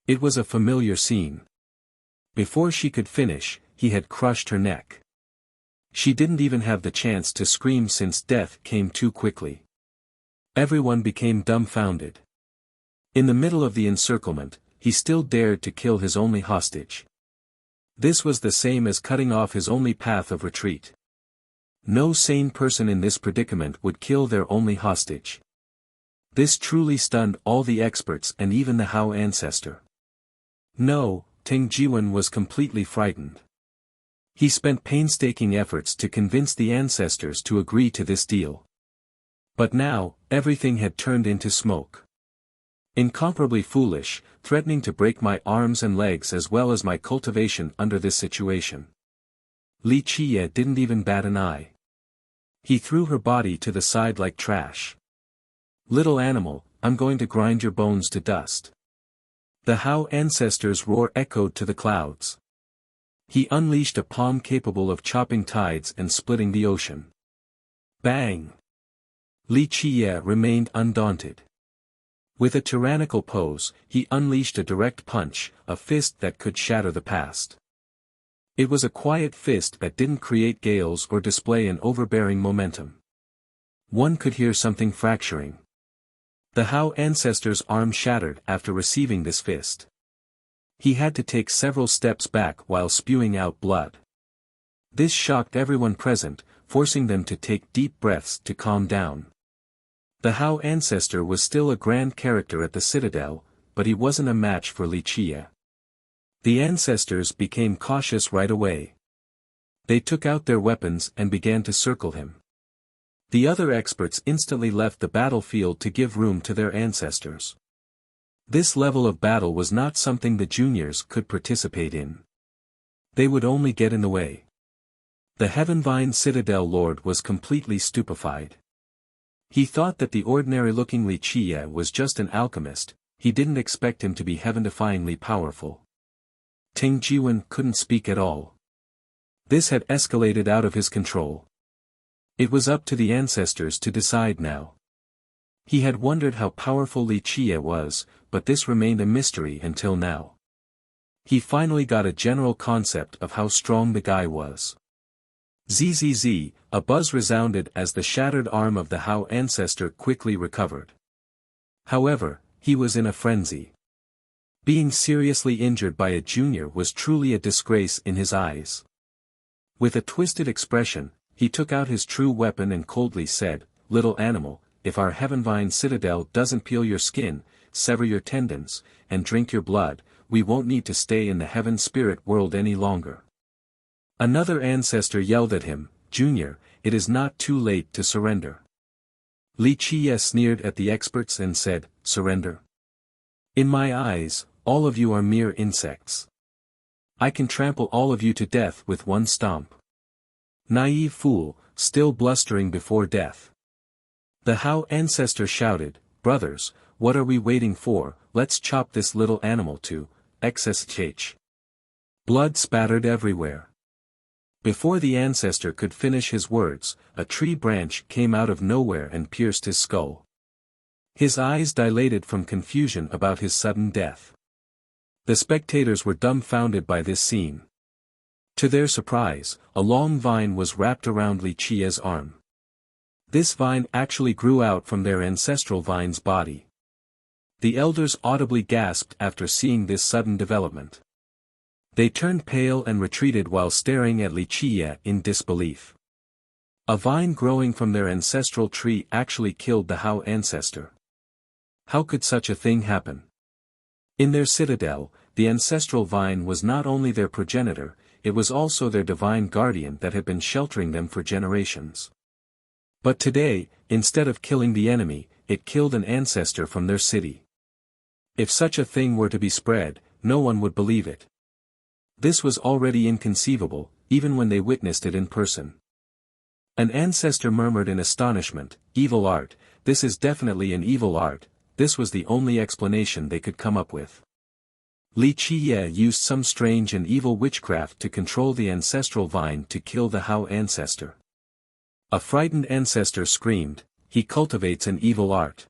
It was a familiar scene. Before she could finish, he had crushed her neck. She didn't even have the chance to scream since death came too quickly. Everyone became dumbfounded. In the middle of the encirclement, he still dared to kill his only hostage. This was the same as cutting off his only path of retreat. No sane person in this predicament would kill their only hostage. This truly stunned all the experts and even the Hao ancestor. No, Ting Jiwen was completely frightened. He spent painstaking efforts to convince the ancestors to agree to this deal. But now, everything had turned into smoke. Incomparably foolish, threatening to break my arms and legs as well as my cultivation under this situation. Li Qie didn't even bat an eye. He threw her body to the side like trash. Little animal, I'm going to grind your bones to dust. The Hao ancestors' roar echoed to the clouds. He unleashed a palm capable of chopping tides and splitting the ocean. Bang! Li Qie remained undaunted. With a tyrannical pose, he unleashed a direct punch, a fist that could shatter the past. It was a quiet fist that didn't create gales or display an overbearing momentum. One could hear something fracturing. The Hao ancestor's arm shattered after receiving this fist. He had to take several steps back while spewing out blood. This shocked everyone present, forcing them to take deep breaths to calm down. The Hao ancestor was still a grand character at the citadel, but he wasn't a match for Li Qie. The ancestors became cautious right away. They took out their weapons and began to circle him. The other experts instantly left the battlefield to give room to their ancestors. This level of battle was not something the juniors could participate in. They would only get in the way. The Heavenvine Citadel Lord was completely stupefied. He thought that the ordinary-looking Li Qie was just an alchemist, he didn't expect him to be heaven-defyingly powerful. Ting Jiwen couldn't speak at all. This had escalated out of his control. It was up to the ancestors to decide now. He had wondered how powerful Li Qie was, but this remained a mystery until now. He finally got a general concept of how strong the guy was. Zzz, a buzz resounded as the shattered arm of the Hao ancestor quickly recovered. However, he was in a frenzy. Being seriously injured by a junior was truly a disgrace in his eyes. With a twisted expression, he took out his true weapon and coldly said, "Little animal, if our Heavenvine Citadel doesn't peel your skin, sever your tendons, and drink your blood, we won't need to stay in the heaven spirit world any longer." Another ancestor yelled at him, "Junior, it is not too late to surrender." Li Qie sneered at the experts and said, "Surrender? In my eyes, all of you are mere insects. I can trample all of you to death with one stomp." Naive fool, still blustering before death. The Hao ancestor shouted, "Brothers, what are we waiting for? Let's chop this little animal to XSH." Blood spattered everywhere. Before the ancestor could finish his words, a tree branch came out of nowhere and pierced his skull. His eyes dilated from confusion about his sudden death. The spectators were dumbfounded by this scene. To their surprise, a long vine was wrapped around Li Qie's arm. This vine actually grew out from their ancestral vine's body. The elders audibly gasped after seeing this sudden development. They turned pale and retreated while staring at Li Qie in disbelief. A vine growing from their ancestral tree actually killed the Hao ancestor. How could such a thing happen? In their citadel, the ancestral vine was not only their progenitor, it was also their divine guardian that had been sheltering them for generations. But today, instead of killing the enemy, it killed an ancestor from their city. If such a thing were to be spread, no one would believe it. This was already inconceivable, even when they witnessed it in person. An ancestor murmured in astonishment, "Evil art, this is definitely an evil art." This was the only explanation they could come up with. Li Qie used some strange and evil witchcraft to control the ancestral vine to kill the Hao ancestor. A frightened ancestor screamed, "He cultivates an evil art.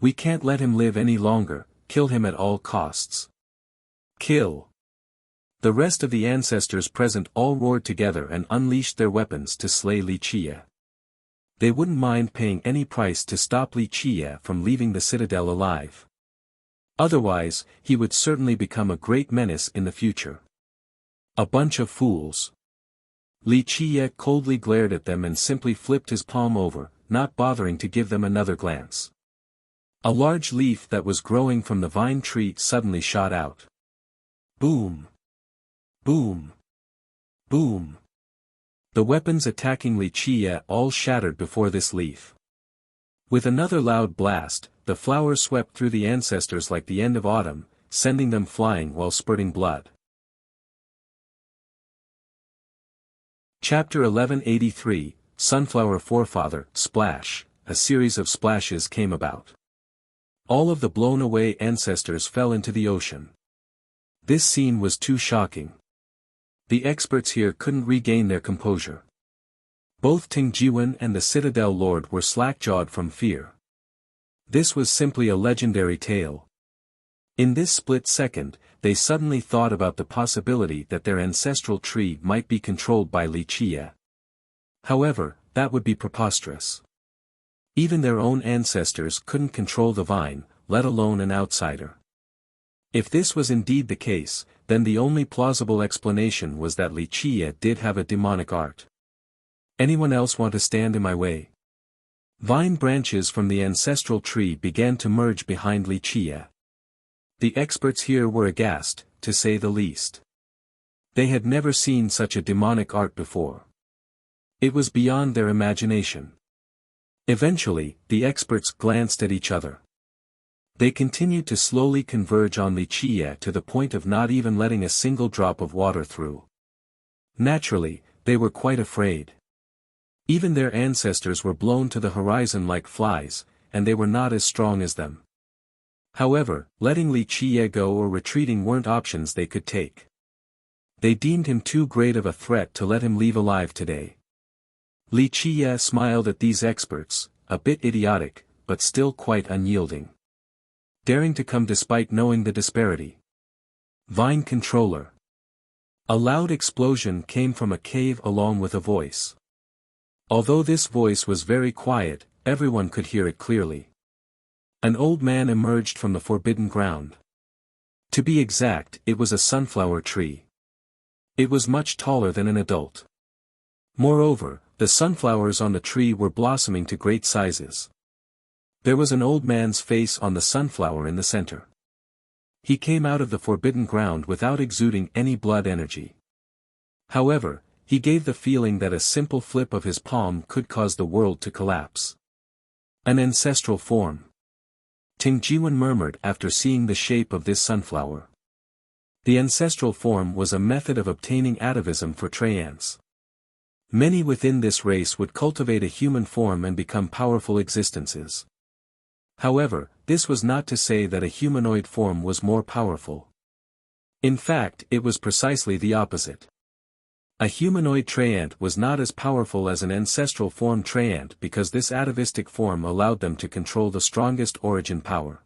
We can't let him live any longer, kill him at all costs. Kill!" The rest of the ancestors present all roared together and unleashed their weapons to slay Li Qie. They wouldn't mind paying any price to stop Li Qie from leaving the citadel alive. Otherwise, he would certainly become a great menace in the future. A bunch of fools. Li Qie coldly glared at them and simply flipped his palm over, not bothering to give them another glance. A large leaf that was growing from the vine tree suddenly shot out. Boom! Boom! Boom! The weapons attacking Li Qie all shattered before this leaf. With another loud blast, the flowers swept through the ancestors like the end of autumn, sending them flying while spurting blood. Chapter 1183, Sunflower Forefather, Splash. A series of splashes came about. All of the blown-away ancestors fell into the ocean. This scene was too shocking. The experts here couldn't regain their composure. Both Ting Jiwen and the Citadel Lord were slack-jawed from fear. This was simply a legendary tale. In this split second, they suddenly thought about the possibility that their ancestral tree might be controlled by Li Qie. However, that would be preposterous. Even their own ancestors couldn't control the vine, let alone an outsider. If this was indeed the case, then the only plausible explanation was that Li Qie did have a demonic art. Anyone else want to stand in my way? Vine branches from the ancestral tree began to merge behind Li Qie. The experts here were aghast, to say the least. They had never seen such a demonic art before. It was beyond their imagination. Eventually, the experts glanced at each other. They continued to slowly converge on Li Qie to the point of not even letting a single drop of water through. Naturally, they were quite afraid. Even their ancestors were blown to the horizon like flies, and they were not as strong as them. However, letting Li Qie go or retreating weren't options they could take. They deemed him too great of a threat to let him leave alive today. Li Qie smiled at these experts, a bit idiotic, but still quite unyielding. Daring to come despite knowing the disparity. Vine controller. A loud explosion came from a cave along with a voice. Although this voice was very quiet, everyone could hear it clearly. An old man emerged from the forbidden ground. To be exact, it was a sunflower tree. It was much taller than an adult. Moreover, the sunflowers on the tree were blossoming to great sizes. There was an old man's face on the sunflower in the center. He came out of the forbidden ground without exuding any blood energy. However, he gave the feeling that a simple flip of his palm could cause the world to collapse. An ancestral form. Ting Jiwen murmured after seeing the shape of this sunflower. The ancestral form was a method of obtaining atavism for Tyrants. Many within this race would cultivate a human form and become powerful existences. However, this was not to say that a humanoid form was more powerful. In fact, it was precisely the opposite. A humanoid Tyrant was not as powerful as an ancestral form Tyrant because this atavistic form allowed them to control the strongest origin power.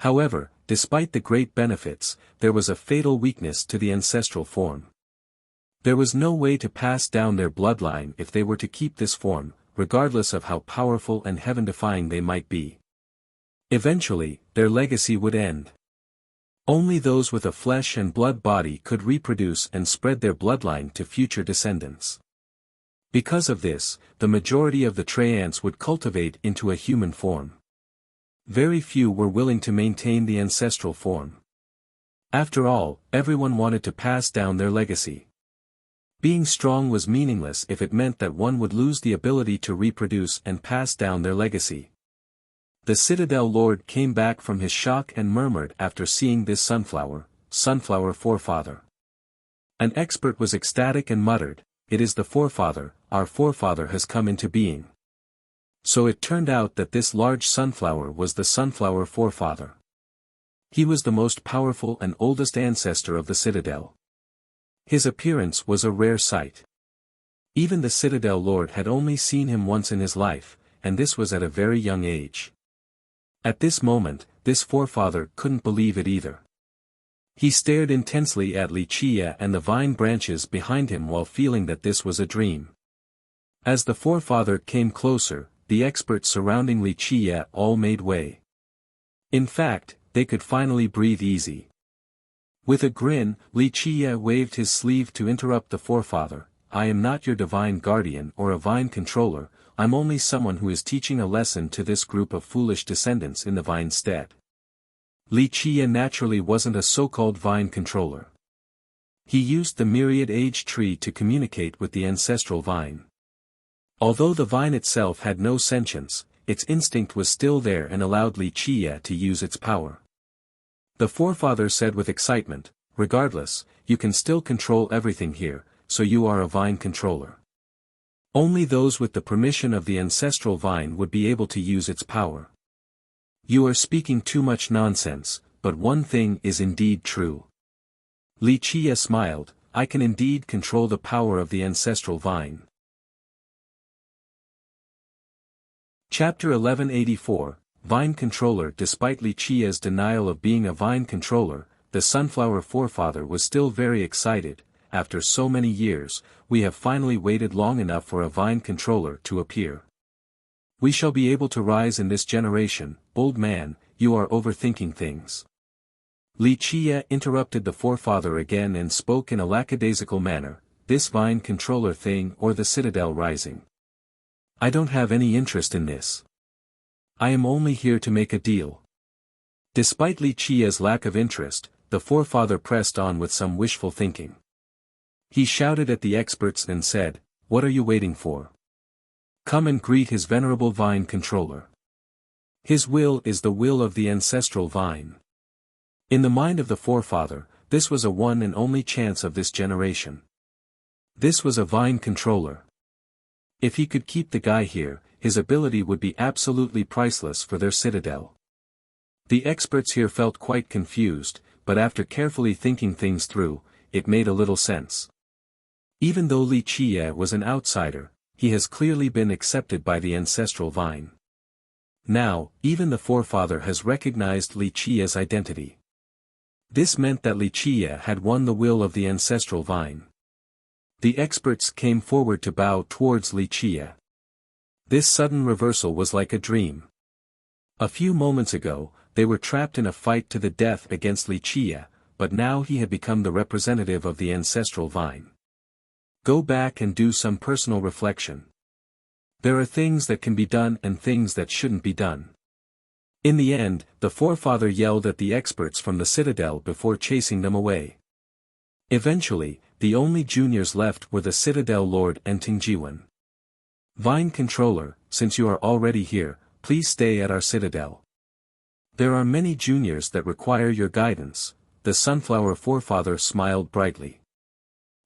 However, despite the great benefits, there was a fatal weakness to the ancestral form. There was no way to pass down their bloodline if they were to keep this form, regardless of how powerful and heaven-defying they might be. Eventually, their legacy would end. Only those with a flesh and blood body could reproduce and spread their bloodline to future descendants. Because of this, the majority of the Tyrants would cultivate into a human form. Very few were willing to maintain the ancestral form. After all, everyone wanted to pass down their legacy. Being strong was meaningless if it meant that one would lose the ability to reproduce and pass down their legacy. The Citadel Lord came back from his shock and murmured after seeing this sunflower forefather. An expert was ecstatic and muttered, "It is the forefather, our forefather has come into being." So it turned out that this large sunflower was the sunflower forefather. He was the most powerful and oldest ancestor of the Citadel. His appearance was a rare sight. Even the Citadel Lord had only seen him once in his life, and this was at a very young age. At this moment, this forefather couldn't believe it either. He stared intensely at Li Qie and the vine branches behind him while feeling that this was a dream. As the forefather came closer, the experts surrounding Li Qie all made way. In fact, they could finally breathe easy. With a grin, Li Qie waved his sleeve to interrupt the forefather. "I am not your divine guardian or a vine controller, I'm only someone who is teaching a lesson to this group of foolish descendants in the vine stead." Li Qie naturally wasn't a so-called vine controller. He used the myriad age tree to communicate with the ancestral vine. Although the vine itself had no sentience, its instinct was still there and allowed Li Qie to use its power. The forefather said with excitement, "Regardless, you can still control everything here, so you are a vine controller. Only those with the permission of the ancestral vine would be able to use its power. You are speaking too much nonsense, but one thing is indeed true." Li Qie smiled, "I can indeed control the power of the ancestral vine." Chapter 1184, Vine Controller. Despite Li Qie's denial of being a vine controller, the sunflower forefather was still very excited. "After so many years, we have finally waited long enough for a vine controller to appear. We shall be able to rise in this generation." "Old man, you are overthinking things." Li Qie interrupted the forefather again and spoke in a lackadaisical manner, "This vine controller thing or the Citadel rising. I don't have any interest in this. I am only here to make a deal." Despite Li Qie's lack of interest, the forefather pressed on with some wishful thinking. He shouted at the experts and said, "What are you waiting for? Come and greet his venerable vine controller. His will is the will of the ancestral vine." In the mind of the forefather, this was a one and only chance of this generation. This was a vine controller. If he could keep the guy here, his ability would be absolutely priceless for their citadel. The experts here felt quite confused, but after carefully thinking things through, it made a little sense. Even though Li Qie was an outsider, he has clearly been accepted by the ancestral vine. Now, even the forefather has recognized Li Qie's identity. This meant that Li Qie had won the will of the ancestral vine. The experts came forward to bow towards Li Qie. This sudden reversal was like a dream. A few moments ago, they were trapped in a fight to the death against Wuxia, but now he had become the representative of the ancestral vine. Go back and do some personal reflection. There are things that can be done and things that shouldn't be done. In the end, the forefather yelled at the experts from the citadel before chasing them away. Eventually, the only juniors left were the Citadel Lord and Tingjiwen. Vine Controller, since you are already here, please stay at our citadel. There are many juniors that require your guidance, the Sunflower Forefather smiled brightly.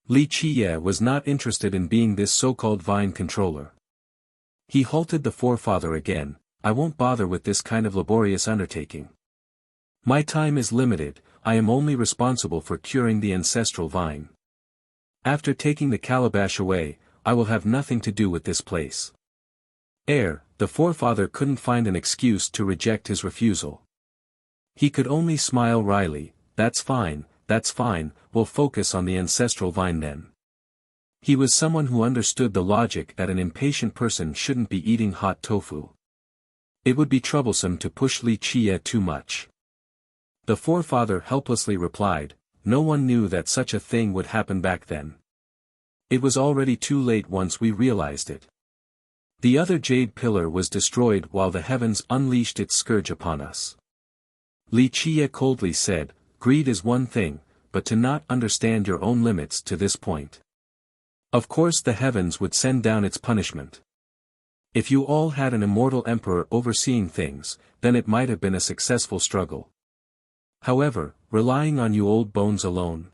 Wuxia was not interested in being this so-called Vine Controller. He halted the Forefather again, I won't bother with this kind of laborious undertaking. My time is limited, I am only responsible for curing the ancestral vine. After taking the calabash away, I will have nothing to do with this place. The Forefather couldn't find an excuse to reject his refusal. He could only smile wryly, that's fine, we'll focus on the ancestral vine then. He was someone who understood the logic that an impatient person shouldn't be eating hot tofu. It would be troublesome to push Wuxia too much. The Forefather helplessly replied, no one knew that such a thing would happen back then. It was already too late once we realized it. The other jade pillar was destroyed while the heavens unleashed its scourge upon us. Wuxia coldly said, greed is one thing, but to not understand your own limits to this point. Of course the heavens would send down its punishment. If you all had an immortal emperor overseeing things, then it might have been a successful struggle. However, relying on you old bones alone.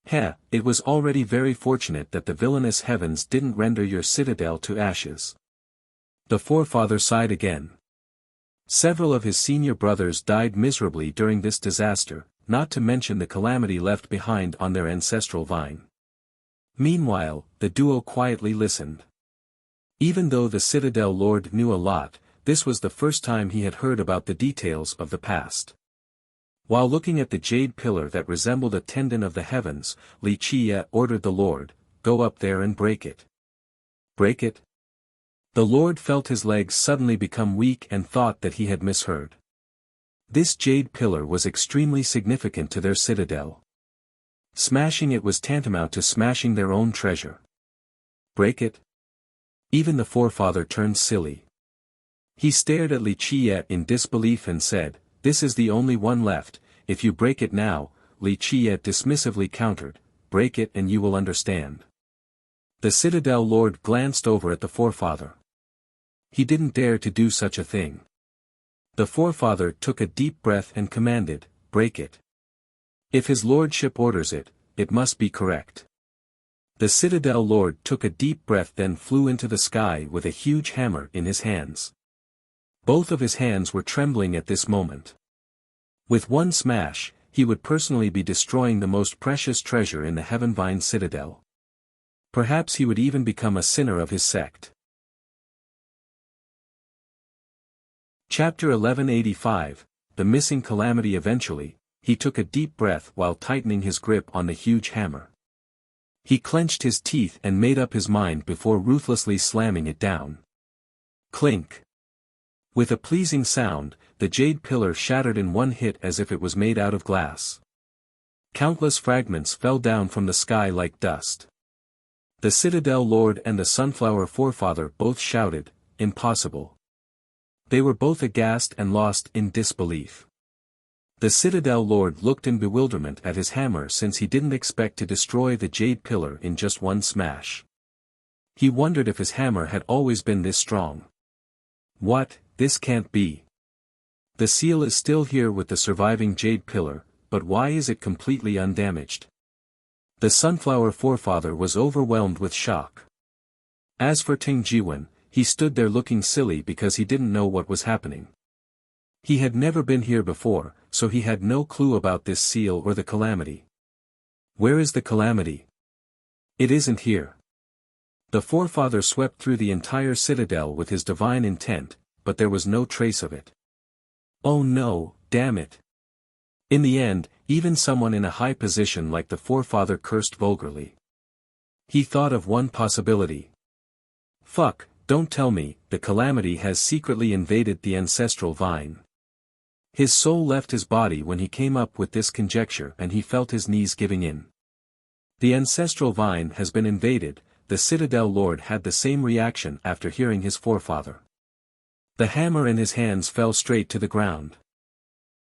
It was already very fortunate that the villainous heavens didn't render your citadel to ashes. The Forefather sighed again. Several of his senior brothers died miserably during this disaster, not to mention the calamity left behind on their ancestral vine. Meanwhile, the duo quietly listened. Even though the Citadel Lord knew a lot, this was the first time he had heard about the details of the past. While looking at the jade pillar that resembled a tendon of the heavens, Wuxia ordered the Lord, go up there and break it. Break it? The Lord felt his legs suddenly become weak and thought that he had misheard. This jade pillar was extremely significant to their citadel. Smashing it was tantamount to smashing their own treasure. Break it? Even the Forefather turned silly. He stared at Wuxia in disbelief and said, this is the only one left, if you break it now, Wuxia dismissively countered, break it and you will understand. The Citadel Lord glanced over at the Forefather. He didn't dare to do such a thing. The Forefather took a deep breath and commanded, break it. If his lordship orders it, it must be correct. The Citadel Lord took a deep breath then flew into the sky with a huge hammer in his hands. Both of his hands were trembling at this moment. With one smash, he would personally be destroying the most precious treasure in the Heavenvine Citadel. Perhaps he would even become a sinner of his sect. Chapter 1185, The Missing Calamity. Eventually, he took a deep breath while tightening his grip on the huge hammer. He clenched his teeth and made up his mind before ruthlessly slamming it down. Clink. With a pleasing sound, the jade pillar shattered in one hit as if it was made out of glass. Countless fragments fell down from the sky like dust. The Citadel Lord and the Sunflower Forefather both shouted, impossible. They were both aghast and lost in disbelief. The Citadel Lord looked in bewilderment at his hammer since he didn't expect to destroy the jade pillar in just one smash. He wondered if his hammer had always been this strong. What, this can't be. The seal is still here with the surviving jade pillar, but why is it completely undamaged? The Sunflower Forefather was overwhelmed with shock. As for Tingjiwen, he stood there looking silly because he didn't know what was happening. He had never been here before, so he had no clue about this seal or the calamity. Where is the calamity? It isn't here. The Forefather swept through the entire citadel with his divine intent, but there was no trace of it. Oh no, damn it. In the end, even someone in a high position like the Forefather cursed vulgarly. He thought of one possibility. Fuck, don't tell me, the calamity has secretly invaded the ancestral vine. His soul left his body when he came up with this conjecture and he felt his knees giving in. The ancestral vine has been invaded. The Citadel Lord had the same reaction after hearing his forefather. The hammer in his hands fell straight to the ground.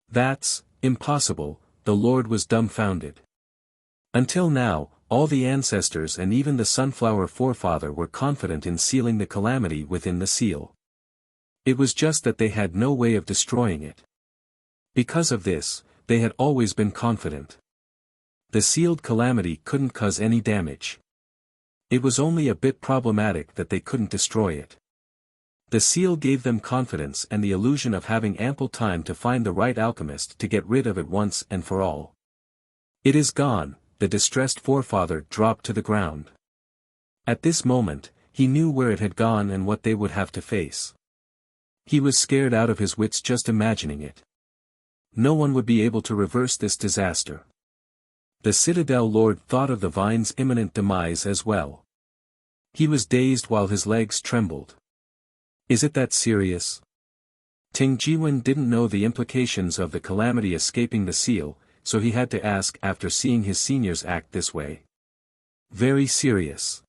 That's impossible, the Lord was dumbfounded. Until now, all the ancestors and even the sunflower forefather were confident in sealing the calamity within the seal. It was just that they had no way of destroying it. Because of this, they had always been confident. The sealed calamity couldn't cause any damage. It was only a bit problematic that they couldn't destroy it. The seal gave them confidence and the illusion of having ample time to find the right alchemist to get rid of it once and for all. It is gone, the distressed forefather dropped to the ground. At this moment, he knew where it had gone and what they would have to face. He was scared out of his wits just imagining it. No one would be able to reverse this disaster. The Citadel Lord thought of the vine's imminent demise as well. He was dazed while his legs trembled. Is it that serious? Ting Jiwen didn't know the implications of the calamity escaping the seal, so he had to ask after seeing his seniors act this way. Very serious.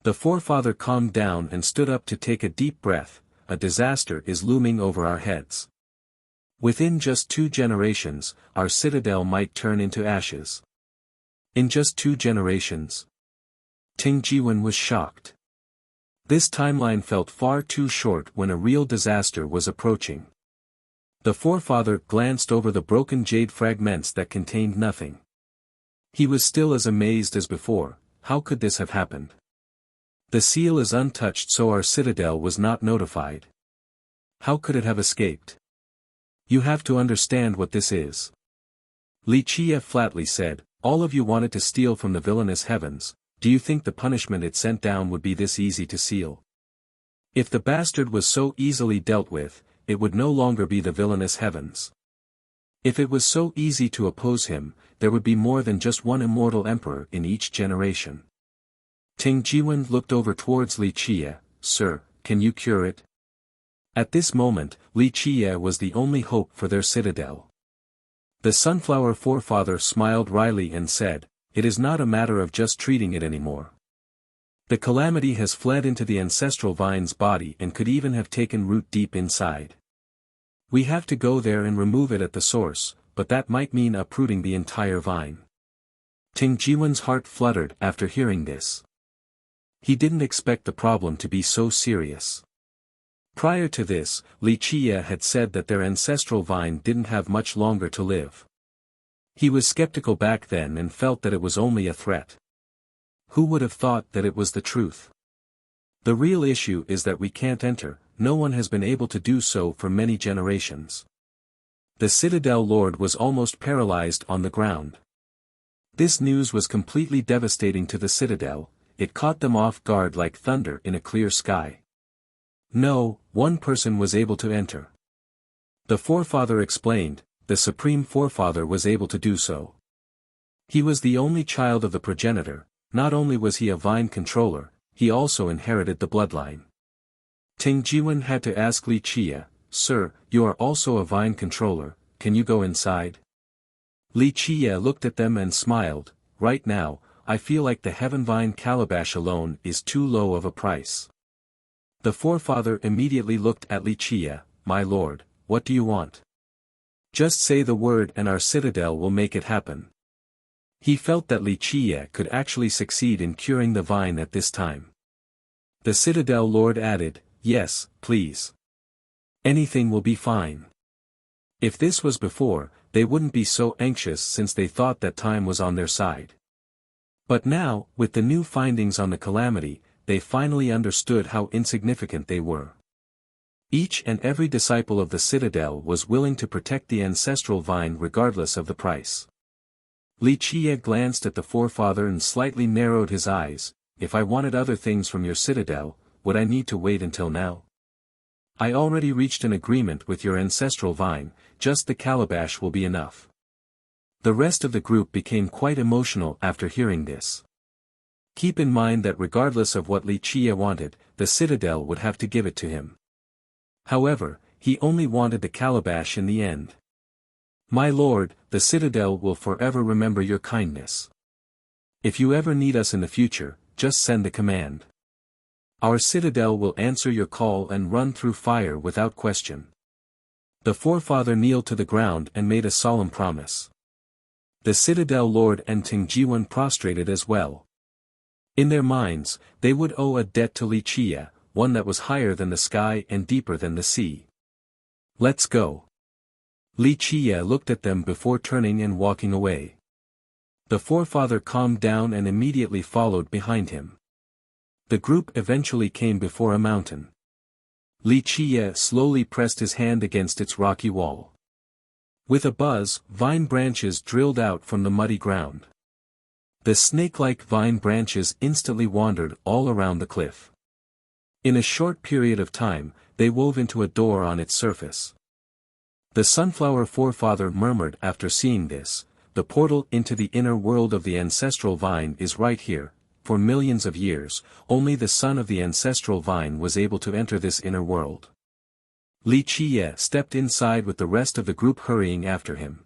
The forefather calmed down and stood up to take a deep breath. A disaster is looming over our heads. Within just 2 generations, our citadel might turn into ashes. In just 2 generations? Ting Jiwen was shocked. This timeline felt far too short when a real disaster was approaching. The forefather glanced over the broken jade fragments that contained nothing. He was still as amazed as before. How could this have happened? The seal is untouched, so our citadel was not notified. How could it have escaped? You have to understand what this is. Li Chia flatly said, all of you wanted to steal from the villainous heavens. Do you think the punishment it sent down would be this easy to seal? If the bastard was so easily dealt with, it would no longer be the villainous heavens. If it was so easy to oppose him, there would be more than just one immortal emperor in each generation. Ting Jiwen looked over towards Li Chia. Sir, can you cure it? At this moment, Li Chia was the only hope for their citadel. The sunflower forefather smiled wryly and said, it is not a matter of just treating it anymore. The calamity has fled into the ancestral vine's body and could even have taken root deep inside. We have to go there and remove it at the source, but that might mean uprooting the entire vine. Ting Jiwen's heart fluttered after hearing this. He didn't expect the problem to be so serious. Prior to this, Li Chia had said that their ancestral vine didn't have much longer to live. He was skeptical back then and felt that it was only a threat. Who would have thought that it was the truth? The real issue is that we can't enter. No one has been able to do so for many generations. The Citadel Lord was almost paralyzed on the ground. This news was completely devastating to the Citadel. It caught them off guard like thunder in a clear sky. No, one person was able to enter. The forefather explained, the supreme forefather was able to do so. He was the only child of the progenitor. Not only was he a vine controller, he also inherited the bloodline. Ting Jiwen had to ask Li Chia, Sir, you are also a vine controller, can you go inside? Li Chia looked at them and smiled, right now, I feel like the heaven vine calabash alone is too low of a price. The forefather immediately looked at Li Chia, my lord, what do you want? Just say the word and our citadel will make it happen. He felt that Li Chia could actually succeed in curing the vine at this time. The Citadel Lord added, yes, please. Anything will be fine. If this was before, they wouldn't be so anxious since they thought that time was on their side. But now, with the new findings on the calamity, they finally understood how insignificant they were. Each and every disciple of the Citadel was willing to protect the ancestral vine regardless of the price. Li Chia glanced at the forefather and slightly narrowed his eyes. If I wanted other things from your citadel, would I need to wait until now? I already reached an agreement with your ancestral vine, just the calabash will be enough. The rest of the group became quite emotional after hearing this. Keep in mind that regardless of what Li Chia wanted, the citadel would have to give it to him. However, he only wanted the calabash in the end. My lord, the citadel will forever remember your kindness. If you ever need us in the future, just send the command. Our citadel will answer your call and run through fire without question. The forefather kneeled to the ground and made a solemn promise. The citadel lord and Ting Jiwen prostrated as well. In their minds, they would owe a debt to Li Chia, one that was higher than the sky and deeper than the sea. Let's go. Li Chia looked at them before turning and walking away. The forefather calmed down and immediately followed behind him. The group eventually came before a mountain. Li Chia slowly pressed his hand against its rocky wall. With a buzz, vine branches drilled out from the muddy ground. The snake-like vine branches instantly wandered all around the cliff. In a short period of time, they wove into a door on its surface. The sunflower forefather murmured after seeing this, "The portal into the inner world of the ancestral vine is right here." For millions of years, only the son of the ancestral vine was able to enter this inner world. Li Chia stepped inside with the rest of the group hurrying after him.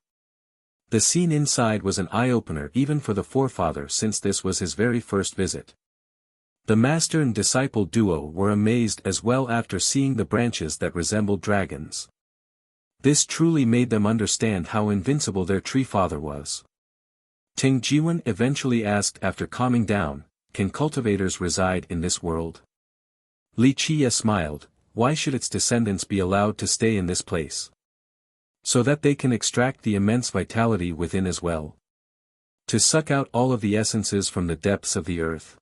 The scene inside was an eye-opener even for the forefather since this was his very first visit. The master and disciple duo were amazed as well after seeing the branches that resembled dragons. This truly made them understand how invincible their tree father was. Ting Jiwen eventually asked after calming down, "Can cultivators reside in this world?" Li Chia smiled, "Why should its descendants be allowed to stay in this place? So that they can extract the immense vitality within as well. To suck out all of the essences from the depths of the earth.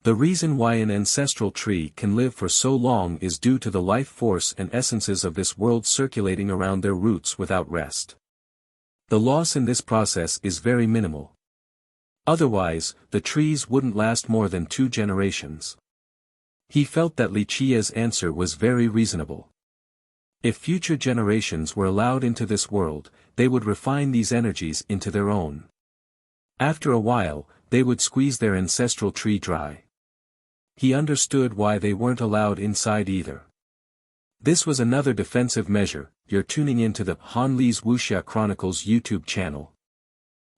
The reason why an ancestral tree can live for so long is due to the life force and essences of this world circulating around their roots without rest. The loss in this process is very minimal. Otherwise, the trees wouldn't last more than 2 generations. He felt that Li Chia's answer was very reasonable. If future generations were allowed into this world, they would refine these energies into their own. After a while, they would squeeze their ancestral tree dry. He understood why they weren't allowed inside either. This was another defensive measure. You're tuning into the Han Li's Wuxia Chronicles YouTube channel.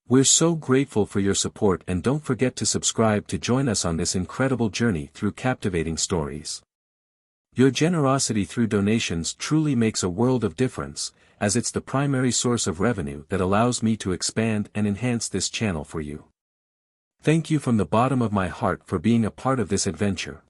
We're so grateful for your support and don't forget to subscribe to join us on this incredible journey through captivating stories. Your generosity through donations truly makes a world of difference, as it's the primary source of revenue that allows me to expand and enhance this channel for you. Thank you from the bottom of my heart for being a part of this adventure.